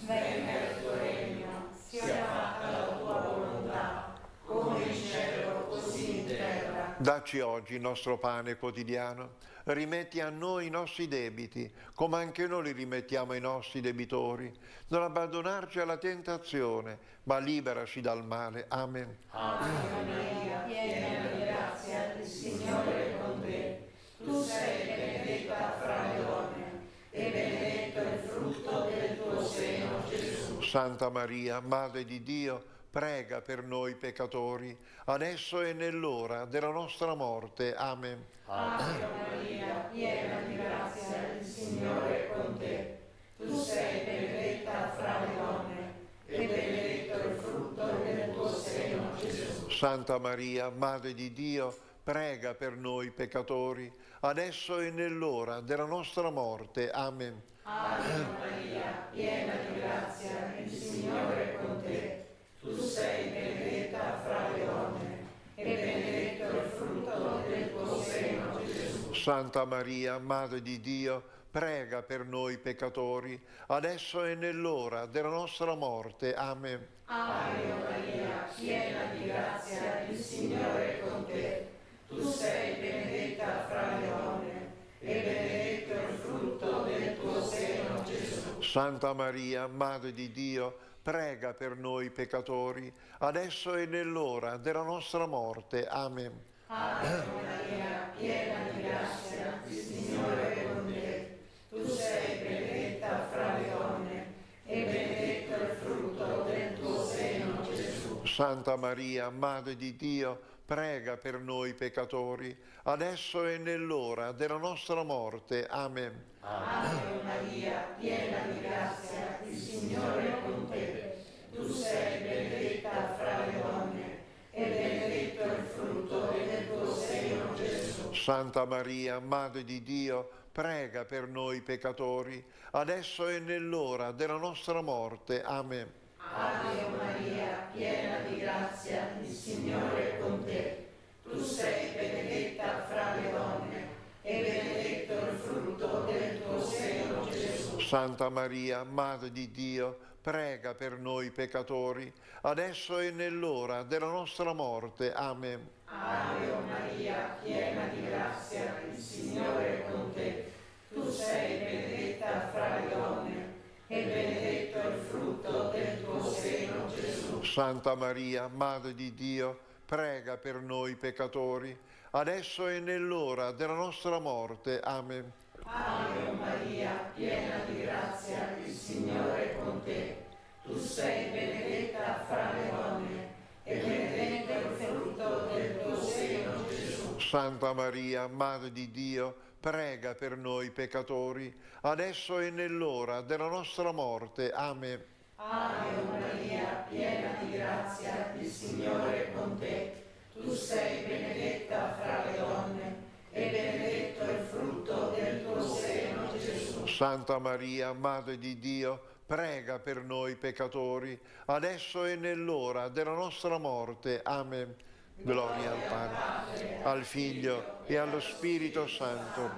venga il tuo regno, sia fatta la tua volontà, come in cielo così in terra. Dacci oggi il nostro pane quotidiano, rimetti a noi i nostri debiti, come anche noi li rimettiamo ai nostri debitori. Non abbandonarci alla tentazione, ma liberaci dal male. Amen. Ave Maria, piena di grazia, il Signore è con te. Tu sei benedetta fra le donne, e benedetto il frutto del tuo seno, Gesù. Santa Maria, Madre di Dio, prega per noi peccatori, adesso e nell'ora della nostra morte. Amen. Ave Maria, piena di grazia, il Signore è con te. Tu sei benedetta fra le donne, e benedetto il frutto del tuo seno, Gesù. Santa Maria, Madre di Dio, prega per noi peccatori, adesso e nell'ora della nostra morte. Amen. Ave Maria, piena di grazia, il Signore è con te. Tu sei benedetta fra le donne, e benedetto il frutto del tuo seno, Gesù. Santa Maria, Madre di Dio, prega per noi peccatori, adesso e nell'ora della nostra morte. Amen. Ave Maria, piena di grazia, il Signore è con te. Tu sei benedetta fra le donne, e benedetto il frutto del tuo seno, Gesù. Santa Maria, Madre di Dio, prega per noi peccatori, adesso e nell'ora della nostra morte. Amen. Ave Maria, piena di grazia, il Signore è con te. Tu sei benedetta fra le donne, e benedetto il frutto del tuo seno, Gesù. Santa Maria, Madre di Dio, prega per noi peccatori, adesso e nell'ora della nostra morte. Amen. Ave Maria, piena di grazia, il Signore è con te. Tu sei benedetta fra le donne, e benedetto il frutto del tuo seno, Gesù. Santa Maria, Madre di Dio, prega per noi peccatori, adesso e nell'ora della nostra morte. Amen. Ave Maria, piena di grazia, il Signore è con te. Tu sei benedetta fra le donne, e benedetto il frutto del tuo seno, Gesù. Santa Maria, Madre di Dio, prega per noi peccatori, adesso e nell'ora della nostra morte. Amen. Ave Maria, piena di grazia, il Signore è con te. Tu sei benedetta fra le donne, e benedetto il frutto del tuo seno, Gesù. Santa Maria, Madre di Dio, prega per noi peccatori, adesso e nell'ora della nostra morte. Amen. Ave Maria, piena di grazia, il Signore è con te. Tu sei benedetta fra le donne, e benedetto il frutto del tuo seno, Gesù. Santa Maria, Madre di Dio, prega per noi peccatori, adesso e nell'ora della nostra morte. Amen. Ave Maria, piena di grazia, il Signore è con te. Tu sei benedetta fra le donne, e benedetto il frutto del tuo seno, Gesù. Santa Maria, Madre di Dio, prega per noi peccatori, adesso e nell'ora della nostra morte. Amen. Gloria al Padre, al Figlio e allo Spirito Santo,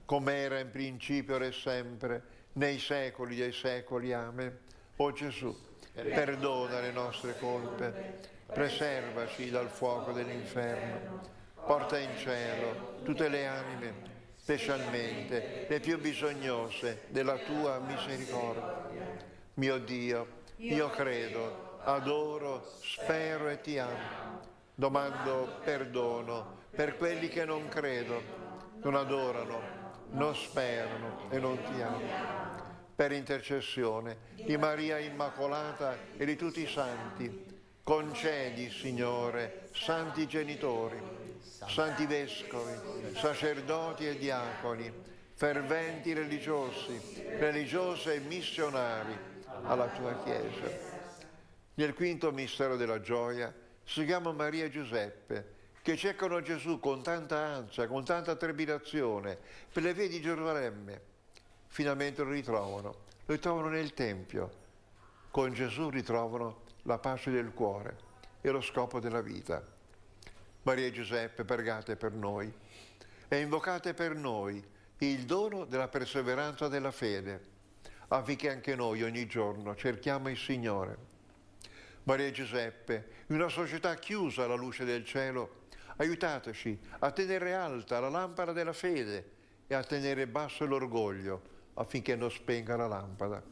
come era in principio ora e sempre, nei secoli dei secoli. Amen. O Gesù, perdona le nostre colpe, preservaci dal fuoco dell'inferno, porta in cielo tutte le anime, specialmente le più bisognose della tua misericordia. Mio Dio, io credo, adoro, spero e ti amo. Domando perdono per quelli che non credo, non adorano, non sperano e non ti amano. Per intercessione di Maria Immacolata e di tutti i santi, concedi, Signore, santi genitori, santi vescovi, sacerdoti e diaconi, ferventi religiosi, religiose e missionari alla tua Chiesa. Nel quinto mistero della gioia seguiamo Maria e Giuseppe, che cercano Gesù con tanta ansia, con tanta trepidazione per le vie di Gerusalemme. Finalmente lo ritrovano nel Tempio. Con Gesù ritrovano la pace del cuore e lo scopo della vita. Maria e Giuseppe, pregate per noi e invocate per noi il dono della perseveranza della fede, affinché anche noi ogni giorno cerchiamo il Signore. Maria e Giuseppe, in una società chiusa alla luce del cielo, aiutateci a tenere alta la lampada della fede e a tenere basso l'orgoglio, affinché non spenga la lampada.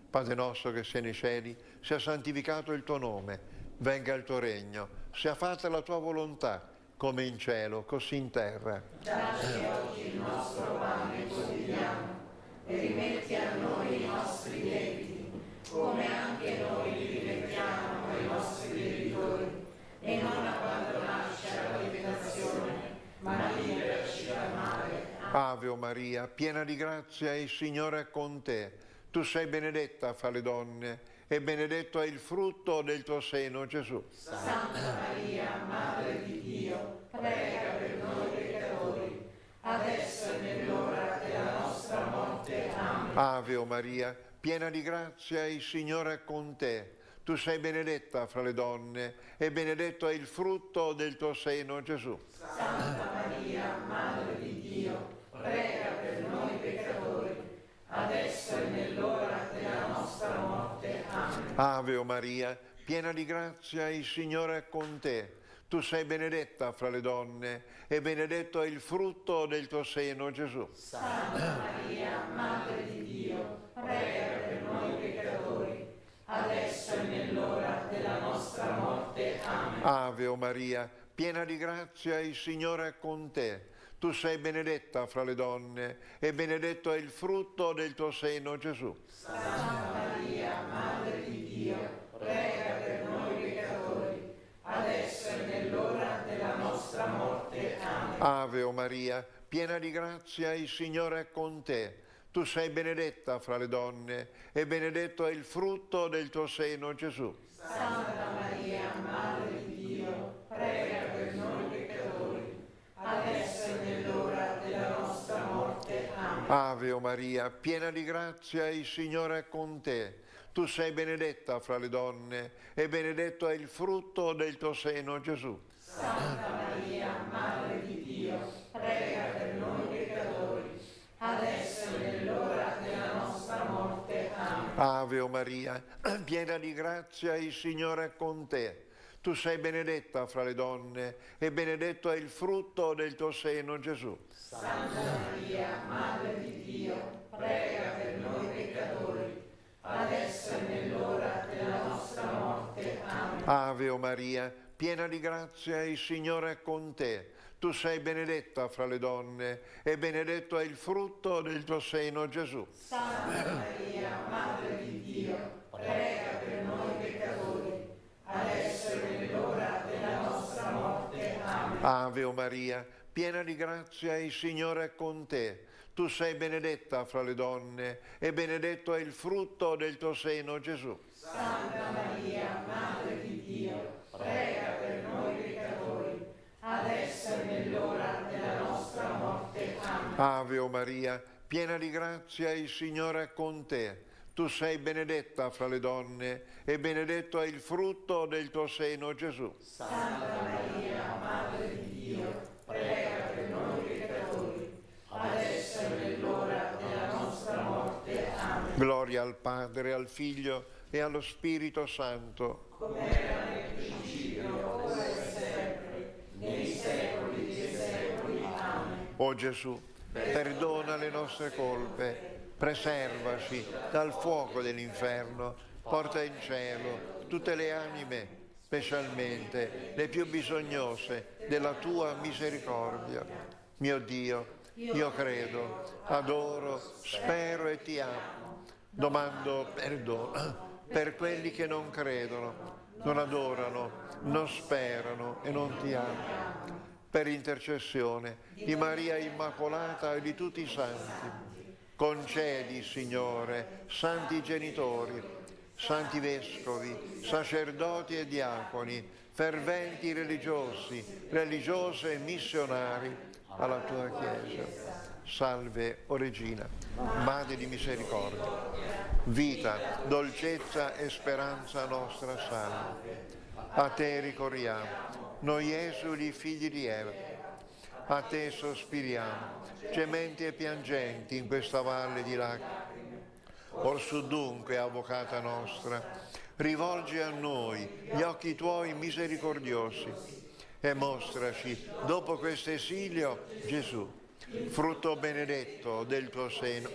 Padre nostro che sei nei cieli, sia santificato il tuo nome, venga il tuo regno, sia fatta la tua volontà, come in cielo, così in terra. Dacci oggi il nostro pane quotidiano e rimetti a noi i nostri debiti, come anche noi li rimettiamo ai nostri debitori, e non abbandonarci alla tentazione, ma liberaci dal male. Ave Maria, piena di grazia, il Signore è con te. Tu sei benedetta fra le donne, e benedetto è il frutto del tuo seno, Gesù. Santa Maria, Madre di Dio, prega per noi peccatori, adesso e nell'ora della nostra morte. Amen. Ave Maria, piena di grazia, il Signore è con te. Tu sei benedetta fra le donne, e benedetto è il frutto del tuo seno, Gesù. Santa Maria, Madre di Dio, prega per noi peccatori, adesso e nell'ora della nostra morte. Amen. Ave Maria, piena di grazia, il Signore è con te. Tu sei benedetta fra le donne, e benedetto è il frutto del tuo seno, Gesù. Santa Maria, Madre di Dio, prega per noi peccatori, adesso e nell'ora della nostra morte. Amen. Ave Maria, piena di grazia, il Signore è con te. Tu sei benedetta fra le donne, e benedetto è il frutto del tuo seno, Gesù. Santa Maria, Madre di Dio, prega per noi peccatori, adesso e nell'ora della nostra morte. Amen. Ave Maria, piena di grazia, il Signore è con te. Tu sei benedetta fra le donne, e benedetto è il frutto del tuo seno, Gesù. Santa Maria, Madre di Dio, prega per noi peccatori, adesso e nell'ora della nostra morte. Amen. Ave Maria, piena di grazia, il Signore è con te. Tu sei benedetta fra le donne, e benedetto è il frutto del tuo seno, Gesù. Santa Maria, Madre di Dio, prega per noi peccatori, adesso e nell'ora della nostra morte. Amen. Ave Maria, piena di grazia, il Signore è con te. Tu sei benedetta fra le donne, e benedetto è il frutto del tuo seno, Gesù. Santa Maria, Madre di Dio, prega per noi peccatori, adesso e nell'ora della nostra morte. Amen. Ave Maria, piena di grazia, il Signore è con te. Tu sei benedetta fra le donne, e benedetto è il frutto del tuo seno, Gesù. Santa Maria, Madre di Dio, prega per noi peccatori, adesso e nell'ora della nostra morte. Amen. Ave Maria, piena di grazia, il Signore è con te. Tu sei benedetta fra le donne, e benedetto è il frutto del tuo seno, Gesù. Santa Maria, Madre di Dio, prega per noi peccatori, adesso e nell'ora della nostra morte. Amen. Ave Maria, piena di grazia, il Signore è con te. tu sei benedetta fra le donne e benedetto è il frutto del tuo seno, Gesù. Santa Maria, Madre di Dio, prega per noi peccatori, adesso è nell'ora della nostra morte. Amen. Gloria al Padre, al Figlio e allo Spirito Santo. Come era nel principio, ora e sempre, nei secoli dei secoli. Amen. O Gesù, perdona le nostre colpe, preservaci dal fuoco dell'inferno, porta in cielo tutte le anime, specialmente le più bisognose della tua misericordia. Mio Dio, io credo, adoro, spero e ti amo. Domando perdono per quelli che non credono, non adorano, non sperano e non ti amano. Per intercessione di Maria Immacolata e di tutti i santi, concedi, Signore, santi genitori, santi vescovi, sacerdoti e diaconi, ferventi religiosi, religiose e missionari alla tua Chiesa. Salve, o Regina, Madre di misericordia, vita, dolcezza e speranza nostra, salve. A te ricorriamo, noi esuli figli di Eva, a te sospiriamo, gementi e piangenti in questa valle di lacrime. Orsù dunque, avvocata nostra, rivolgi a noi gli occhi tuoi misericordiosi e mostraci, dopo questo esilio, Gesù, frutto benedetto del tuo seno,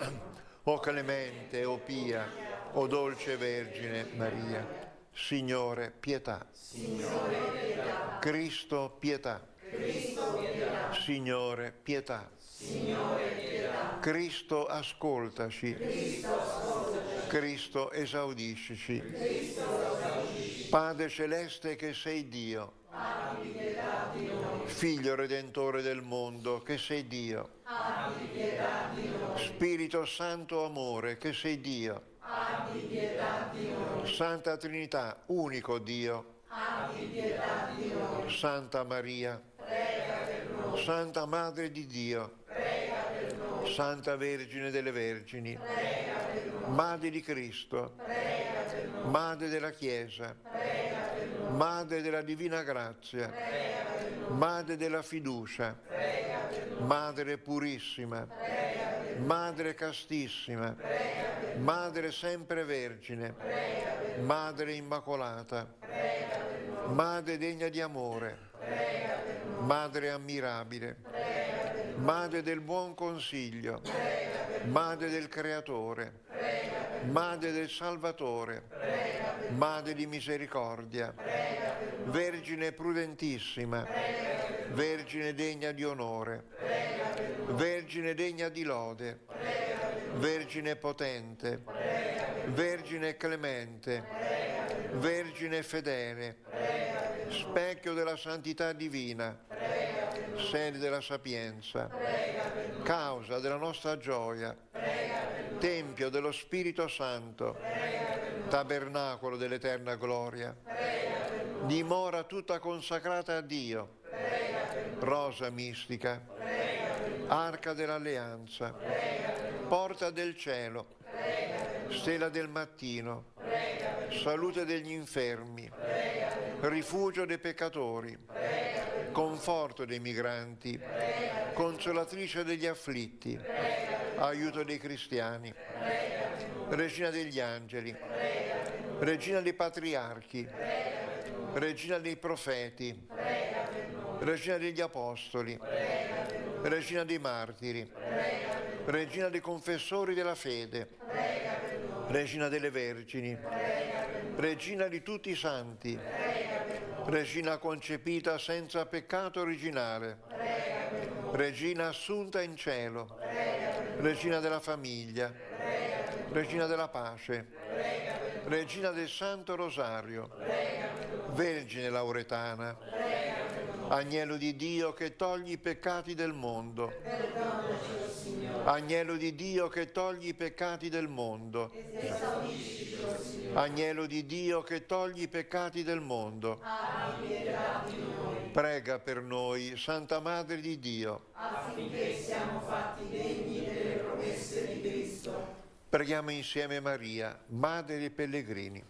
o clemente, o pia, o dolce Vergine Maria. Signore, pietà. Signore, pietà. Cristo, pietà. Cristo, pietà. Signore, pietà. Signore, pietà. Cristo, ascoltaci. Cristo, ascoltaci. Cristo, esaudiscici. Cristo, esaudiscici. Padre celeste che sei Dio, abbi pietà di noi. Figlio redentore del mondo che sei Dio, abbi pietà di noi. Spirito Santo amore che sei Dio, abbi pietà di noi. Santa Trinità, unico Dio, abbi pietà di noi. Santa Maria, prega per noi. Santa Madre di Dio, prega per noi. Santa Vergine delle Vergini, prega per noi. Madre di Cristo, prega per noi. Madre della Chiesa, prega per noi. Madre della Divina Grazia, prega per noi. Madre della fiducia, prega per noi. Madre purissima, prega per noi. Madre castissima, prega per noi. Madre sempre Vergine, prega per noi. Madre immacolata, prega per noi. Madre degna di amore, prega per noi. Madre ammirabile, prega per noi. Madre del buon consiglio, prega per noi. Madre del Creatore, prega per noi. Madre del Salvatore, prega per noi. Madre di misericordia, prega per noi. Vergine prudentissima, prega per noi. Vergine degna di onore, prega per noi. Vergine degna di lode, prega per noi. Vergine potente, prega per noi. Vergine clemente, prega per noi. Vergine fedele, prega per noi. specchio della santità divina, prega per noi. sede della sapienza, prega per noi. causa della nostra gioia, prega per noi. tempio dello Spirito Santo, prega per noi. tabernacolo dell'eterna gloria, prega per noi. dimora tutta consacrata a Dio, prega per noi. rosa mistica, prega per noi. arca dell'alleanza, prega per noi. porta del cielo, prega per noi. stella del mattino, prega per noi. salute degli infermi, prega per noi. rifugio dei peccatori, prega per noi. conforto dei migranti, prega per noi. consolatrice degli afflitti, prega per noi. aiuto dei cristiani, prega per noi. regina degli angeli, prega per noi. regina dei patriarchi, prega per noi. regina dei profeti, prega per noi. regina degli apostoli, prega per noi. regina dei martiri, prega per noi. regina dei confessori della fede, prega per noi. regina delle vergini, prega per noi. regina di tutti i santi, prega per noi. regina concepita senza peccato originale, prega per noi. regina assunta in cielo, prega per noi. regina della famiglia, prega per noi. regina della pace, prega per noi. regina del Santo Rosario, prega per noi. Vergine Lauretana, prega per noi. Agnello di Dio che togli i peccati del mondo, perdonaci, o Signore. Agnello di Dio che togli i peccati del mondo, esaudisci, o Signore. Agnello di Dio che togli i peccati del mondo, abbi pietà di noi. prega per noi, Santa Madre di Dio, affinché siamo fatti degni delle promesse di Cristo. Preghiamo insieme Maria, Madre dei pellegrini.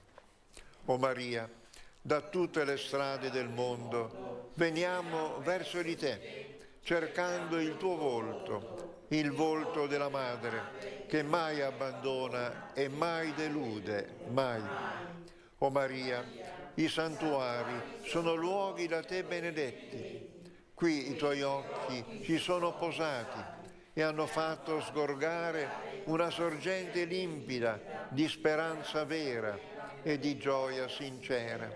O Maria, da tutte le strade del mondo veniamo verso di te, cercando il tuo volto, il volto della Madre, che mai abbandona e mai delude, mai. O Maria, i santuari sono luoghi da te benedetti. Qui i tuoi occhi ci sono posati e hanno fatto sgorgare una sorgente limpida di speranza vera e di gioia sincera.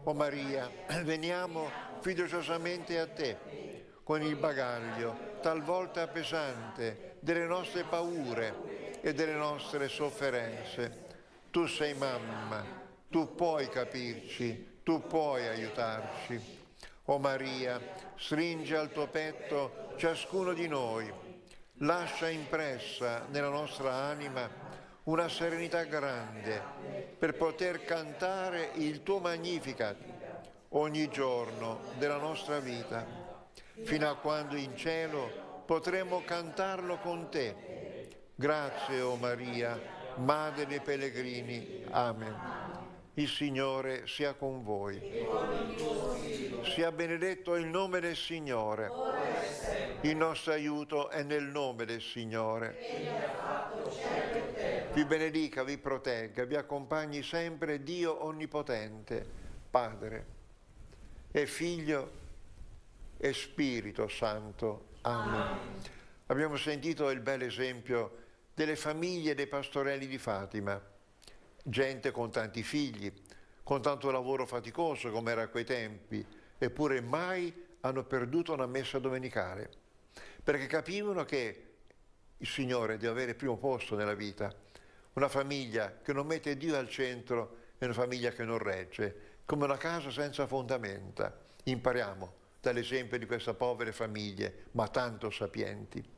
O Maria, veniamo fiduciosamente a te, con il bagaglio talvolta pesante delle nostre paure e delle nostre sofferenze. Tu sei mamma, tu puoi capirci, tu puoi aiutarci. O Maria, stringi al tuo petto ciascuno di noi, lascia impressa nella nostra anima una serenità grande per poter cantare il tuo Magnificat ogni giorno della nostra vita, fino a quando in cielo potremo cantarlo con te. Grazie, o Maria, Madre dei pellegrini. Amen. Il Signore sia con voi. Sia benedetto il nome del Signore. Il nostro aiuto è nel nome del Signore. Vi benedica, vi protegga, vi accompagni sempre Dio Onnipotente, Padre e Figlio e Spirito Santo. Amen. Abbiamo sentito il bel esempio delle famiglie dei pastorelli di Fatima, gente con tanti figli, con tanto lavoro faticoso come era a quei tempi, eppure mai hanno perduto una messa domenicale, perché capivano che il Signore deve avere il primo posto nella vita. Una famiglia che non mette Dio al centro è una famiglia che non regge, come una casa senza fondamenta. Impariamo dall'esempio di queste povere famiglie, ma tanto sapienti.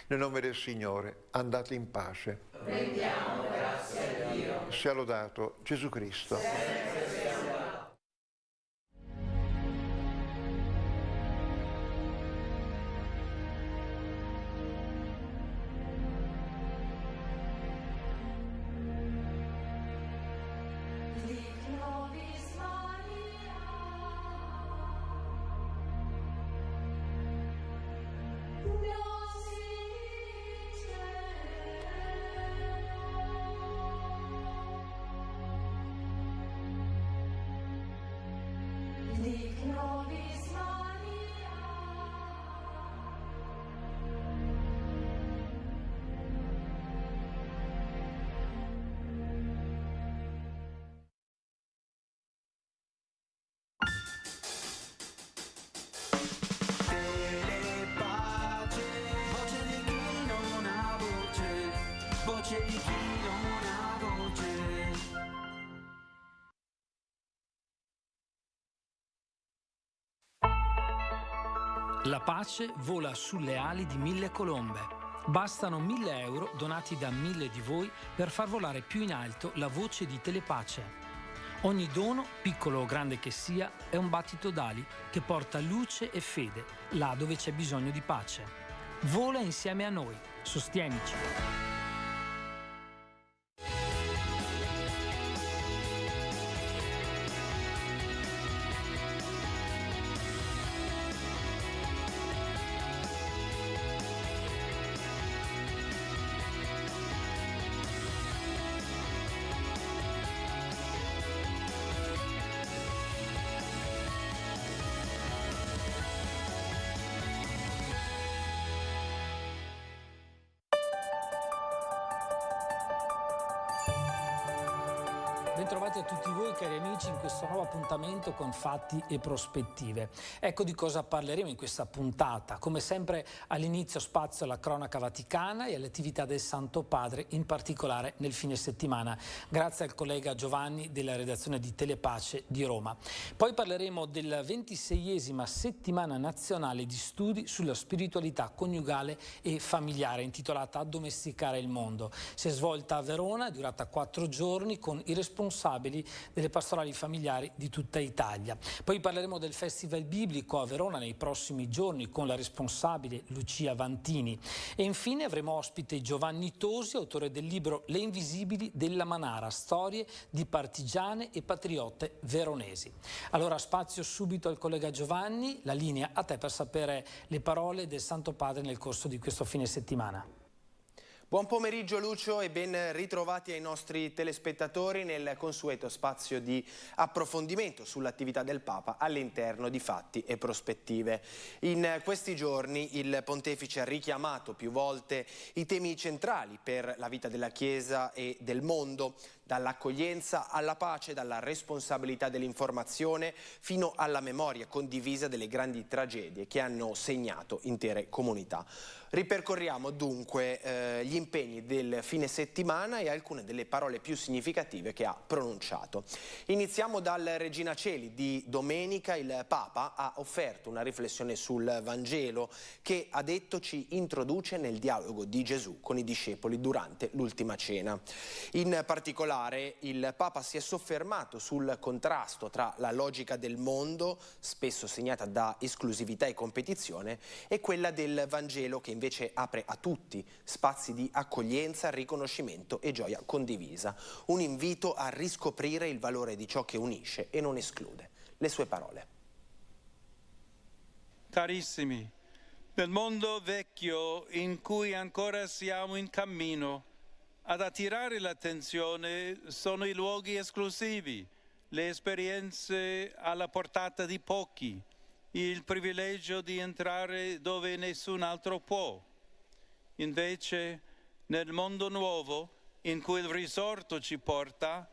Nel nome del Signore, andate in pace. Rendiamo grazie a Dio. Sia lodato Gesù Cristo. La pace vola sulle ali di 1000 colombe. Bastano 1000 euro donati da 1000 di voi per far volare più in alto la voce di Telepace. Ogni dono, piccolo o grande che sia, è un battito d'ali che porta luce e fede là dove c'è bisogno di pace. Vola insieme a noi, sostienici. Bentrovati a tutti voi cari amici in questo nuovo appuntamento con Fatti e Prospettive. Ecco di cosa parleremo in questa puntata. Come sempre all'inizio spazio alla cronaca vaticana e alle attività del Santo Padre, in particolare nel fine settimana, grazie al collega Giovanni della redazione di Telepace di Roma. Poi parleremo della 26esima settimana nazionale di studi sulla spiritualità coniugale e familiare, intitolata Addomesticare il mondo. Si è svolta a Verona, è durata 4 giorni con i responsabili responsabili delle pastorali familiari di tutta Italia. Poi parleremo del Festival Biblico a Verona nei prossimi giorni con la responsabile Lucia Vantini. E infine avremo ospite Giovanni Tosi, autore del libro Le Invisibili della Manara, storie di partigiane e patriotte veronesi. Allora spazio subito al collega Giovanni, la linea a te per sapere le parole del Santo Padre nel corso di questo fine settimana. Buon pomeriggio Lucio e ben ritrovati ai nostri telespettatori nel consueto spazio di approfondimento sull'attività del Papa all'interno di Fatti e Prospettive. In questi giorni il Pontefice ha richiamato più volte i temi centrali per la vita della Chiesa e del mondo, dall'accoglienza alla pace, dalla responsabilità dell'informazione fino alla memoria condivisa delle grandi tragedie che hanno segnato intere comunità. Ripercorriamo dunque gli impegni del fine settimana e alcune delle parole più significative che ha pronunciato. Iniziamo dal Regina Coeli di domenica. Il Papa ha offerto una riflessione sul Vangelo che, ha detto, ci introduce nel dialogo di Gesù con i discepoli durante l'ultima cena. In particolare il Papa si è soffermato sul contrasto tra la logica del mondo, spesso segnata da esclusività e competizione, e quella del Vangelo che invece apre a tutti spazi di accoglienza, riconoscimento e gioia condivisa. Un invito a riscoprire il valore di ciò che unisce e non esclude. Le sue parole. Carissimi, nel mondo vecchio in cui ancora siamo in cammino, ad attirare l'attenzione sono i luoghi esclusivi, le esperienze alla portata di pochi, il privilegio di entrare dove nessun altro può. Invece, nel mondo nuovo, in cui il risorto ci porta,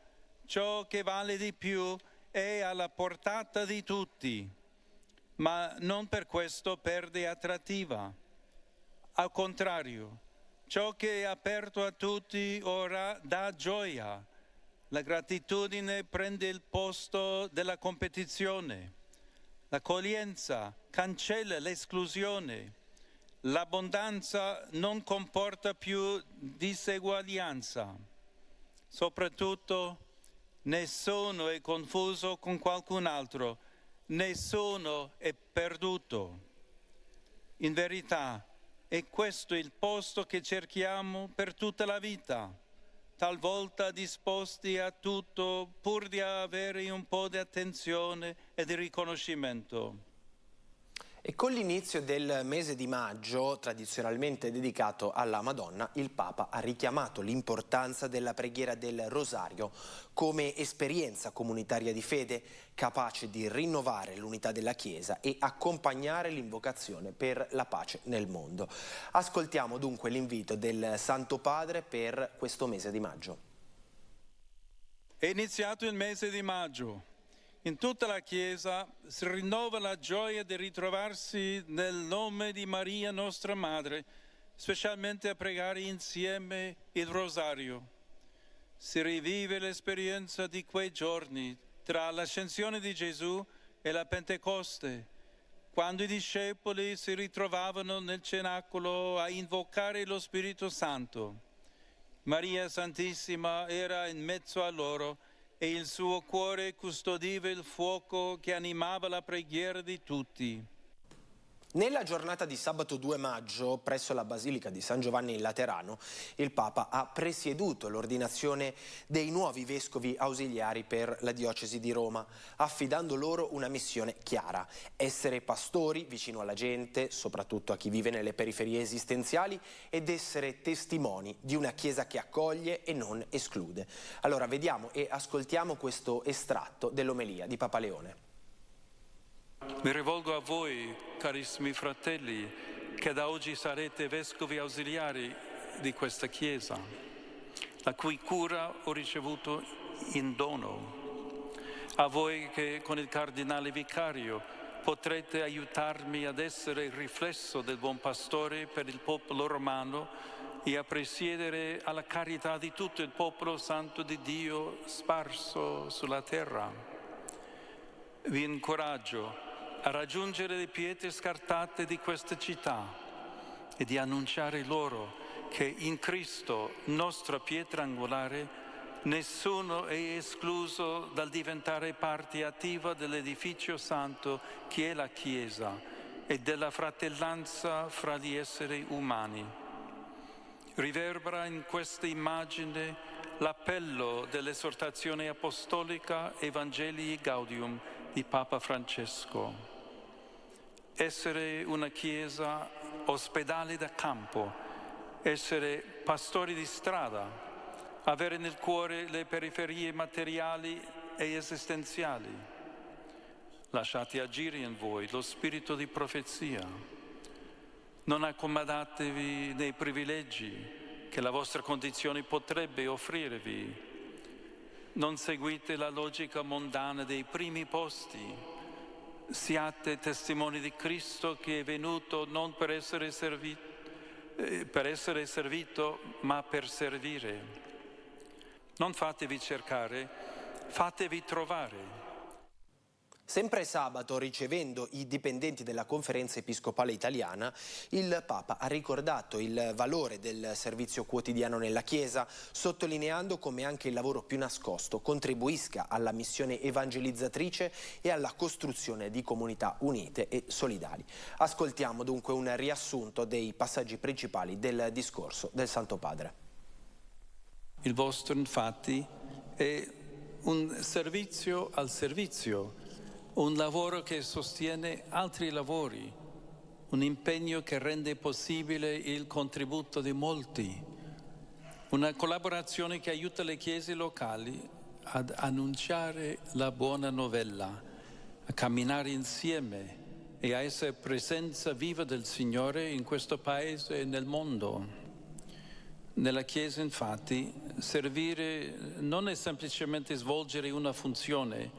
ciò che vale di più è alla portata di tutti, ma non per questo perde attrattiva. Al contrario, ciò che è aperto a tutti ora dà gioia. La gratitudine prende il posto della competizione. L'accoglienza cancella l'esclusione. L'abbondanza non comporta più diseguaglianza. Soprattutto, nessuno è confuso con qualcun altro. Nessuno è perduto. In verità, è questo il posto che cerchiamo per tutta la vita, talvolta disposti a tutto pur di avere un po' di attenzione e di riconoscimento. E con l'inizio del mese di maggio, tradizionalmente dedicato alla Madonna, il Papa ha richiamato l'importanza della preghiera del Rosario come esperienza comunitaria di fede, capace di rinnovare l'unità della Chiesa e accompagnare l'invocazione per la pace nel mondo. Ascoltiamo dunque l'invito del Santo Padre per questo mese di maggio. È iniziato il mese di maggio. In tutta la Chiesa si rinnova la gioia di ritrovarsi nel nome di Maria, nostra Madre, specialmente a pregare insieme il Rosario. Si rivive l'esperienza di quei giorni tra l'ascensione di Gesù e la Pentecoste, quando i discepoli si ritrovavano nel cenacolo a invocare lo Spirito Santo. Maria Santissima era in mezzo a loro e il suo cuore custodiva il fuoco che animava la preghiera di tutti. Nella giornata di sabato 2 maggio, presso la Basilica di San Giovanni in Laterano, il Papa ha presieduto l'ordinazione dei nuovi vescovi ausiliari per la diocesi di Roma, affidando loro una missione chiara: essere pastori vicino alla gente, soprattutto a chi vive nelle periferie esistenziali, ed essere testimoni di una Chiesa che accoglie e non esclude. Allora vediamo e ascoltiamo questo estratto dell'omelia di Papa Leone. Mi rivolgo a voi, carissimi fratelli, che da oggi sarete vescovi ausiliari di questa Chiesa, la cui cura ho ricevuto in dono. A voi che con il cardinale vicario potrete aiutarmi ad essere il riflesso del buon pastore per il popolo romano e a presiedere alla carità di tutto il popolo santo di Dio sparso sulla terra. Vi incoraggio a raggiungere le pietre scartate di questa città e di annunciare loro che in Cristo, nostra pietra angolare, Nessuno è escluso dal diventare parte attiva dell'edificio santo che è la Chiesa e della fratellanza fra gli esseri umani. Riverbera in questa immagine l'appello dell'esortazione apostolica Evangelii Gaudium di Papa Francesco. Essere una Chiesa ospedale da campo, essere pastori di strada, avere nel cuore le periferie materiali e esistenziali. Lasciate agire in voi lo spirito di profezia. Non accomodatevi nei privilegi che la vostra condizione potrebbe offrirvi. Non seguite la logica mondana dei primi posti. Siate testimoni di Cristo che è venuto non per essere servito, ma per servire. Non fatevi cercare, fatevi trovare. Sempre sabato, ricevendo i dipendenti della Conferenza Episcopale Italiana, il Papa ha ricordato il valore del servizio quotidiano nella Chiesa, sottolineando come anche il lavoro più nascosto contribuisca alla missione evangelizzatrice e alla costruzione di comunità unite e solidali. Ascoltiamo dunque un riassunto dei passaggi principali del discorso del Santo Padre. Il vostro, infatti, è un servizio al servizio, un lavoro che sostiene altri lavori, un impegno che rende possibile il contributo di molti, una collaborazione che aiuta le chiese locali ad annunciare la buona novella, a camminare insieme e a essere presenza viva del Signore in questo Paese e nel mondo. Nella Chiesa, infatti, servire non è semplicemente svolgere una funzione,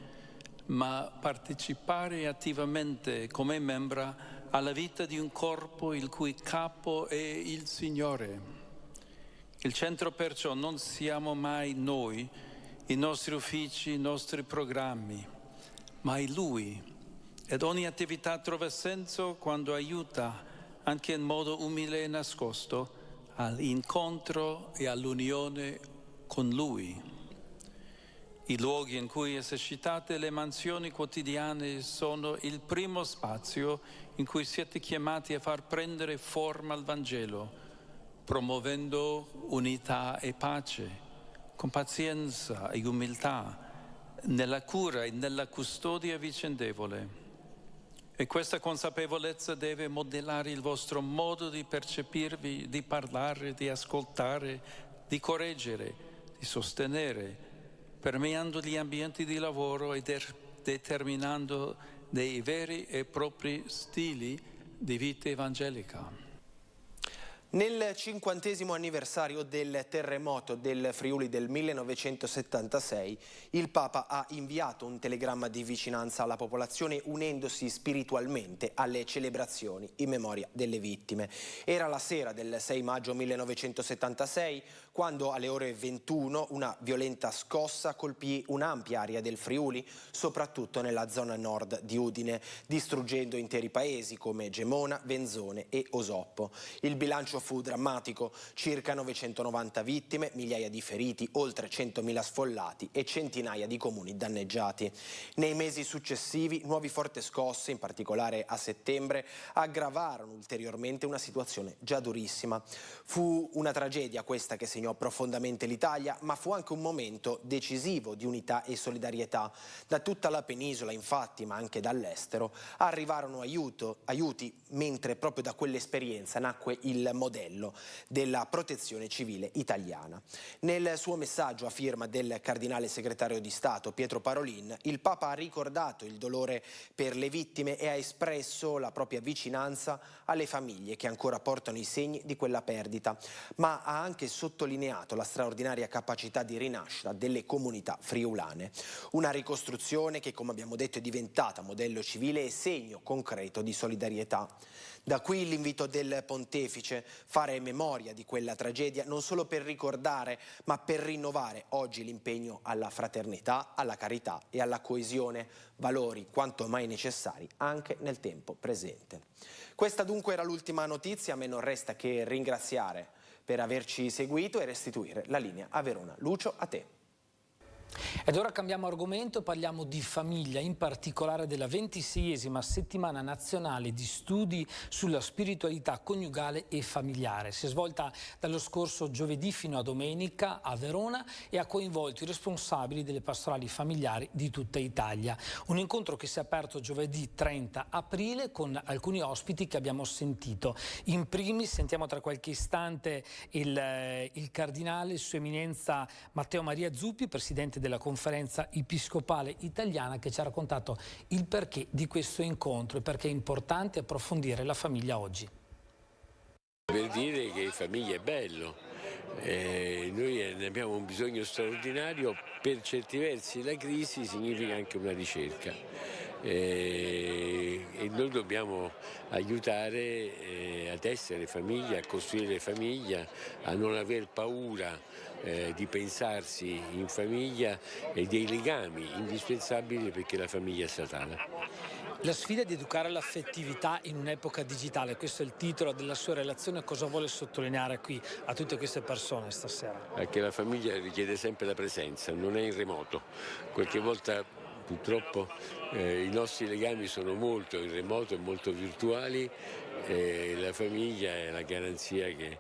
ma partecipare attivamente come membra alla vita di un corpo il cui capo è il Signore. Il centro perciò non siamo mai noi, i nostri uffici, i nostri programmi, ma è Lui. Ed ogni attività trova senso quando aiuta, anche in modo umile e nascosto, all'incontro e all'unione con Lui. I luoghi in cui esercitate le mansioni quotidiane sono il primo spazio in cui siete chiamati a far prendere forma al Vangelo, promuovendo unità e pace, con pazienza e umiltà, nella cura e nella custodia vicendevole. E questa consapevolezza deve modellare il vostro modo di percepirvi, di parlare, di ascoltare, di correggere, di sostenere, permeando gli ambienti di lavoro e determinando dei veri e propri stili di vita evangelica. Nel 50° anniversario del terremoto del Friuli del 1976, il Papa ha inviato un telegramma di vicinanza alla popolazione unendosi spiritualmente alle celebrazioni in memoria delle vittime. Era la sera del 6 maggio 1976 quando alle ore 21 una violenta scossa colpì un'ampia area del Friuli, soprattutto nella zona nord di Udine, distruggendo interi paesi come Gemona, Venzone e Osoppo. Il bilancio fu drammatico, circa 990 vittime, migliaia di feriti, oltre 100.000 sfollati e centinaia di comuni danneggiati. Nei mesi successivi nuovi forti scosse, in particolare a settembre, aggravarono ulteriormente una situazione già durissima. Fu una tragedia questa che segnò profondamente l'Italia, ma fu anche un momento decisivo di unità e solidarietà. Da tutta la penisola, infatti, ma anche dall'estero, arrivarono aiuti, mentre proprio da quell'esperienza nacque il modello della protezione civile italiana. Nel suo messaggio a firma del cardinale segretario di Stato Pietro Parolin, il Papa ha ricordato il dolore per le vittime e ha espresso la propria vicinanza alle famiglie che ancora portano i segni di quella perdita, ma ha anche sottolineato la straordinaria capacità di rinascita delle comunità friulane. Una ricostruzione che, come abbiamo detto, è diventata modello civile e segno concreto di solidarietà. Da qui l'invito del Pontefice, fare memoria di quella tragedia non solo per ricordare, ma per rinnovare oggi l'impegno alla fraternità, alla carità e alla coesione, valori quanto mai necessari anche nel tempo presente. Questa dunque era l'ultima notizia, a me non resta che ringraziare per averci seguito e restituire la linea a Verona. Lucio, a te. Ed ora cambiamo argomento e parliamo di famiglia, in particolare della 26esima settimana nazionale di studi sulla spiritualità coniugale e familiare. Si è svolta dallo scorso giovedì fino a domenica a Verona e ha coinvolto i responsabili delle pastorali familiari di tutta Italia. Un incontro che si è aperto giovedì 30 aprile con alcuni ospiti che abbiamo sentito. In primis sentiamo tra qualche istante il cardinale, Sua Eminenza Matteo Maria Zuppi, presidente della Conferenza Episcopale Italiana, che ci ha raccontato il perché di questo incontro e perché è importante approfondire la famiglia oggi. Per dire che famiglia è bello, noi ne abbiamo un bisogno straordinario, per certi versi la crisi significa anche una ricerca e noi dobbiamo aiutare ad essere famiglia, a costruire famiglia, a non aver paura di pensarsi in famiglia e dei legami indispensabili perché la famiglia sia tale. La sfida di educare all'affettività in un'epoca digitale, questo è il titolo della sua relazione. Cosa vuole sottolineare qui a tutte queste persone stasera? Che la famiglia richiede sempre la presenza, non è in remoto. Qualche volta purtroppo i nostri legami sono molto in remoto e molto virtuali. La famiglia è la garanzia che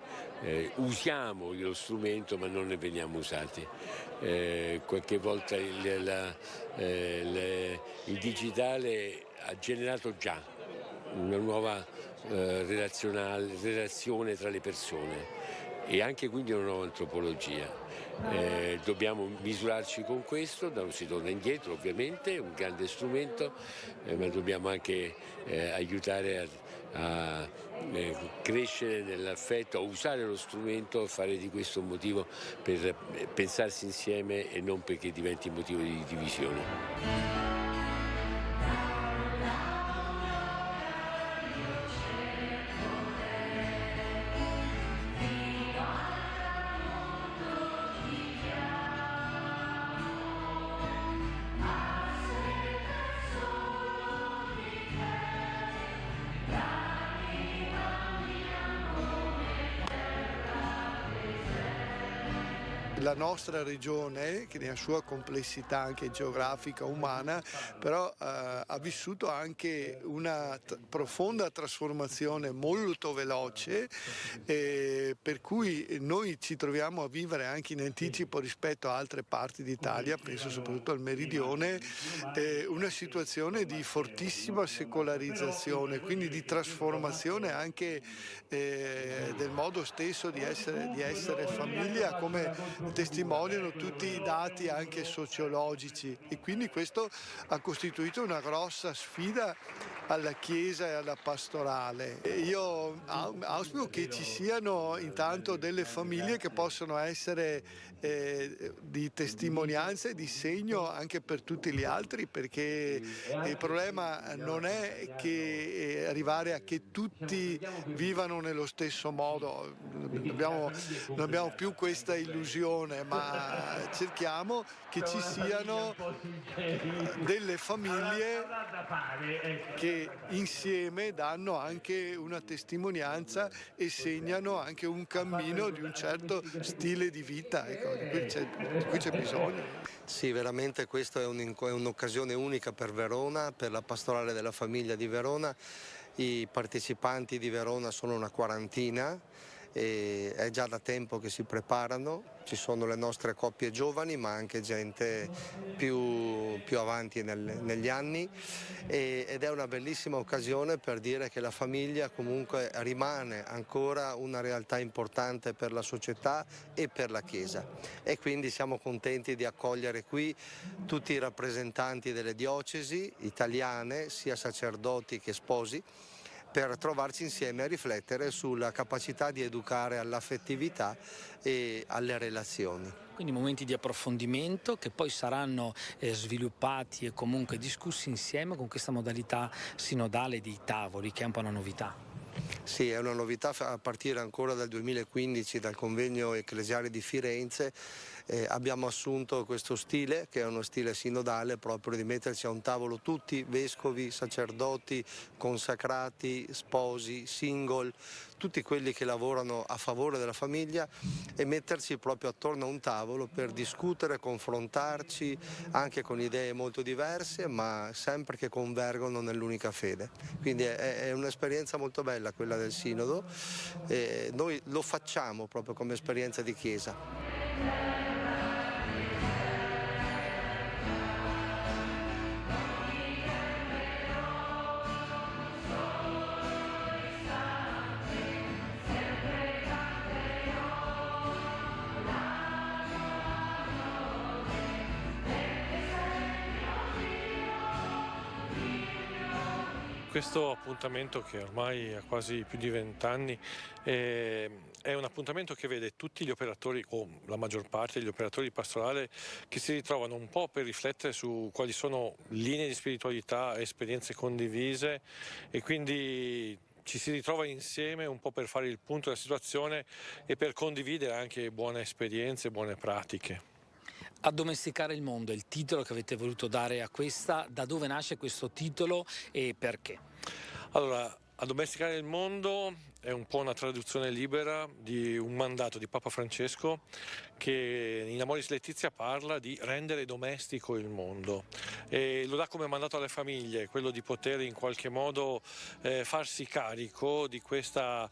usiamo lo strumento ma non ne veniamo usati. Qualche volta il digitale ha generato già una nuova relazione tra le persone e anche quindi una nuova antropologia. Dobbiamo misurarci con questo, non si torna indietro ovviamente, è un grande strumento, ma dobbiamo anche aiutare a crescere nell'affetto, a usare lo strumento, a fare di questo un motivo per pensarsi insieme e non perché diventi motivo di divisione. La nostra regione, che nella sua complessità anche geografica, umana, però ha vissuto anche una profonda trasformazione molto veloce, per cui noi ci troviamo a vivere anche in anticipo rispetto a altre parti d'Italia, penso soprattutto al meridione, una situazione di fortissima secolarizzazione, quindi di trasformazione anche del modo stesso di essere famiglia, come testimoniano tutti i dati anche sociologici, e quindi questo ha costituito una grossa sfida alla Chiesa e alla pastorale. Io auspico che ci siano intanto delle famiglie che possono essere di testimonianza e di segno anche per tutti gli altri, perché il problema non è che arrivare a che tutti vivano nello stesso modo, non abbiamo più questa illusione, ma cerchiamo che ci siano delle famiglie che insieme danno anche una testimonianza e segnano anche un cammino di un certo stile di vita, ecco, di cui c'è bisogno. Sì, veramente questa è un'occasione unica per Verona, per la pastorale della famiglia di Verona. I partecipanti di Verona sono una quarantina. E è già da tempo che si preparano, ci sono le nostre coppie giovani ma anche gente più avanti negli anni, ed è una bellissima occasione per dire che la famiglia comunque rimane ancora una realtà importante per la società e per la Chiesa, e quindi siamo contenti di accogliere qui tutti i rappresentanti delle diocesi italiane, sia sacerdoti che sposi, per trovarci insieme a riflettere sulla capacità di educare all'affettività e alle relazioni. Quindi momenti di approfondimento che poi saranno sviluppati e comunque discussi insieme con questa modalità sinodale dei tavoli, che è un po' una novità. Sì, è una novità a partire ancora dal 2015 dal convegno ecclesiale di Firenze, abbiamo assunto questo stile, che è uno stile sinodale, proprio di metterci a un tavolo tutti, vescovi, sacerdoti, consacrati, sposi, single, tutti quelli che lavorano a favore della famiglia, e metterci proprio attorno a un tavolo per discutere, confrontarci anche con idee molto diverse, ma sempre che convergono nell'unica fede. Quindi è un'esperienza molto bella quella del Sinodo, e noi lo facciamo proprio come esperienza di Chiesa. Questo appuntamento, che ormai ha quasi più di 20 anni, è un appuntamento che vede tutti gli operatori, o la maggior parte degli operatori pastorali, che si ritrovano un po' per riflettere su quali sono linee di spiritualità, esperienze condivise, e quindi ci si ritrova insieme un po' per fare il punto della situazione e per condividere anche buone esperienze, buone pratiche. Addomesticare il mondo è il titolo che avete voluto dare a questa. Da dove nasce questo titolo e perché? Allora, Addomesticare il mondo è un po' una traduzione libera di un mandato di Papa Francesco, che in Amoris Laetitia parla di rendere domestico il mondo, e lo dà come mandato alle famiglie, quello di poter in qualche modo farsi carico di questa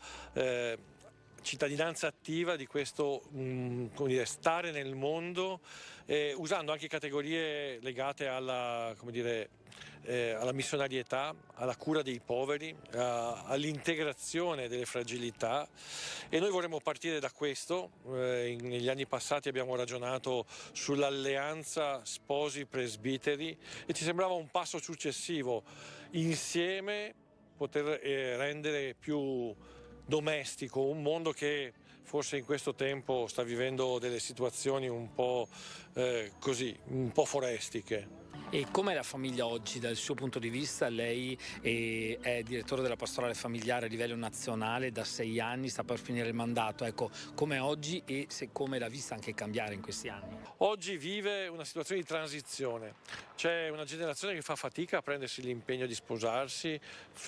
cittadinanza attiva, di questo come dire, stare nel mondo, usando anche categorie legate alla, come dire, alla missionarietà, alla cura dei poveri, all'integrazione delle fragilità, e noi vorremmo partire da questo. Negli anni passati abbiamo ragionato sull'alleanza sposi-presbiteri e ci sembrava un passo successivo, insieme poter rendere più domestico un mondo che forse in questo tempo sta vivendo delle situazioni un po' così, un po' forestiche. E com'è la famiglia oggi dal suo punto di vista? Lei è direttore della pastorale familiare a livello nazionale da 6 anni, sta per finire il mandato. Ecco, com'è oggi e come l'ha vista anche cambiare in questi anni? Oggi vive una situazione di transizione. C'è una generazione che fa fatica a prendersi l'impegno di sposarsi,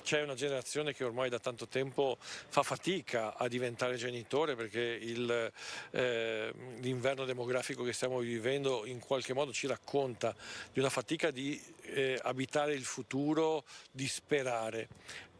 c'è una generazione che ormai da tanto tempo fa fatica a diventare genitore, perché l'inverno demografico che stiamo vivendo in qualche modo ci racconta di una fatica di abitare il futuro, di sperare.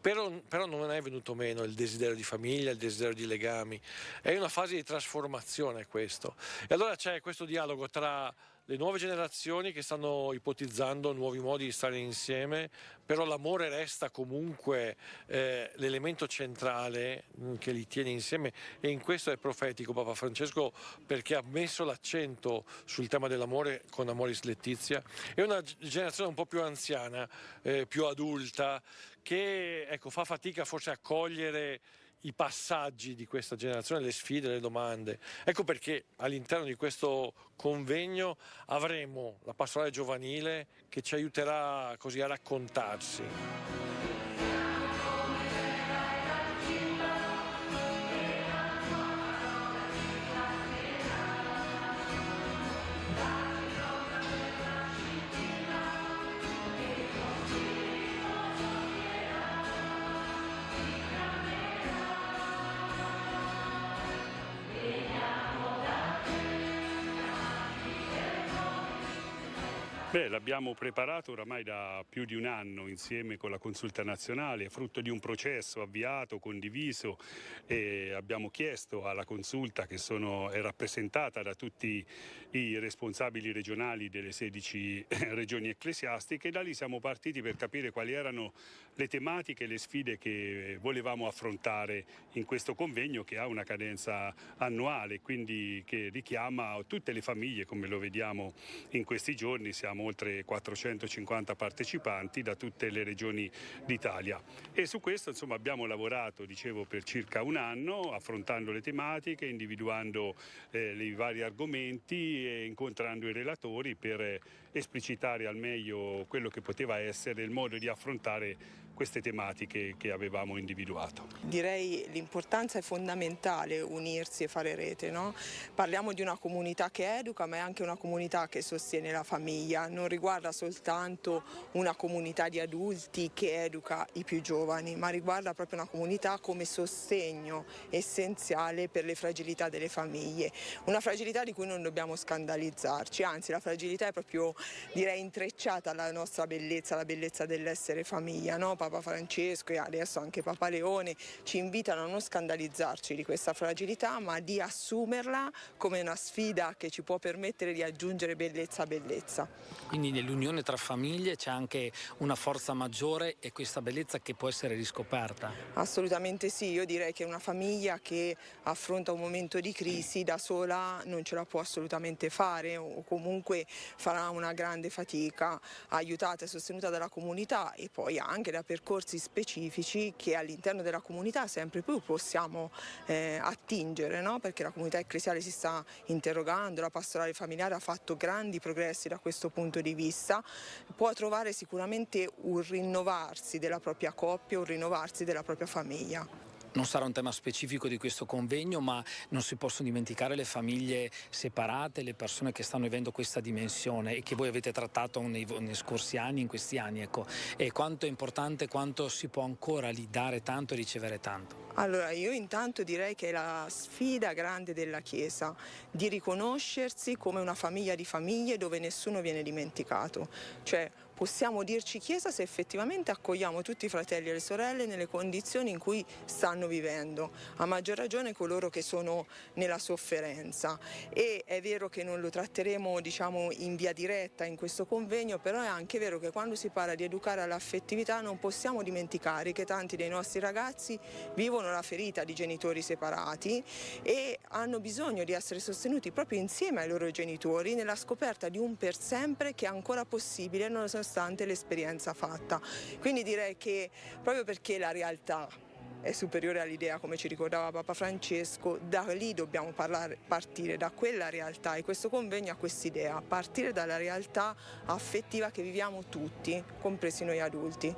Però non è venuto meno il desiderio di famiglia, il desiderio di legami. È una fase di trasformazione questo. E allora c'è questo dialogo tra le nuove generazioni che stanno ipotizzando nuovi modi di stare insieme, però l'amore resta comunque l'elemento centrale che li tiene insieme, e in questo è profetico Papa Francesco, perché ha messo l'accento sul tema dell'amore con Amoris Laetitia. È una generazione un po' più anziana, più adulta, che ecco, fa fatica forse a cogliere i passaggi di questa generazione, le sfide, le domande. Ecco perché all'interno di questo convegno avremo la pastorale giovanile che ci aiuterà così a raccontarsi. L'abbiamo preparato oramai da più di un anno insieme con la Consulta Nazionale, frutto di un processo avviato, condiviso, e abbiamo chiesto alla Consulta, che è rappresentata da tutti i responsabili regionali delle 16 regioni ecclesiastiche, e da lì siamo partiti per capire quali erano le tematiche e le sfide che volevamo affrontare in questo convegno, che ha una cadenza annuale, quindi che richiama tutte le famiglie, come lo vediamo in questi giorni. Siamo oltre 450 partecipanti da tutte le regioni d'Italia, e su questo insomma abbiamo lavorato, dicevo, per circa un anno, affrontando le tematiche, individuando i vari argomenti e incontrando i relatori per esplicitare al meglio quello che poteva essere il modo di affrontare queste tematiche che avevamo individuato. Direi l'importanza è fondamentale unirsi e fare rete, no? Parliamo di una comunità che educa, ma è anche una comunità che sostiene la famiglia, non riguarda soltanto una comunità di adulti che educa i più giovani, ma riguarda proprio una comunità come sostegno essenziale per le fragilità delle famiglie, una fragilità di cui non dobbiamo scandalizzarci, anzi la fragilità è proprio, direi, intrecciata alla nostra bellezza, la bellezza dell'essere famiglia, no? Papa Francesco e adesso anche Papa Leone ci invitano a non scandalizzarci di questa fragilità, ma di assumerla come una sfida che ci può permettere di aggiungere bellezza a bellezza. Quindi nell'unione tra famiglie c'è anche una forza maggiore e questa bellezza che può essere riscoperta? Assolutamente sì, io direi che una famiglia che affronta un momento di crisi da sola non ce la può assolutamente fare o comunque farà una grande fatica, aiutata e sostenuta dalla comunità e poi anche da percorsi specifici che all'interno della comunità sempre più possiamo attingere, no? Perché la comunità ecclesiale si sta interrogando, la pastorale familiare ha fatto grandi progressi da questo punto di vista, può trovare sicuramente un rinnovarsi della propria coppia, un rinnovarsi della propria famiglia. Non sarà un tema specifico di questo convegno, ma non si possono dimenticare le famiglie separate, le persone che stanno vivendo questa dimensione e che voi avete trattato nei scorsi anni, in questi anni, ecco. E quanto è importante, quanto si può ancora lì dare tanto e ricevere tanto. Allora, io intanto direi che è la sfida grande della Chiesa, di riconoscersi come una famiglia di famiglie dove nessuno viene dimenticato. Cioè, possiamo dirci Chiesa se effettivamente accogliamo tutti i fratelli e le sorelle nelle condizioni in cui stanno vivendo, a maggior ragione coloro che sono nella sofferenza. E è vero che non lo tratteremo, diciamo, in via diretta in questo convegno, però è anche vero che quando si parla di educare all'affettività non possiamo dimenticare che tanti dei nostri ragazzi vivono la ferita di genitori separati e hanno bisogno di essere sostenuti proprio insieme ai loro genitori nella scoperta di un per sempre che è ancora possibile nonostante l'esperienza fatta. Quindi direi che proprio perché la realtà è superiore all'idea, come ci ricordava Papa Francesco, da lì dobbiamo partire da quella realtà e questo convegno ha quest'idea, partire dalla realtà affettiva che viviamo tutti, compresi noi adulti.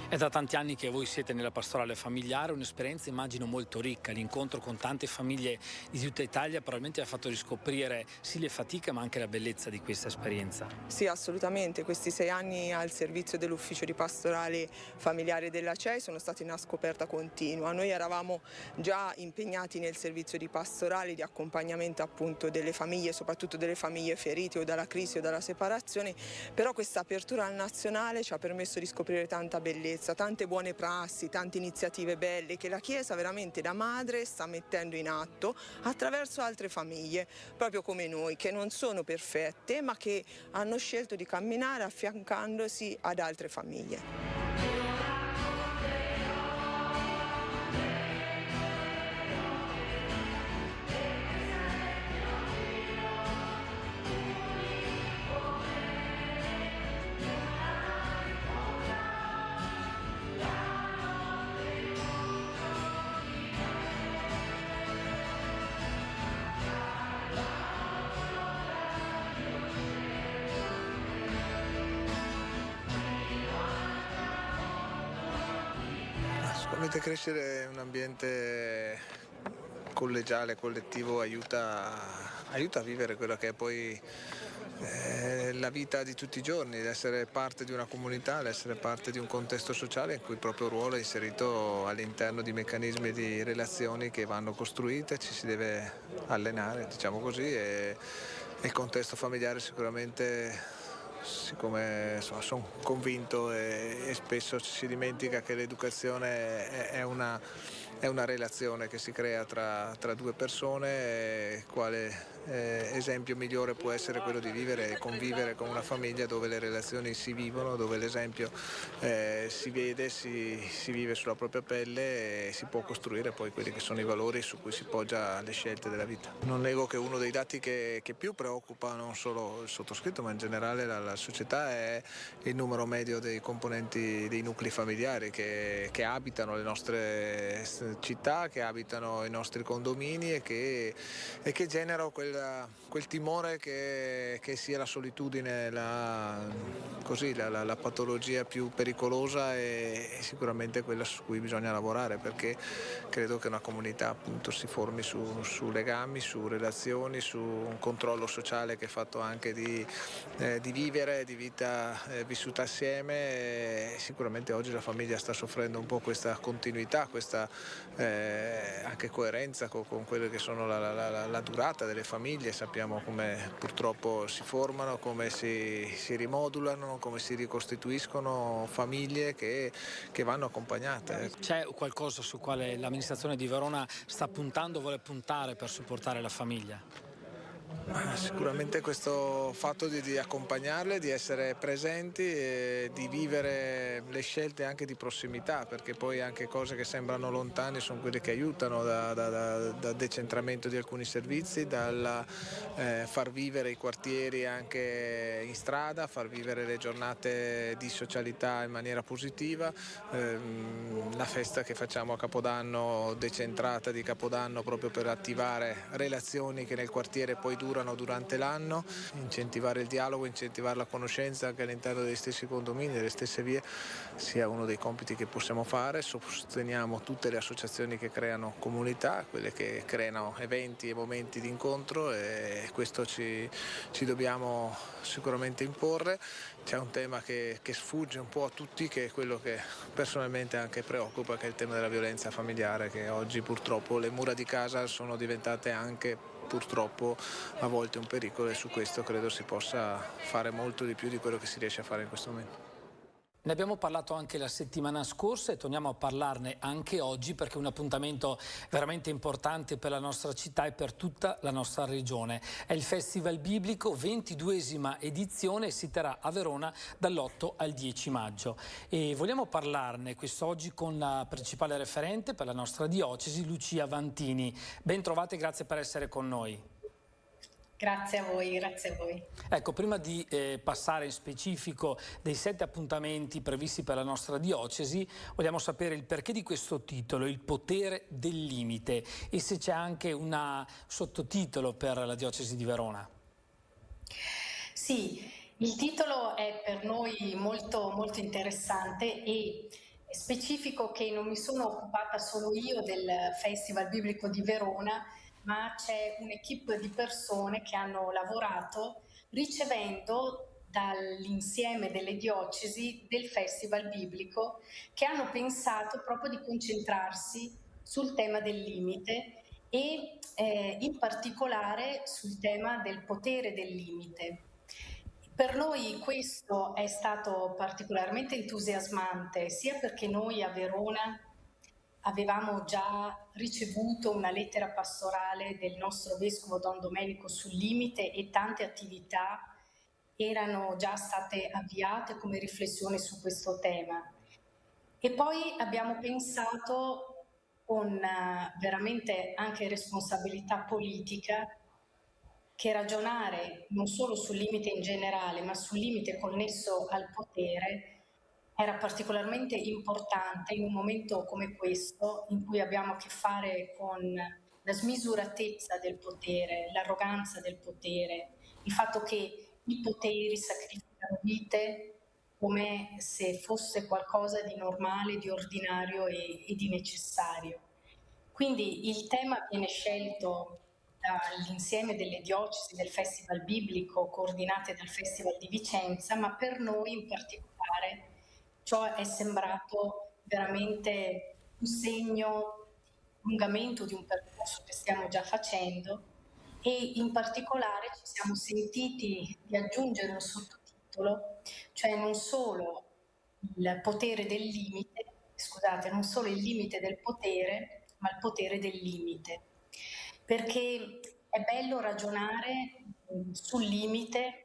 È da tanti anni che voi siete nella pastorale familiare, un'esperienza immagino molto ricca, l'incontro con tante famiglie di tutta Italia probabilmente ha fatto riscoprire sì le fatiche ma anche la bellezza di questa esperienza. Sì, assolutamente, questi 6 anni al servizio dell'ufficio di pastorale familiare della CEI sono stati una scoperta continua. Noi eravamo già impegnati nel servizio di pastorale, di accompagnamento appunto delle famiglie, soprattutto delle famiglie ferite o dalla crisi o dalla separazione, però questa apertura al nazionale ci ha permesso di scoprire tanta bellezza, tante buone prassi, tante iniziative belle che la Chiesa veramente da madre sta mettendo in atto attraverso altre famiglie, proprio come noi, che non sono perfette ma che hanno scelto di camminare affiancandosi ad altre famiglie. Sicuramente crescere in un ambiente collegiale, collettivo aiuta a vivere quello che è poi la vita di tutti i giorni, l'essere parte di una comunità, l'essere parte di un contesto sociale in cui il proprio ruolo è inserito all'interno di meccanismi di relazioni che vanno costruite, ci si deve allenare, diciamo così, e il contesto familiare sicuramente, siccome sono convinto e spesso ci si dimentica che l'educazione è una relazione che si crea tra due persone, e quale esempio migliore può essere quello di vivere e convivere con una famiglia dove le relazioni si vivono, dove l'esempio si vede, si vive sulla propria pelle e si può costruire poi quelli che sono i valori su cui si poggia le scelte della vita. Non nego che uno dei dati che più preoccupa non solo il sottoscritto ma in generale la società è il numero medio dei componenti dei nuclei familiari che abitano le nostre città, che abitano i nostri condomini e che generano quel quel timore che sia la solitudine la patologia più pericolosa e sicuramente quella su cui bisogna lavorare, perché credo che una comunità appunto si formi su legami, su relazioni, su un controllo sociale che è fatto anche di vivere, di vita vissuta assieme. Sicuramente oggi la famiglia sta soffrendo un po' questa continuità, questa anche coerenza con quelle che sono la durata delle famiglie. Sappiamo come purtroppo si formano, come si rimodulano, come si ricostituiscono famiglie che vanno accompagnate. C'è qualcosa su quale l'amministrazione di Verona sta puntando, vuole puntare per supportare la famiglia? Sicuramente questo fatto di accompagnarle, di essere presenti e di vivere le scelte anche di prossimità, perché poi anche cose che sembrano lontane sono quelle che aiutano, dal decentramento di alcuni servizi, dal far vivere i quartieri anche in strada, far vivere le giornate di socialità in maniera positiva, la festa che facciamo a Capodanno, decentrata di Capodanno, proprio per attivare relazioni che nel quartiere poi durano durante l'anno, incentivare il dialogo, incentivare la conoscenza anche all'interno degli stessi condomini, delle stesse vie, sia uno dei compiti che possiamo fare. Sosteniamo tutte le associazioni che creano comunità, quelle che creano eventi e momenti di incontro, e questo ci dobbiamo sicuramente imporre. C'è un tema che sfugge un po' a tutti, che è quello che personalmente anche preoccupa, che è il tema della violenza familiare, che oggi purtroppo le mura di casa sono diventate anche purtroppo a volte un pericolo, e su questo credo si possa fare molto di più di quello che si riesce a fare in questo momento. Ne abbiamo parlato anche la settimana scorsa e torniamo a parlarne anche oggi, perché è un appuntamento veramente importante per la nostra città e per tutta la nostra regione. È il Festival Biblico, 22esima edizione, si terrà a Verona dall'8 al 10 maggio. E vogliamo parlarne quest'oggi con la principale referente per la nostra diocesi, Lucia Vantini. Ben trovate e grazie per essere con noi. Grazie a voi, grazie a voi. Ecco, prima di passare in specifico dei 7 appuntamenti previsti per la nostra diocesi, vogliamo sapere il perché di questo titolo, il potere del limite, e se c'è anche un sottotitolo per la diocesi di Verona. Sì, il titolo è per noi molto, molto interessante e specifico, che non mi sono occupata solo io del Festival Biblico di Verona, ma c'è un'equipe di persone che hanno lavorato ricevendo dall'insieme delle diocesi del Festival Biblico, che hanno pensato proprio di concentrarsi sul tema del limite e in particolare sul tema del potere del limite. Per noi questo è stato particolarmente entusiasmante, sia perché noi a Verona avevamo già ricevuto una lettera pastorale del nostro vescovo Don Domenico sul limite, e tante attività erano già state avviate come riflessione su questo tema. E poi abbiamo pensato, con veramente anche responsabilità politica, che ragionare non solo sul limite in generale, ma sul limite connesso al potere era particolarmente importante in un momento come questo, in cui abbiamo a che fare con la smisuratezza del potere, l'arroganza del potere, il fatto che i poteri sacrificano vite come se fosse qualcosa di normale, di ordinario e di necessario. Quindi il tema viene scelto dall'insieme delle diocesi del Festival Biblico, coordinate dal Festival di Vicenza, ma per noi in particolare ciò è sembrato veramente un segno di allungamento di un percorso che stiamo già facendo, e in particolare ci siamo sentiti di aggiungere un sottotitolo, cioè non solo il potere del limite, scusate, non solo il limite del potere, ma il potere del limite. Perché è bello ragionare sul limite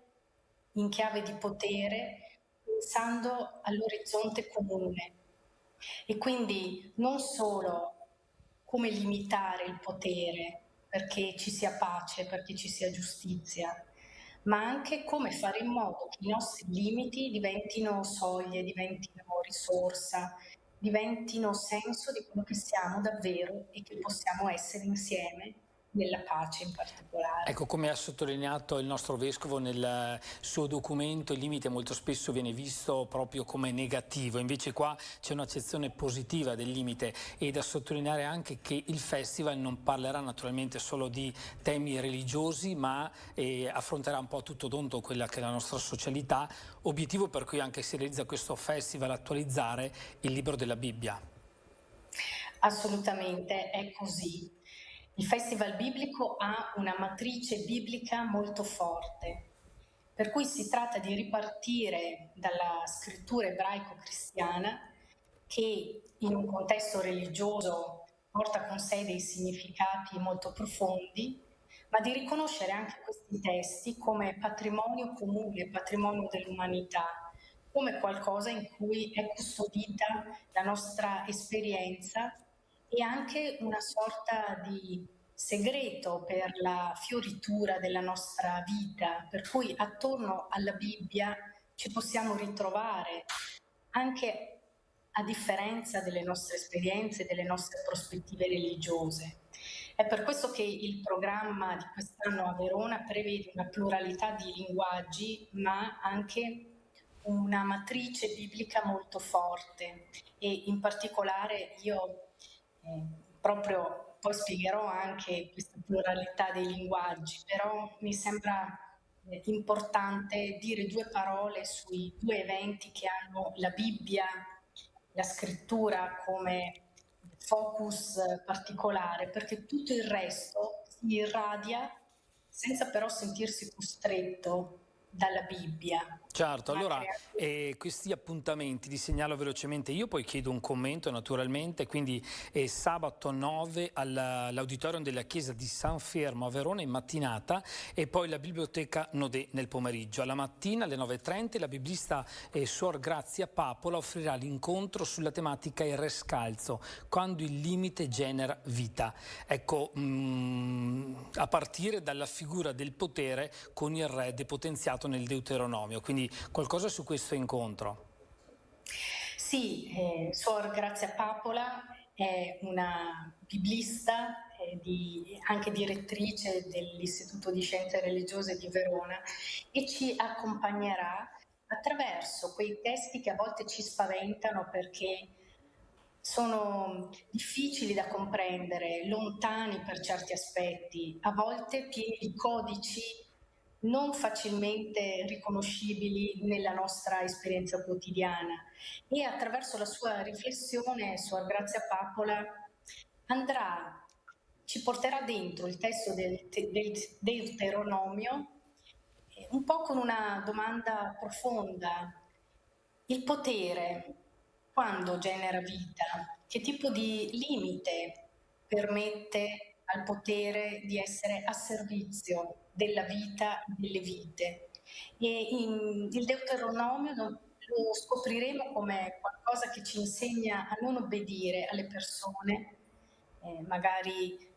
in chiave di potere, pensando all'orizzonte comune, e quindi non solo come limitare il potere perché ci sia pace, perché ci sia giustizia, ma anche come fare in modo che i nostri limiti diventino soglie, diventino risorsa, diventino senso di quello che siamo davvero e che possiamo essere insieme nella pace in particolare. Ecco, come ha sottolineato il nostro Vescovo nel suo documento, il limite molto spesso viene visto proprio come negativo, invece qua c'è un'accezione positiva del limite, e da sottolineare anche che il festival non parlerà naturalmente solo di temi religiosi, ma affronterà un po' tutto tondo quella che è la nostra socialità, obiettivo per cui anche si realizza questo festival, attualizzare il libro della Bibbia. Assolutamente, è così. Il Festival Biblico ha una matrice biblica molto forte, per cui si tratta di ripartire dalla scrittura ebraico-cristiana che in un contesto religioso porta con sé dei significati molto profondi, ma di riconoscere anche questi testi come patrimonio comune, patrimonio dell'umanità, come qualcosa in cui è custodita la nostra esperienza e anche una sorta di segreto per la fioritura della nostra vita, per cui attorno alla Bibbia ci possiamo ritrovare anche a differenza delle nostre esperienze, delle nostre prospettive religiose. È per questo che il programma di quest'anno a Verona prevede una pluralità di linguaggi, ma anche una matrice biblica molto forte, e in particolare io proprio poi spiegherò anche questa pluralità dei linguaggi, però mi sembra importante dire due parole sui due eventi che hanno la Bibbia, la scrittura come focus particolare, perché tutto il resto si irradia senza però sentirsi costretto dalla Bibbia. Certo, allora questi appuntamenti li segnalo velocemente io, poi chiedo un commento naturalmente, quindi sabato 9 all'auditorium della chiesa di San Fermo a Verona in mattinata, e poi la biblioteca Nodè nel pomeriggio. Alla mattina alle 9:30 la biblista Suor Grazia Papola offrirà l'incontro sulla tematica Il Rescalzo, quando il limite genera vita. Ecco, a partire dalla figura del potere con il re depotenziato nel Deuteronomio, quindi qualcosa su questo incontro? Sì, Suor Grazia Papola è una biblista, anche direttrice dell'Istituto di Scienze Religiose di Verona, e ci accompagnerà attraverso quei testi che a volte ci spaventano perché sono difficili da comprendere, lontani per certi aspetti, a volte pieni di codici non facilmente riconoscibili nella nostra esperienza quotidiana, e attraverso la sua riflessione Suor Grazia Papola ci porterà dentro il testo del Deuteronomio un po' con una domanda profonda: il potere quando genera vita? Che tipo di limite permette al potere di essere a servizio della vita e delle vite? E il Deuteronomio lo scopriremo come qualcosa che ci insegna a non obbedire alle persone, magari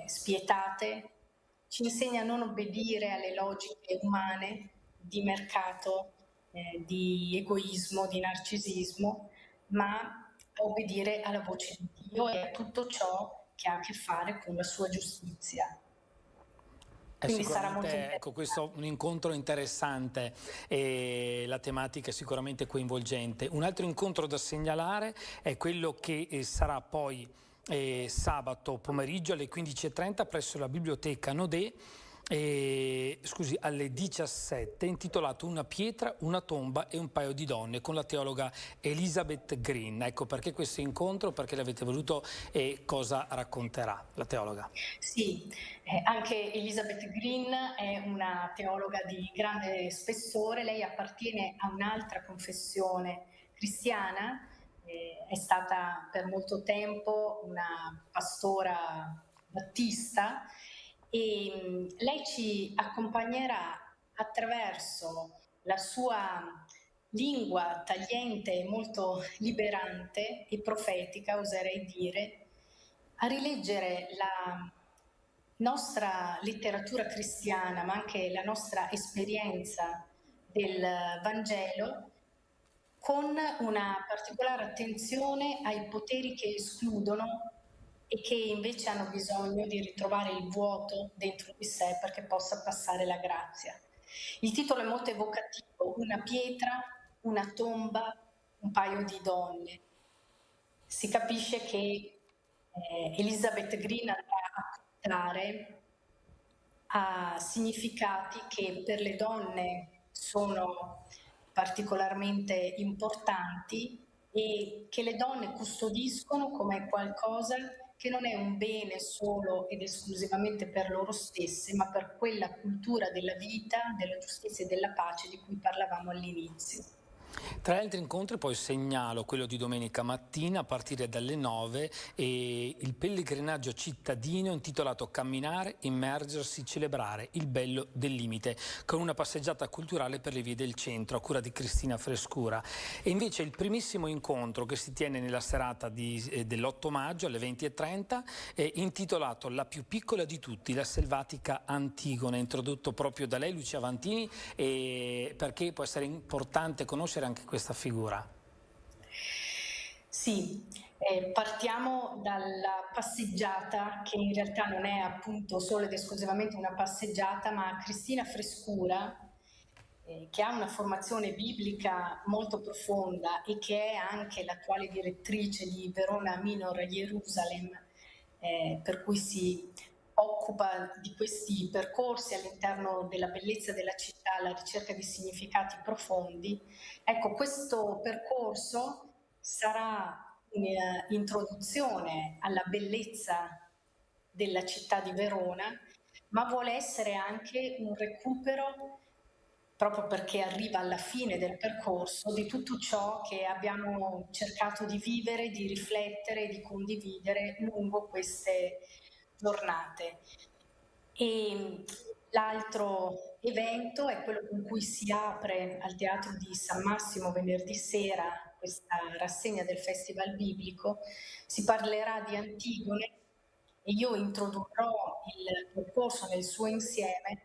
spietate, ci insegna a non obbedire alle logiche umane di mercato, di egoismo, di narcisismo, ma a obbedire alla voce di Dio e a tutto ciò che ha a che fare con la sua giustizia. Quindi sarà molto interessante. Ecco, questo è un incontro interessante e la tematica è sicuramente coinvolgente. Un altro incontro da segnalare è quello che sarà poi sabato pomeriggio alle 15:30 presso la biblioteca Nodè, alle 17, intitolato Una pietra, una tomba e un paio di donne, con la teologa Elizabeth Green. Ecco perché questo incontro, perché l'avete voluto e cosa racconterà la teologa? Sì, anche Elizabeth Green è una teologa di grande spessore, lei appartiene a un'altra confessione cristiana, è stata per molto tempo una pastora battista, e lei ci accompagnerà attraverso la sua lingua tagliente, molto liberante e profetica, oserei dire, a rileggere la nostra letteratura cristiana, ma anche la nostra esperienza del Vangelo, con una particolare attenzione ai poteri che escludono e che invece hanno bisogno di ritrovare il vuoto dentro di sé perché possa passare la grazia. Il titolo è molto evocativo: una pietra, una tomba, un paio di donne. Si capisce che Elizabeth Green andrà a puntare a significati che per le donne sono particolarmente importanti e che le donne custodiscono come qualcosa che non è un bene solo ed esclusivamente per loro stesse, ma per quella cultura della vita, della giustizia e della pace di cui parlavamo all'inizio. Tra gli altri incontri poi segnalo quello di domenica mattina a partire dalle 9 e il pellegrinaggio cittadino intitolato Camminare, immergersi, celebrare il bello del limite, con una passeggiata culturale per le vie del centro a cura di Cristina Frescura. E invece il primissimo incontro che si tiene nella serata dell'8 maggio alle 20:30 è intitolato La più piccola di tutti, la selvatica Antigone, introdotto proprio da lei, Lucia Vantini, perché può essere importante conoscere anche questa figura. Sì, partiamo dalla passeggiata, che in realtà non è appunto solo ed esclusivamente una passeggiata, ma Cristina Frescura, che ha una formazione biblica molto profonda e che è anche l'attuale direttrice di Verona Minor Jerusalem, per cui si occupa di questi percorsi all'interno della bellezza della città, alla ricerca di significati profondi. Ecco, questo percorso sarà un'introduzione alla bellezza della città di Verona, ma vuole essere anche un recupero, proprio perché arriva alla fine del percorso, di tutto ciò che abbiamo cercato di vivere, di riflettere, di condividere lungo queste giornate. E l'altro evento è quello con cui si apre al Teatro di San Massimo venerdì sera questa rassegna del Festival Biblico. Si parlerà di Antigone e io introdurrò il percorso nel suo insieme,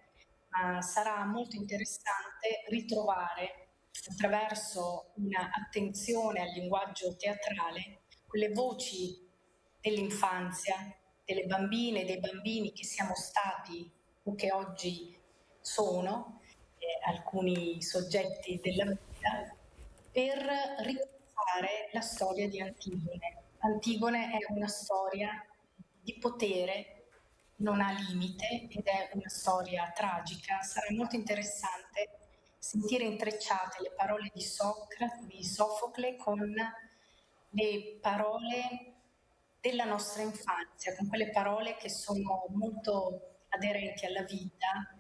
ma sarà molto interessante ritrovare, attraverso un'attenzione al linguaggio teatrale, quelle voci dell'infanzia, delle bambine e dei bambini che siamo stati o che oggi sono, alcuni soggetti della vita, per ricordare la storia di Antigone. Antigone è una storia di potere, non ha limite ed è una storia tragica. Sarà molto interessante sentire intrecciate le parole di Sofocle con le parole della nostra infanzia, con quelle parole che sono molto aderenti alla vita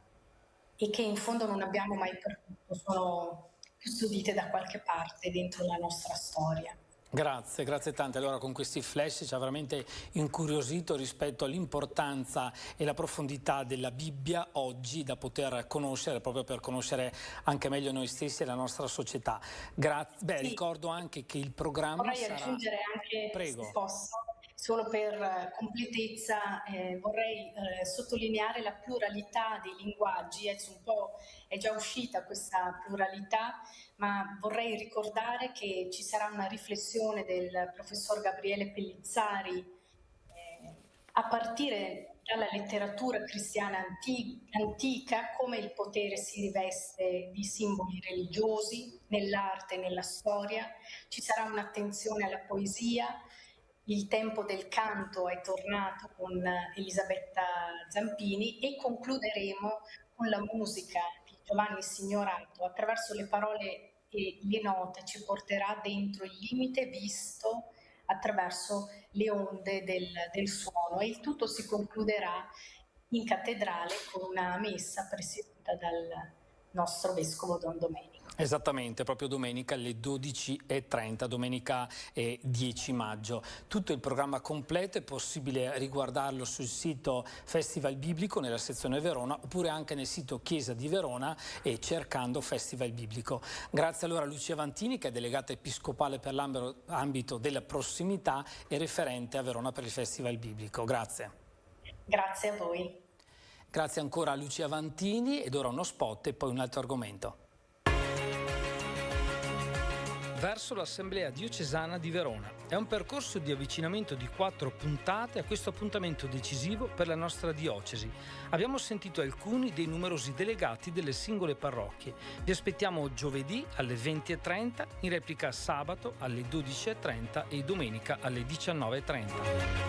e che in fondo non abbiamo mai perduto, sono custodite da qualche parte dentro la nostra storia. Grazie, grazie tante. Allora con questi flash ci ha veramente incuriosito rispetto all'importanza e la profondità della Bibbia oggi da poter conoscere, proprio per conoscere anche meglio noi stessi e la nostra società. Grazie. Sì. Ricordo anche che il programma vorrei aggiungere anche, prego, se posso, solo per completezza, vorrei sottolineare la pluralità dei linguaggi. Un po' è già uscita questa pluralità, ma vorrei ricordare che ci sarà una riflessione del professor Gabriele Pellizzari a partire dalla letteratura cristiana antica, come il potere si riveste di simboli religiosi nell'arte e nella storia. Ci sarà un'attenzione alla poesia. Il tempo del canto è tornato con Elisabetta Zampini e concluderemo con la musica di Giovanni Signorato. Attraverso le parole e le note ci porterà dentro il limite visto attraverso le onde del suono, e il tutto si concluderà in cattedrale con una messa presieduta dal nostro vescovo Don Domenico. Esattamente, proprio domenica alle 12:30, domenica 10 maggio. Tutto il programma completo è possibile riguardarlo sul sito Festival Biblico nella sezione Verona, oppure anche nel sito Chiesa di Verona e cercando Festival Biblico. Grazie allora a Lucia Vantini, che è delegata episcopale per l'ambito della prossimità e referente a Verona per il Festival Biblico. Grazie. Grazie a voi. Grazie ancora a Lucia Vantini, ed ora uno spot e poi un altro argomento. Verso l'Assemblea Diocesana di Verona. È un percorso di avvicinamento di 4 puntate a questo appuntamento decisivo per la nostra diocesi. Abbiamo sentito alcuni dei numerosi delegati delle singole parrocchie. Vi aspettiamo giovedì alle 20:30, in replica sabato alle 12:30 e domenica alle 19:30.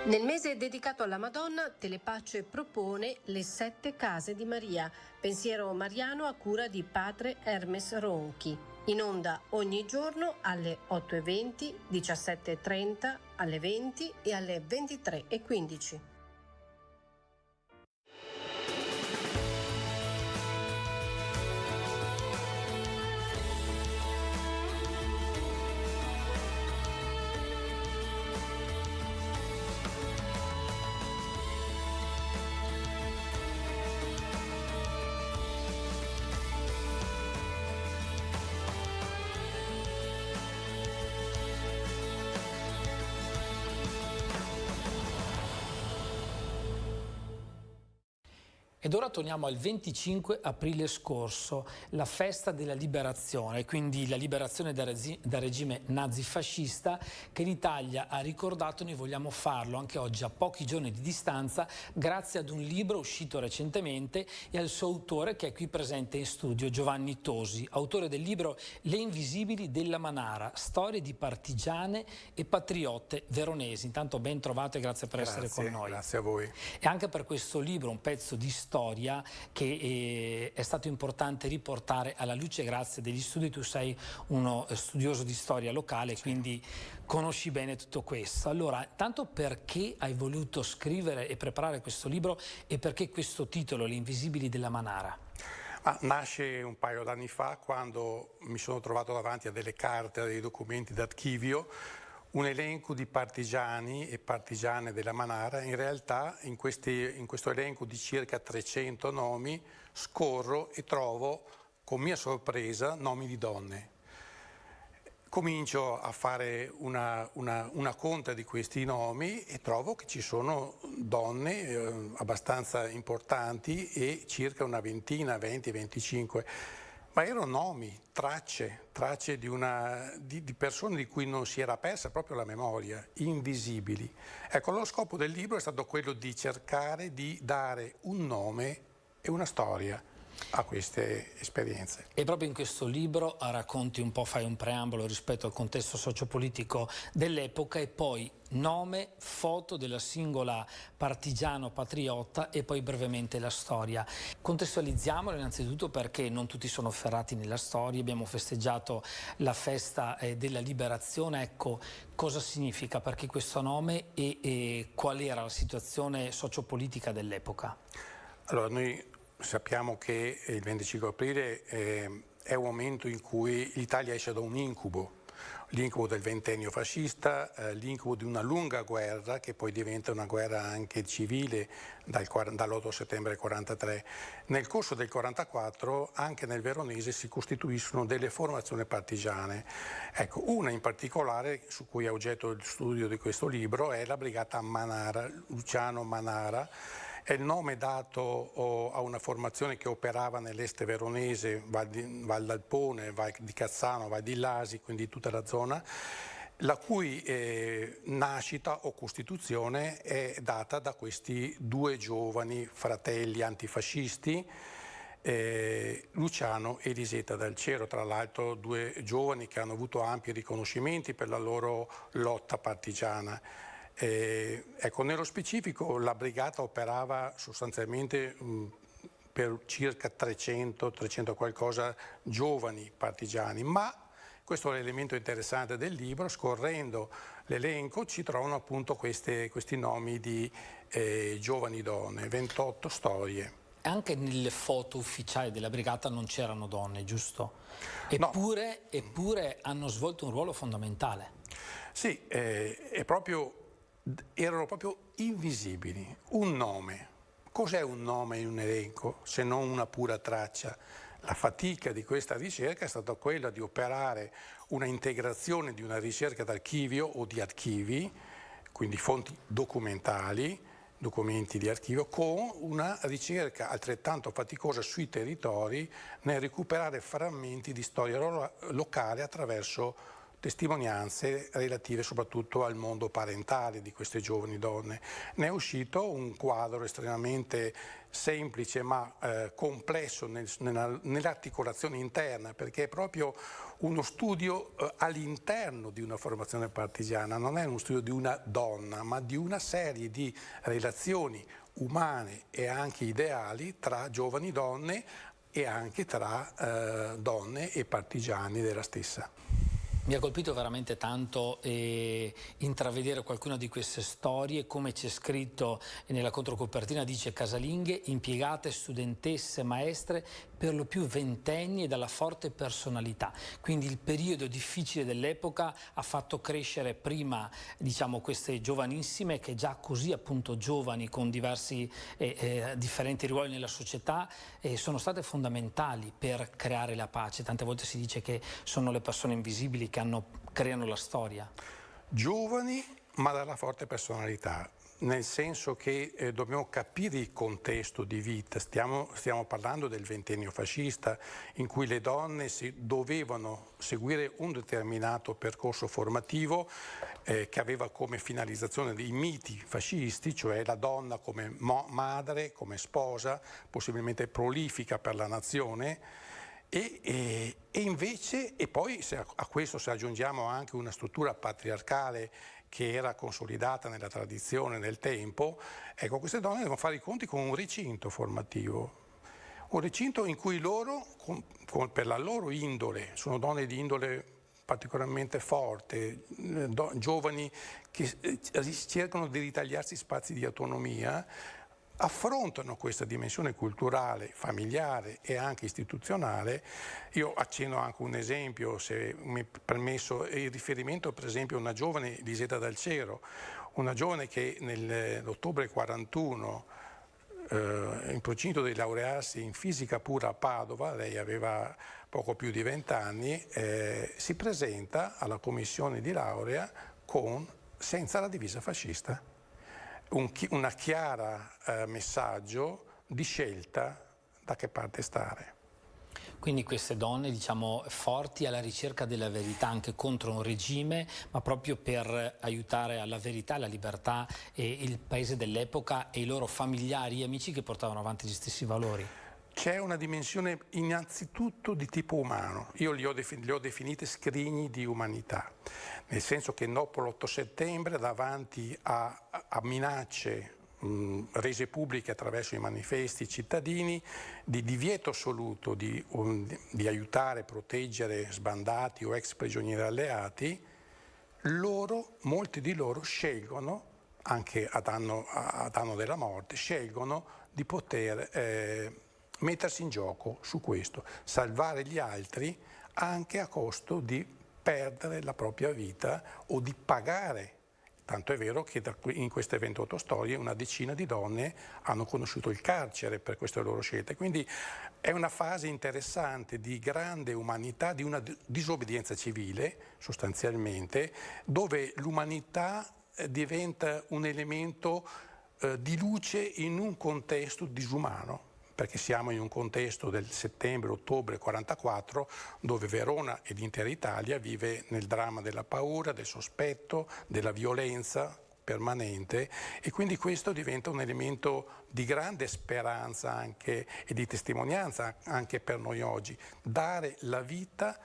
Nel mese dedicato alla Madonna, Telepace propone le 7 case di Maria, pensiero mariano a cura di padre Hermes Ronchi. In onda ogni giorno alle 8:20, 17:30, alle 20 e alle 23:15. Ed ora torniamo al 25 aprile scorso, la festa della liberazione, quindi la liberazione dal regime nazifascista che l'Italia ha ricordato. Noi vogliamo farlo anche oggi a pochi giorni di distanza grazie ad un libro uscito recentemente e al suo autore che è qui presente in studio, Giovanni Tosi, autore del libro Le invisibili della Manara, storie di partigiane e patriotte veronesi. Intanto ben trovato e grazie per essere con noi. Grazie a voi. E anche per questo libro, un pezzo di storia che è stato importante riportare alla luce grazie degli studi. Tu sei uno studioso di storia locale, quindi conosci bene tutto questo. Allora, tanto perché hai voluto scrivere e preparare questo libro e perché questo titolo, Le invisibili della Manara? Nasce un paio d'anni fa quando mi sono trovato davanti a delle carte, a dei documenti d'archivio, un elenco di partigiani e partigiane della Manara. In realtà in questo elenco di circa 300 nomi scorro e trovo, con mia sorpresa, nomi di donne. Comincio a fare una conta di questi nomi e trovo che ci sono donne abbastanza importanti e circa una ventina, 20-25. Ma erano nomi, tracce di persone di cui non si era persa proprio la memoria, invisibili. Ecco, lo scopo del libro è stato quello di cercare di dare un nome e una storia a queste esperienze. E proprio in questo libro racconti un po', fai un preambolo rispetto al contesto sociopolitico dell'epoca e poi nome, foto della singola partigiano patriotta e poi brevemente la storia. Contestualizziamolo innanzitutto perché non tutti sono ferrati nella storia. Abbiamo festeggiato la festa della liberazione. Ecco, cosa significa, perché questo nome e qual era la situazione sociopolitica dell'epoca? Allora, noi sappiamo che il 25 aprile è un momento in cui l'Italia esce da un incubo, l'incubo del ventennio fascista, l'incubo di una lunga guerra che poi diventa una guerra anche civile dall'8 settembre del 43. Nel corso del 44 anche nel Veronese si costituiscono delle formazioni partigiane. Ecco, una in particolare su cui è oggetto il studio di questo libro è la brigata Manara, Luciano Manara. È il nome dato a una formazione che operava nell'est veronese, Val d'Alpone, Val di Cazzano, Val di Lasi, quindi tutta la zona, la cui nascita o costituzione è data da questi due giovani fratelli antifascisti, Luciano e Elisetta Dal Cero, tra l'altro due giovani che hanno avuto ampi riconoscimenti per la loro lotta partigiana. Ecco, nello specifico la brigata operava sostanzialmente per circa 300 qualcosa giovani partigiani, ma questo è l'elemento interessante del libro. Scorrendo l'elenco ci trovano appunto questi nomi di giovani donne, 28 storie. Anche nelle foto ufficiali della brigata non c'erano donne, giusto? Eppure hanno svolto un ruolo fondamentale. Sì, erano proprio invisibili. Un nome. Cos'è un nome in un elenco se non una pura traccia? La fatica di questa ricerca è stata quella di operare una integrazione di una ricerca d'archivio o di archivi, quindi fonti documentali, documenti di archivio, con una ricerca altrettanto faticosa sui territori nel recuperare frammenti di storia locale attraverso testimonianze relative soprattutto al mondo parentale di queste giovani donne. Ne è uscito un quadro estremamente semplice ma complesso nell'articolazione interna, perché è proprio uno studio all'interno di una formazione partigiana, non è uno studio di una donna, ma di una serie di relazioni umane e anche ideali tra giovani donne e anche tra donne e partigiani della stessa. Mi ha colpito veramente tanto intravedere qualcuna di queste storie, come c'è scritto nella controcopertina, dice casalinghe, impiegate, studentesse, maestre, per lo più ventenni e dalla forte personalità. Quindi il periodo difficile dell'epoca ha fatto crescere prima, diciamo, queste giovanissime che già così appunto giovani con diversi differenti ruoli nella società sono state fondamentali per creare la pace. Tante volte si dice che sono le persone invisibili che creano la storia. Giovani ma dalla forte personalità, nel senso che dobbiamo capire il contesto di vita. Stiamo parlando del ventennio fascista, in cui le donne dovevano seguire un determinato percorso formativo che aveva come finalizzazione dei miti fascisti, cioè la donna come madre, come sposa, possibilmente prolifica per la nazione. E invece, e poi a questo se aggiungiamo anche una struttura patriarcale che era consolidata nella tradizione, nel tempo, ecco, queste donne devono fare i conti con un recinto formativo, un recinto in cui loro, per la loro indole, sono donne di indole particolarmente forte, giovani che cercano di ritagliarsi spazi di autonomia, affrontano questa dimensione culturale, familiare e anche istituzionale. Io accenno anche un esempio, se mi è permesso, il riferimento per esempio a una giovane Lisetta Dal Cero, una giovane che nell'ottobre 41, in procinto di laurearsi in fisica pura a Padova, lei aveva poco più di 20 anni, si presenta alla commissione di laurea senza la divisa fascista. Una chiara messaggio di scelta da che parte stare. Quindi queste donne, diciamo, forti alla ricerca della verità anche contro un regime, ma proprio per aiutare alla verità, alla libertà e il paese dell'epoca e i loro familiari e amici che portavano avanti gli stessi valori. C'è una dimensione innanzitutto di tipo umano, io le ho definite scrigni di umanità, nel senso che dopo l'8 settembre davanti a minacce rese pubbliche attraverso i manifesti cittadini di divieto assoluto di aiutare, proteggere sbandati o ex prigionieri alleati, molti di loro scelgono, anche a danno della morte, scelgono di poter mettersi in gioco su questo, salvare gli altri anche a costo di perdere la propria vita o di pagare. Tanto è vero che in queste 28 storie una decina di donne hanno conosciuto il carcere per queste loro scelte. Quindi è una fase interessante di grande umanità, di una disobbedienza civile sostanzialmente, dove l'umanità diventa un elemento di luce in un contesto disumano, perché siamo in un contesto del settembre-ottobre 44 dove Verona e l'intera Italia vive nel dramma della paura, del sospetto, della violenza permanente, e quindi questo diventa un elemento di grande speranza anche e di testimonianza anche per noi oggi, dare la vita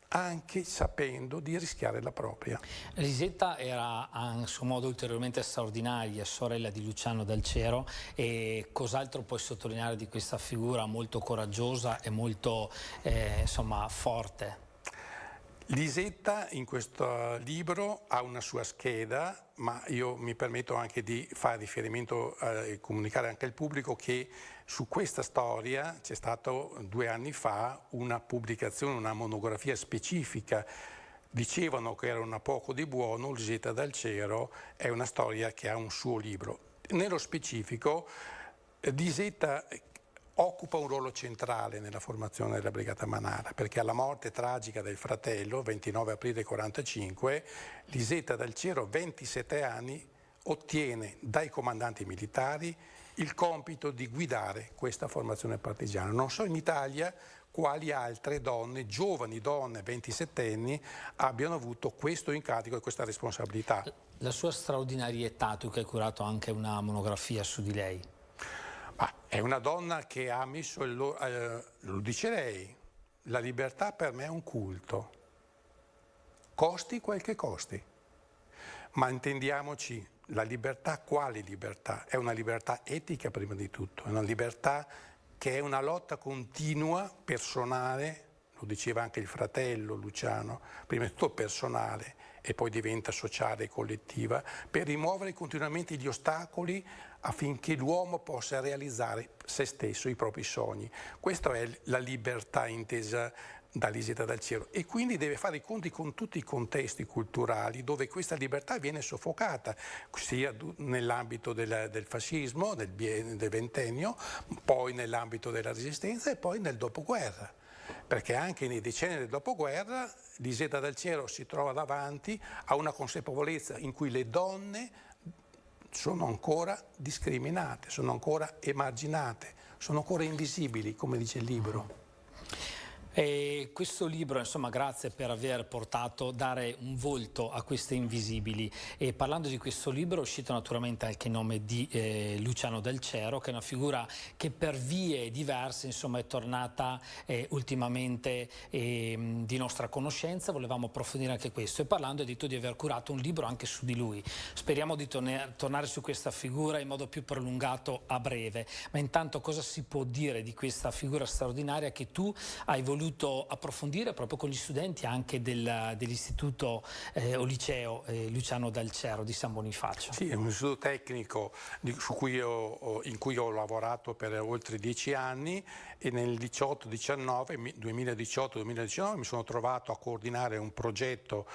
anche sapendo di rischiare la propria. Lisetta era a suo modo ulteriormente straordinaria, sorella di Luciano Dal Cero, e cos'altro puoi sottolineare di questa figura molto coraggiosa e molto insomma forte? Lisetta in questo libro ha una sua scheda, ma io mi permetto anche di fare riferimento e comunicare anche al pubblico che su questa storia c'è stato 2 anni fa una pubblicazione, una monografia specifica. Dicevano che era una poco di buono, Lisetta Dal Cero è una storia che ha un suo libro. Nello specifico, Lisetta occupa un ruolo centrale nella formazione della Brigata Manara, perché alla morte tragica del fratello, 29 aprile 1945, Lisetta Dal Cero, 27 anni, ottiene dai comandanti militari il compito di guidare questa formazione partigiana. Non so in Italia quali altre donne, giovani donne, 27enni, abbiano avuto questo incarico e questa responsabilità. La sua straordinarietà, tu che hai curato anche una monografia su di lei. È una donna che ha messo, lo dice lei, la libertà per me è un culto, costi quel che costi. Ma intendiamoci, la libertà quale libertà? È una libertà etica prima di tutto, è una libertà che è una lotta continua, personale, lo diceva anche il fratello Luciano, prima di tutto personale e poi diventa sociale e collettiva, per rimuovere continuamente gli ostacoli affinché l'uomo possa realizzare se stesso, i propri sogni. Questa è la libertà intesa da Lisetta dal Cielo, e quindi deve fare i conti con tutti i contesti culturali dove questa libertà viene soffocata, sia nell'ambito del fascismo, del ventennio, poi nell'ambito della resistenza e poi nel dopoguerra. Perché anche nei decenni del dopoguerra Lisetta dal Cielo si trova davanti a una consapevolezza in cui le donne sono ancora discriminate, sono ancora emarginate, sono ancora invisibili, come dice il libro. E questo libro, insomma, grazie per aver dare un volto a queste invisibili. E parlando di questo libro è uscito naturalmente anche il nome di Luciano Del Cero, che è una figura che per vie diverse, insomma, è tornata ultimamente di nostra conoscenza. Volevamo approfondire anche questo, e parlando hai detto di aver curato un libro anche su di lui. Speriamo di tornare su questa figura in modo più prolungato a breve, ma intanto cosa si può dire di questa figura straordinaria che tu hai voluto approfondire proprio con gli studenti anche dell'istituto o liceo Luciano Del Cero di San Bonifacio? Sì, è un istituto tecnico in cui ho lavorato per oltre 10 anni, e nel 2018-2019 mi sono trovato a coordinare un progetto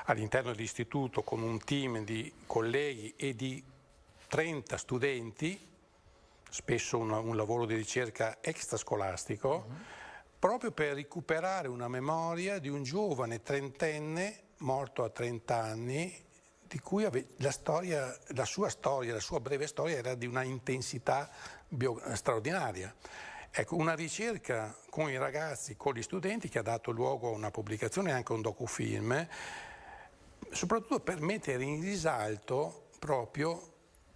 all'interno dell'istituto con un team di colleghi e di 30 studenti, spesso un lavoro di ricerca extrascolastico, proprio per recuperare una memoria di un giovane trentenne morto a 30 anni, di cui la sua breve storia era di una intensità straordinaria. Ecco, una ricerca con i ragazzi, con gli studenti, che ha dato luogo a una pubblicazione e anche a un docufilm, soprattutto per mettere in risalto proprio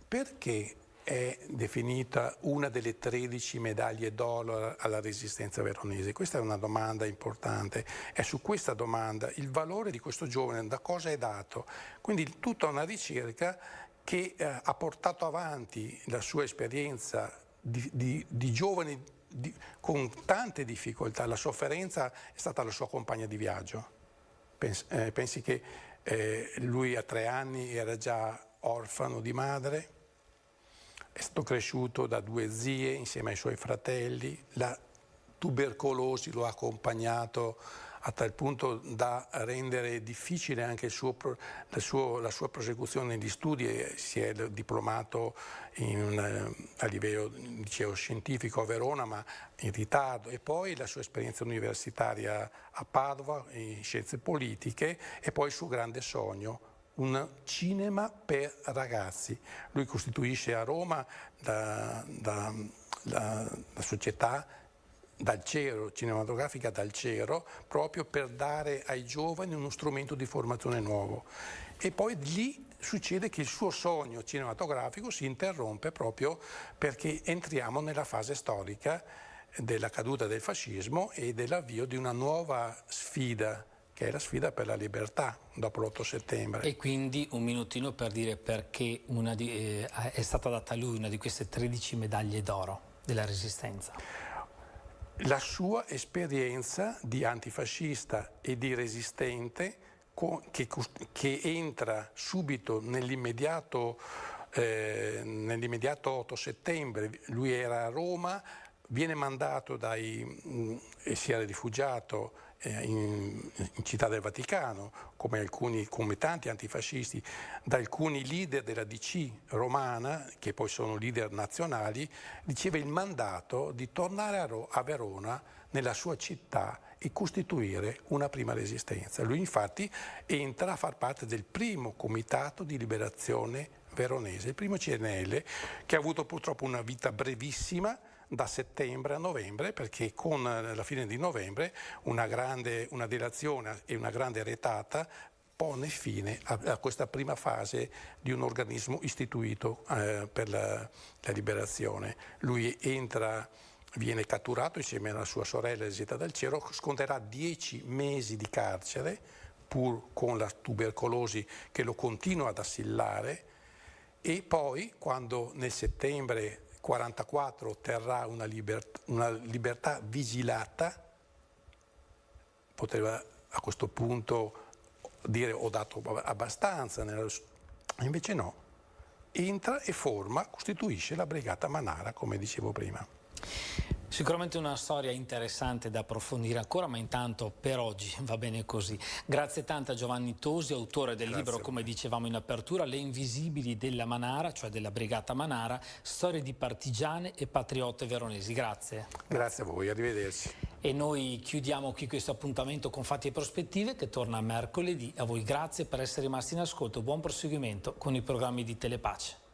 perché è definita una delle 13 medaglie d'oro alla resistenza veronese. Questa è una domanda importante. È su questa domanda il valore di questo giovane, da cosa è dato. Quindi tutta una ricerca che ha portato avanti la sua esperienza di giovane con tante difficoltà. La sofferenza è stata la sua compagna di viaggio. Pensi che lui a 3 anni era già orfano di madre. È stato cresciuto da 2 zie insieme ai suoi fratelli, la tubercolosi lo ha accompagnato a tal punto da rendere difficile anche la sua prosecuzione negli studi. Si è diplomato a livello liceo scientifico a Verona, ma in ritardo, e poi la sua esperienza universitaria a Padova in scienze politiche, e poi il suo grande sogno, un cinema per ragazzi. Lui costituisce a Roma la società Dal Cero, cinematografica Dal Cero, proprio per dare ai giovani uno strumento di formazione nuovo. E poi lì succede che il suo sogno cinematografico si interrompe proprio perché entriamo nella fase storica della caduta del fascismo e dell'avvio di una nuova sfida, che è la sfida per la libertà dopo l'8 settembre. E quindi un minutino per dire perché è stata data a lui una di queste 13 medaglie d'oro della Resistenza. La sua esperienza di antifascista e di resistente che entra subito nell'immediato 8 settembre. Lui era a Roma, viene mandato e si era rifugiato in Città del Vaticano, come tanti antifascisti, da alcuni leader della DC romana, che poi sono leader nazionali, riceve il mandato di tornare a Verona, nella sua città, e costituire una prima resistenza. Lui infatti entra a far parte del primo comitato di liberazione veronese, il primo CNL che ha avuto purtroppo una vita brevissima, da settembre a novembre, perché con la fine di novembre una delazione e una grande retata pone fine a questa prima fase di un organismo istituito per la liberazione. Lui viene catturato insieme alla sua sorella Elisetta dal Cielo, sconterà 10 mesi di carcere, pur con la tubercolosi che lo continua ad assillare, e poi quando nel settembre 1944 otterrà una libertà vigilata, poteva a questo punto dire ho dato abbastanza, invece no, entra e costituisce la Brigata Manara, come dicevo prima. Sicuramente una storia interessante da approfondire ancora, ma intanto per oggi va bene così. Grazie tante a Giovanni Tosi, autore del libro, come dicevamo in apertura, Le invisibili della Manara, cioè della Brigata Manara, storie di partigiane e patriote veronesi. Grazie. Grazie a voi, arrivederci. E noi chiudiamo qui questo appuntamento con Fatti e Prospettive, che torna mercoledì. A voi grazie per essere rimasti in ascolto, buon proseguimento con i programmi di Telepace.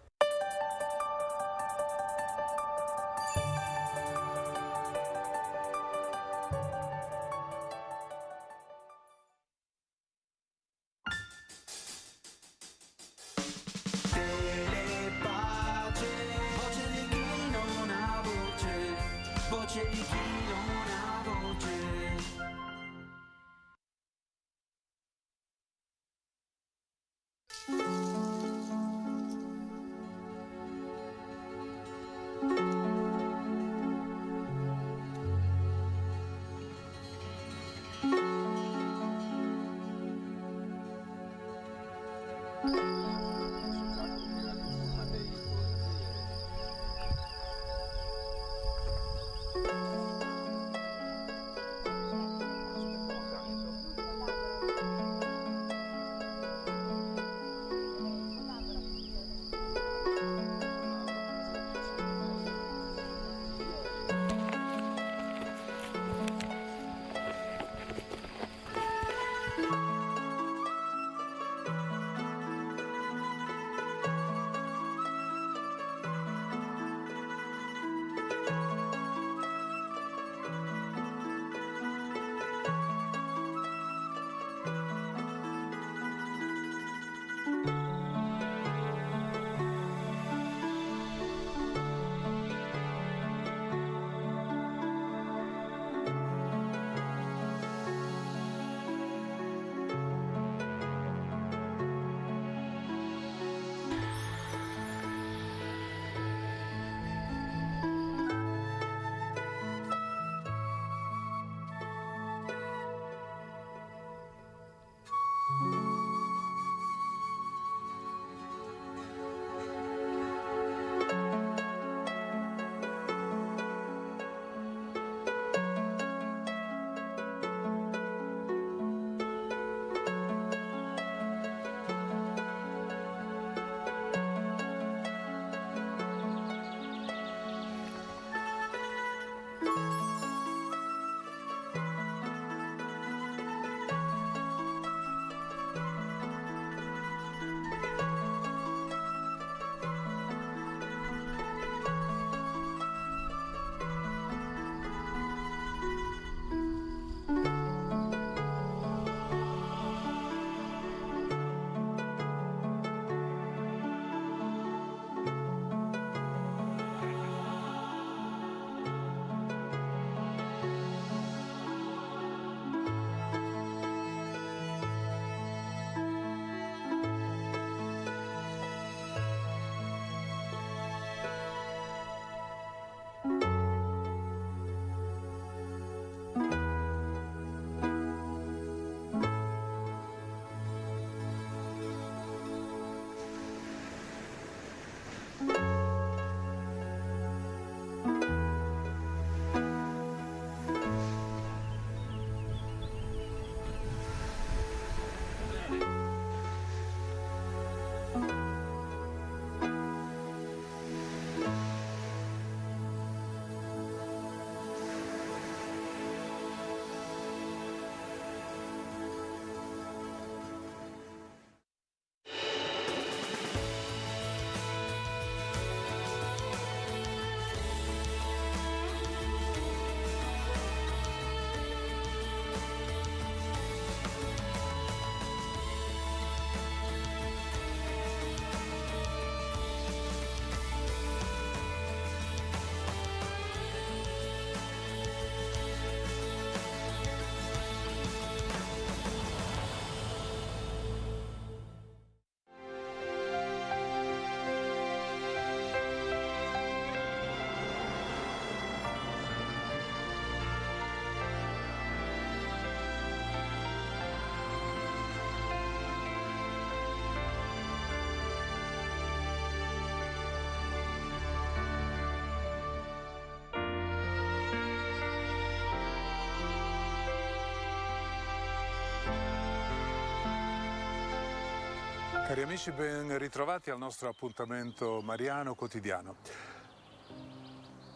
Cari amici, ben ritrovati al nostro appuntamento mariano quotidiano.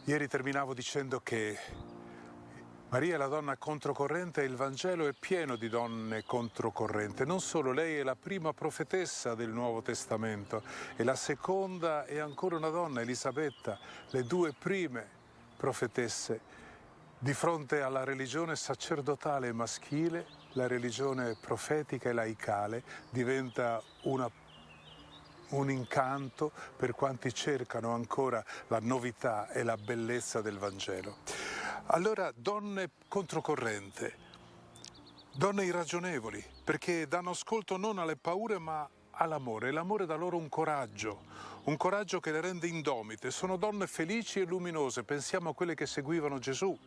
Ieri terminavo dicendo che Maria è la donna controcorrente e il Vangelo è pieno di donne controcorrente. Non solo, lei è la prima profetessa del Nuovo Testamento e la seconda è ancora una donna, Elisabetta, le due prime profetesse. Di fronte alla religione sacerdotale e maschile, la religione profetica e laicale diventa un incanto per quanti cercano ancora la novità e la bellezza del Vangelo. Allora, donne controcorrente, donne irragionevoli, perché danno ascolto non alle paure ma all'amore. L'amore dà loro un coraggio che le rende indomite. Sono donne felici e luminose, pensiamo a quelle che seguivano Gesù,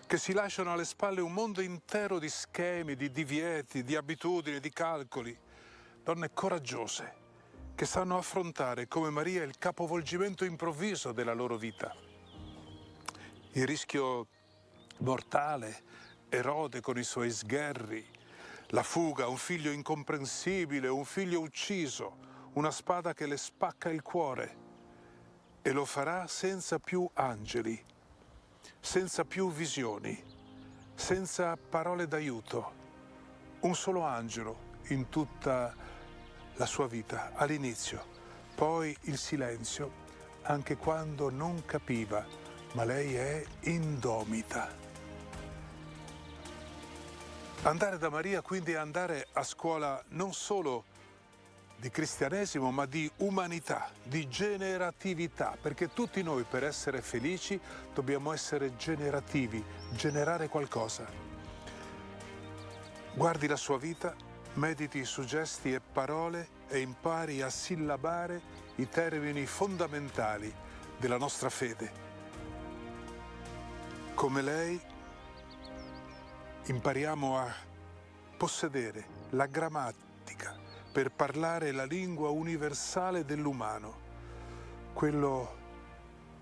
che si lasciano alle spalle un mondo intero di schemi, di divieti, di abitudini, di calcoli. Donne coraggiose, che sanno affrontare come Maria il capovolgimento improvviso della loro vita. Il rischio mortale, Erode con i suoi sgherri, la fuga, un figlio incomprensibile, un figlio ucciso, una spada che le spacca il cuore. E lo farà senza più angeli, senza più visioni, senza parole d'aiuto. Un solo angelo in tutta la sua vita, all'inizio, poi il silenzio, anche quando non capiva, ma lei è indomita. Andare da Maria quindi è andare a scuola non solo di cristianesimo, ma di umanità, di generatività, perché tutti noi per essere felici dobbiamo essere generativi, generare qualcosa. Guardi la sua vita, mediti su gesti e parole e impari a sillabare i termini fondamentali della nostra fede. Come lei impariamo a possedere la grammatica per parlare la lingua universale dell'umano, quello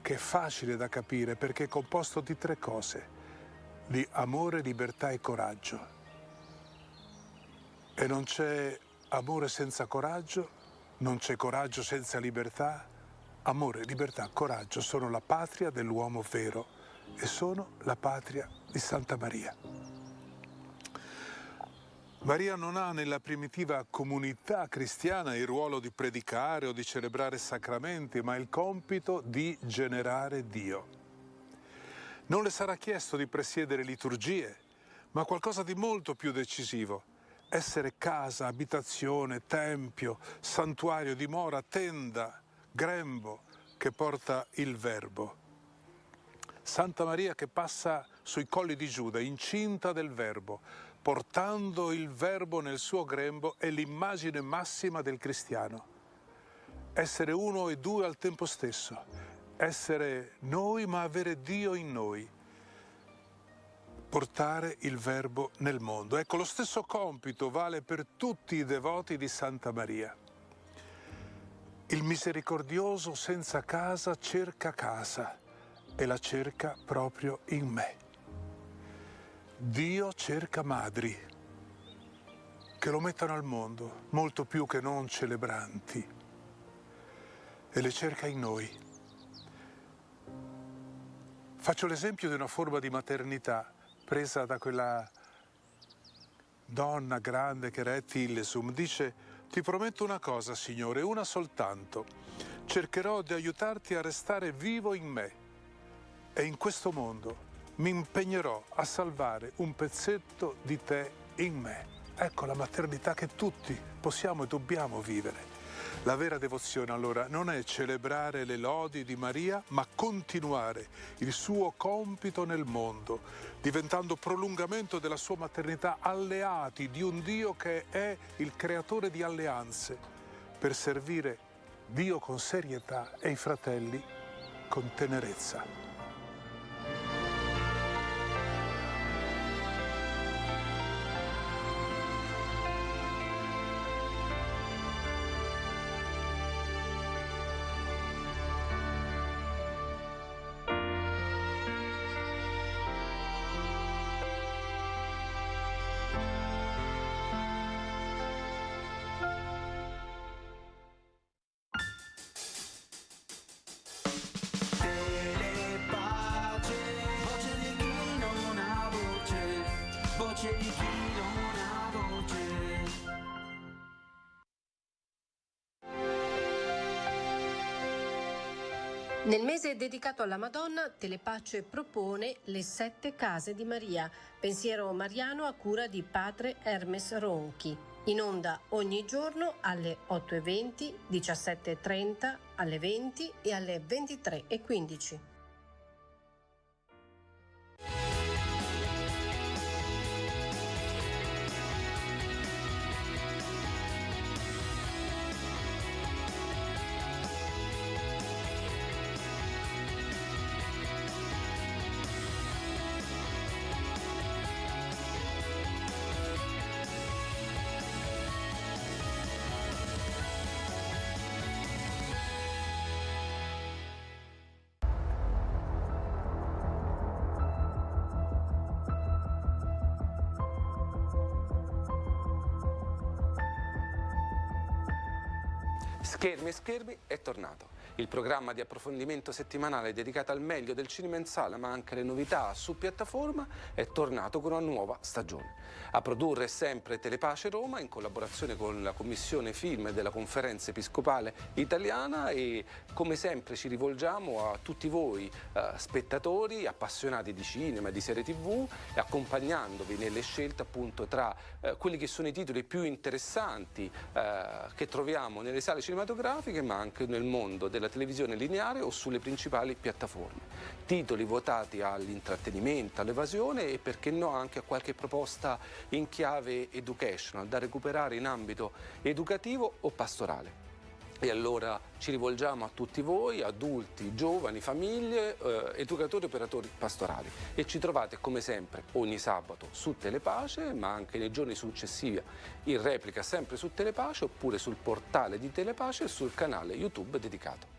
che è facile da capire perché è composto di tre cose, di amore, libertà e coraggio. E non c'è amore senza coraggio, non c'è coraggio senza libertà. Amore, libertà, coraggio sono la patria dell'uomo vero e sono la patria di Santa Maria. Maria non ha nella primitiva comunità cristiana il ruolo di predicare o di celebrare sacramenti, ma il compito di generare Dio. Non le sarà chiesto di presiedere liturgie, ma qualcosa di molto più decisivo. Essere casa, abitazione, tempio, santuario, dimora, tenda, grembo che porta il Verbo. Santa Maria che passa sui colli di Giuda, incinta del Verbo, portando il Verbo nel suo grembo è l'immagine massima del cristiano. Essere uno e due al tempo stesso, essere noi ma avere Dio in noi, portare il Verbo nel mondo. Ecco, lo stesso compito vale per tutti i devoti di Santa Maria. Il misericordioso senza casa cerca casa e la cerca proprio in me. Dio cerca madri che lo mettano al mondo, molto più che non celebranti, e le cerca in noi. Faccio l'esempio di una forma di maternità presa da quella donna grande che era Et Illesum. Dice: ti prometto una cosa, Signore, una soltanto. Cercherò di aiutarti a restare vivo in me e in questo mondo mi impegnerò a salvare un pezzetto di te in me. Ecco la maternità che tutti possiamo e dobbiamo vivere. La vera devozione allora non è celebrare le lodi di Maria, ma continuare il suo compito nel mondo, diventando prolungamento della sua maternità, alleati di un Dio che è il creatore di alleanze, per servire Dio con serietà e i fratelli con tenerezza. sei fino una voce. Nel mese dedicato alla Madonna, Telepace propone le 7 case di Maria, pensiero mariano a cura di padre Hermes Ronchi. In onda ogni giorno alle 8:20, 17:30, alle 20 e alle 23:15. Schermi e Schermi è tornato, il programma di approfondimento settimanale dedicato al meglio del cinema in sala ma anche alle novità su piattaforma è tornato con una nuova stagione. A produrre sempre Telepace Roma in collaborazione con la Commissione Film della Conferenza Episcopale Italiana e come sempre ci rivolgiamo a tutti voi spettatori appassionati di cinema e di serie TV accompagnandovi nelle scelte appunto tra quelli che sono i titoli più interessanti che troviamo nelle sale cinematografiche ma anche nel mondo della televisione lineare o sulle principali piattaforme. Titoli votati all'intrattenimento, all'evasione e perché no anche a qualche proposta in chiave educational da recuperare in ambito educativo o pastorale. E allora ci rivolgiamo a tutti voi, adulti, giovani, famiglie, educatori e operatori pastorali e ci trovate come sempre ogni sabato su Telepace ma anche nei giorni successivi in replica sempre su Telepace oppure sul portale di Telepace e sul canale YouTube dedicato.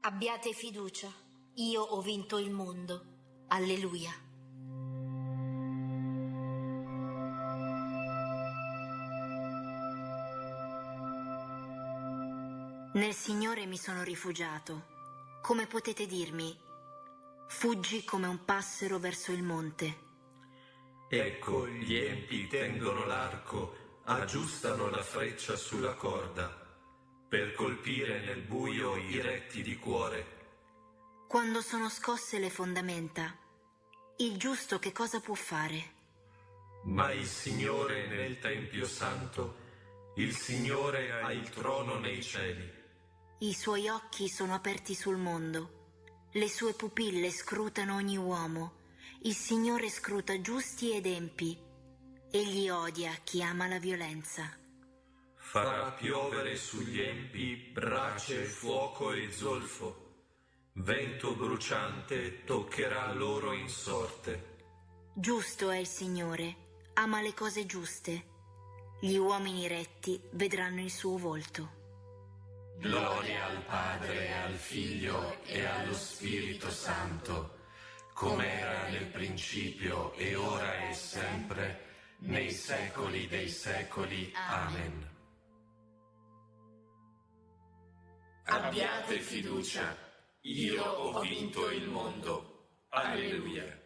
Abbiate fiducia, io ho vinto il mondo. Alleluia. Nel Signore mi sono rifugiato. Come potete dirmi? Fuggi come un passero verso il monte. Ecco, gli empi tendono l'arco, aggiustano la freccia sulla corda, per colpire nel buio i retti di cuore. Quando sono scosse le fondamenta, il giusto che cosa può fare? Ma il Signore è nel Tempio Santo, il Signore ha il trono nei cieli. I suoi occhi sono aperti sul mondo, le sue pupille scrutano ogni uomo. Il Signore scruta giusti ed empi, egli odia chi ama la violenza. Farà piovere sugli empi brace, fuoco e zolfo. Vento bruciante toccherà loro in sorte. Giusto è il Signore, ama le cose giuste. Gli uomini retti vedranno il suo volto. Gloria al Padre, al Figlio e allo Spirito Santo, come era nel principio e ora e sempre, nei secoli dei secoli. Amen. Abbiate fiducia, io ho vinto il mondo. Alleluia.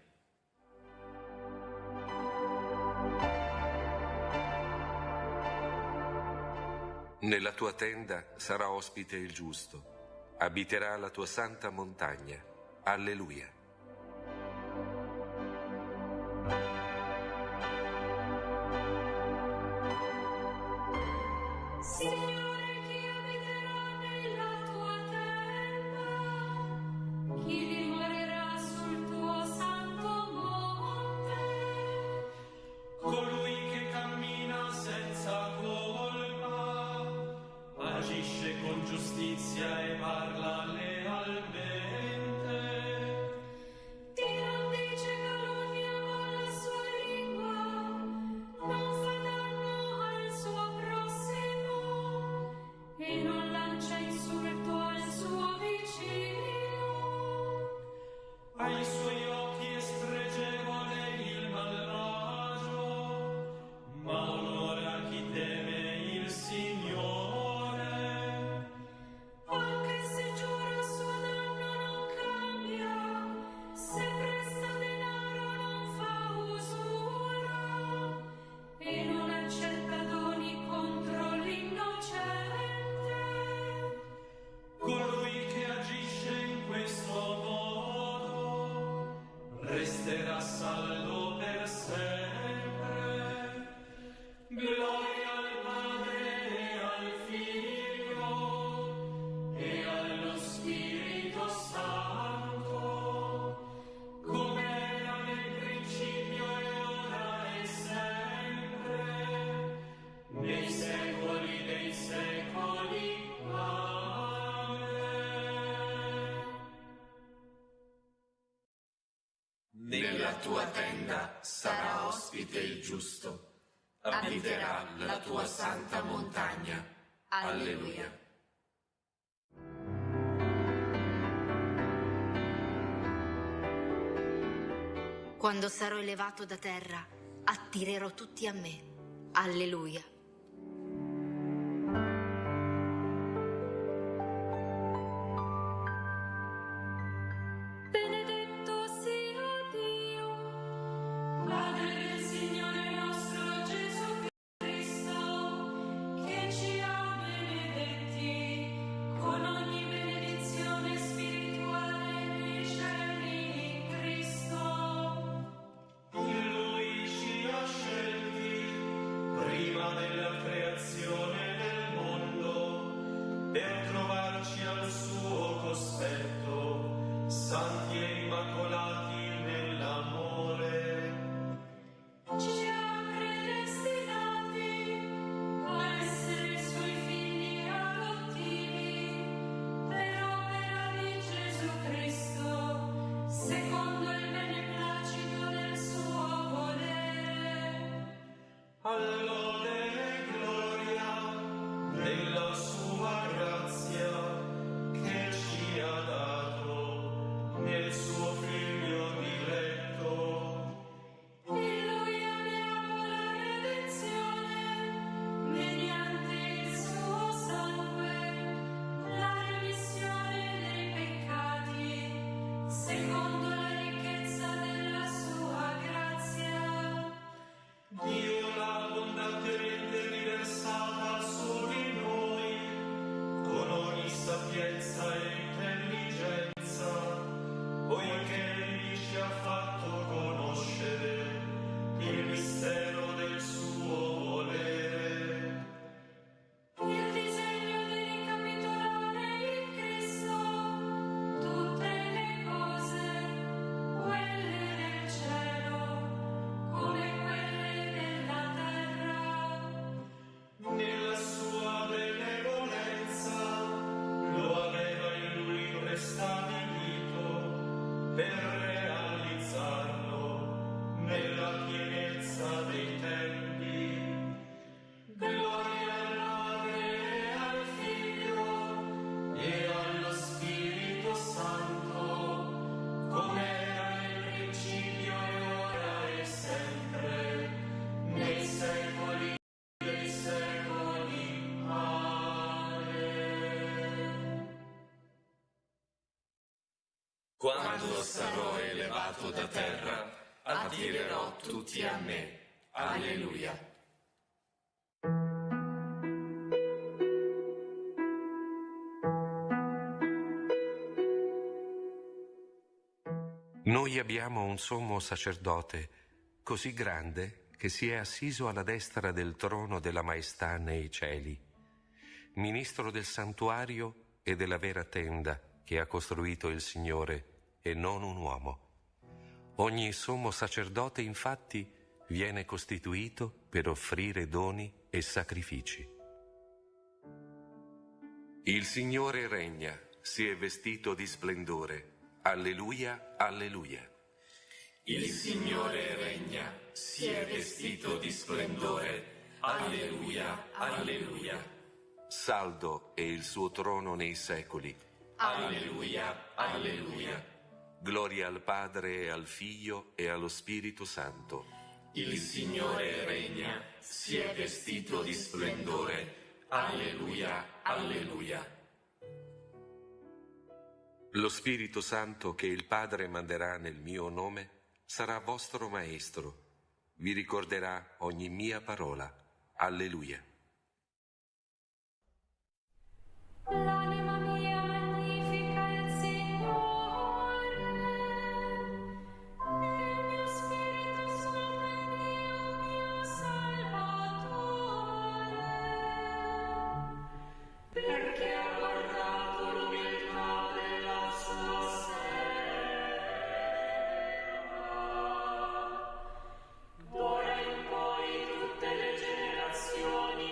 Nella tua tenda sarà ospite il giusto, abiterà la tua santa montagna. Alleluia. tua tenda sarà ospite il giusto. Abiterà la tua santa montagna. Alleluia. Quando sarò elevato da terra, attirerò tutti a me. Alleluia. Benedetto sia Dio, Padre del Signore nostro Gesù Cristo, che ci ha benedetti con ogni benedizione spirituale nei cieli in Cristo. In Lui ci ha scelti prima della creazione del mondo per trovarci al suo cospetto, santi e immacolati nell'amore. Ci ha predestinati a essere Suoi figli adottivi per opera di Gesù Cristo, secondo il beneplacito del Suo volere. All'ode e gloria della sua grazia che ci ha dato nel suo Figlio diletto. In Lui abbiamo la redenzione, mediante il Suo sangue, la remissione dei peccati, secondo la ricchezza della Sua grazia. Dio l'ha abbondantemente riversata su di noi con ogni sapienza e intelligenza, poiché Egli ci ha fatto conoscere il mistero del suo volere. Il disegno di ricapitolare in Cristo tutte le cose, quelle del cielo come quelle della terra. Nella sua benevolenza lo aveva in Lui prestabilito per realizzarlo nella pienezza dei tempi. Gloria al Padre e al Figlio e allo Spirito Santo, come era nel principio e ora e sempre, nei secoli dei secoli. Amen. Quando sarò elevato da terra, attirerò tutti a me. Alleluia. Noi abbiamo un sommo sacerdote così grande che si è assiso alla destra del trono della maestà nei cieli, ministro del santuario e della vera tenda che ha costruito il Signore e non un uomo. Ogni sommo sacerdote, infatti, viene costituito per offrire doni e sacrifici. Il Signore regna, si è vestito di splendore. Alleluia, alleluia. Il Signore regna, si è vestito di splendore. Alleluia, alleluia. Saldo è il suo trono nei secoli. Alleluia, alleluia. Gloria al Padre e al Figlio e allo Spirito Santo. Il Signore regna, si è vestito di splendore. Alleluia, alleluia. Lo Spirito Santo che il Padre manderà nel mio nome sarà vostro Maestro. Vi ricorderà ogni mia parola. Alleluia. L'anima mia magnifica il Signore, il mio spirito esulta in Dio mio Salvatore, perché ha guardato l'umiltà della sua serva. D'ora in poi tutte le generazioni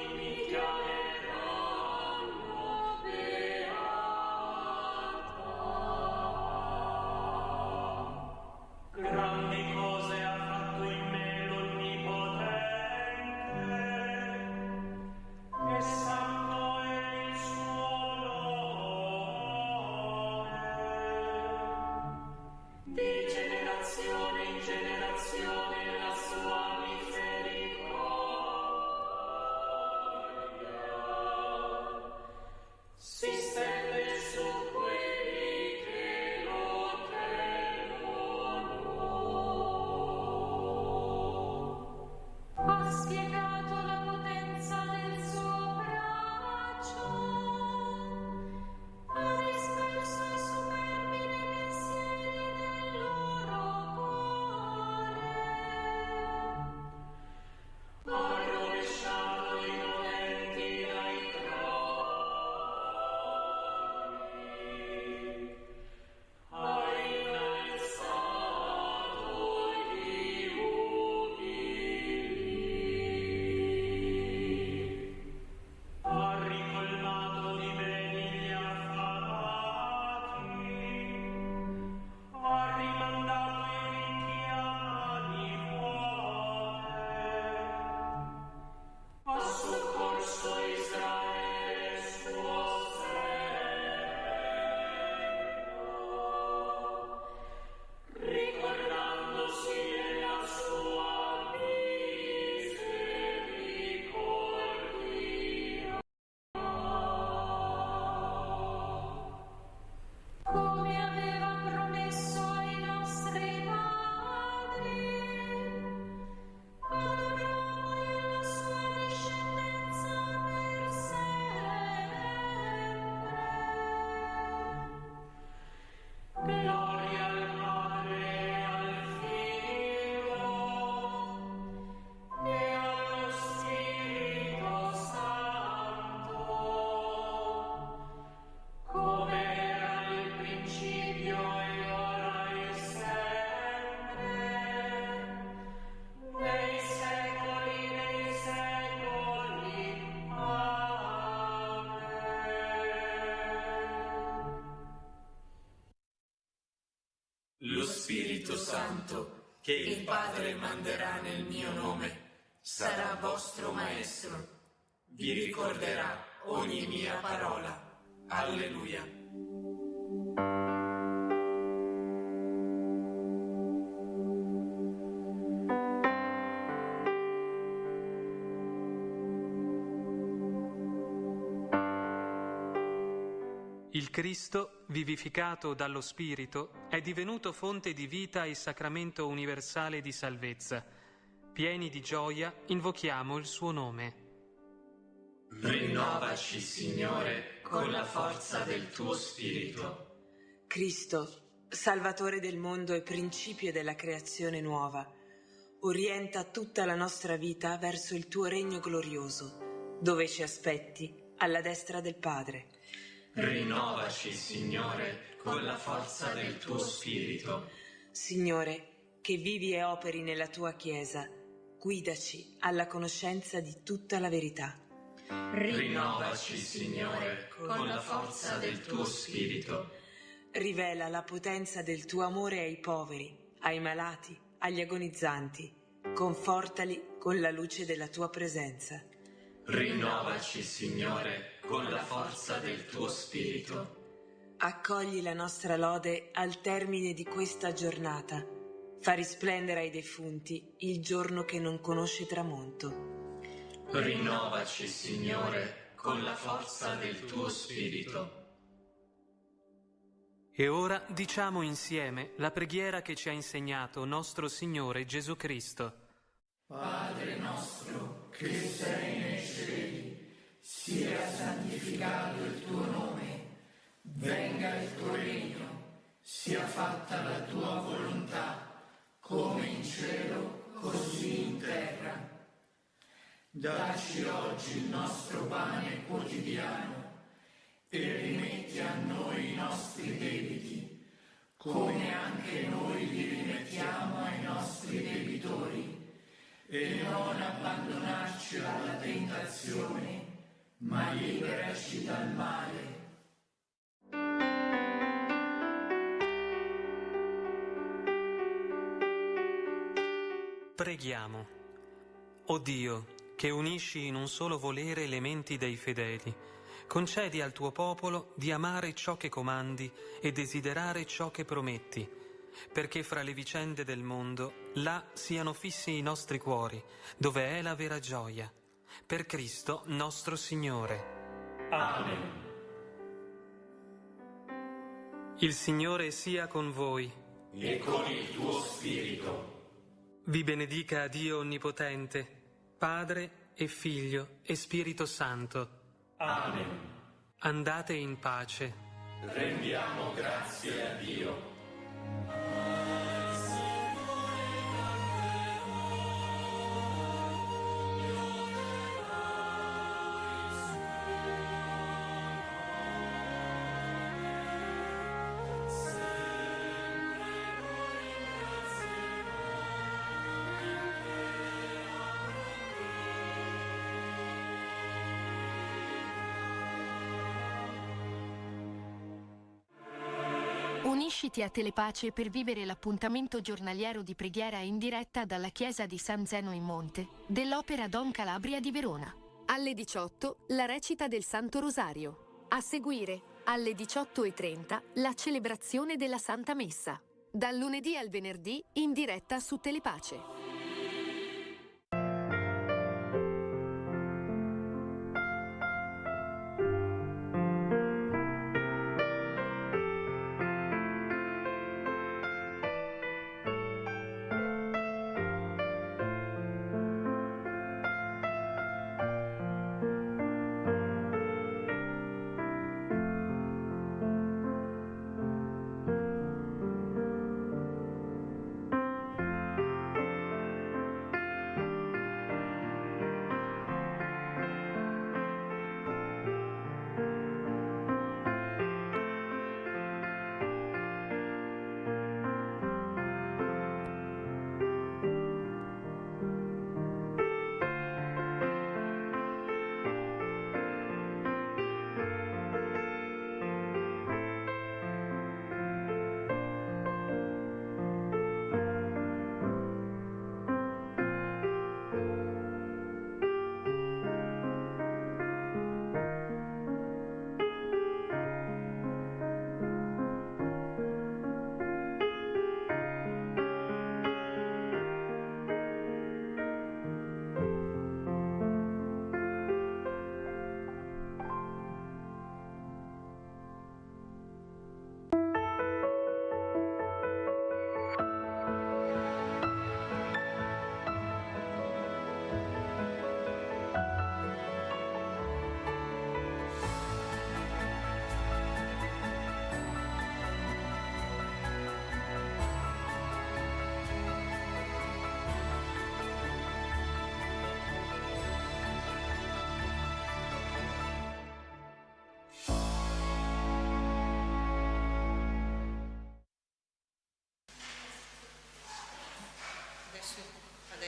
Santo, che il Padre manderà nel mio nome, sarà vostro Maestro, vi ricorderà ogni mia parola. Alleluia. Il Cristo, vivificato dallo Spirito, è divenuto fonte di vita e sacramento universale di salvezza. Pieni di gioia, invochiamo il suo nome. Rinnovaci, Signore, con la forza del tuo Spirito. Cristo, Salvatore del mondo e principio della creazione nuova, orienta tutta la nostra vita verso il tuo regno glorioso, dove ci aspetti alla destra del Padre. Rinnovaci, Signore, con la forza del tuo Spirito. Signore, che vivi e operi nella tua Chiesa, guidaci alla conoscenza di tutta la verità. Rinnovaci, Signore, con la forza del tuo Spirito. Rivela la potenza del tuo amore ai poveri, ai malati, agli agonizzanti. Confortali con la luce della tua presenza. Rinnovaci, Signore, con la forza del tuo Spirito. Accogli la nostra lode al termine di questa giornata. Fa risplendere ai defunti il giorno che non conosce tramonto. Rinnovaci, Signore, con la forza del tuo Spirito. E ora diciamo insieme la preghiera che ci ha insegnato nostro Signore Gesù Cristo. Padre nostro, che sei nei cieli, sia santificato il tuo nome, venga il tuo regno, sia fatta la tua volontà, come in cielo, così in terra. Dacci oggi il nostro pane quotidiano e rimetti a noi i nostri debiti, come anche noi li rimettiamo ai nostri debitori. E non abbandonarci alla tentazione, ma liberaci dal male. Preghiamo. O Dio, che unisci in un solo volere le menti dei fedeli, concedi al tuo popolo di amare ciò che comandi e desiderare ciò che prometti, perché fra le vicende del mondo là siano fissi i nostri cuori, dove è la vera gioia. Per Cristo nostro Signore. Amen. Il Signore sia con voi. E con il tuo Spirito. Vi benedica Dio Onnipotente, Padre e Figlio e Spirito Santo. Amen. Andate in pace. Rendiamo grazie a Dio. Unisciti a Telepace per vivere l'appuntamento giornaliero di preghiera in diretta dalla chiesa di San Zeno in Monte dell'Opera Don Calabria di Verona. Alle 18 la recita del Santo Rosario. A seguire, alle 18:30, la celebrazione della Santa Messa. Dal lunedì al venerdì in diretta su Telepace.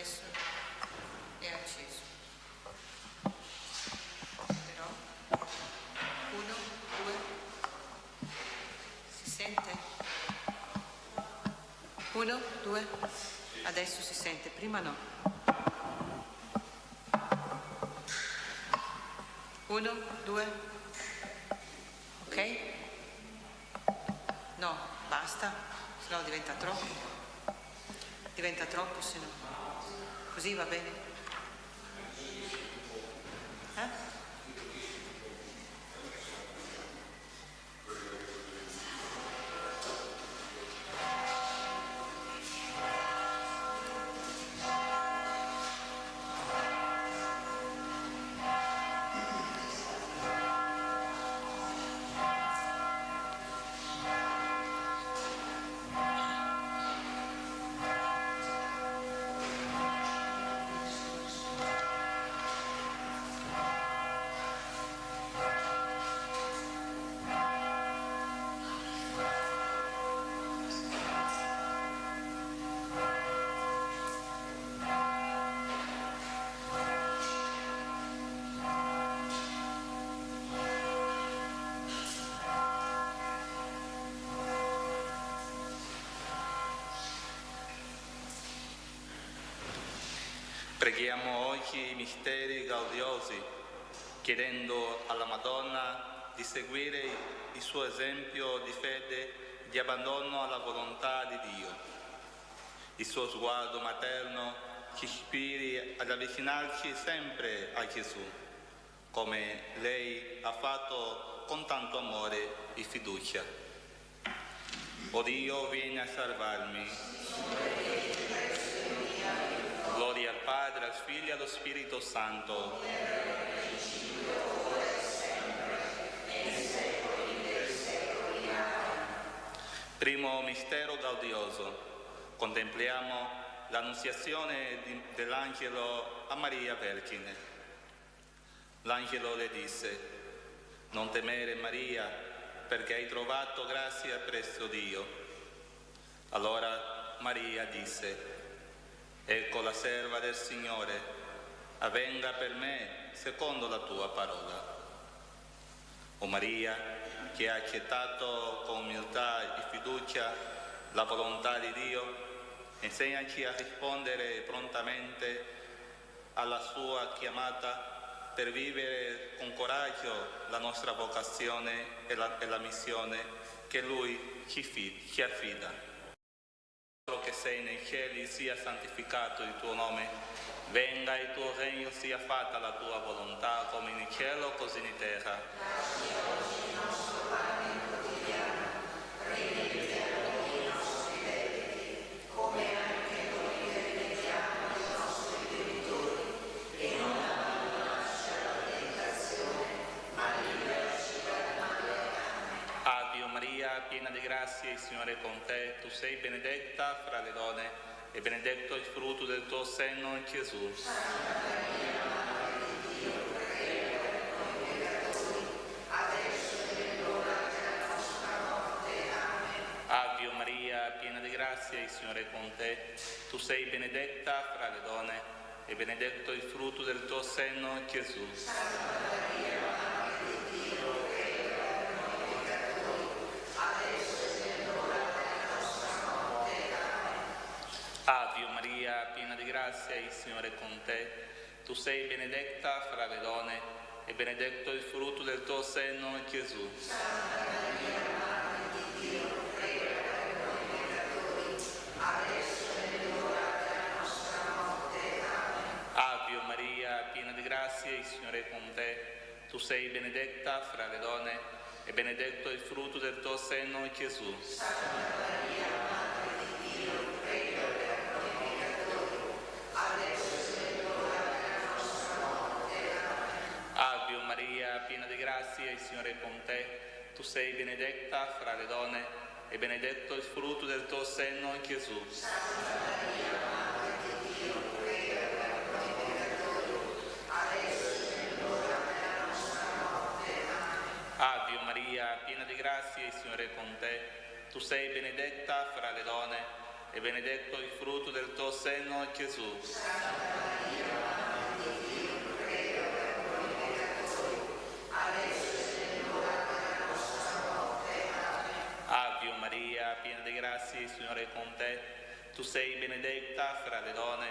adesso è acceso. Però 1, 2, si sente? 1, 2, adesso si sente, prima no. 1, 2, ok? No, basta, se no diventa troppo. Diventa troppo se no. Così va bene? Preghiamo oggi i misteri gaudiosi, chiedendo alla Madonna di seguire il suo esempio di fede, di abbandono alla volontà di Dio. Il suo sguardo materno ci ispiri ad avvicinarci sempre a Gesù, come lei ha fatto con tanto amore e fiducia. O Dio, vieni a salvarmi. Gloria al Padre, al Figlio e allo Spirito Santo. Primo mistero gaudioso. Contempliamo l'annunziazione dell'angelo a Maria Vergine. L'angelo le disse: non temere Maria, perché hai trovato grazia presso Dio. Allora Maria disse: ecco la serva del Signore, avvenga per me secondo la tua parola. O Maria, che ha accettato con umiltà e fiducia la volontà di Dio, insegnaci a rispondere prontamente alla sua chiamata per vivere con coraggio la nostra vocazione e la missione che Lui ci affida. Che sei nei cieli, sia santificato il tuo nome, venga il tuo regno, sia fatta la tua volontà, come in cielo così in terra. Dacci oggi il nostro pane quotidiano, rimetti i nostri debiti, come anche noi rimettiamo ai nostri debitori, e non abbandonarci alla tentazione, ma liberaci dal male. Ave Maria, piena di grazia, il Signore è con te, tu sei benedetta fra le donne, e benedetto il frutto del tuo seno, Gesù. Santa Maria, Madre di Dio, prega per noi peccatori, adesso è l'ora della nostra morte. Amen. Ave Maria, piena di grazia, il Signore è con te, tu sei benedetta fra le donne, e benedetto il frutto del tuo seno, Gesù. Santa Maria, Madre di Dio, prega per noi peccatori, adesso è l'ora della nostra morte. Amen. Ave Maria, piena di grazia, il Signore è con te, tu sei benedetta fra le donne, e benedetto il frutto del tuo seno, Gesù. Santa Maria, Madre di Dio, prega per noi peccatori, adesso è l'ora della nostra morte. Amen. Ave Maria, piena di grazia, il Signore è con te, tu sei benedetta fra le donne, e benedetto il frutto del tuo seno, Gesù. Santa Maria, Madre di Dio, prega per noi peccatori, adesso è l'ora della nostra morte. Amen. Ave Maria, piena di grazia, il Signore è con te, tu sei benedetta fra le donne, e benedetto il frutto del tuo seno, Gesù. Santa Maria, Madre di Dio, prega per noi peccatori, adesso è l'ora della nostra morte. Amen. Ave Maria, piena di grazia, il Signore è con te, tu sei benedetta fra le donne, e benedetto il frutto del tuo seno, Gesù. Ave Maria, piena di grazia, il Signore è con te. Tu sei benedetta fra le donne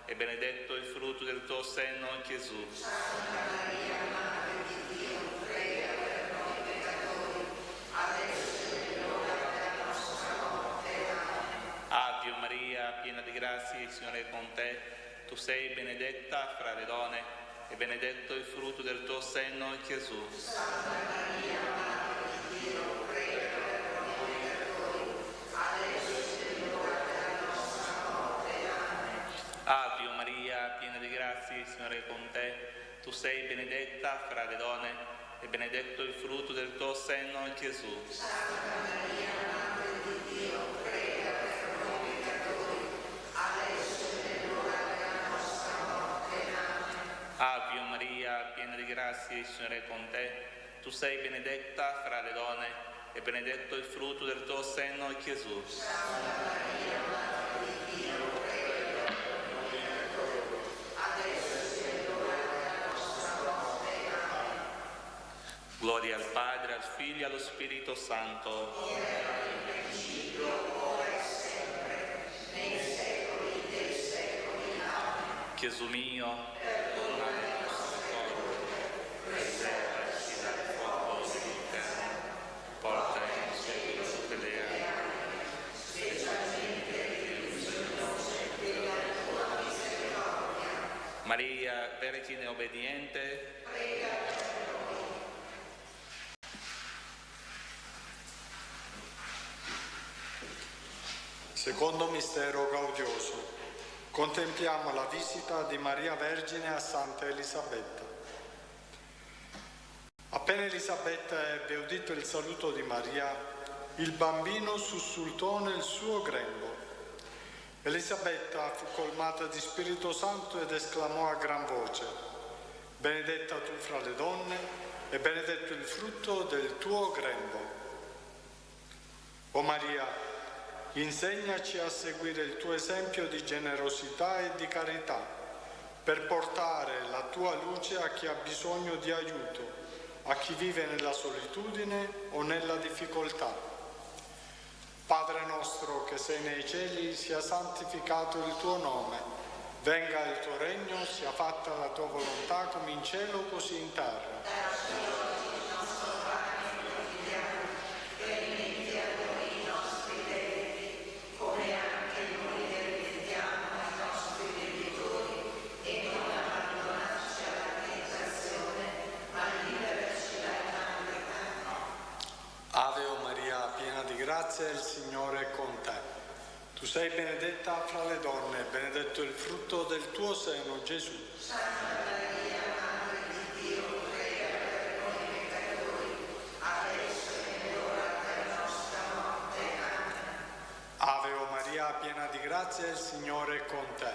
e benedetto il frutto del tuo seno, Gesù. Santa Maria, Madre di Dio, prega per noi peccatori, adesso è l'ora della nostra morte. Amen. Ave Maria, piena di grazia, il Signore è con te. Tu sei benedetta fra le donne e benedetto il frutto del tuo seno, Gesù. Santa Maria, Madre di Dio, prega per noi peccatori, adesso è l'ora della nostra morte. Amen. Ave Maria, piena di grazia, il Signore è con te. Tu sei benedetta fra le donne e benedetto il frutto del tuo seno, Gesù. Santa Maria, Madre di Dio, prega per noi peccatori, adesso è l'ora della nostra morte. Amen. Ave Maria, piena di grazia, il Signore è con te. Tu sei benedetta fra le donne e benedetto il frutto del tuo seno, Gesù. Santa Maria, Madre di Dio, prega per noi peccatori, adesso è l'ora della nostra morte. Amen. Gloria al Padre, al Figlio e allo Spirito Santo. Nel principio, ora e sempre, nei secoli dei secoli. Amen. Gesù mio, perdona le nostre colpe, preservaci dal fuoco dell'inferno, porta in cielo tutte le anime, specialmente le più bisognose della tua misericordia. Maria, Vergine obbediente, prega per noi. Secondo mistero gaudioso, contempliamo la visita di Maria Vergine a Santa Elisabetta. Appena Elisabetta ebbe udito il saluto di Maria, il bambino sussultò nel suo grembo. Elisabetta fu colmata di Spirito Santo ed esclamò a gran voce: benedetta tu fra le donne e benedetto il frutto del tuo grembo. O Maria, insegnaci a seguire il tuo esempio di generosità e di carità, per portare la tua luce a chi ha bisogno di aiuto, a chi vive nella solitudine o nella difficoltà. Padre nostro che sei nei cieli, sia santificato il tuo nome, venga il tuo regno, sia fatta la tua volontà come in cielo così in terra. Grazia, il Signore è con te. Tu sei benedetta fra le donne, benedetto il frutto del tuo seno, Gesù. Santa Maria, Madre di Dio, prega per noi peccatori, adesso è l'ora della nostra morte. Amen. Ave o Maria, piena di grazia, il Signore è con te.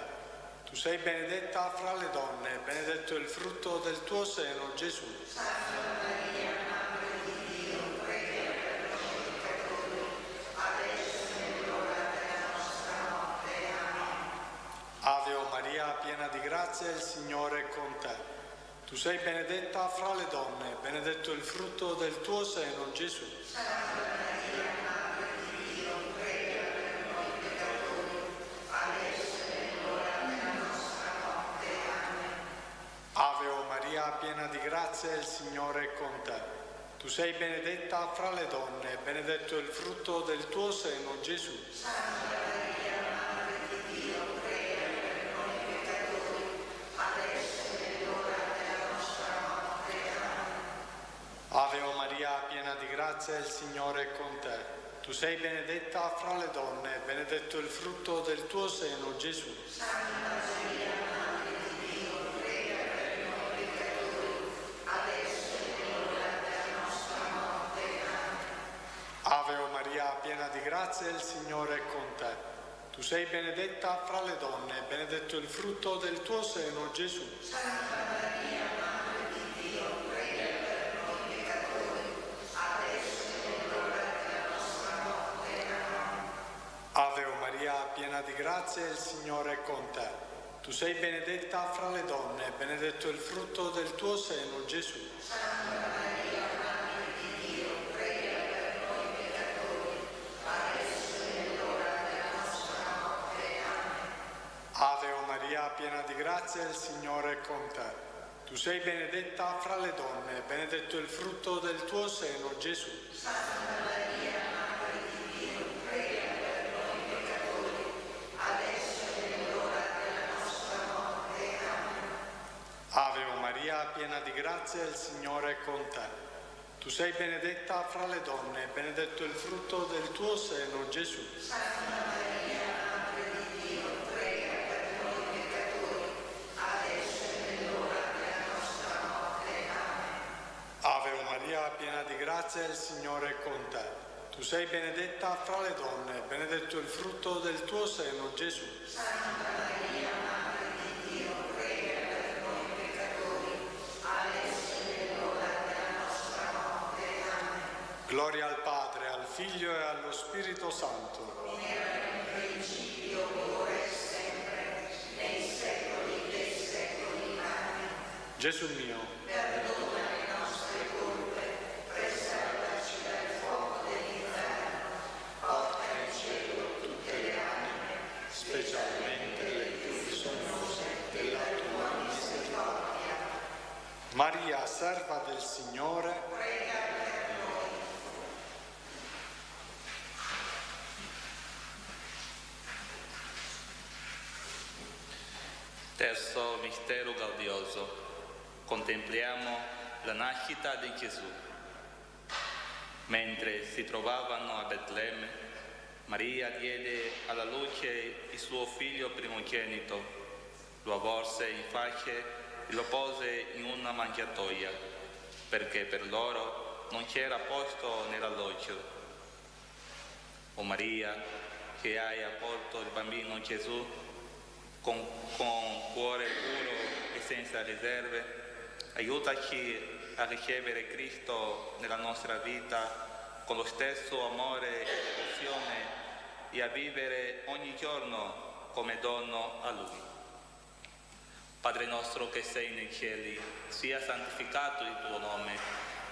Tu sei benedetta fra le donne, benedetto il frutto del tuo seno, Gesù. Santa Maria, Madre di Dio, prega per noi peccatori, adesso è l'ora della nostra morte. Amen. Ave o Maria, piena di grazia, il Signore è con te. Tu sei benedetta fra le donne, benedetto il frutto del tuo seno, Gesù. Santa Maria, Madre di Dio, prega per noi peccatori, adesso è l'ora della nostra morte. Amen. Ave o Maria, piena di grazia, il Signore è con te. Tu sei benedetta fra le donne, benedetto il frutto del tuo seno, Gesù. Santa Maria, Madre di Dio, prega per noi peccatori, adesso è l'ora della nostra morte. Amen. Ave o Maria, piena di grazia, il Signore è con te. Tu sei benedetta fra le donne, benedetto il frutto del tuo seno, Gesù. Santa Maria, Madre di Dio, prega per noi peccatori, adesso è l'ora della nostra morte. Amen. Ave o Maria, piena di grazia, il Signore è con te. Tu sei benedetta fra le donne, benedetto il frutto del tuo seno, Gesù. Santa Maria, Madre di Dio, prega per noi peccatori, adesso è l'ora della nostra morte. Amen. Ave o Maria, piena di grazia, il Signore è con te. Tu sei benedetta fra le donne, e benedetto è il frutto del tuo seno, Gesù. Santa Maria, Madre di Dio, prega per noi peccatori, adesso è l'ora della nostra morte. Amen. Ave o Maria, piena di grazia, il Signore è con te. Tu sei benedetta fra le donne, e benedetto è il frutto del tuo seno, Gesù. Santa Maria, Madre di Dio, prega per noi peccatori, adesso è l'ora della nostra morte. Amen. Ave o Maria, piena di grazia, il Signore è con te. Tu sei benedetta fra le donne, e benedetto è il frutto del tuo seno, Gesù. Santa Maria, Madre di Dio, prega per noi peccatori, adesso è l'ora della nostra morte. Amen. Ave o Maria, piena di grazia, il Signore è con te. Tu sei benedetta fra le donne, e benedetto è il frutto del tuo seno, Gesù. Santa Maria, Madre di Dio, prega per noi peccatori, adesso è l'ora della nostra morte. Amen. Gloria al Padre, al Figlio e allo Spirito Santo. Come era nel principio, ora e sempre, nei secoli dei secoli. Amen. Gesù mio, Perdona le nostre colpe, preservaci dal fuoco dell'inferno, porta in cielo tutte le anime, specialmente le più bisognose della tua misericordia. Maria, serva del Signore, prega per noi. Terzo mistero gaudioso. Contempliamo la nascita di Gesù. Mentre si trovavano a Betlemme, Maria diede alla luce il suo figlio primogenito, lo avvolse in fasce e lo pose in una mangiatoia, perché per loro non c'era posto nell'alloggio. O Maria, che hai accolto il bambino Gesù con cuore puro e senza riserve, aiutaci a ricevere Cristo nella nostra vita con lo stesso amore e devozione e a vivere ogni giorno come dono a Lui. Padre nostro che sei nei cieli, sia santificato il tuo nome,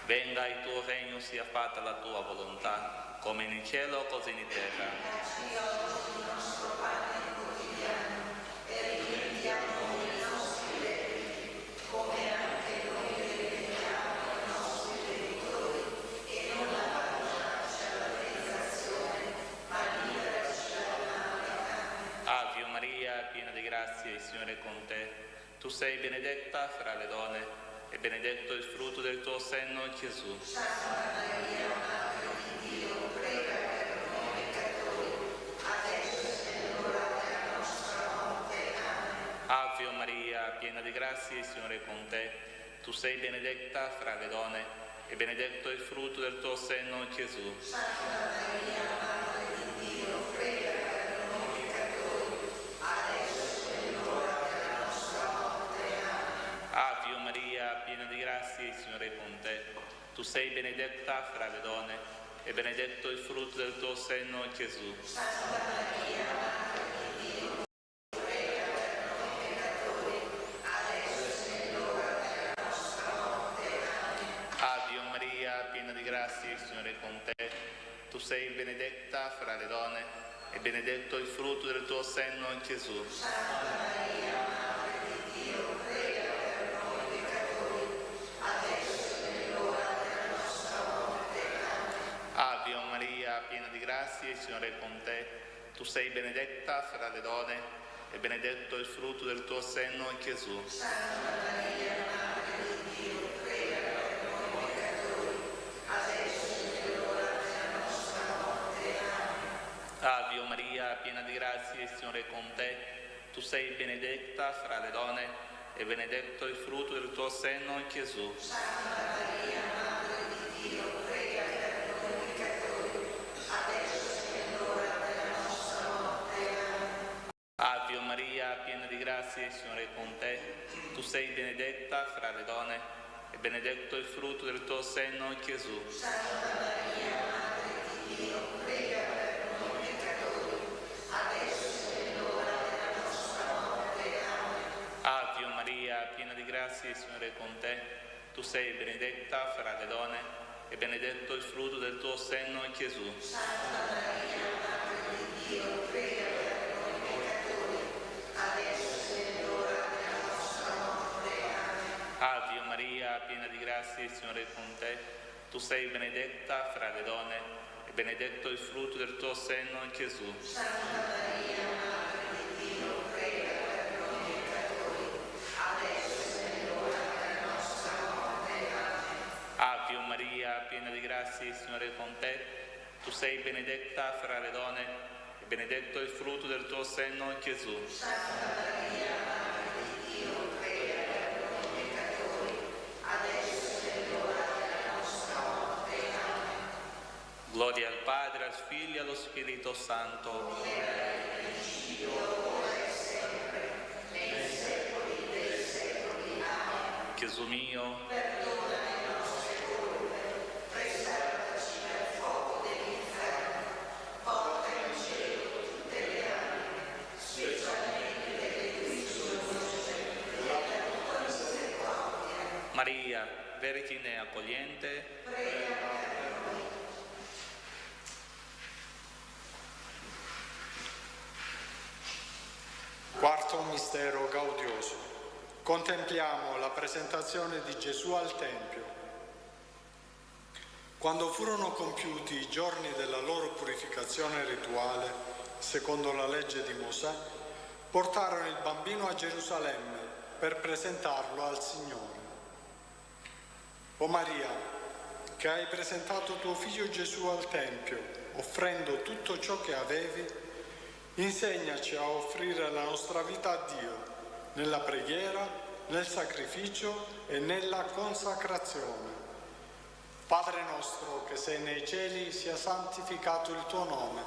venga il tuo regno, sia fatta la tua volontà, come in cielo così in terra. Dacci oggi il nostro pane quotidiano e rimettiamo i nostri debiti, come anche noi rimettiamo ai nostri debitori, e non abbandonarci alla tentazione, ma liberaci dal male. Amen. Ave Maria, piena di grazia, il Signore è con te. Tu sei benedetta fra le donne, e benedetto il frutto del tuo seno, Gesù. Santa Maria, Madre di Dio, prega per noi peccatori, adesso è l'ora della nostra morte. Amen. Ave Maria, piena di grazia, il Signore è con te. Tu sei benedetta fra le donne, e benedetto il frutto del tuo seno, Gesù. Santa Maria, Madre di Dio, prega per noi peccatori, adesso è l'ora della nostra morte. Amen. Ave Maria, piena di grazia, il Signore è con te. Tu sei benedetta fra le donne, e benedetto il frutto del tuo seno, Gesù. Santa Maria, Madre di Dio, prega per noi peccatori, adesso è l'ora della nostra morte. Amen. Ave Maria, piena di grazia, il Signore è con te. Tu sei benedetta fra le donne, e benedetto il frutto del tuo seno, Gesù. Santa Maria, Madre di Dio, prega per noi peccatori, adesso è l'ora della nostra morte. Amen. Ave Maria, piena di grazia, il Signore è con te. Tu sei benedetta fra le donne, e benedetto il frutto del tuo seno, Gesù. Santa Maria, Madre di Dio, prega per noi peccatori, adesso è l'ora della nostra morte. Amen. Ave Maria, piena di grazia, il Signore è con te. Tu sei benedetta fra le donne, e benedetto il frutto del tuo seno, Gesù. Santa Maria, Madre di Dio, prega per noi peccatori, adesso è l'ora della nostra morte. Amen. Ave Maria, piena di grazia, il Signore è con te. Tu sei benedetta fra le donne, e benedetto il frutto del tuo seno, Gesù. Santa Maria, Madre di Dio, prega per noi peccatori, adesso è piena di grazia, il Signore è con te. Tu sei benedetta fra le donne e benedetto il frutto del tuo seno, Gesù. Santa Maria, Madre di Dio, prega per noi peccatori, adesso è l'ora della nostra morte. Amen. Ave Maria, piena di grazia, il Signore è con te. Tu sei benedetta fra le donne e benedetto il frutto del tuo seno, Gesù. Santa Maria, Madre di Dio, prega per noi peccatori, adesso è l'ora della nostra morte. Amen. Ave Maria, piena di grazia, il Signore è con te. Tu sei benedetta fra le donne e benedetto il frutto del tuo seno, Gesù. Santa Maria, Madre di Dio, prega per noi peccatori, adesso è l'ora della nostra morte. Amen. Gloria al Padre, al Figlio e allo Spirito Santo. Come era nel principio, ora e sempre, nei secoli dei secoli. Amen. Gesù mio, Perdona le nostre colpe, preservaci dal fuoco dell'inferno, porta in cielo tutte le anime, specialmente quelle più bisognose della tua misericordia. Maria, Vergine accogliente, Prega per noi. Quarto mistero gaudioso. Contempliamo la presentazione di Gesù al Tempio. Quando furono compiuti i giorni della loro purificazione rituale, secondo la legge di Mosè, portarono il bambino a Gerusalemme per presentarlo al Signore. O Maria, che hai presentato tuo figlio Gesù al Tempio, offrendo tutto ciò che avevi, insegnaci a offrire la nostra vita a Dio, nella preghiera, nel sacrificio e nella consacrazione. Padre nostro che sei nei cieli, sia santificato il tuo nome.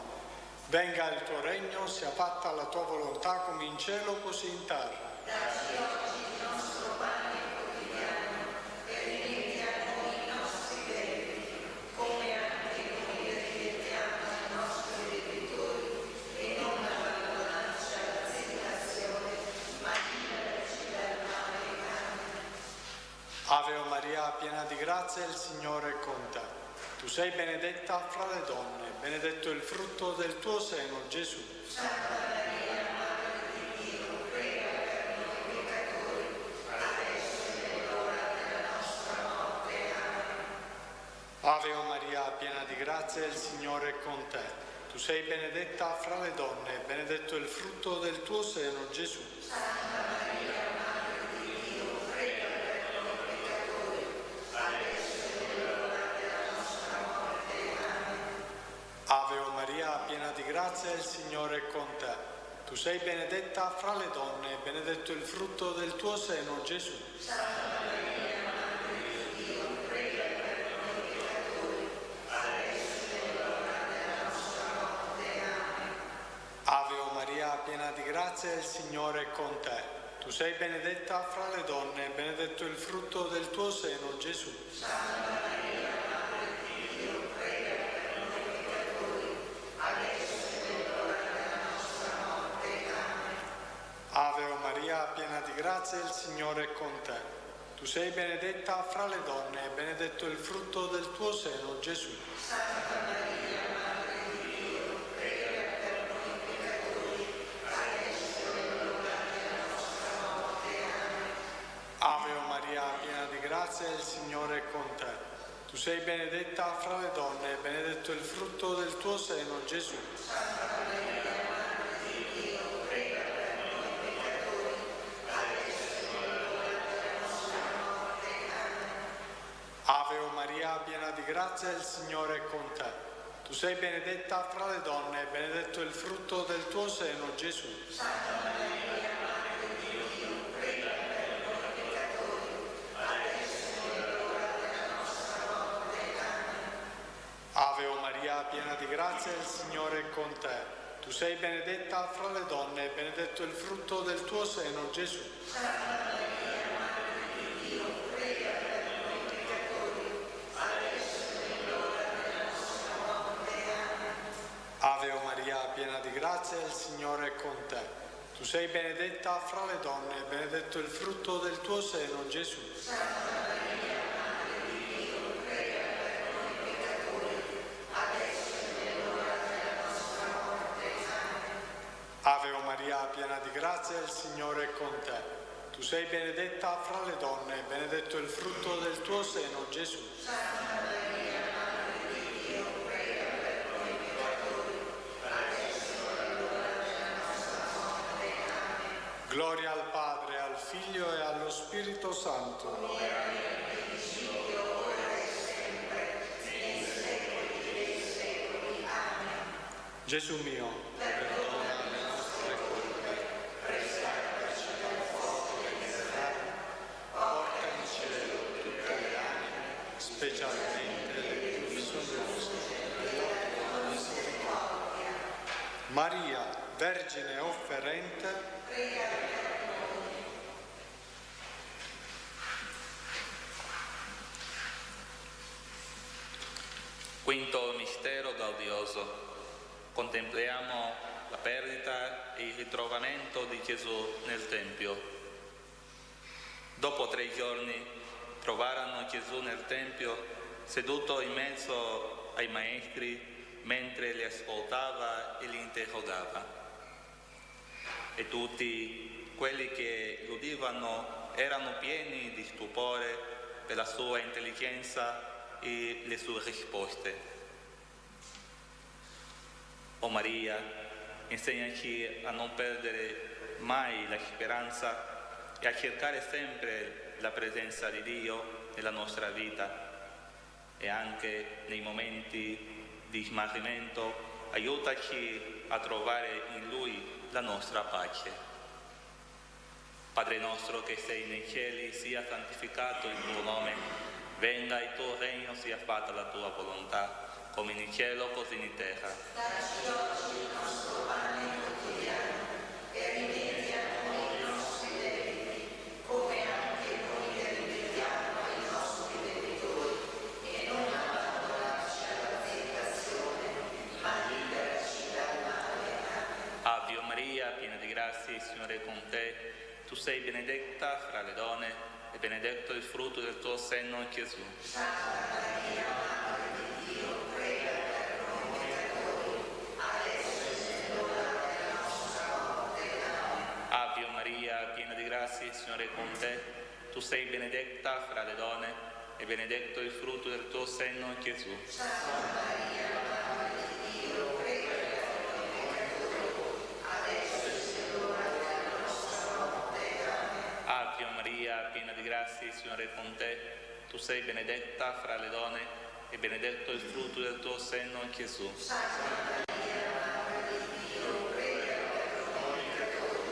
Venga il tuo regno, sia fatta la tua volontà come in cielo così in terra. Dacci oggi il nostro pane quotidiano e rimetti a noi i nostri debiti, come anche noi rimettiamo ai nostri debitori, e non abbandonarci alla tentazione, ma liberaci dal male. Amen. Ave o Maria, piena di grazia, il Signore è con te. Tu sei benedetta fra le donne, benedetto il frutto del tuo seno, Gesù. Santa Maria, Madre di Dio, prega per noi peccatori, adesso è l'ora della nostra morte. Amen. Ave o Maria, piena di grazia, il Signore è con te. Tu sei benedetta fra le donne, benedetto il frutto del tuo seno, Gesù. Santa Maria, Madre di Dio, prega per noi peccatori, adesso è l'ora della nostra morte. Amen. Ave o Maria, piena di grazia, il Signore è con te. Tu sei benedetta fra le donne, benedetto il frutto del tuo seno, Gesù. Santa Maria, Madre di Dio, prega per noi peccatori, adesso è l'ora della nostra morte. Amen. Ave o Maria, piena di grazia, il Signore è con te. Tu sei benedetta fra le donne, benedetto il frutto del tuo seno, Gesù. Santa Maria, Madre di Dio, prega per noi peccatori, adesso è l'ora della nostra morte. Amen. Ave o Maria, piena di grazia, il Signore è con te. Tu sei benedetta fra le donne, benedetto il frutto del tuo seno, Gesù. Santa Maria, Madre di Dio, prega per noi peccatori, adesso è l'ora della nostra morte. Amen. Ave o Maria, piena di grazia, il Signore è con te. Tu sei benedetta fra le donne, benedetto il frutto del tuo seno, Gesù. Santa Maria, Madre di Dio, prega per noi peccatori, adesso è l'ora della nostra morte. Amen. Ave o Maria, piena di grazia, il Signore è con te. Tu sei benedetta fra le donne, benedetto il frutto del tuo seno, Gesù. Santa Maria, Madre di Dio, prega per noi peccatori, adesso è l'ora della nostra morte. Amen. Ave o Maria, piena di grazia, il Signore è con te. Tu sei benedetta fra le donne, benedetto il frutto del tuo seno, Gesù. Santa Maria, Madre di Dio, prega per noi peccatori, adesso è l'ora della nostra morte. Amen. Ave o Maria, piena di grazia, il Signore è con te. Tu Tu sei benedetta fra le donne e benedetto il frutto del tuo seno, Gesù. Santa Maria, Madre di Dio, prega per noi peccatori, adesso è l'ora della nostra morte. Amen. Ave o Maria, piena di grazia, il Signore è con te. Tu sei benedetta fra le donne e benedetto il frutto del tuo seno, Gesù. Santa Maria, Madre di Dio, prega per noi peccatori, adesso è l'ora della nostra morte. Amen. Gloria al Padre, al Figlio e allo Spirito Santo. Come era nel principio, ora e sempre, nei secoli dei secoli. Amen. Gesù mio, Perdona le nostre colpe, preservaci dal fuoco dell'inferno, porta in cielo tutte le anime, specialmente le più bisognose della tua misericordia. Maria, Vergine offerente, prega per noi. Quinto mistero gaudioso. Contempliamo la perdita e il ritrovamento di Gesù nel Tempio. Dopo 3 giorni trovarono Gesù nel Tempio seduto in mezzo ai maestri mentre li ascoltava e li interrogava. E tutti quelli che lo udivano erano pieni di stupore per la sua intelligenza e le sue risposte. O Maria, insegnaci a non perdere mai la speranza e a cercare sempre la presenza di Dio nella nostra vita e anche nei momenti di smarrimento aiutaci a trovare in Lui la nostra pace. Padre nostro che sei nei cieli, sia santificato il tuo nome, venga il tuo regno, sia fatta la tua volontà, come in cielo così in terra. Dacci oggi il nostro pane quotidiano e rimetti a noi i nostri debiti, come anche noi rimettiamo ai nostri debitori, e non abbandonarci alla tentazione, ma liberaci dal male. Amen. Ave Maria, piena di grazia, il Signore è con te. Tu sei benedetta fra le donne e benedetto il frutto del tuo seno, Gesù. Santa Maria, Madre di Dio, prega per noi peccatori, adesso è l'ora della nostra morte. Amen. Ave Maria, piena di grazia, il Signore è con te. Tu sei benedetta fra le donne e benedetto il frutto del tuo seno, Gesù. Santa Maria, Madre di Dio, prega per noi peccatori, adesso è l'ora della nostra morte. Amen. Ave Maria, piena di grazia, il Signore è con te. Tu sei benedetta fra le donne e benedetto il frutto del tuo seno, Gesù. Santa Maria, Madre di Dio, prega per noi peccatori,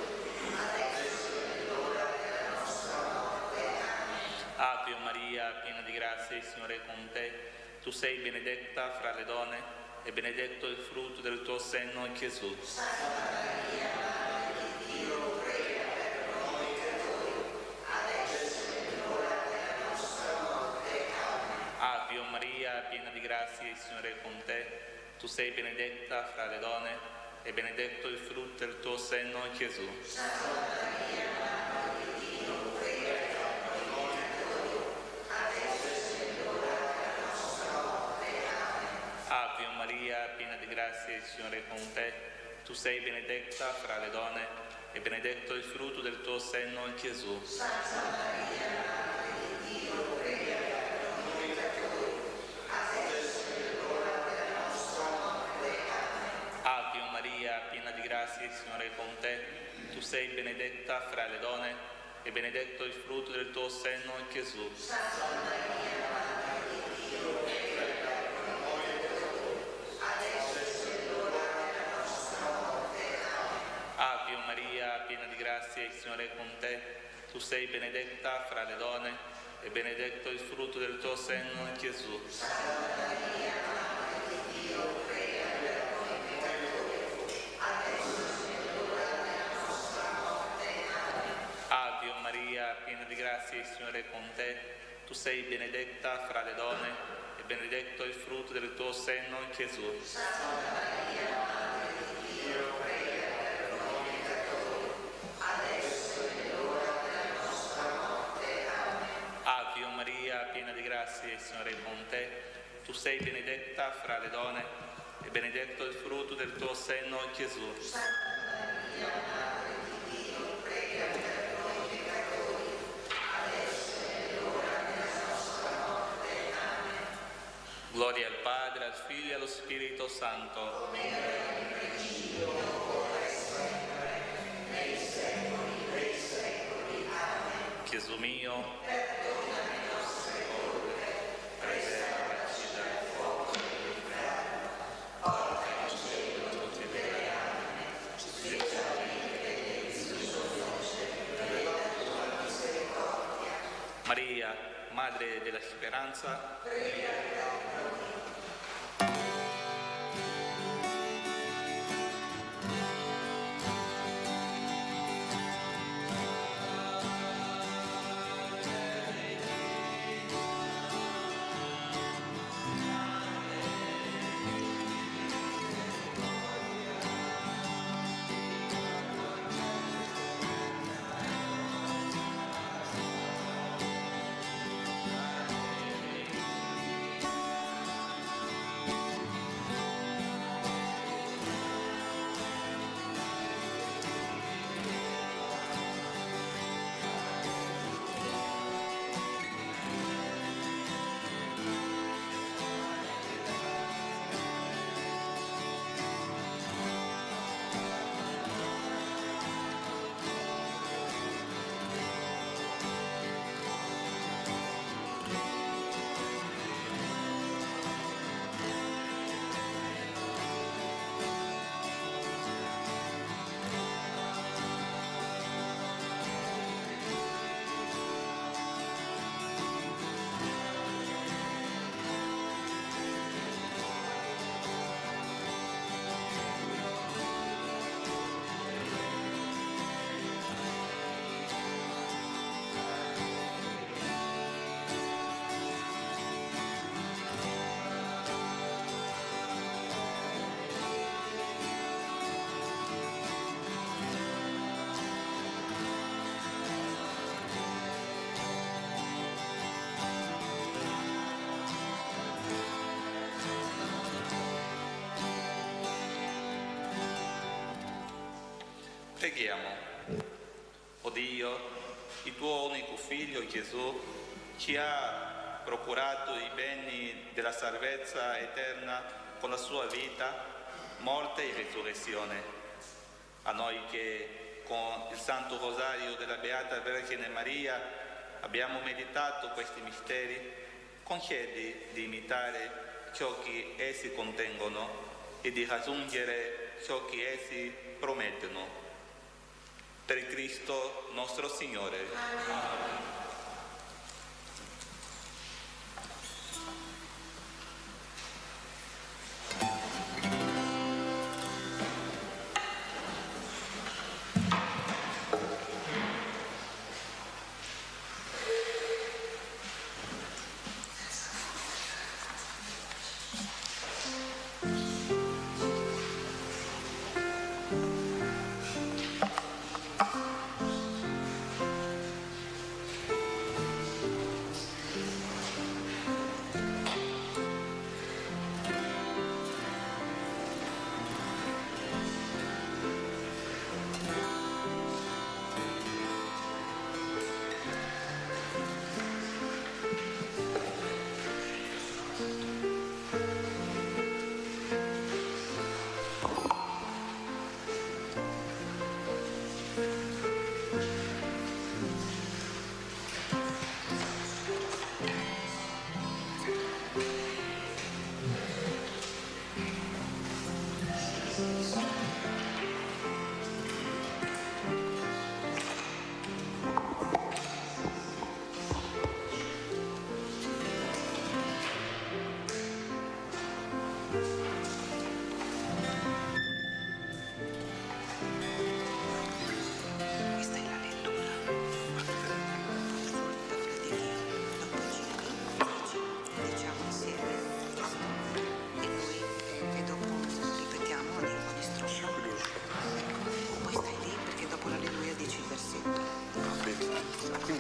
adesso è l'ora della nostra morte. Amen. Ave Maria, piena di grazia, il Signore è con te. Tu sei benedetta fra le donne e benedetto il frutto del tuo seno, Gesù. Santa Maria, Madre di Dio, prega per noi peccatori, adesso è l'ora della nostra morte. Amen. Ave Maria, piena di grazia, il Signore è con te. Tu sei benedetta fra le donne e benedetto il frutto del tuo seno, Gesù. Santa Maria, Madre di Dio, prega per noi peccatori, adesso è l'ora della nostra morte. Amen. Ave Maria, piena di grazia, il Signore è con te. Tu sei benedetta fra le donne e benedetto il frutto del tuo seno, Gesù. Santa Maria, Madre di Dio, prega per noi peccatori, adesso è l'ora della nostra morte. Amen. Ave Maria, piena di grazia, il Signore è con te. Tu sei benedetta fra le donne e benedetto il frutto del tuo seno, Gesù. Santa Maria, Madre di Dio, prega per noi peccatori, adesso è l'ora della nostra morte. Amen. Ave Maria, piena di grazia, il Signore è con te. Tu sei benedetta fra le donne e benedetto il frutto del tuo seno, Gesù. Santa Maria, Madre di Dio, prega per noi peccatori, adesso è l'ora della nostra morte. Amen. Ave Maria, piena di grazia, il Signore è con te. Tu sei benedetta fra le donne e benedetto il frutto del tuo seno, Gesù. Santa Maria, Madre di Dio, prega per noi peccatori, il Signore è con te. Tu sei benedetta fra le donne e benedetto il frutto del tuo seno, Gesù. Gloria al Padre, al Figlio e allo Spirito Santo. Gesù mio, perdona le nostre colpe, preservaci dal fuoco dell'inferno, porta in cielo tutte le anime, specialmente quelle di bisogno della tua misericordia. Maria, Madre della Speranza, prega. Preghiamo. O Dio, il tuo unico Figlio Gesù ci ha procurato i beni della salvezza eterna con la sua vita, morte e risurrezione. A noi che con il Santo Rosario della Beata Vergine Maria abbiamo meditato questi misteri, concedi di imitare ciò che essi contengono e di raggiungere ciò che essi promettono. Per Cristo nostro Signore. Amen.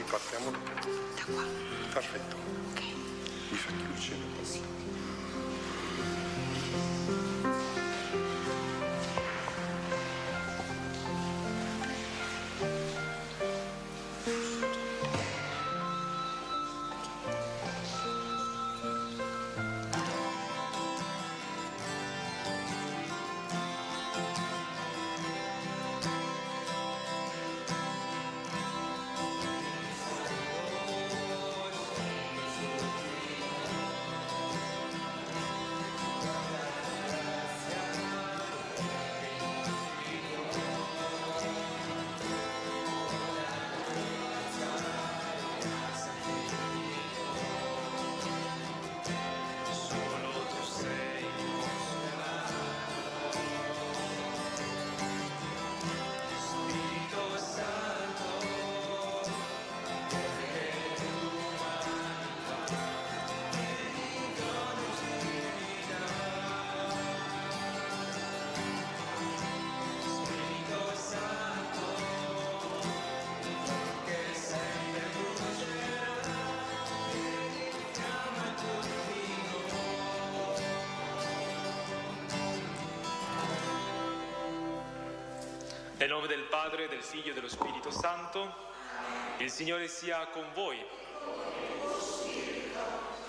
Partiamo da qua. Perfetto. Ok. infatti l'uccello così. Nel nome del Padre, del Figlio e dello Spirito Santo, il Signore sia con voi.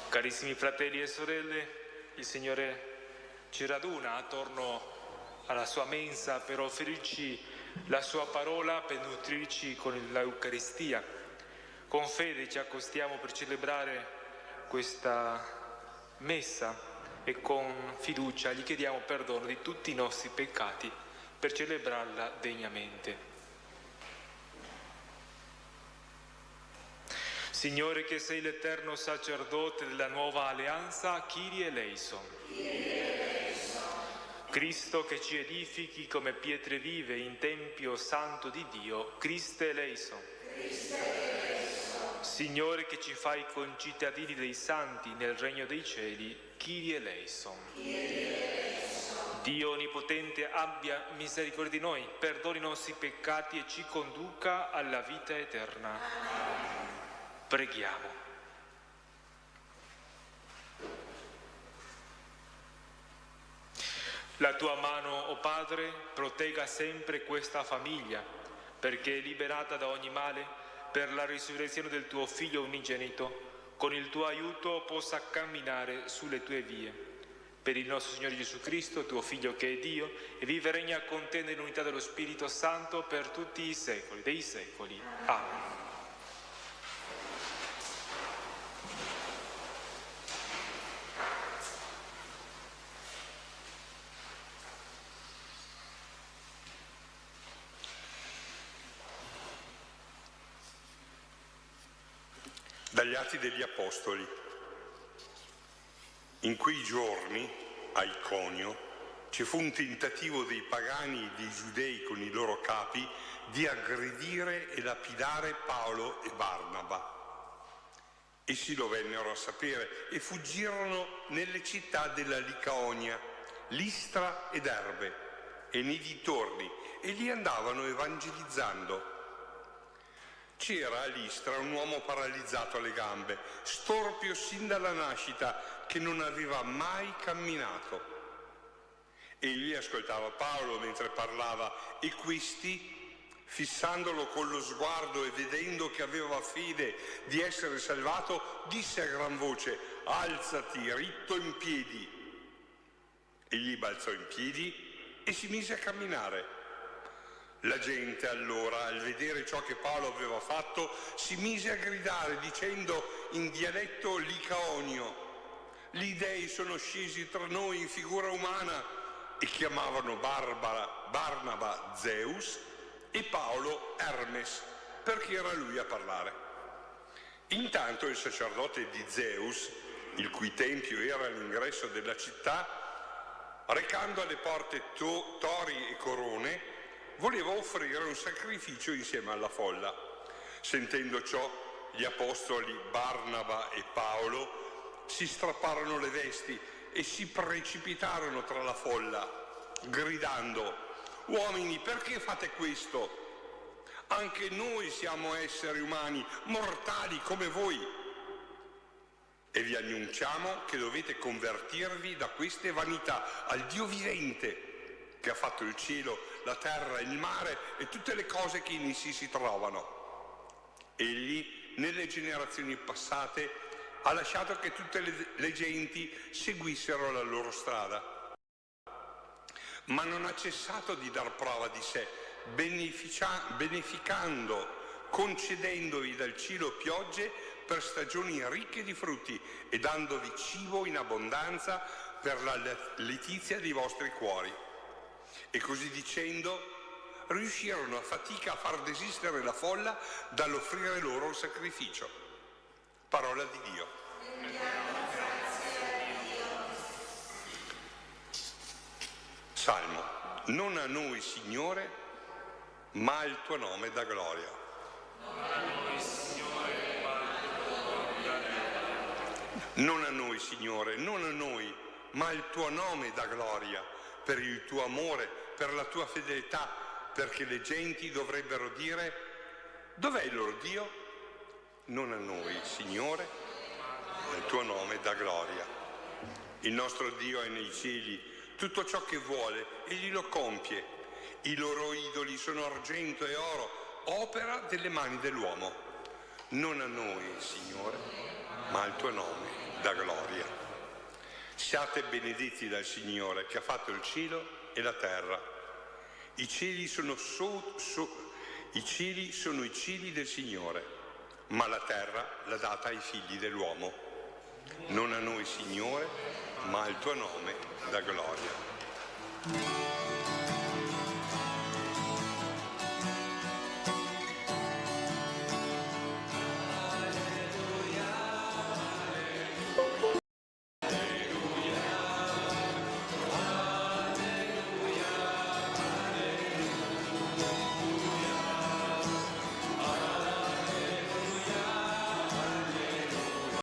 Carissimi fratelli e sorelle, il Signore ci raduna attorno alla sua mensa per offrirci la sua parola, per nutrirci con l'Eucaristia. Con fede ci accostiamo per celebrare questa messa e con fiducia gli chiediamo perdono di tutti i nostri peccati per celebrarla degnamente. Signore, che sei l'eterno sacerdote della nuova alleanza, Kyrie eleison. Cristo, che ci edifichi come pietre vive in tempio santo di Dio, Christe eleison. Signore, che ci fai concittadini dei santi nel regno dei cieli, Kyrie eleison. Dio Onnipotente abbia misericordia di noi, perdoni i nostri peccati e ci conduca alla vita eterna. Preghiamo. La tua mano, o Padre, protegga sempre questa famiglia, perché liberata da ogni male, per la risurrezione del tuo Figlio unigenito, con il tuo aiuto possa camminare sulle tue vie. Per il nostro Signore Gesù Cristo, tuo Figlio che è Dio, e vive e regna con te nell'unità dello Spirito Santo per tutti i secoli dei secoli. Amen. Dagli Atti degli Apostoli. In quei giorni, a Iconio, ci fu un tentativo dei pagani e dei giudei con i loro capi di aggredire e lapidare Paolo e Barnaba. Essi lo vennero a sapere e fuggirono nelle città della Licaonia, Listra ed Erbe, e nei dintorni, e li andavano evangelizzando. C'era a Listra un uomo paralizzato alle gambe, storpio sin dalla nascita, che non aveva mai camminato. Egli ascoltava Paolo mentre parlava e questi, fissandolo con lo sguardo e vedendo che aveva fede di essere salvato, disse a gran voce: «Alzati, ritto in piedi». Egli balzò in piedi e si mise a camminare. La gente allora, al vedere ciò che Paolo aveva fatto, si mise a gridare dicendo in dialetto licaonio: «Gli dei sono scesi tra noi in figura umana», e chiamavano Barnaba Zeus e Paolo Hermes, perché era lui a parlare. Intanto il sacerdote di Zeus, il cui tempio era all'ingresso della città, recando alle porte tori e corone, voleva offrire un sacrificio insieme alla folla. Sentendo ciò, gli apostoli Barnaba e Paolo si strapparono le vesti e si precipitarono tra la folla, gridando: «Uomini, perché fate questo? Anche noi siamo esseri umani, mortali come voi». E vi annunciamo che dovete convertirvi da queste vanità al Dio vivente, che ha fatto il cielo, la terra, il mare e tutte le cose che in essi si trovano. Egli, nelle generazioni passate, ha lasciato che tutte le genti seguissero la loro strada. Ma non ha cessato di dar prova di sé, beneficando, concedendovi dal cielo piogge per stagioni ricche di frutti e dandovi cibo in abbondanza per la letizia dei vostri cuori. E così dicendo, riuscirono a fatica a far desistere la folla dall'offrire loro il sacrificio. Parola di Dio. Salmo. Non a noi, Signore, ma al tuo nome da gloria. Non a noi, Signore, non a noi, ma al tuo nome da gloria, per il tuo amore, per la tua fedeltà, perché le genti dovrebbero dire: dov'è il loro Dio? Non a noi, Signore, ma al tuo nome da gloria. Il nostro Dio è nei cieli, tutto ciò che vuole, egli lo compie. I loro idoli sono argento e oro, opera delle mani dell'uomo. Non a noi, Signore, ma al tuo nome da gloria. Siate benedetti dal Signore, che ha fatto il cielo e la terra. I cieli sono i cieli del Signore, ma la terra l'ha data ai figli dell'uomo. Non a noi, Signore, ma al tuo nome da gloria.